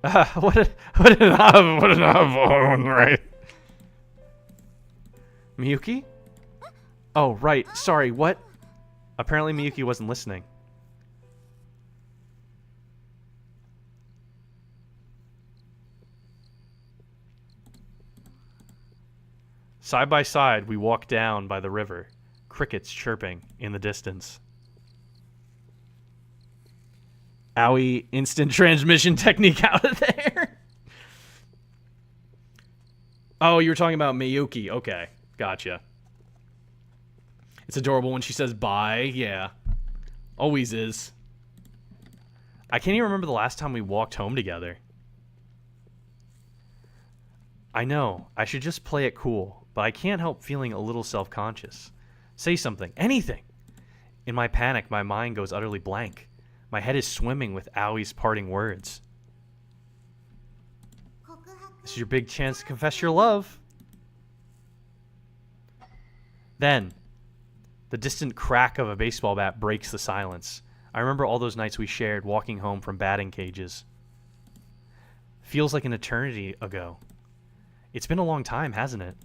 What an odd right? Miyuki? Oh, right. Sorry, what? Apparently Miyuki wasn't listening. Side by side, we walk down by the river, crickets chirping in the distance. Owie, instant transmission technique out of there. Oh, you were talking about Miyuki. Okay, gotcha. It's adorable when she says bye. Yeah, always is. I can't even remember the last time we walked home together. I know, I should just play it cool, but I can't help feeling a little self-conscious. Say something, anything. In my panic, my mind goes utterly blank. My head is swimming with Awie's parting words. This is your big chance to confess your love. Then, the distant crack of a baseball bat breaks the silence. I remember all those nights we shared walking home from batting cages. Feels like an eternity ago. It's been a long time, hasn't it?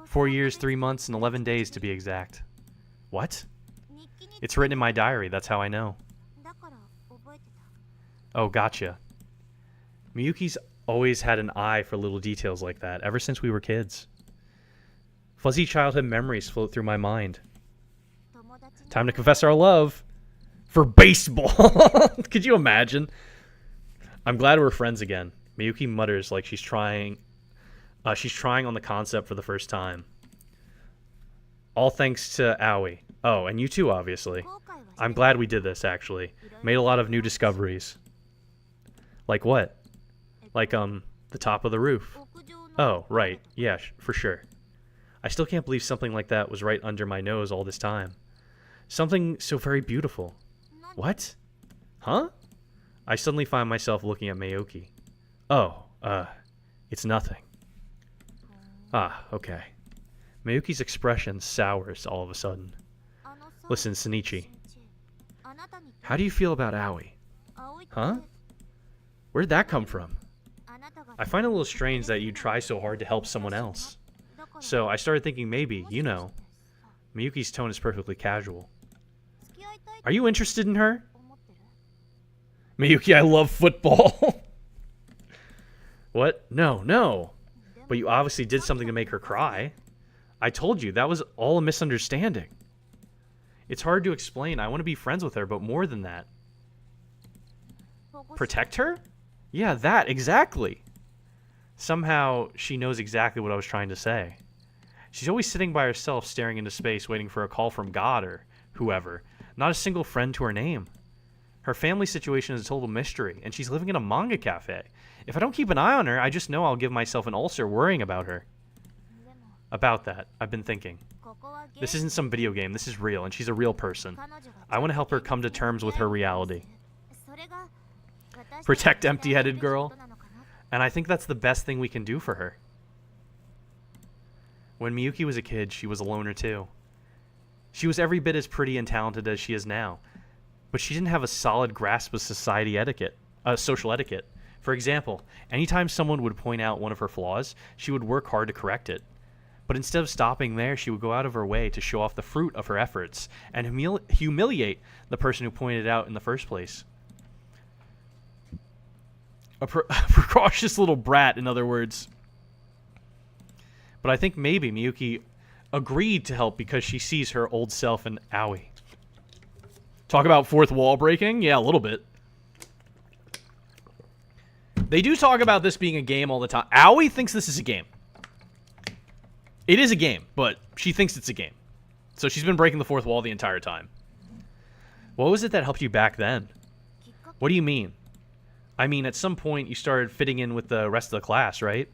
4 years, 3 months, and 11 days to be exact. What? It's written in my diary, that's how I know. Oh, gotcha. Miyuki's always had an eye for little details like that, ever since we were kids. Fuzzy childhood memories float through my mind. Time to confess our love. For baseball! Could you imagine? I'm glad we're friends again. Miyuki mutters like she's trying on the concept for the first time. All thanks to Aoi. Oh, and you too, obviously. I'm glad we did this, actually. Made a lot of new discoveries. Like what? Like, the top of the roof. Oh, right. Yeah, for sure. I still can't believe something like that was right under my nose all this time. Something so very beautiful. What? Huh? I suddenly find myself looking at Miyuki. Oh, it's nothing. Ah, okay. Miyuki's expression sours all of a sudden. Listen, Shinichi. How do you feel about Aoi? Huh? Where'd that come from? I find it a little strange that you try so hard to help someone else. So I started thinking maybe, you know. Miyuki's tone is perfectly casual. Are you interested in her? Miyuki, I love football. What? No, no. But you obviously did something to make her cry. I told you, that was all a misunderstanding. It's hard to explain. I want to be friends with her, but more than that. Protect her? Yeah, that, exactly. Somehow, she knows exactly what I was trying to say. She's always sitting by herself, staring into space, waiting for a call from God or whoever. Not a single friend to her name. Her family situation is a total mystery, and she's living in a manga cafe. If I don't keep an eye on her, I just know I'll give myself an ulcer worrying about her. About that, I've been thinking. This isn't some video game, this is real, and she's a real person. I want to help her come to terms with her reality. Protect empty-headed girl. And I think that's the best thing we can do for her. When Miyuki was a kid, she was a loner too. She was every bit as pretty and talented as she is now, but she didn't have a solid grasp of social etiquette. For example, anytime someone would point out one of her flaws, she would work hard to correct it. But instead of stopping there, she would go out of her way to show off the fruit of her efforts and humiliate the person who pointed it out in the first place. A precocious little brat, in other words. But I think maybe Miyuki agreed to help because she sees her old self in Aoi. Talk about fourth wall breaking? Yeah, a little bit. They do talk about this being a game all the time. Aoi thinks this is a game. It is a game, but she thinks it's a game. So she's been breaking the fourth wall the entire time. What was it that helped you back then? What do you mean? I mean, at some point you started fitting in with the rest of the class, right?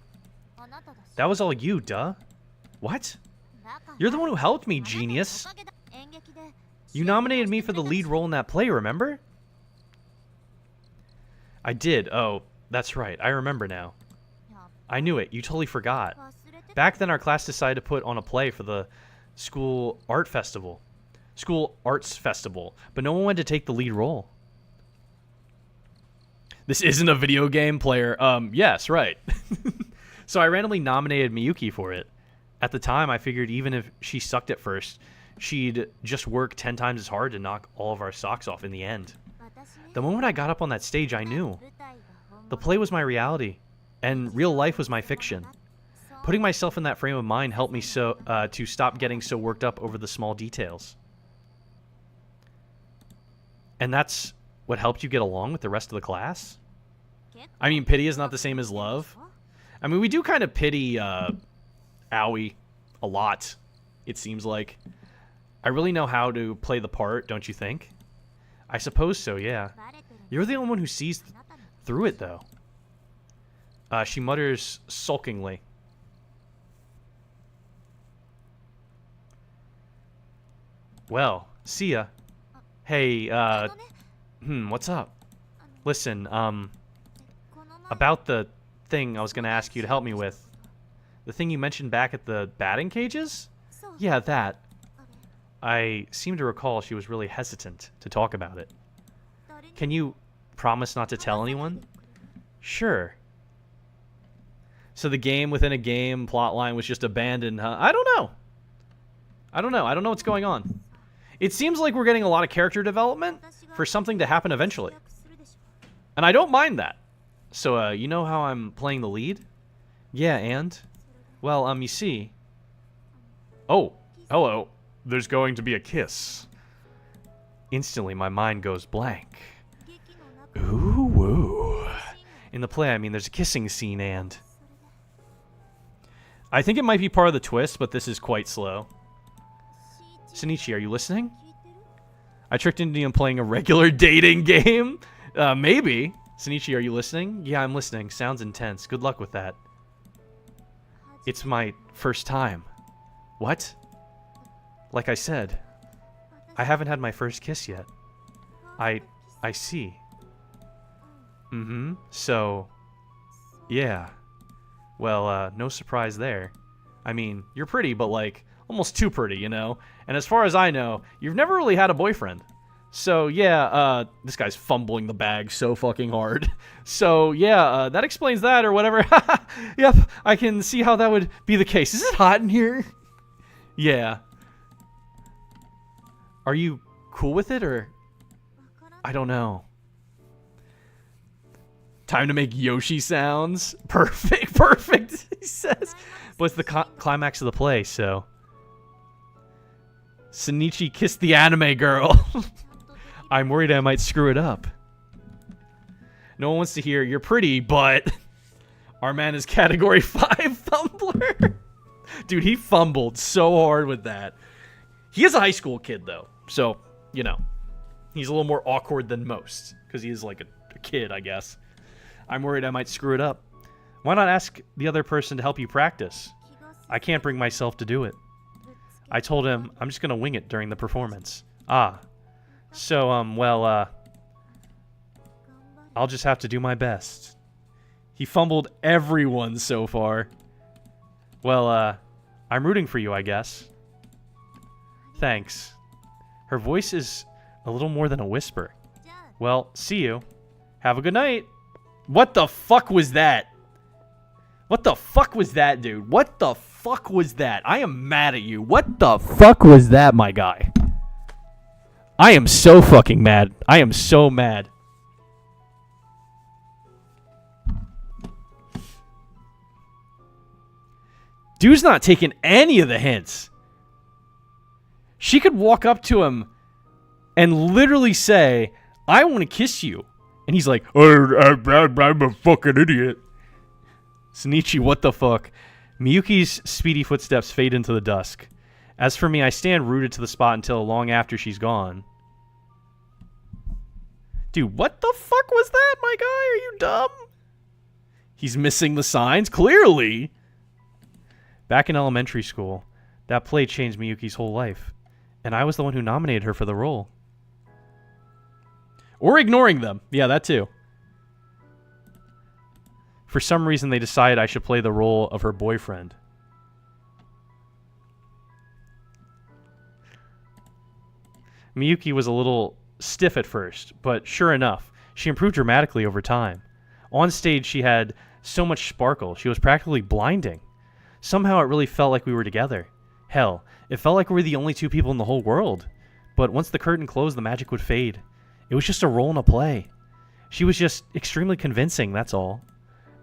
That was all you, duh. What? You're the one who helped me, genius. You nominated me for the lead role in that play, remember? I did. Oh, that's right. I remember now. I knew it. You totally forgot. Back then, our class decided to put on a play for the school arts festival, but no one wanted to take the lead role. This isn't a video game player. Yes, right. So I randomly nominated Miyuki for it. At the time, I figured even if she sucked at first, she'd just work 10 times as hard to knock all of our socks off in the end. The moment I got up on that stage, I knew. The play was my reality, and real life was my fiction. Putting myself in that frame of mind helped me to stop getting so worked up over the small details. And that's what helped you get along with the rest of the class? I mean, pity is not the same as love. I mean, we do kind of pity Aoi a lot, it seems like. I really know how to play the part, don't you think? I suppose so, yeah. You're the only one who sees through it, though. She mutters sulkingly. Well, see ya. Hey, what's up? Listen, about the thing I was gonna ask you to help me with. The thing you mentioned back at the batting cages? Yeah, that. I seem to recall she was really hesitant to talk about it. Can you promise not to tell anyone? Sure. So the game within a game plotline was just abandoned, huh? I don't know. I don't know what's going on. It seems like we're getting a lot of character development for something to happen eventually. And I don't mind that. So, you know how I'm playing the lead? Yeah, and? Well, you see... Oh, hello. There's going to be a kiss. Instantly, my mind goes blank. Ooh, woo. In the play, I mean, there's a kissing scene, and... I think it might be part of the twist, but this is quite slow. Shinichi, are you listening? I tricked Indian playing a regular dating game? Maybe. Shinichi, are you listening? Yeah, I'm listening. Sounds intense. Good luck with that. It's my first time. What? Like I said, I haven't had my first kiss yet. I see. So, yeah. Well, no surprise there. I mean, you're pretty, but like, almost too pretty, you know? And as far as I know, you've never really had a boyfriend. So, yeah, this guy's fumbling the bag so fucking hard. So, yeah, that explains that or whatever. Yep, I can see how that would be the case. Is it hot in here? Yeah. Are you cool with it, or... I don't know. Time to make Yoshi sounds. Perfect, perfect, he says. But it's the climax of the play, so... Shinichi kissed the anime girl. I'm worried I might screw it up. No one wants to hear you're pretty, but... Our man is category 5 fumbler. Dude, he fumbled so hard with that. He is a high school kid, though. So, you know. He's a little more awkward than most. Because he is like a kid, I guess. I'm worried I might screw it up. Why not ask the other person to help you practice? I can't bring myself to do it. I told him I'm just going to wing it during the performance. Ah. So, I'll just have to do my best. He fumbled everyone so far. Well, I'm rooting for you, I guess. Thanks. Her voice is a little more than a whisper. Well, see you. Have a good night. What the fuck was that? What the fuck was that, dude? What the fuck? fuck was that? I am mad at you. What the fuck was that, my guy? I am so fucking mad. I am so mad. Dude's not taking any of the hints. She could walk up to him and literally say, I want to kiss you. And he's like, I'm a fucking idiot. Sunichi, what the fuck? Miyuki's speedy footsteps fade into the dusk. As for me, I stand rooted to the spot until long after she's gone. Dude, what the fuck was that, my guy? Are you dumb? He's missing the signs? Clearly. Back in elementary school, that play changed Miyuki's whole life. And I was the one who nominated her for the role. Or ignoring them. Yeah, that too. For some reason, they decided I should play the role of her boyfriend. Miyuki was a little stiff at first, but sure enough, she improved dramatically over time. On stage, she had so much sparkle. She was practically blinding. Somehow, it really felt like we were together. Hell, it felt like we were the only two people in the whole world. But once the curtain closed, the magic would fade. It was just a role in a play. She was just extremely convincing, that's all.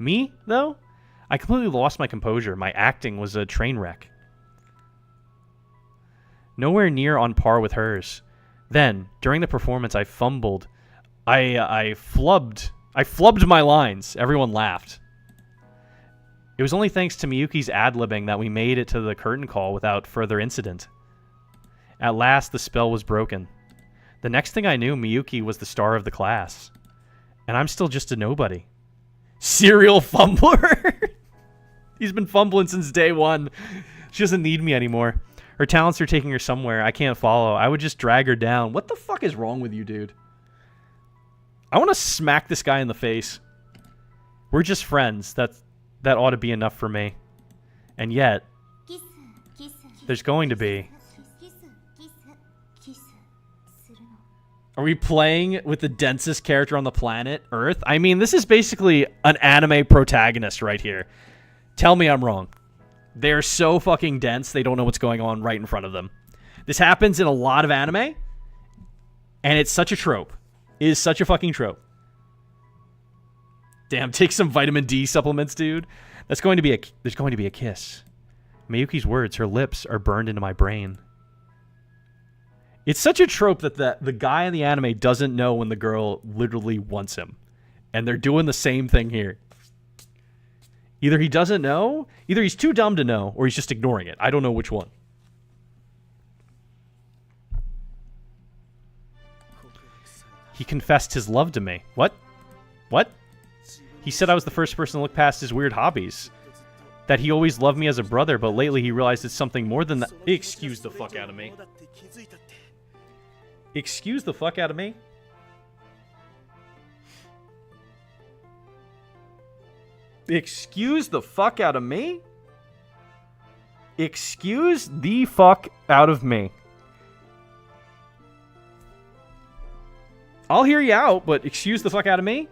Me, though? I completely lost my composure. My acting was a train wreck. Nowhere near on par with hers. Then, during the performance, I fumbled. I flubbed my lines. Everyone laughed. It was only thanks to Miyuki's ad-libbing that we made it to the curtain call without further incident. At last, the spell was broken. The next thing I knew, Miyuki was the star of the class. And I'm still just a nobody. Serial fumbler? He's been fumbling since day one. She doesn't need me anymore. Her talents are taking her somewhere I can't follow. I would just drag her down. What the fuck is wrong with you, dude? I want to smack this guy in the face. We're just friends. That ought to be enough for me. And yet, there's going to be. Are we playing with the densest character on the planet, Earth? I mean, this is basically an anime protagonist right here. Tell me I'm wrong. They're so fucking dense, they don't know what's going on right in front of them. This happens in a lot of anime, and it's such a trope. It is such a fucking trope. Damn, take some vitamin D supplements, dude. There's going to be a kiss. Miyuki's words, her lips, are burned into my brain. It's such a trope that the guy in the anime doesn't know when the girl literally wants him. And they're doing the same thing here. Either he doesn't know, either he's too dumb to know, or he's just ignoring it. I don't know which one. He confessed his love to me. What? What? He said I was the first person to look past his weird hobbies. That he always loved me as a brother, but lately he realized it's something more than that. Excuse the fuck out of me. Excuse the fuck out of me? Excuse the fuck out of me? Excuse the fuck out of me. I'll hear you out, but excuse the fuck out of me?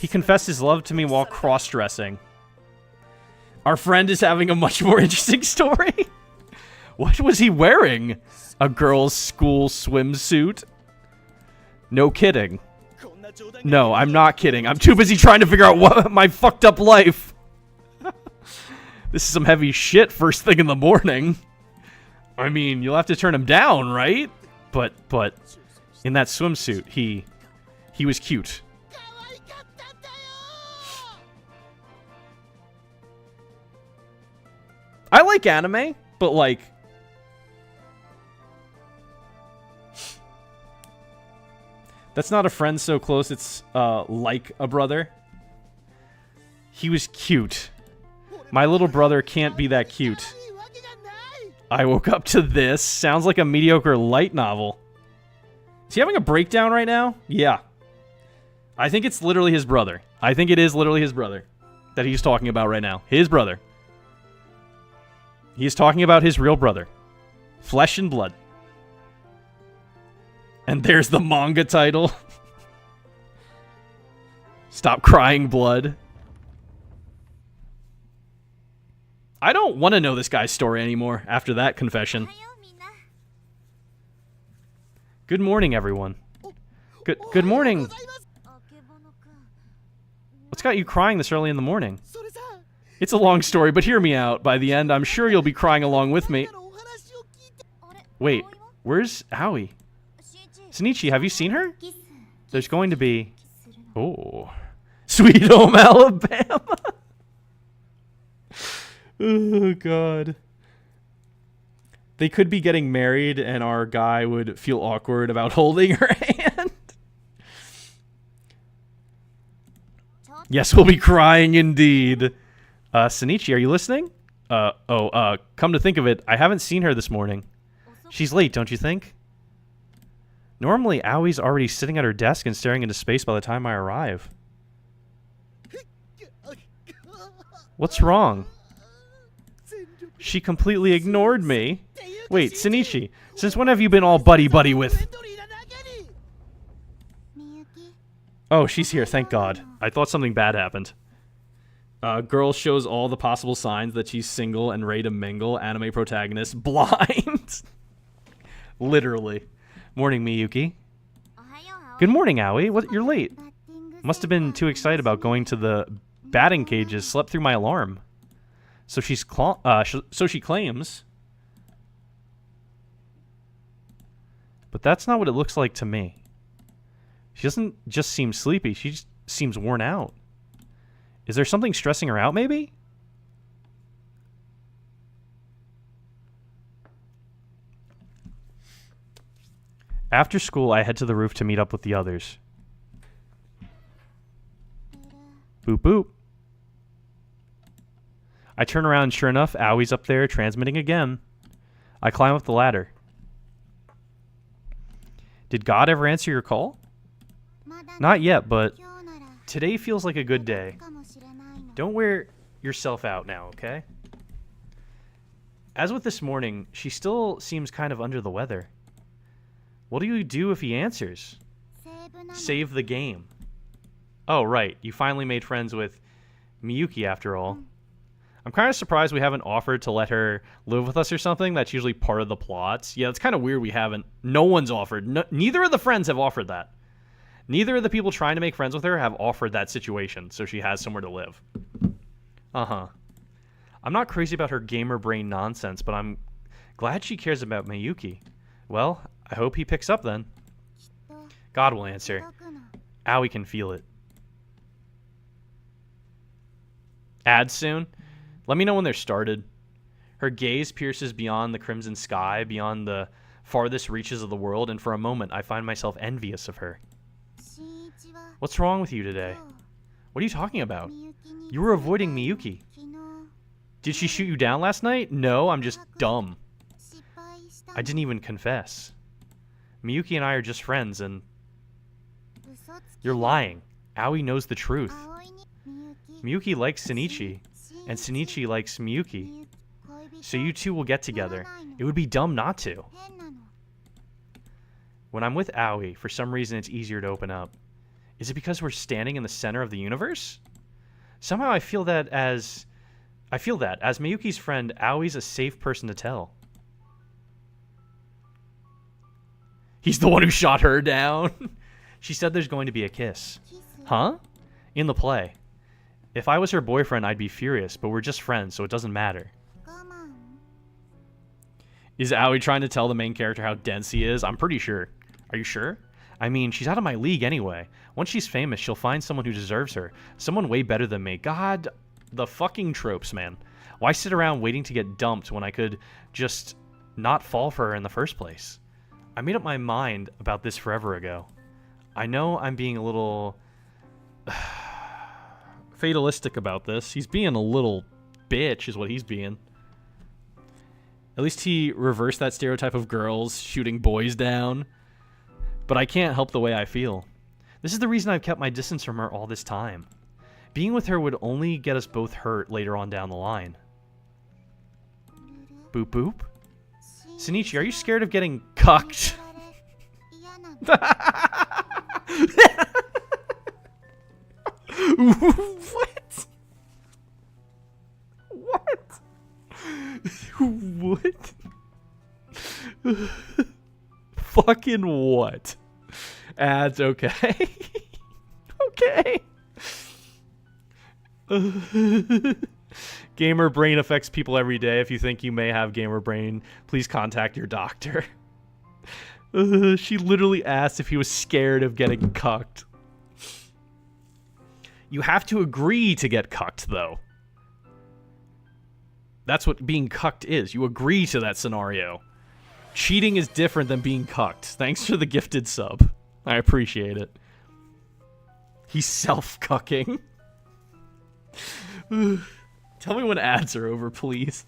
He confessed his love to me while cross-dressing. Our friend is having a much more interesting story. What was he wearing? A girl's school swimsuit? No kidding. No, I'm not kidding. I'm too busy trying to figure out what my fucked up life. This is some heavy shit first thing in the morning. I mean, you'll have to turn him down, right? But in that swimsuit, he was cute. I like anime, but like that's not a friend so close it's like a brother. He was cute. My little brother can't be that cute. I woke up to this. Sounds like a mediocre light novel. Is he having a breakdown right now? Yeah. I think it's literally his brother. I think it is literally his brother that he's talking about right now. His brother. He's talking about his real brother. Flesh and blood. And there's the manga title. Stop crying blood. I don't want to know this guy's story anymore after that confession. おはようみんな Good morning, everyone. Good morning. あけぼのくん What's got you crying this early in the morning? それさ It's a long story, but hear me out. By the end, I'm sure you'll be crying along with me. お話を聞いて あれ Wait, 葵は where's Aoi? しんいち Sinichi, have you seen her? キス There's going to be... するの Oh. Sweet Home Alabama. Oh, God. They could be getting married, and our guy would feel awkward about holding her hand. Yes, we'll be crying indeed. Sinichi, are you listening? Come to think of it, I haven't seen her this morning. She's late, don't you think? Normally, Aoi's already sitting at her desk and staring into space by the time I arrive. What's wrong? She completely ignored me. Wait, Sinichi, since when have you been all buddy-buddy with... みゆき Oh, she's here, thank God. I thought something bad happened. Girl shows all the possible signs that she's single and ready to mingle. Anime protagonist blind. Literally. Morning, Miyuki. おはよう葵 Good morning, Aoi. What? You're late. バッティング Must have been too excited about going to the batting cages. Slept through my alarm. So she claims. But that's not what it looks like to me. She doesn't just seem sleepy. She just seems worn out. Is there something stressing her out, maybe? After school, I head to the roof to meet up with the others. Boop boop. I turn around and sure enough, Aoi's up there transmitting again. I climb up the ladder. Did God ever answer your call? まだ Not yet, but 今日なら today feels like a good day. かもしれないの Don't wear yourself out now, okay? As with this morning, she still seems kind of under the weather. What do you do if he answers? セーブなの Save the game. Oh, right. You finally made friends with Miyuki after all. I'm kind of surprised we haven't offered to let her live with us or something. That's usually part of the plots. Yeah, it's kind of weird we haven't. No one's offered. Neither of the friends have offered that. Neither of the people trying to make friends with her have offered that situation, so she has somewhere to live. Uh-huh. I'm not crazy about her gamer brain nonsense, but I'm glad she cares about Miyuki. Well, I hope he picks up then. きっと God will answer. 届くの Aoi can feel it. Ads soon? Let me know when they're started. Her gaze pierces beyond the crimson sky, beyond the farthest reaches of the world, and for a moment I find myself envious of her. しんいちは What's wrong with you today? 今 What are you talking about? 日みゆきに You were avoiding Miyuki. 昨日 Did she shoot you down last night? No, I'm just dumb. 失敗した I didn't even confess. Miyuki and I are just friends, and 嘘つき you're lying. Aoi knows the truth. 葵にみゆき Miyuki likes Shinichi, and Shinichi likes Miyuki. みゆ恋人 So you two will get together. It would be dumb not to. 変なの When I'm with Aoi, for some reason it's easier to open up. Is it because we're standing in the center of the universe? Somehow I feel that as Miyuki's friend, Aoi's a safe person to tell. He's the one who shot her down. She said there's going to be a kiss. キス Huh? In the play. If I was her boyfriend, I'd be furious, but we're just friends, so it doesn't matter. 我慢 Is Aoi trying to tell the main character how dense he is? I'm pretty sure. Are you sure? I mean, she's out of my league anyway. Once she's famous, she'll find someone who deserves her. Someone way better than me. God, the fucking tropes, man. Why sit around waiting to get dumped when I could just not fall for her in the first place? I made up my mind about this forever ago. I know I'm being a little fatalistic about this. He's being a little bitch is what he's being. At least he reversed that stereotype of girls shooting boys down. But I can't help the way I feel. This is the reason I've kept my distance from her all this time. Being with her would only get us both hurt later on down the line. Boop boop? Shinichi, are you scared of getting cucked? 嫌なの What? What? Fucking what? Ads, okay. Okay. Gamer brain affects people every day. If you think you may have gamer brain, please contact your doctor. She literally asked if he was scared of getting cucked. You have to agree to get cucked, though. That's what being cucked is. You agree to that scenario. Cheating is different than being cucked. Thanks for the gifted sub. I appreciate it. He's self-cucking. Tell me when ads are over, please.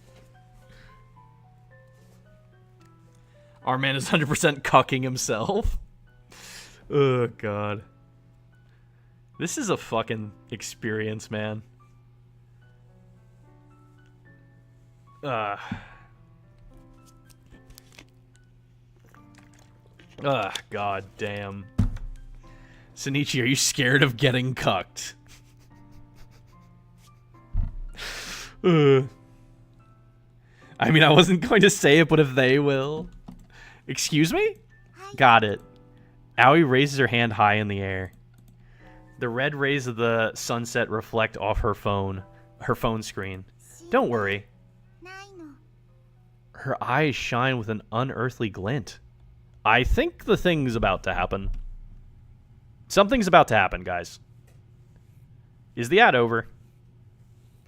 Our man is 100% cucking himself. Oh, God. This is a fucking experience, man. God damn. Sonichi, are you scared of getting cucked? I mean, I wasn't going to say it, but if they will. Excuse me? Got it. Aoi raises her hand high in the air. The red rays of the sunset reflect off her phone screen. Don't worry. Her eyes shine with an unearthly glint. I think the thing's about to happen. Something's about to happen, guys. Is the ad over?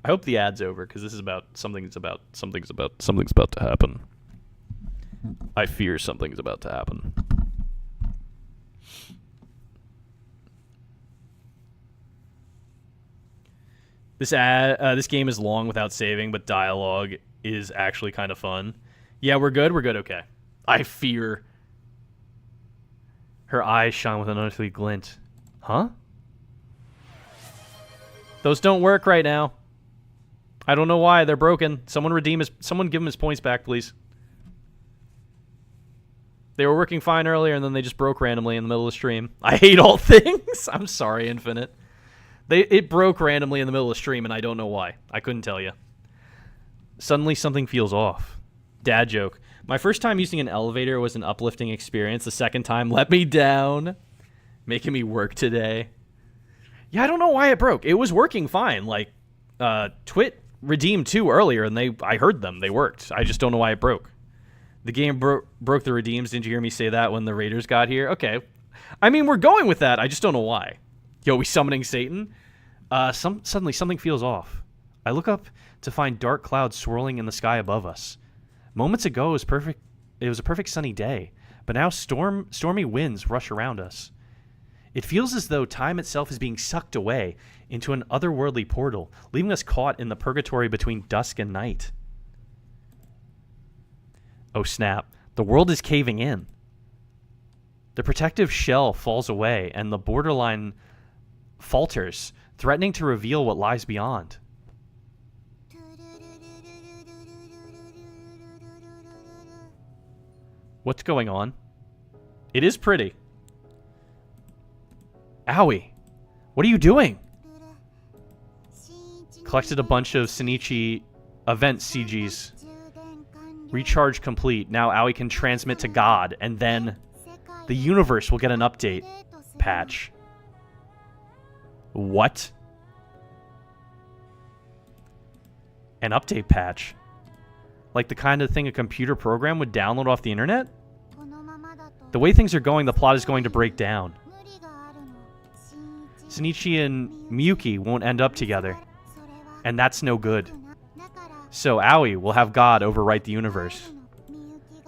I hope the ad's over, because this is about something's about to happen. I fear something's about to happen. This game is long without saving, but dialogue is actually kind of fun. Yeah, we're good. We're good. Okay. I fear. Her eyes shine with an unearthly glint. Huh? Those don't work right now. I don't know why. They're broken. Someone give him his points back, please. They were working fine earlier, and then they just broke randomly in the middle of the stream. I hate all things. I'm sorry, Infinite. It broke randomly in the middle of the stream, and I don't know why. I couldn't tell you. Suddenly, something feels off. Dad joke. My first time using an elevator was an uplifting experience. The second time let me down. Making me work today. Yeah, I don't know why it broke. It was working fine. Like, Twit redeemed 2 earlier, and I heard them. They worked. I just don't know why it broke. The game broke the redeems. Didn't you hear me say that when the Raiders got here? Okay. I mean, we're going with that. I just don't know why. Yo, we summoning Satan? Suddenly, something feels off. I look up to find dark clouds swirling in the sky above us. Moments ago, it was a perfect sunny day, but now stormy winds rush around us. It feels as though time itself is being sucked away into an otherworldly portal, leaving us caught in the purgatory between dusk and night. Oh snap, the world is caving in. The protective shell falls away, and the borderline falters, threatening to reveal what lies beyond. What's going on? It is pretty. Owie, what are you doing? Collected a bunch of Sonichi event CGs. Recharge complete. Now Owie can transmit to God, and then the universe will get an update patch. What? An update patch? Like the kind of thing a computer program would download off the internet? The way things are going, the plot is going to break down. Sonichi and Miyuki won't end up together. And that's no good. So Aoi will have God overwrite the universe.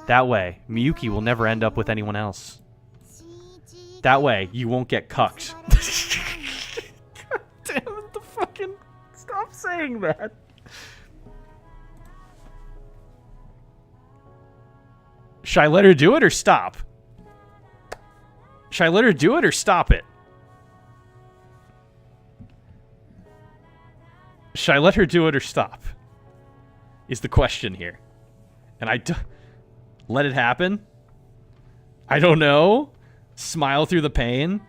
That way, Miyuki will never end up with anyone else. That way, you won't get cucked. God damn it, the fucking... Stop saying that. Should I let her do it or stop? Should I let her do it or stop it? Should I let her do it or stop? Is the question here. And let it happen? I don't know. Smile through the pain.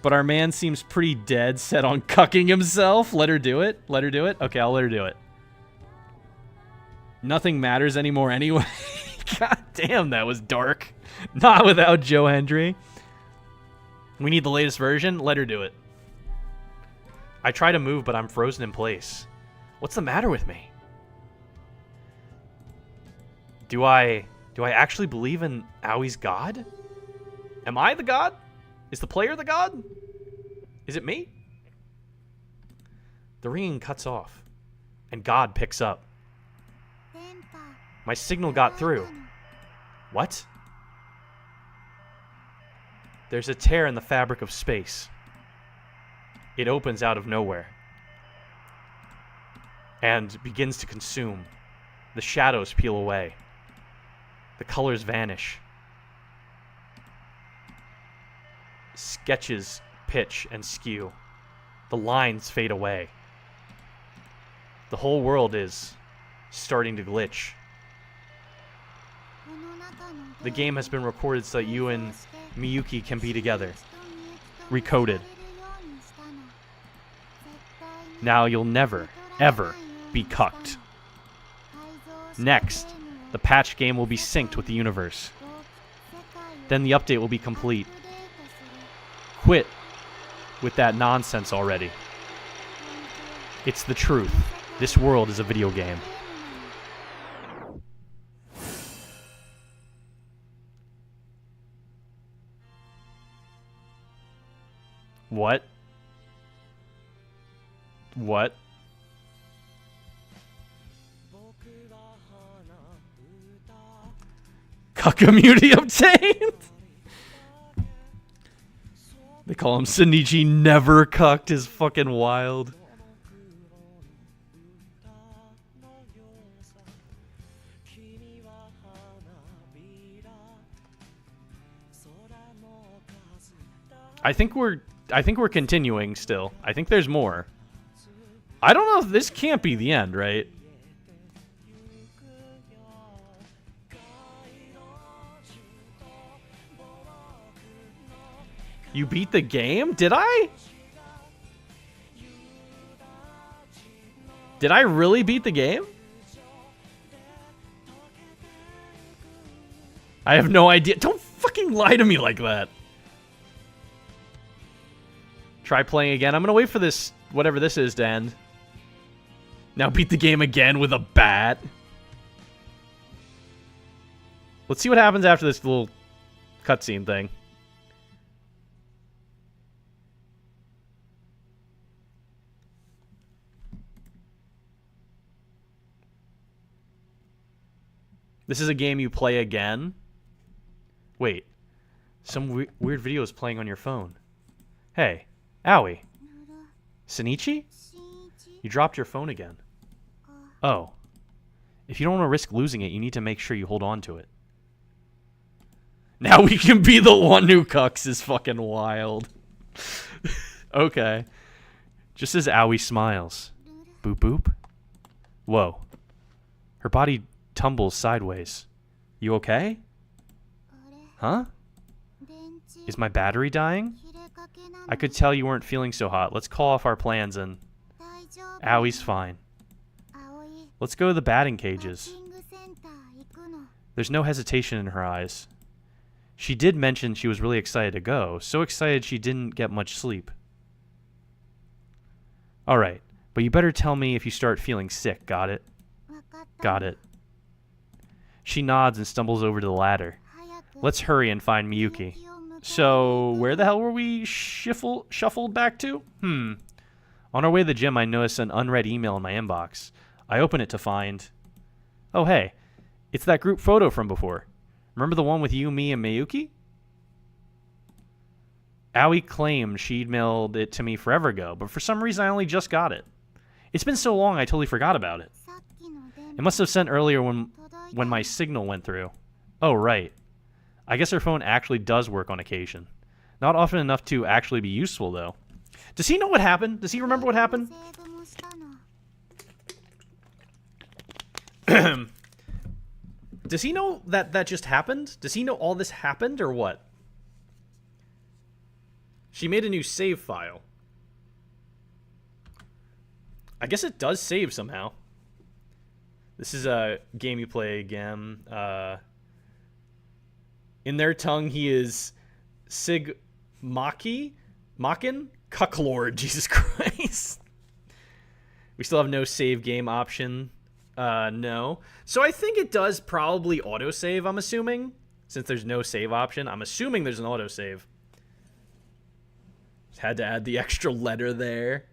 But our man seems pretty dead set on cucking himself. Let her do it? Let her do it? Okay, I'll let her do it. Nothing matters anyway. God damn, that was dark. Not without Joe Hendry. We need the latest version. Let her do it. I try to move, but I'm frozen in place. What's the matter with me? Do I actually believe in Aui's god? Am I the god? Is the player the god? Is it me? The ringing cuts off, and God picks up. My signal got through. What? There's a tear in the fabric of space. It opens out of nowhere and begins to consume. The shadows peel away. The colors vanish. Sketches pitch and skew. The lines fade away. The whole world is starting to glitch. The game has been recorded so that you and Miyuki can be together. Recoded. Now you'll never, ever be cucked. Next, the patch game will be synced with the universe. Then the update will be complete. Quit with that nonsense already. It's the truth. This world is a video game. What? What? Cuck immunity obtained? They call him Shinichi Never Cucked is fucking wild. I think we're continuing still. I think there's more. I don't know if this can't be the end, right? You beat the game? Did I? Did I really beat the game? I have no idea. Don't fucking lie to me like that. Try playing again. I'm gonna wait for this, whatever this is, to end. Now beat the game again with a bat. Let's see what happens after this little cutscene thing. This is a game you play again? Wait. Some weird video is playing on your phone. Hey, Aoi. Shinichi? You dropped your phone again. Oh. If you don't want to risk losing it, you need to make sure you hold on to it. Now we can be the one who cucks is fucking wild. Okay. Just as Aoi smiles. Boop boop. Whoa. Her body tumbles sideways. You okay? Huh? Is my battery dying? I could tell you weren't feeling so hot. Let's call off our plans and... Aoi's fine. Let's go to the batting cages. There's no hesitation in her eyes. She did mention she was really excited to go. So excited she didn't get much sleep. Alright, but you better tell me if you start feeling sick, got it? Got it. She nods and stumbles over to the ladder. Let's hurry and find Miyuki. So, where the hell were we shuffled back to? On our way to the gym, I noticed an unread email in my inbox. I open it to find... Oh, hey. It's that group photo from before. Remember the one with you, me, and Miyuki? Aoi claimed she emailed it to me forever ago, but for some reason I only just got it. It's been so long I totally forgot about it. It must have sent earlier when my signal went through. Oh, right. I guess her phone actually does work on occasion. Not often enough to actually be useful, though. Does he know what happened? Does he remember what happened? Does he know that just happened? Does he know all this happened, or what? She made a new save file. I guess it does save somehow. This is a game you play again. In their tongue, he is Sig Maki? Makin? Cucklord, Jesus Christ. We still have no save game option. No. So I think it does probably autosave, I'm assuming. Since there's no save option, I'm assuming there's an autosave. Just had to add the extra letter there.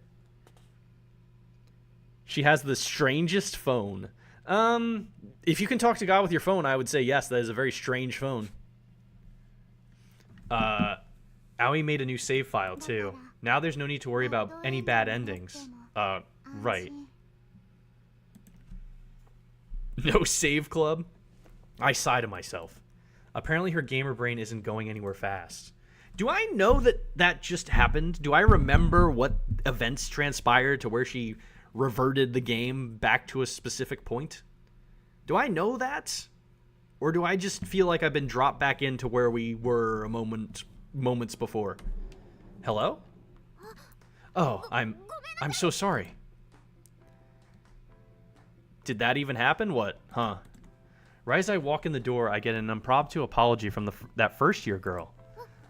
She has the strangest phone. If you can talk to God with your phone, I would say yes, that is a very strange phone. Aoi made a new save file, too. Now there's no need to worry about any bad endings. Right. No save club? I sigh to myself. Apparently her gamer brain isn't going anywhere fast. Do I know that that just happened? Do I remember what events transpired to where she reverted the game back to a specific point? Do I know that? Or do I just feel like I've been dropped back into where we were moments before? Hello? Oh, I'm so sorry. Did that even happen? What? Huh. Right as I walk in the door, I get an impromptu apology from that first year girl.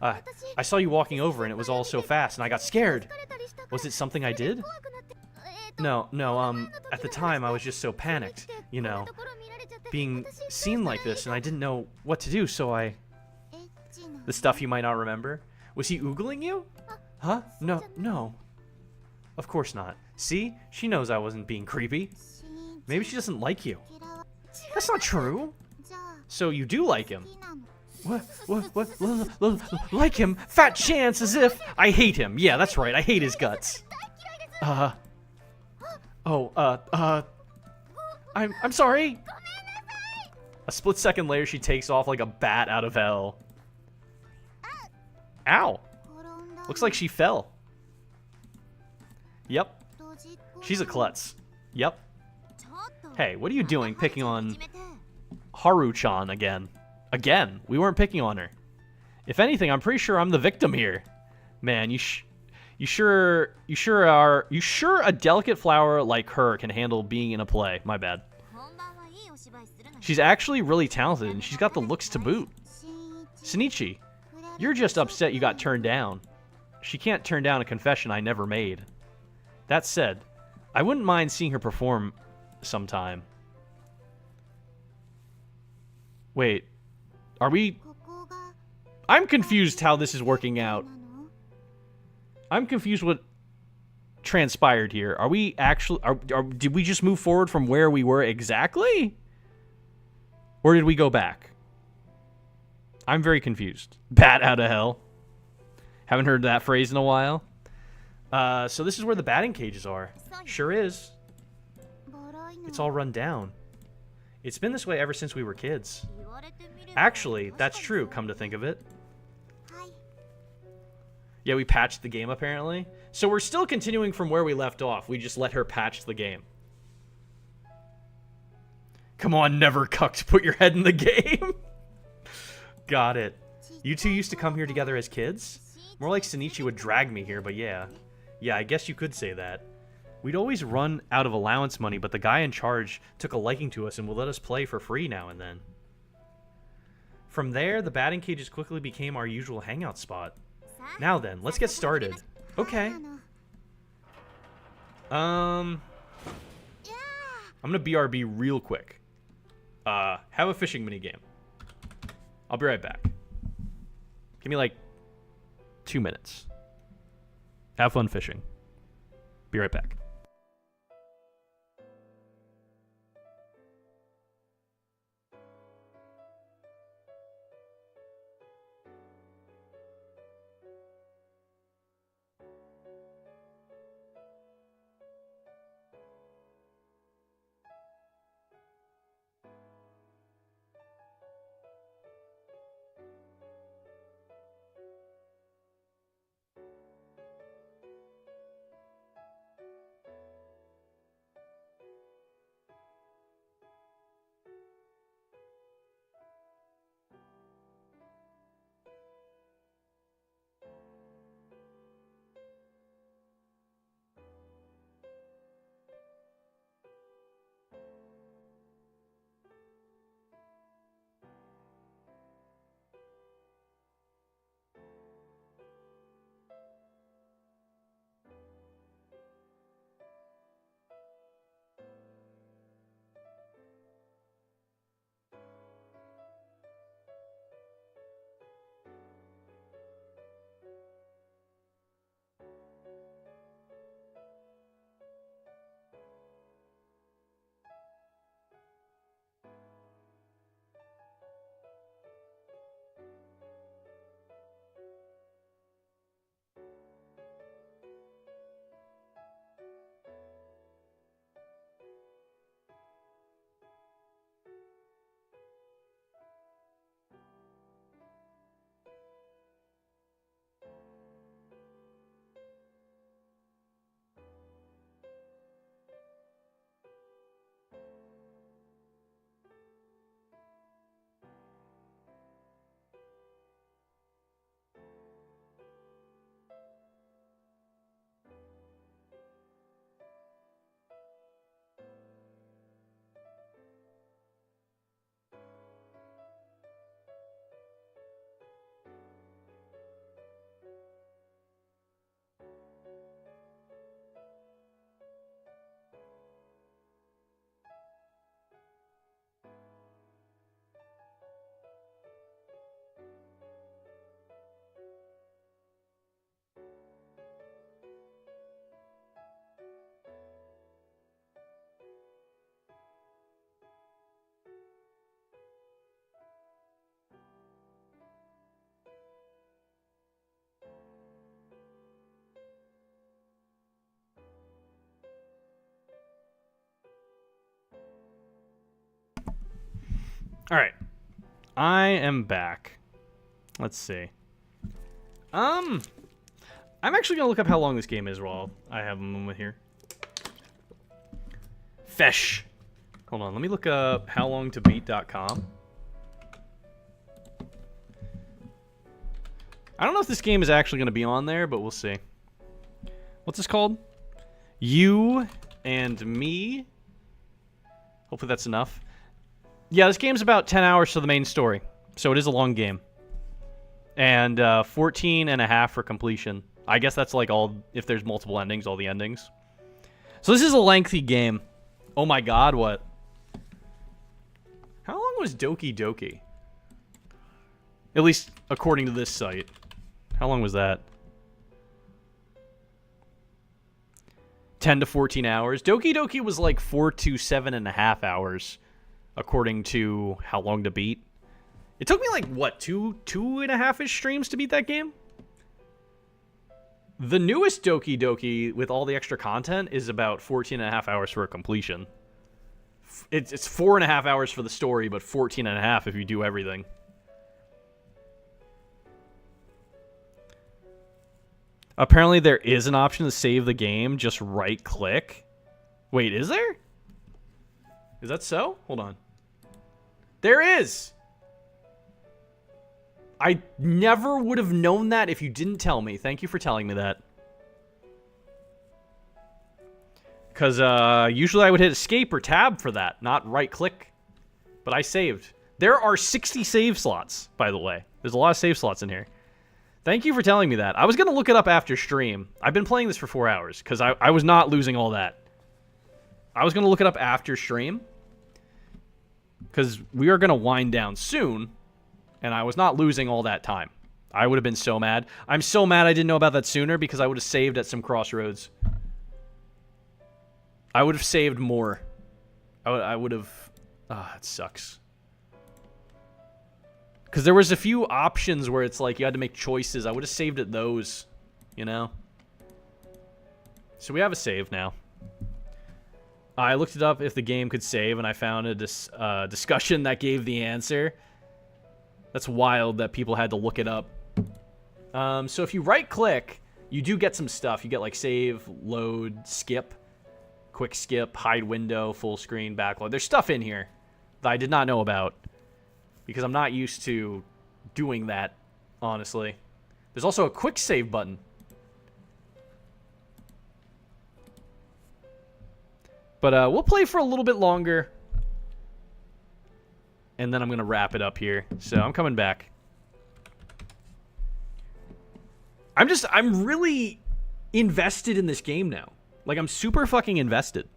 I saw you walking over and it was all so fast and I got scared. Was it something I did? No, at the time I was just so panicked, you know, being seen like this and I didn't know what to do, so I... The stuff you might not remember? Was he oogling you? Huh? No. Of course not. See? She knows I wasn't being creepy. Maybe she doesn't like you. That's not true. So you do like him. What? Like him? Fat chance, as if I hate him. Yeah, that's right. I hate his guts. I'm sorry. A split second later, she takes off like a bat out of hell. Ow. Looks like she fell. Yep. She's a klutz. Yep. Hey, what are you doing picking on Haru-chan again? Again, we weren't picking on her. If anything, I'm pretty sure I'm the victim here. Man, you sure a delicate flower like her can handle being in a play? My bad. She's actually really talented, and she's got the looks to boot. Shinichi, you're just upset you got turned down. She can't turn down a confession I never made. That said, I wouldn't mind seeing her perform sometime. Wait, are we... I'm confused how this is working out. I'm confused what transpired here. Are we actually... did we just move forward from where we were exactly? Or did we go back? I'm very confused. Bat out of hell. Haven't heard that phrase in a while. So this is where the batting cages are. Sure is. It's all run down. It's been this way ever since we were kids. Actually, that's true, come to think of it. Yeah, we patched the game, apparently. So we're still continuing from where we left off. We just let her patch the game. Come on, never cucked. Put your head in the game. Got it. You two used to come here together as kids? More like Shinichi would drag me here, but yeah. Yeah, I guess you could say that. We'd always run out of allowance money, but the guy in charge took a liking to us and would let us play for free now and then. From there, the batting cages quickly became our usual hangout spot. Now then, let's get started. Okay. I'm gonna BRB real quick. Have a fishing minigame. I'll be right back. Give me like 2 minutes. Have fun fishing. Be right back. All right. I am back. Let's see. I'm actually going to look up how long this game is while I have a moment here. Fesh. Hold on, let me look up howlongtobeat.com. I don't know if this game is actually going to be on there, but we'll see. What's this called? You and Me. Hopefully that's enough. Yeah, this game's about 10 hours to the main story, so it is a long game. And 14 and a half for completion. I guess that's like all, if there's multiple endings, all the endings. So this is a lengthy game. Oh my god, what? How long was Doki Doki? At least according to this site. How long was that? 10 to 14 hours. Doki Doki was like 4 to 7.5 hours, according to How Long to Beat. It took me like, what, two and a half-ish streams to beat that game? The newest Doki Doki, with all the extra content, is about 14 and a half hours for a completion. It's 4.5 hours for the story, but 14 and a half if you do everything. Apparently there is an option to save the game, just right-click. Wait, is there? Is that so? Hold on. There is! I never would have known that if you didn't tell me. Thank you for telling me that. Because usually I would hit escape or tab for that, not right-click. But I saved. There are 60 save slots, by the way. There's a lot of save slots in here. Thank you for telling me that. I was going to look it up after stream. I've been playing this for 4 hours, because I was not losing all that. I was going to look it up after stream, because we are going to wind down soon, and I was not losing all that time. I would have been so mad. I'm so mad I didn't know about that sooner, because I would have saved at some crossroads. I would have saved more. I would have... Ah, it sucks. Because there was a few options where it's like you had to make choices. I would have saved at those, you know? So we have a save now. I looked it up if the game could save, and I found a discussion that gave the answer. That's wild that people had to look it up. So if you right-click, you do get some stuff. You get like save, load, skip, quick skip, hide window, full screen, backload. There's stuff in here that I did not know about, because I'm not used to doing that, honestly. There's also a quick save button. But we'll play for a little bit longer, and then I'm going to wrap it up here. So I'm coming back. I'm really invested in this game now. Like, I'm super fucking invested.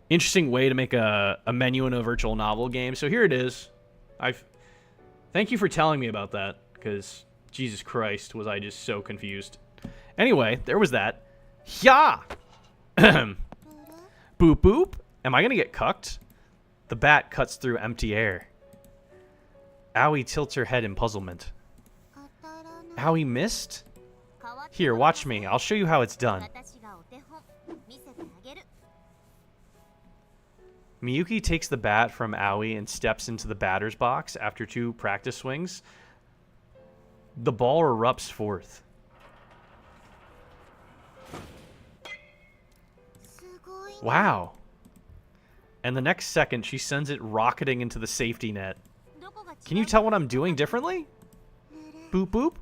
Interesting way to make a menu in a virtual novel game. So here it is. Thank you for telling me about that, because Jesus Christ, was I just so confused. Anyway, there was that. Yeah. Boop boop. Am I gonna get cucked? The bat cuts through empty air. Owie tilts her head in puzzlement. Owie missed? Here, watch me. I'll show you how it's done. Miyuki takes the bat from Owie and steps into the batter's box after 2 practice swings. The ball erupts forth. Wow. And the next second, she sends it rocketing into the safety net. Can you tell what I'm doing differently? Boop boop.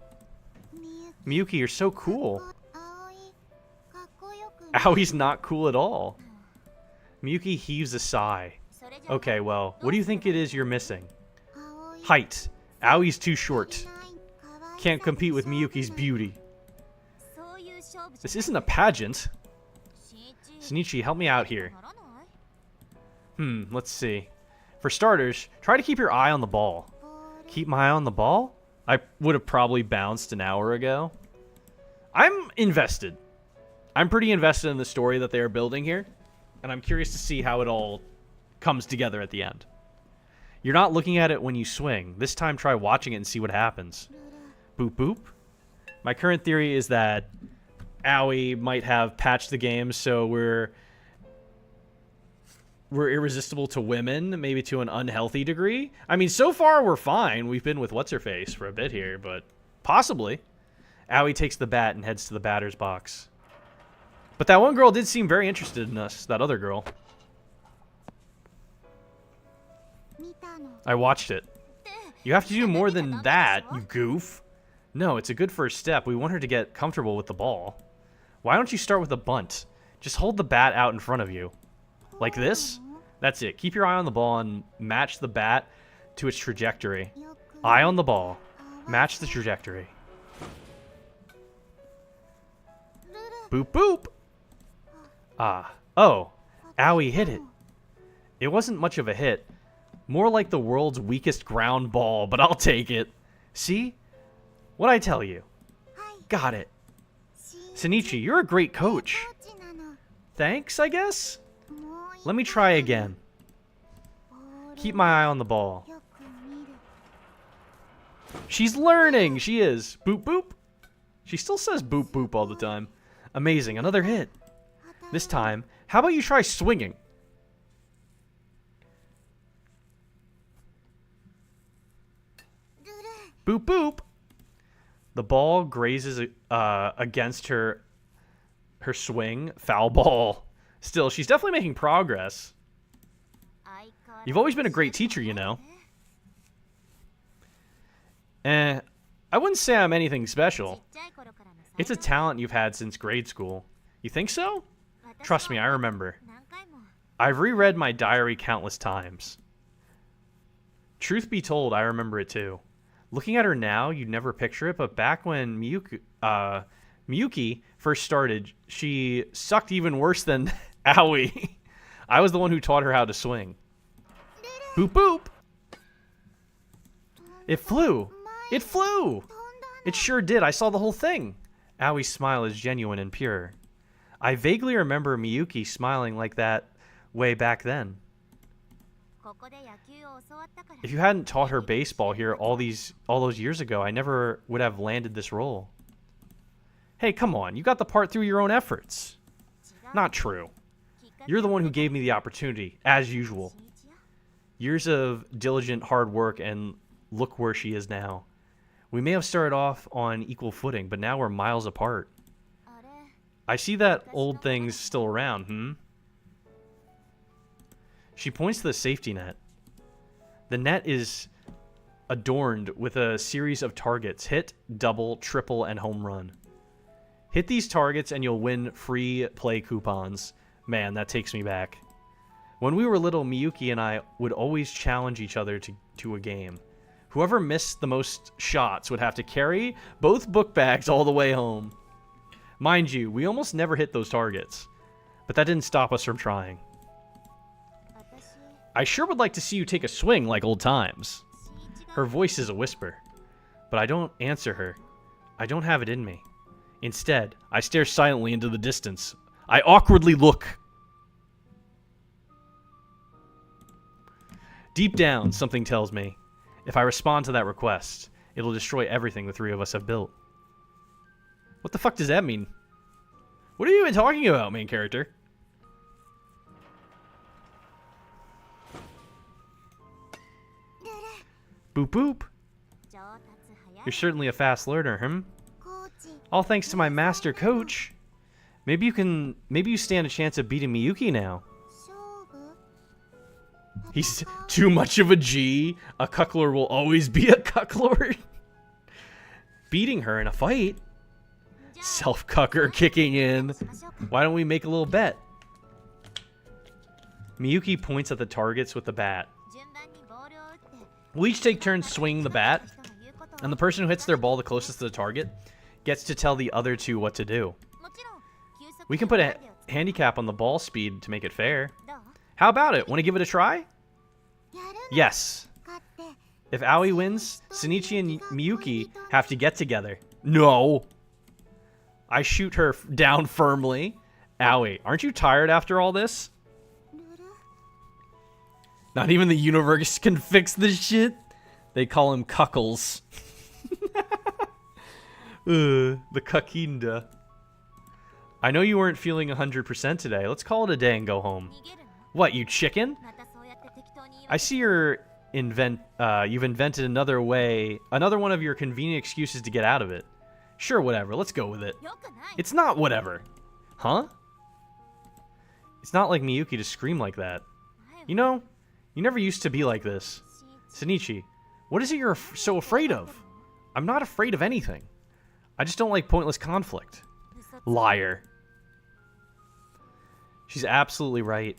Miyuki, you're so cool. Owie's not cool at all. Miyuki heaves a sigh. Okay, well, what do you think it is you're missing? Height. Owie's too short. Can't compete with Miyuki's beauty. This isn't a pageant. Shinichi, help me out here. Let's see. For starters, try to keep your eye on the ball. Keep my eye on the ball? I would have probably bounced an hour ago. I'm invested. I'm pretty invested in the story that they are building here. And I'm curious to see how it all comes together at the end. You're not looking at it when you swing. This time try watching it and see what happens. Boop boop. My current theory is that Owie might have patched the game, so we're we're irresistible to women, maybe to an unhealthy degree. I mean, so far we're fine. We've been with what's-her-face for a bit here, but possibly. Aoi takes the bat and heads to the batter's box. But that one girl did seem very interested in us, that other girl. 見たの I watched it. You have to do more than that, you goof. No, it's a good first step. We want her to get comfortable with the ball. Why don't you start with a bunt? Just hold the bat out in front of you. Like this? That's it. Keep your eye on the ball and match the bat to its trajectory. よく Eye on the ball. Match the trajectory. Boop boop. Ah. Oh. Owie hit it. It wasn't much of a hit. More like the world's weakest ground ball, but I'll take it. See? What'd I tell you? はい Got it. し Senichi, you're a great coach. コーチなの Thanks, I guess? もう一 Let me try again. ボール Keep my eye on the ball. よく見る She's learning. She is. Boop boop. She still says boop boop all the time. Amazing. Another hit. This time, how about you try swinging? ルル Boop boop. The ball grazes against her swing. Foul ball. Still, she's definitely making progress. You've always been a great teacher, you know. I wouldn't say I'm anything special. It's a talent you've had since grade school. You think so? Trust me, I remember. I've reread my diary countless times. Truth be told, I remember it too. Looking at her now, you'd never picture it, but back when Miyuki first started, she sucked even worse than Aoi. I was the one who taught her how to swing. Boop boop! It flew! It flew! It sure did, I saw the whole thing! Aoi's smile is genuine and pure. I vaguely remember Miyuki smiling like that way back then. If you hadn't taught her baseball here all those years ago, I never would have landed this role. Hey, come on, you got the part through your own efforts. Not true. You're the one who gave me the opportunity, as usual. Years of diligent hard work, and look where she is now. We may have started off on equal footing, but now we're miles apart. I see that old thing's still around, She points to the safety net. The net is adorned with a series of targets: hit, double, triple, and home run. Hit these targets and you'll win free play coupons. Man, that takes me back. When we were little, Miyuki and I would always challenge each other to a game. Whoever missed the most shots would have to carry both book bags all the way home. Mind you, we almost never hit those targets, but that didn't stop us from trying. I sure would like to see you take a swing like old times. Her voice is a whisper, but I don't answer her. I don't have it in me. Instead, I stare silently into the distance. I awkwardly look. Deep down, something tells me, if I respond to that request, it'll destroy everything the three of us have built. What the fuck does that mean? What are you even talking about, main character? Boop boop. You're certainly a fast learner, コーチ All thanks to my master coach. Maybe you stand a chance of beating Miyuki now. 勝負 He's too much of a G. A cuckler will always be a cucklord. Beating her in a fight? Self-cucker kicking in. Why don't we make a little bet? Miyuki points at the targets with the bat. We'll each take turns swinging the bat, and the person who hits their ball the closest to the target gets to tell the other two what to do. We can put a handicap on the ball speed to make it fair. How about it? Want to give it a try? やるの Yes. 勝って If Aoi wins, Shinichi and Miyuki have to get together. No. I shoot her down firmly. Aoi, aren't you tired after all this? ルル Not even the universe can fix this shit. They call him cuckles. The cuckinda. I know you weren't feeling 100% today. Let's call it a day and go home. 逃げるの What, you chicken? I see you've invented another one of your convenient excuses to get out of it. Sure, whatever, let's go with it. It's not whatever. Huh? It's not like Miyuki to scream like that. You know, you never used to be like this. Shinichi, what is it you're so afraid of? I'm not afraid of anything. I just don't like pointless conflict. Liar. She's absolutely right.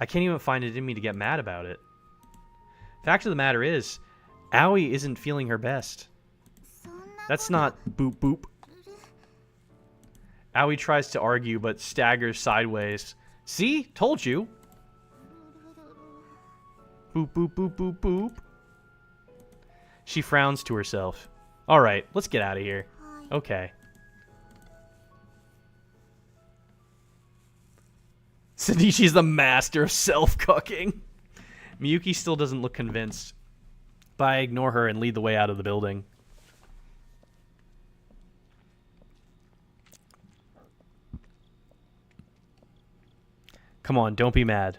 I can't even find it in me to get mad about it. Fact of the matter is, Aoi isn't feeling her best. That's not boop boop. Aoi tries to argue but staggers sideways. See? Told you. Boop boop boop boop boop. She frowns to herself. Alright, let's get out of here. Okay. Shinichi's the master of self-cooking. Miyuki still doesn't look convinced, but I ignore her and lead the way out of the building. Come on, don't be mad.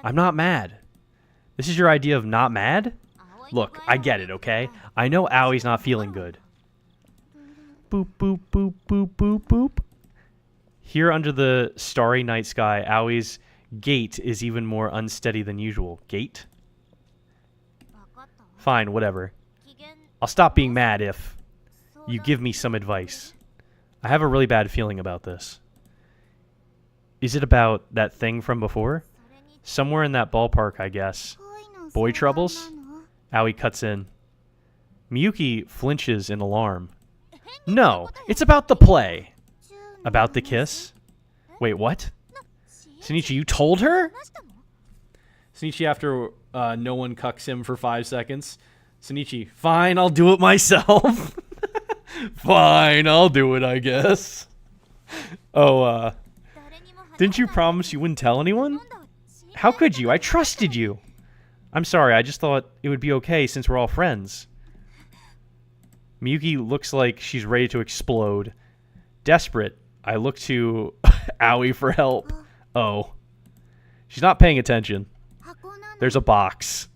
I'm not mad. This is your idea of not mad? Look, I get it, okay? I know Aoi's not feeling good. Boop, boop, boop, boop, boop, boop. Here under the starry night sky, Aoi's gait is even more unsteady than usual. Gait? Fine, whatever. I'll stop being mad if you give me some advice. I have a really bad feeling about this. Is it about that thing from before? Somewhere in that ballpark, I guess. Boy troubles? Aoi cuts in. Miyuki flinches in alarm. No, it's about the play. About the kiss? Wait, what? Shinichi, you told her? Shinichi, after no one cucks him for 5 seconds. Shinichi, fine, I'll do it myself. Fine, I'll do it, I guess. Oh, didn't you promise you wouldn't tell anyone? How could you? I trusted you. I'm sorry, I just thought it would be okay since we're all friends. Miyuki looks like she's ready to explode. Desperate, I look to Aoi for help. Oh. She's not paying attention. There's a box.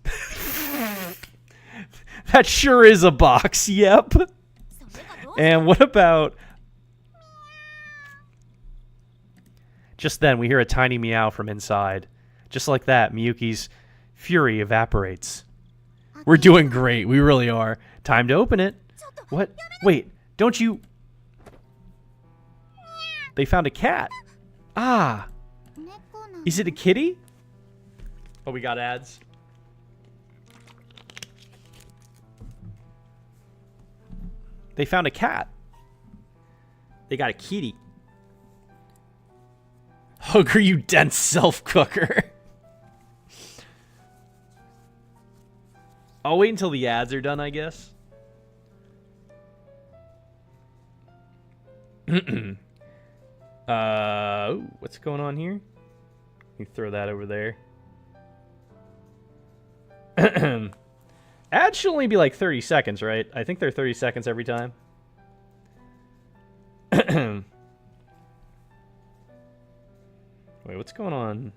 That sure is a box, yep. And what about... Just then, we hear a tiny meow from inside. Just like that, Miyuki's fury evaporates. We're doing great, we really are. Time to open it. What? Wait, don't you... They found a cat. Ah. Is it a kitty? Oh, we got ads. They found a cat. They got a kitty. Hooker, you dense self-cooker. I'll wait until the ads are done, I guess. Ooh, what's going on here? You throw that over there. Ads should only be like 30 seconds, right? I think they're 30 seconds every time. Wait, what's going on?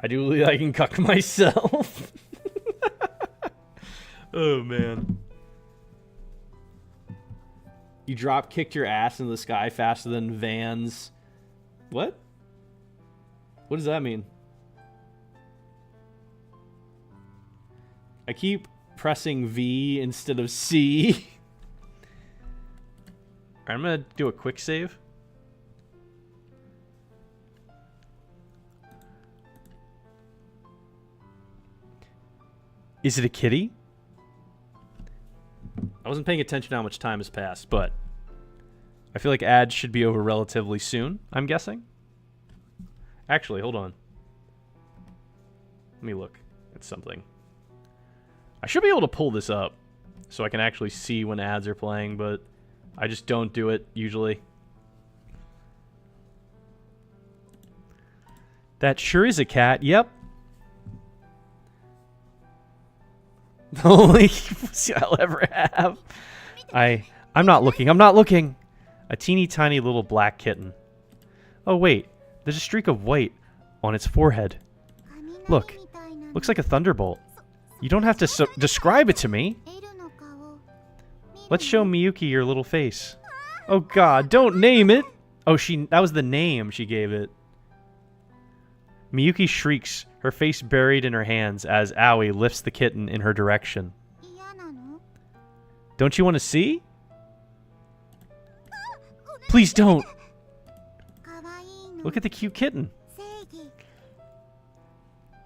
I do believe I can cuck myself. Oh, man. You drop kicked your ass into the sky faster than Vans. What? What does that mean? I keep pressing V instead of C. I'm gonna do a quick save. Is it a kitty? I wasn't paying attention to how much time has passed, but I feel like ads should be over relatively soon, I'm guessing. Actually, hold on. Let me look at something. I should be able to pull this up so I can actually see when ads are playing, but I just don't do it usually. That sure is a cat. Yep. The only pussy I'll ever have. I'm not looking. I'm not looking. A teeny tiny little black kitten. Oh wait, there's a streak of white on its forehead. Look, looks like a thunderbolt. You don't have to describe it to me. Let's show Miyuki your little face. Oh god, don't name it! Oh, that was the name she gave it. Miyuki shrieks, her face buried in her hands as Aoi lifts the kitten in her direction. Don't you want to see? Please don't! Look at the cute kitten.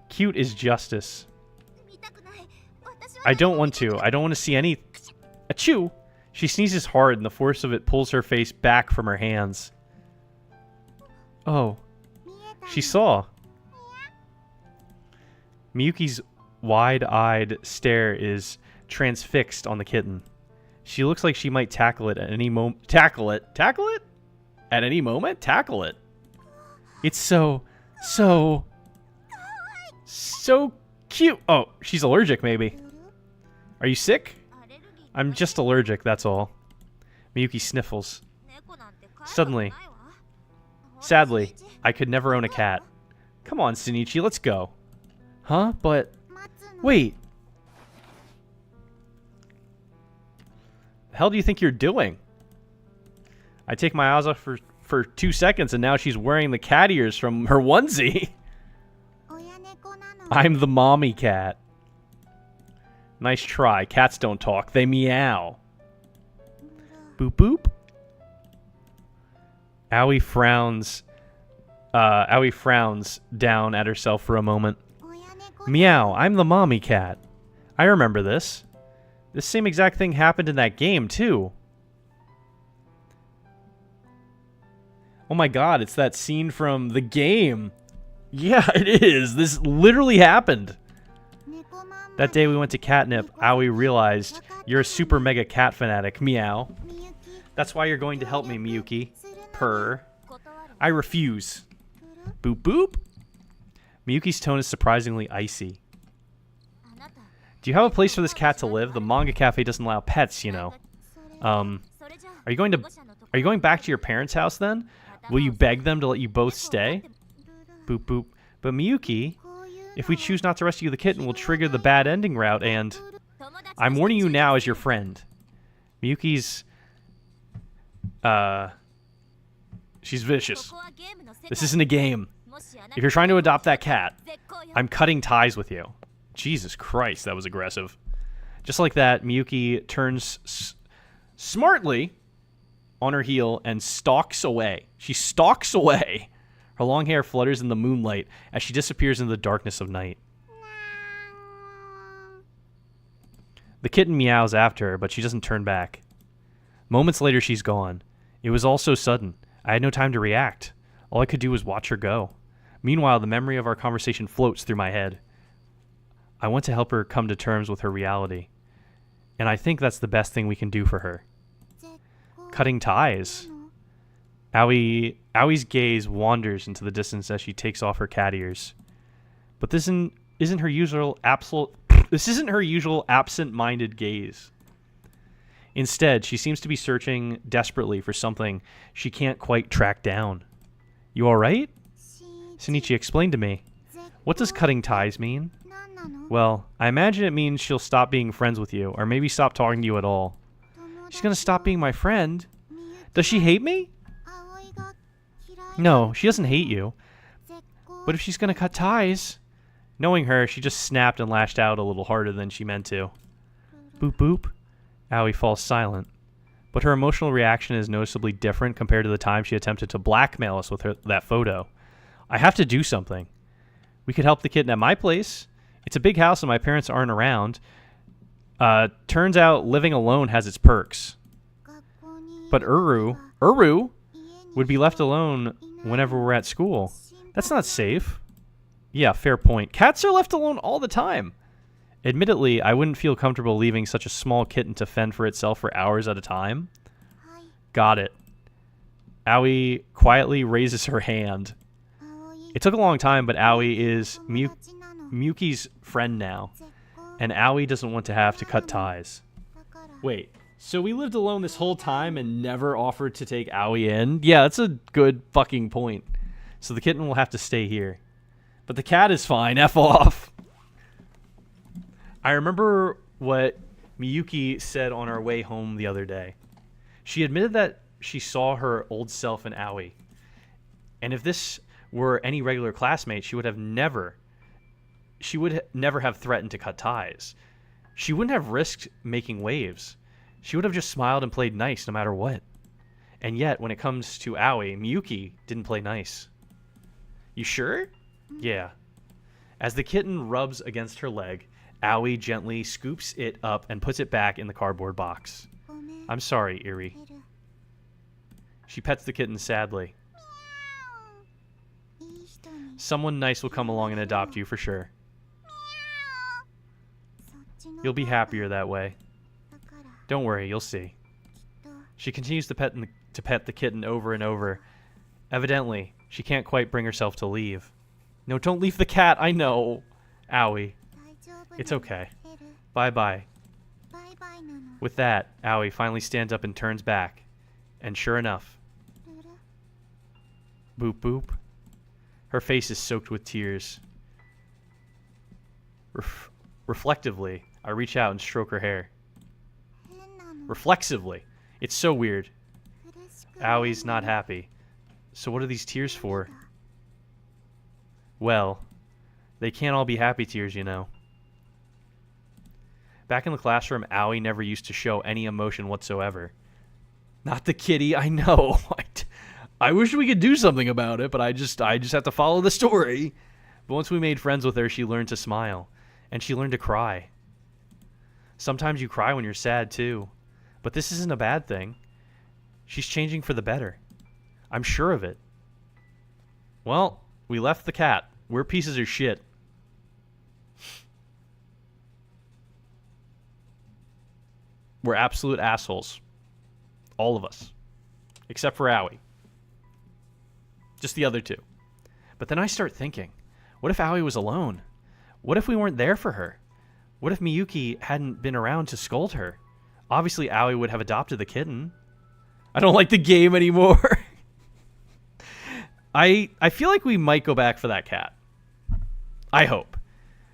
Cute is justice. I don't want to. I don't want to see any... Achoo! She sneezes hard and the force of it pulls her face back from her hands. Oh. She saw. Miyuki's wide-eyed stare is transfixed on the kitten. She looks like she might tackle it at any moment. Tackle it? Tackle it? At any moment? Tackle it. It's so cute. Oh, she's allergic maybe. Are you sick? I'm just allergic, that's all. Miyuki sniffles. Sadly, I could never own a cat. Come on, Shinichi, let's go. Huh? But... Wait. The hell do you think you're doing? I take my eyes off for 2 seconds and now she's wearing the cat ears from her onesie. I'm the mommy cat. Nice try. Cats don't talk. They meow. Boop boop. Aoi frowns down at herself for a moment. Meow, I'm the mommy cat. I remember this. This same exact thing happened in that game, too. Oh my god, it's that scene from the game. Yeah, it is. This literally happened. That day we went to catnip, Aoi realized you're a super mega cat fanatic. Meow. That's why you're going to help me, Miyuki. Purr. I refuse. Boop boop. Miyuki's tone is surprisingly icy. Do you have a place for this cat to live? The manga cafe doesn't allow pets, you know. Are you going back to your parents' house then? Will you beg them to let you both stay? Boop boop. But Miyuki, if we choose not to rescue the kitten, we'll trigger the bad ending route and... I'm warning you now as your friend. Miyuki's... She's vicious. This isn't a game. If you're trying to adopt that cat, I'm cutting ties with you. Jesus Christ, that was aggressive. Just like that, Miyuki turns smartly on her heel and stalks away. She stalks away. Her long hair flutters in the moonlight as she disappears in the darkness of night. The kitten meows after her, but she doesn't turn back. Moments later, she's gone. It was all so sudden. I had no time to react. All I could do was watch her go. Meanwhile, the memory of our conversation floats through my head. I want to help her come to terms with her reality. And I think that's the best thing we can do for her. Cutting ties. Aoi's gaze wanders into the distance as she takes off her cat ears. But this isn't her usual absent-minded gaze. Instead, she seems to be searching desperately for something she can't quite track down. You alright? Shinichi, explain to me. What does cutting ties mean? Well, I imagine it means she'll stop being friends with you, or maybe stop talking to you at all. She's gonna stop being my friend? Does she hate me? No, she doesn't hate you. But if she's gonna cut ties... Knowing her, she just snapped and lashed out a little harder than she meant to. Boop boop. Aoi falls silent. But her emotional reaction is noticeably different compared to the time she attempted to blackmail us with that photo. I have to do something. We could help the kitten at my place. It's a big house and my parents aren't around. Turns out living alone has its perks. But Uru would be left alone whenever we're at school. That's not safe. Yeah, fair point. Cats are left alone all the time. Admittedly, I wouldn't feel comfortable leaving such a small kitten to fend for itself for hours at a time. Got it. Aoi quietly raises her hand. It took a long time, but Aoi is Miyuki's friend now. And Aoi doesn't want to have to cut ties. Wait, So we lived alone this whole time and never offered to take Owie in? Yeah, that's a good fucking point. So the kitten will have to stay here. But the cat is fine. F off. I remember what Miyuki said on our way home the other day. She admitted that she saw her old self in Owie. And if this were any regular classmate, she would never have threatened to cut ties. She wouldn't have risked making waves. She would have just smiled and played nice no matter what. And yet, when it comes to Owie, Miyuki didn't play nice. You sure? Yeah. As the kitten rubs against her leg, Owie gently scoops it up and puts it back in the cardboard box. I'm sorry, Eerie. She pets the kitten sadly. Someone nice will come along and adopt you for sure. You'll be happier that way. Don't worry, you'll see. She continues to pet the kitten over and over. Evidently, she can't quite bring herself to leave. No, don't leave the cat, I know. Owie. It's okay. Bye-bye. With that, Owie finally stands up and turns back. And sure enough... Boop boop. Her face is soaked with tears. Reflectively, I reach out and stroke her hair. Reflexively. It's so weird. Owie's not happy. So what are these tears for? Well, they can't all be happy tears, you know. Back in the classroom, Owie never used to show any emotion whatsoever. Not the kitty, I know. I wish we could do something about it, but I just have to follow the story. But once we made friends with her, she learned to smile. And she learned to cry. Sometimes you cry when you're sad, too. But this isn't a bad thing. She's changing for the better. I'm sure of it. Well, we left the cat. We're pieces of shit. We're absolute assholes. All of us. Except for Owie. Just the other two. But then I start thinking, what if Owie was alone? What if we weren't there for her? What if Miyuki hadn't been around to scold her? Obviously, Owie would have adopted the kitten. I don't like the game anymore. I feel like we might go back for that cat. I hope.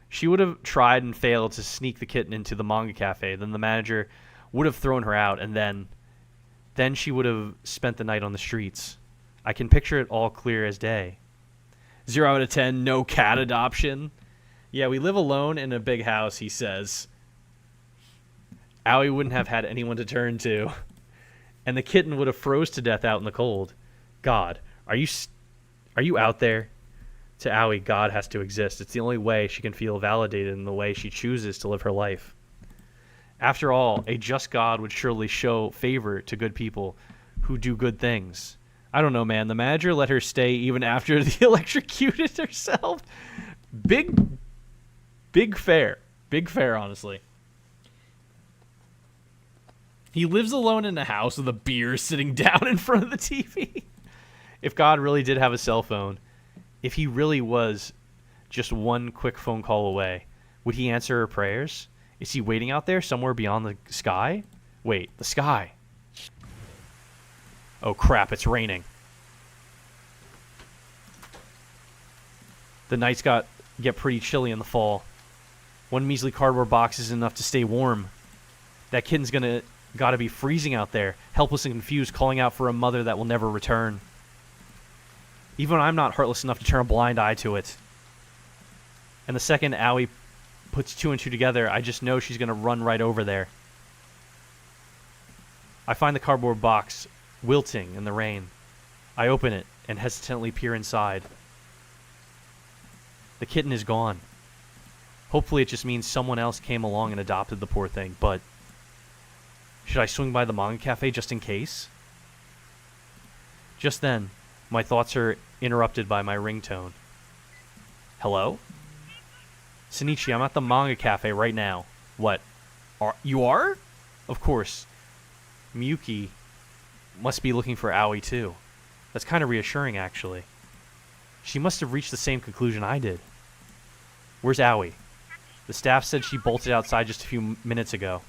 She would have tried and failed to sneak the kitten into the manga cafe. Then the manager would have thrown her out, and then she would have spent the night on the streets. I can picture it all clear as day. 0 out of 10, no cat adoption. Yeah, we live alone in a big house, he says. Owie wouldn't have had anyone to turn to. And the kitten would have froze to death out in the cold. God, are you out there? To Owie, God has to exist. It's the only way she can feel validated in the way she chooses to live her life. After all, a just God would surely show favor to good people who do good things. I don't know, man. The manager let her stay even after they electrocuted herself. Big fair. Big fair, honestly. He lives alone in a house with a beer sitting down in front of the TV. If God really did have a cell phone, if he really was just one quick phone call away, would he answer her prayers? Is he waiting out there somewhere beyond the sky? Wait, the sky. Oh crap, it's raining. The nights get pretty chilly in the fall. One measly cardboard box isn't enough to stay warm. That kitten's gotta be freezing out there, helpless and confused, calling out for a mother that will never return. Even I'm not heartless enough to turn a blind eye to it. And the second Owie puts 2 and 2 together, I just know she's gonna run right over there. I find the cardboard box wilting in the rain. I open it and hesitantly peer inside. The kitten is gone. Hopefully it just means someone else came along and adopted the poor thing, but should I swing by the manga cafe just in case? Just then, my thoughts are interrupted by my ringtone. Hello? Shinichi, I'm at the manga cafe right now. What? You are? Of course. Miyuki must be looking for Owie too. That's kind of reassuring, actually. She must have reached the same conclusion I did. Where's Owie? The staff said she bolted outside just a few minutes ago.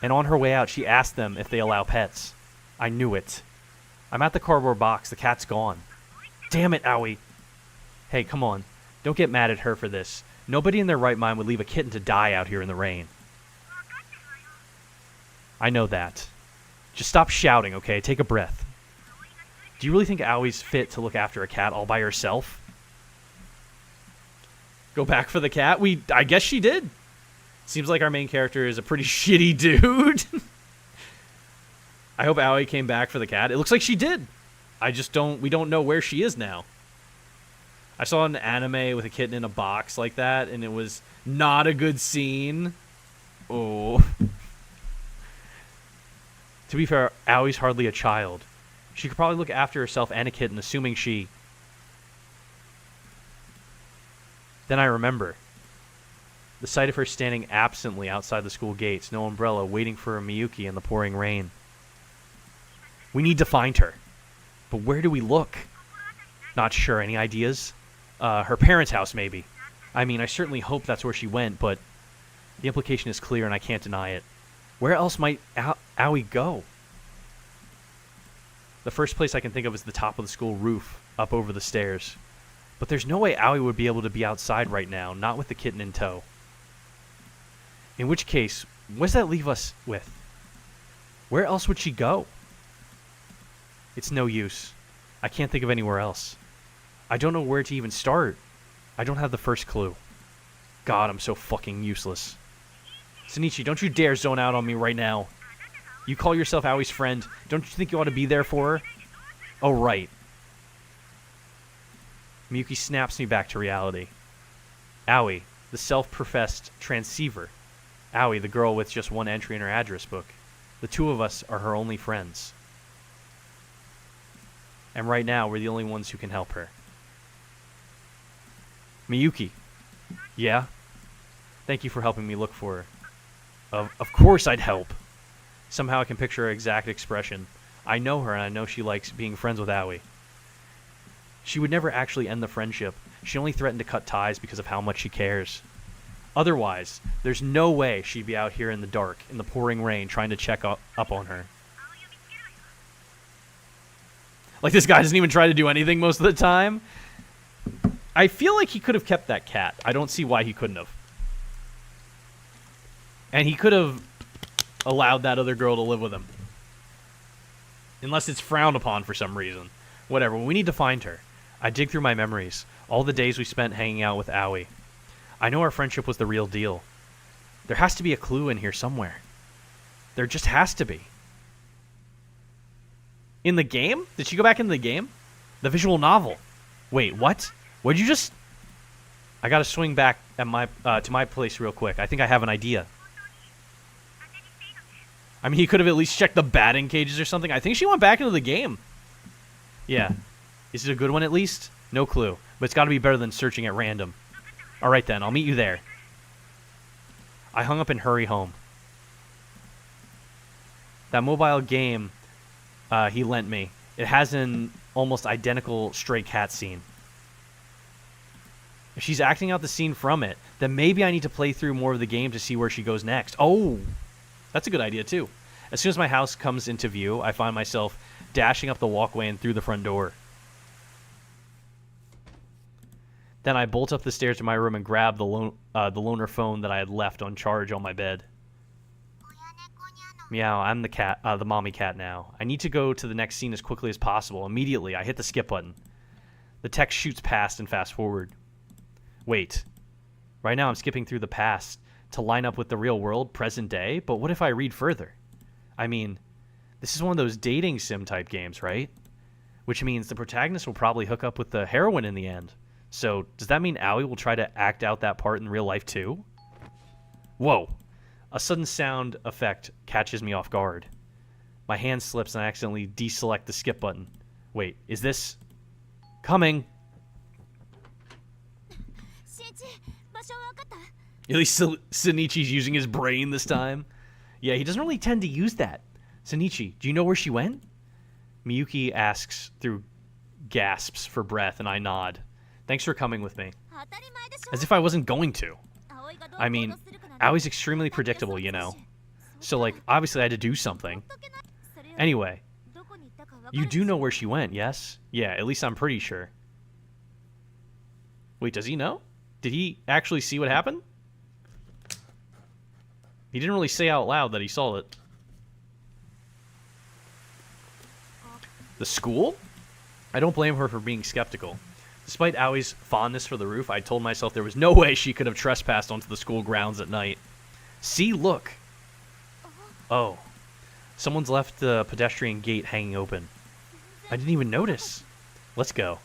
And on her way out, she asked them if they allow pets. I knew it. I'm at the cardboard box. The cat's gone. Damn it, Aoi. Hey, come on. Don't get mad at her for this. Nobody in their right mind would leave a kitten to die out here in the rain. I know that. Just stop shouting, okay? Take a breath. Do you really think Aoi's fit to look after a cat all by herself? Go back for the cat? I guess she did. Seems like our main character is a pretty shitty dude. I hope Aoi came back for the cat. It looks like she did. We don't know where she is now. I saw an anime with a kitten in a box like that, and it was not a good scene. Oh. To be fair, Aoi's hardly a child. She could probably look after herself and a kitten, assuming she... Then I remember. The sight of her standing absently outside the school gates, no umbrella, waiting for Miyuki in the pouring rain. We need to find her. But where do we look? Not sure. Any ideas? Her parents' house, maybe. I mean, I certainly hope that's where she went, but the implication is clear and I can't deny it. Where else might Aoi go? The first place I can think of is the top of the school roof, up over the stairs. But there's no way Aoi would be able to be outside right now, not with the kitten in tow. In which case, what does that leave us with? Where else would she go? It's no use. I can't think of anywhere else. I don't know where to even start. I don't have the first clue. God, I'm so fucking useless. Shinichi, don't you dare zone out on me right now. You call yourself Aoi's friend. Don't you think you ought to be there for her? Oh, right. Miyuki snaps me back to reality. Aoi, the self-professed transceiver. Aoi, the girl with just one entry in her address book. The two of us are her only friends. And right now, we're the only ones who can help her. Miyuki. Yeah? Thank you for helping me look for her. Of course I'd help. Somehow I can picture her exact expression. I know her and I know she likes being friends with Aoi. She would never actually end the friendship. She only threatened to cut ties because of how much she cares. Otherwise, there's no way she'd be out here in the dark, in the pouring rain, trying to check up on her. Like, this guy doesn't even try to do anything most of the time. I feel like he could have kept that cat. I don't see why he couldn't have. And he could have allowed that other girl to live with him. Unless it's frowned upon for some reason. Whatever, we need to find her. I dig through my memories. All the days we spent hanging out with Aoi. I know our friendship was the real deal. There has to be a clue in here somewhere. There just has to be. In the game? Did she go back into the game? The visual novel. Wait, what? What'd you just... I gotta swing back at my to my place real quick. I think I have an idea. I mean, he could have at least checked the batting cages or something. I think she went back into the game. Yeah. Is it a good one at least? No clue. But it's gotta be better than searching at random. Alright then, I'll meet you there. I hung up and hurry home. That mobile game he lent me, it has an almost identical stray cat scene. If she's acting out the scene from it, then maybe I need to play through more of the game to see where she goes next. Oh, that's a good idea too. As soon as my house comes into view, I find myself dashing up the walkway and through the front door. Then I bolt up the stairs to my room and grab the loaner phone that I had left on charge on my bed. Meow, I'm the cat, the mommy cat now. I need to go to the next scene as quickly as possible. Immediately, I hit the skip button. The text shoots past and fast forward. Wait. Right now I'm skipping through the past to line up with the real world, present day, but what if I read further? I mean, this is one of those dating sim type games, right? Which means the protagonist will probably hook up with the heroine in the end. So, does that mean Aoi will try to act out that part in real life too? Whoa. A sudden sound effect catches me off guard. My hand slips and I accidentally deselect the skip button. Wait, is this... coming? At least Shinichi's using his brain this time. Yeah, he doesn't really tend to use that. Shinichi, do you know where she went? Miyuki asks through gasps for breath, and I nod. Thanks for coming with me. As if I wasn't going to. I mean, Aoi's extremely predictable, you know. So, like, obviously I had to do something. Anyway, you do know where she went, yes? Yeah, at least I'm pretty sure. Wait, does he know? Did he actually see what happened? He didn't really say out loud that he saw it. The school? I don't blame her for being skeptical. Despite Aoi's fondness for the roof, I told myself there was no way she could have trespassed onto the school grounds at night. See, look. Oh. Someone's left the pedestrian gate hanging open. I didn't even notice. Let's go.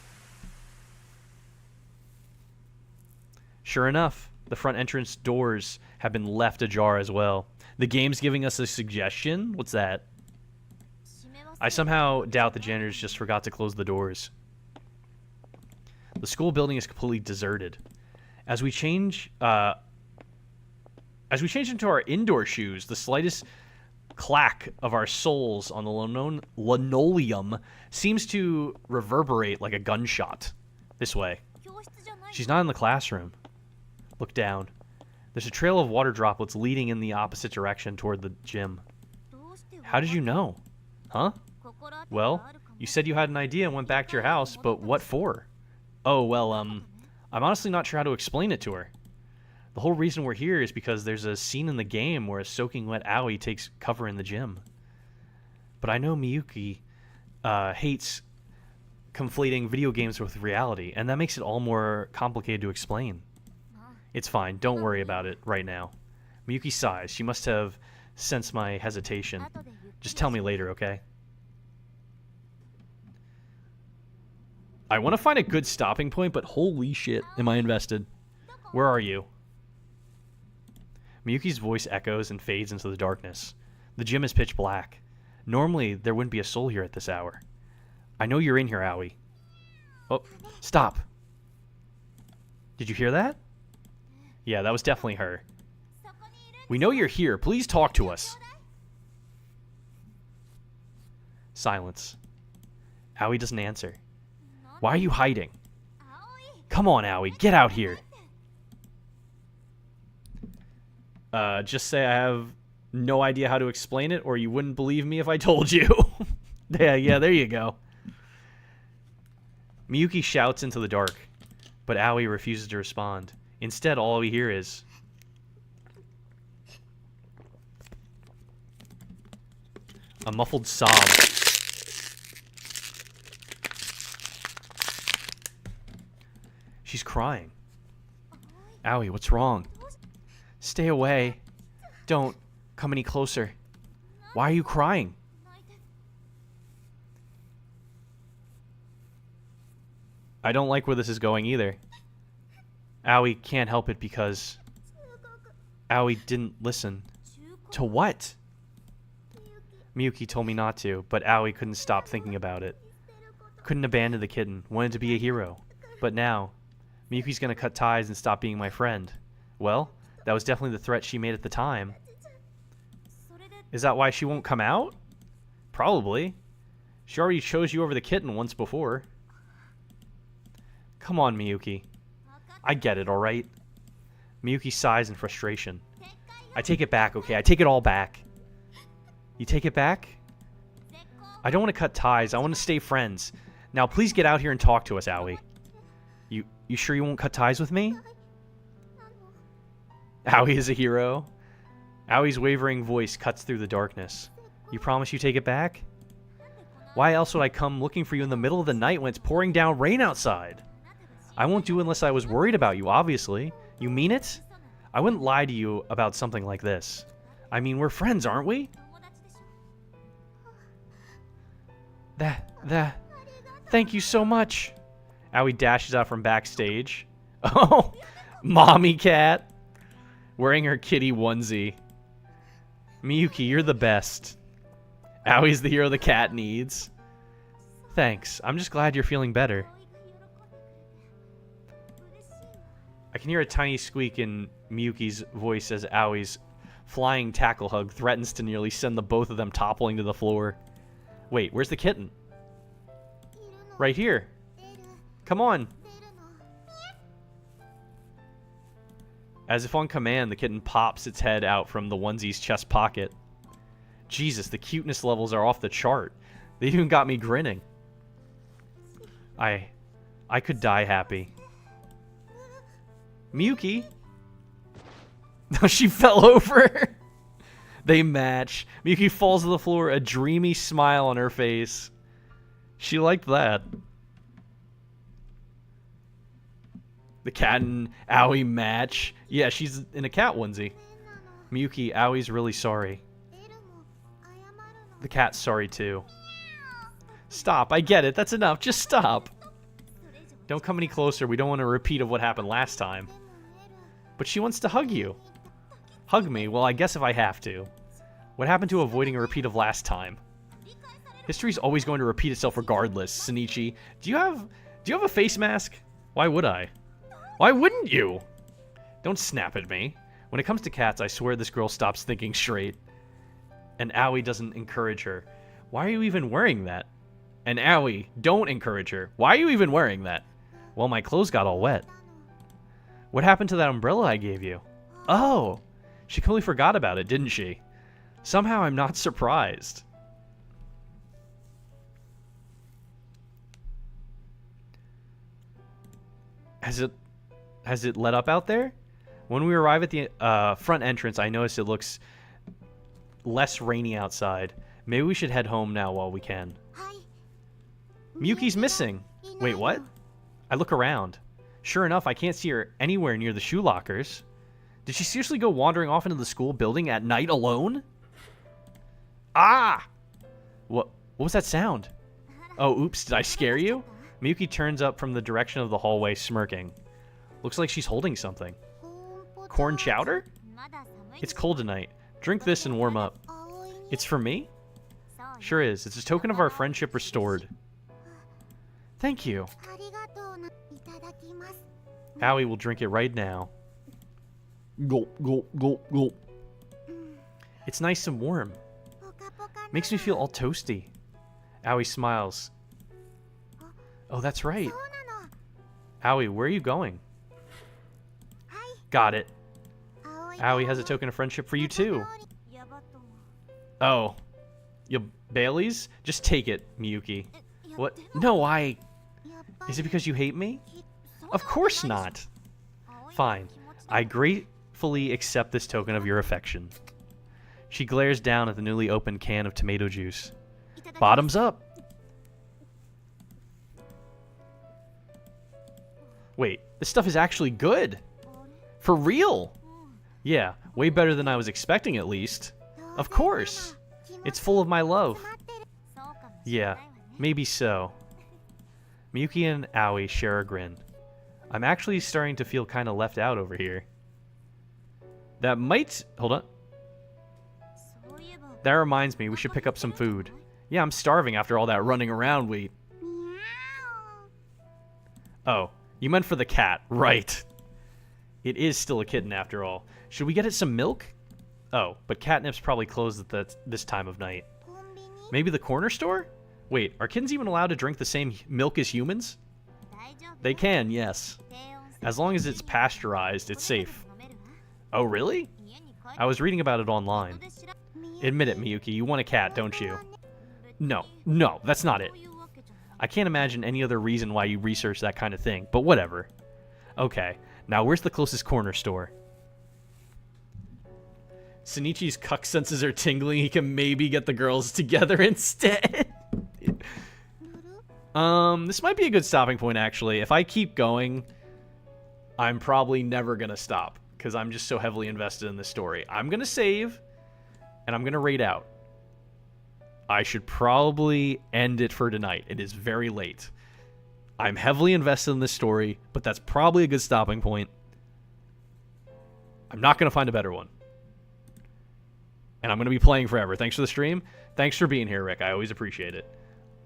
Sure enough, the front entrance doors have been left ajar as well. The game's giving us a suggestion? What's that? I somehow doubt the janitors just forgot to close the doors. The school building is completely deserted. As we change into our indoor shoes, the slightest clack of our soles on the linoleum seems to reverberate like a gunshot. This way. She's not in the classroom. Look down. There's a trail of water droplets leading in the opposite direction toward the gym. How did you know? Huh? Well, you said you had an idea and went back to your house, but what for? Oh, well, I'm honestly not sure how to explain it to her. The whole reason we're here is because there's a scene in the game where a soaking wet Aoi takes cover in the gym. But I know Miyuki hates conflating video games with reality, and that makes it all more complicated to explain. It's fine, don't worry about it right now. Miyuki sighs. She must have sensed my hesitation. Just tell me later, okay? I want to find a good stopping point, but holy shit, am I invested. Where are you? Miyuki's voice echoes and fades into the darkness. The gym is pitch black. Normally, there wouldn't be a soul here at this hour. I know you're in here, Aoi. Oh, stop. Did you hear that? Yeah, that was definitely her. We know you're here. Please talk to us. Silence. Aoi doesn't answer. Why are you hiding? Come on, Aoi, get out here. Just say I have no idea how to explain it, or you wouldn't believe me if I told you. Yeah, there you go. Miyuki shouts into the dark, but Aoi refuses to respond. Instead, all we hear is... a muffled sob. She's crying. Aoi, what's wrong? Stay away. Don't come any closer. Why are you crying? I don't like where this is going either. Aoi can't help it because Aoi didn't listen. To what? Miyuki told me not to, but Aoi couldn't stop thinking about it. Couldn't abandon the kitten, wanted to be a hero. But now, Miyuki's gonna cut ties and stop being my friend. Well, that was definitely the threat she made at the time. Is that why she won't come out? Probably. She already chose you over the kitten once before. Come on, Miyuki. I get it, alright? Miyuki sighs in frustration. I take it back, okay? I take it all back. You take it back? I don't want to cut ties. I want to stay friends. Now, please get out here and talk to us, Aoi. You sure you won't cut ties with me? Aoi is a hero. Aoi's wavering voice cuts through the darkness. You promise you take it back? Why else would I come looking for you in the middle of the night when it's pouring down rain outside? I won't do it unless I was worried about you, obviously. You mean it? I wouldn't lie to you about something like this. I mean, we're friends, aren't we? Thank you so much. Aoi dashes out from backstage. Oh, mommy cat. Wearing her kitty onesie. Miyuki, you're the best. Aoi's the hero the cat needs. Thanks. I'm just glad you're feeling better. I can hear a tiny squeak in Miyuki's voice as Aoi's flying tackle hug threatens to nearly send the both of them toppling to the floor. Wait, where's the kitten? Right here. Come on. As if on command, the kitten pops its head out from the onesie's chest pocket. Jesus, the cuteness levels are off the chart. They even got me grinning. I could die happy. Miyuki. She fell over. They match. Miyuki falls to the floor, a dreamy smile on her face. She liked that. The cat and Aoi match. Yeah, she's in a cat onesie. Miyuki, Aoi's really sorry. The cat's sorry too. Stop, I get it. That's enough. Just stop. Don't come any closer. We don't want a repeat of what happened last time. But she wants to hug you. Hug me? Well, I guess if I have to. What happened to avoiding a repeat of last time? History's always going to repeat itself regardless, Shinichi. Do you have a face mask? Why would I? Why wouldn't you? Don't snap at me. When it comes to cats, I swear this girl stops thinking straight. And Aoi doesn't encourage her. Why are you even wearing that? And Aoi, don't encourage her. Why are you even wearing that? Well, my clothes got all wet. What happened to that umbrella I gave you? Oh, she completely forgot about it, didn't she? Somehow I'm not surprised. Has it let up out there? When we arrive at the front entrance, I notice it looks less rainy outside. Maybe we should head home now while we can. Miyuki's missing. Wait, what? I look around. Sure enough, I can't see her anywhere near the shoe lockers. Did she seriously go wandering off into the school building at night alone? Ah! What was that sound? Oh, oops, did I scare you? Miyuki turns up from the direction of the hallway, smirking. Looks like she's holding something. Corn chowder? It's cold tonight. Drink this and warm up. It's for me? Sure is. It's a token of our friendship restored. Thank you. Aoi will drink it right now. Gulp, gulp, gulp, gulp. It's nice and warm. Makes me feel all toasty. Aoi smiles. Oh, that's right. Aoi, where are you going? Got it. Aoi has a token of friendship for you too. Oh. You Bailey's? Just take it, Miyuki. What? No, Is it because you hate me? Of course not. Fine. I gratefully accept this token of your affection. She glares down at the newly opened can of tomato juice. Bottoms up. Wait, this stuff is actually good. For real. Yeah, way better than I was expecting at least. Of course. It's full of my love. Yeah, maybe so. Miyuki and Aoi share a grin. I'm actually starting to feel kind of left out over here. That might... Hold on. That reminds me, we should pick up some food. Yeah, I'm starving after all that running around we... Oh, you meant for the cat. Right. It is still a kitten after all. Should we get it some milk? Oh, but catnip's probably closed at this time of night. Maybe the corner store? Wait, are kittens even allowed to drink the same milk as humans? They can, yes. As long as it's pasteurized, it's safe. Oh, really? I was reading about it online. Admit it, Miyuki, you want a cat, don't you? No, that's not it. I can't imagine any other reason why you research that kind of thing, but whatever. Okay, now where's the closest corner store? Shinichi's cuck senses are tingling. He can maybe get the girls together instead. This might be a good stopping point, actually. If I keep going, I'm probably never going to stop because I'm just so heavily invested in this story. I'm going to save, and I'm going to raid out. I should probably end it for tonight. It is very late. I'm heavily invested in this story, but that's probably a good stopping point. I'm not going to find a better one. And I'm going to be playing forever. Thanks for the stream. Thanks for being here, Rick. I always appreciate it.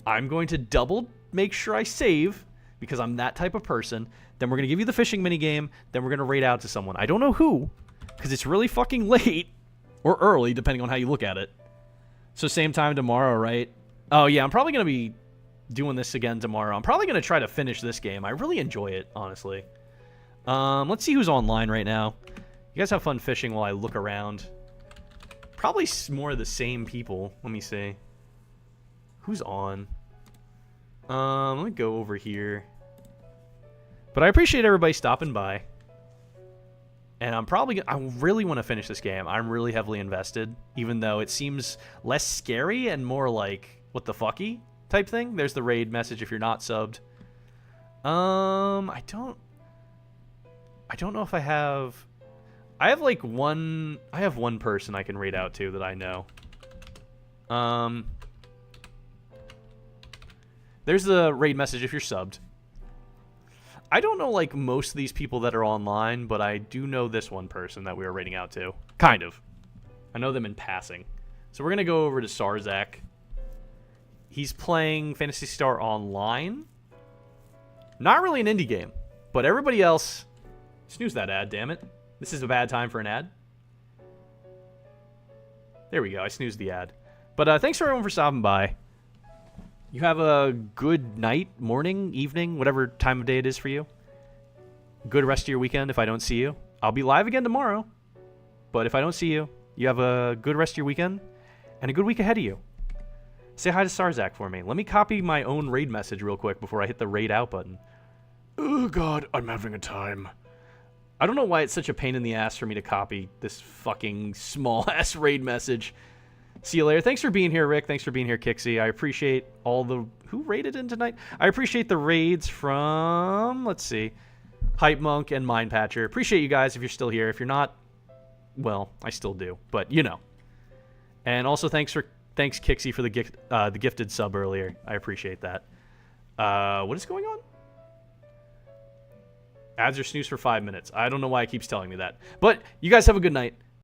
I'm going to double make sure I save because I'm that type of person. Then we're going to give you the fishing minigame. Then we're going to raid out to someone. I don't know who because it's really fucking late or early, depending on how you look at it. So same time tomorrow, right? Oh, yeah. I'm probably going to be doing this again tomorrow. I'm probably going to try to finish this game. I really enjoy it, honestly. Let's see who's online right now. You guys have fun fishing while I look around. Probably more of the same people. Let me see. Who's on? Let me go over here. But I appreciate everybody stopping by. And I really want to finish this game. I'm really heavily invested, even though it seems less scary and more like, what the fucky type thing. There's the raid message if you're not subbed. I don't know if I have like one person I can raid out to that I know. There's the raid message if you're subbed. I don't know like most of these people that are online, but I do know this one person that we are raiding out to. Kind of. I know them in passing. So we're going to go over to Sarzak. He's playing Phantasy Star Online. Not really an indie game, but everybody else... Snooze that ad, damn it. This is a bad time for an ad. There we go, I snoozed the ad. But thanks for everyone for stopping by. You have a good night, morning, evening, whatever time of day it is for you. Good rest of your weekend if I don't see you. I'll be live again tomorrow. But if I don't see you, you have a good rest of your weekend and a good week ahead of you. Say hi to Sarzak for me. Let me copy my own raid message real quick before I hit the raid out button. Oh god, I'm having a time. I don't know why it's such a pain in the ass for me to copy this fucking small-ass raid message. See you later. Thanks for being here, Rick. Thanks for being here, Kixie. I appreciate all the... Who raided in tonight? I appreciate the raids from... Let's see. Hype Monk and Mind Patcher. Appreciate you guys if you're still here. If you're not, well, I still do. But, you know. And also thanks Kixie for the gifted sub earlier. I appreciate that. What is going on? Ads are snooze for 5 minutes. I don't know why it keeps telling me that. But you guys have a good night.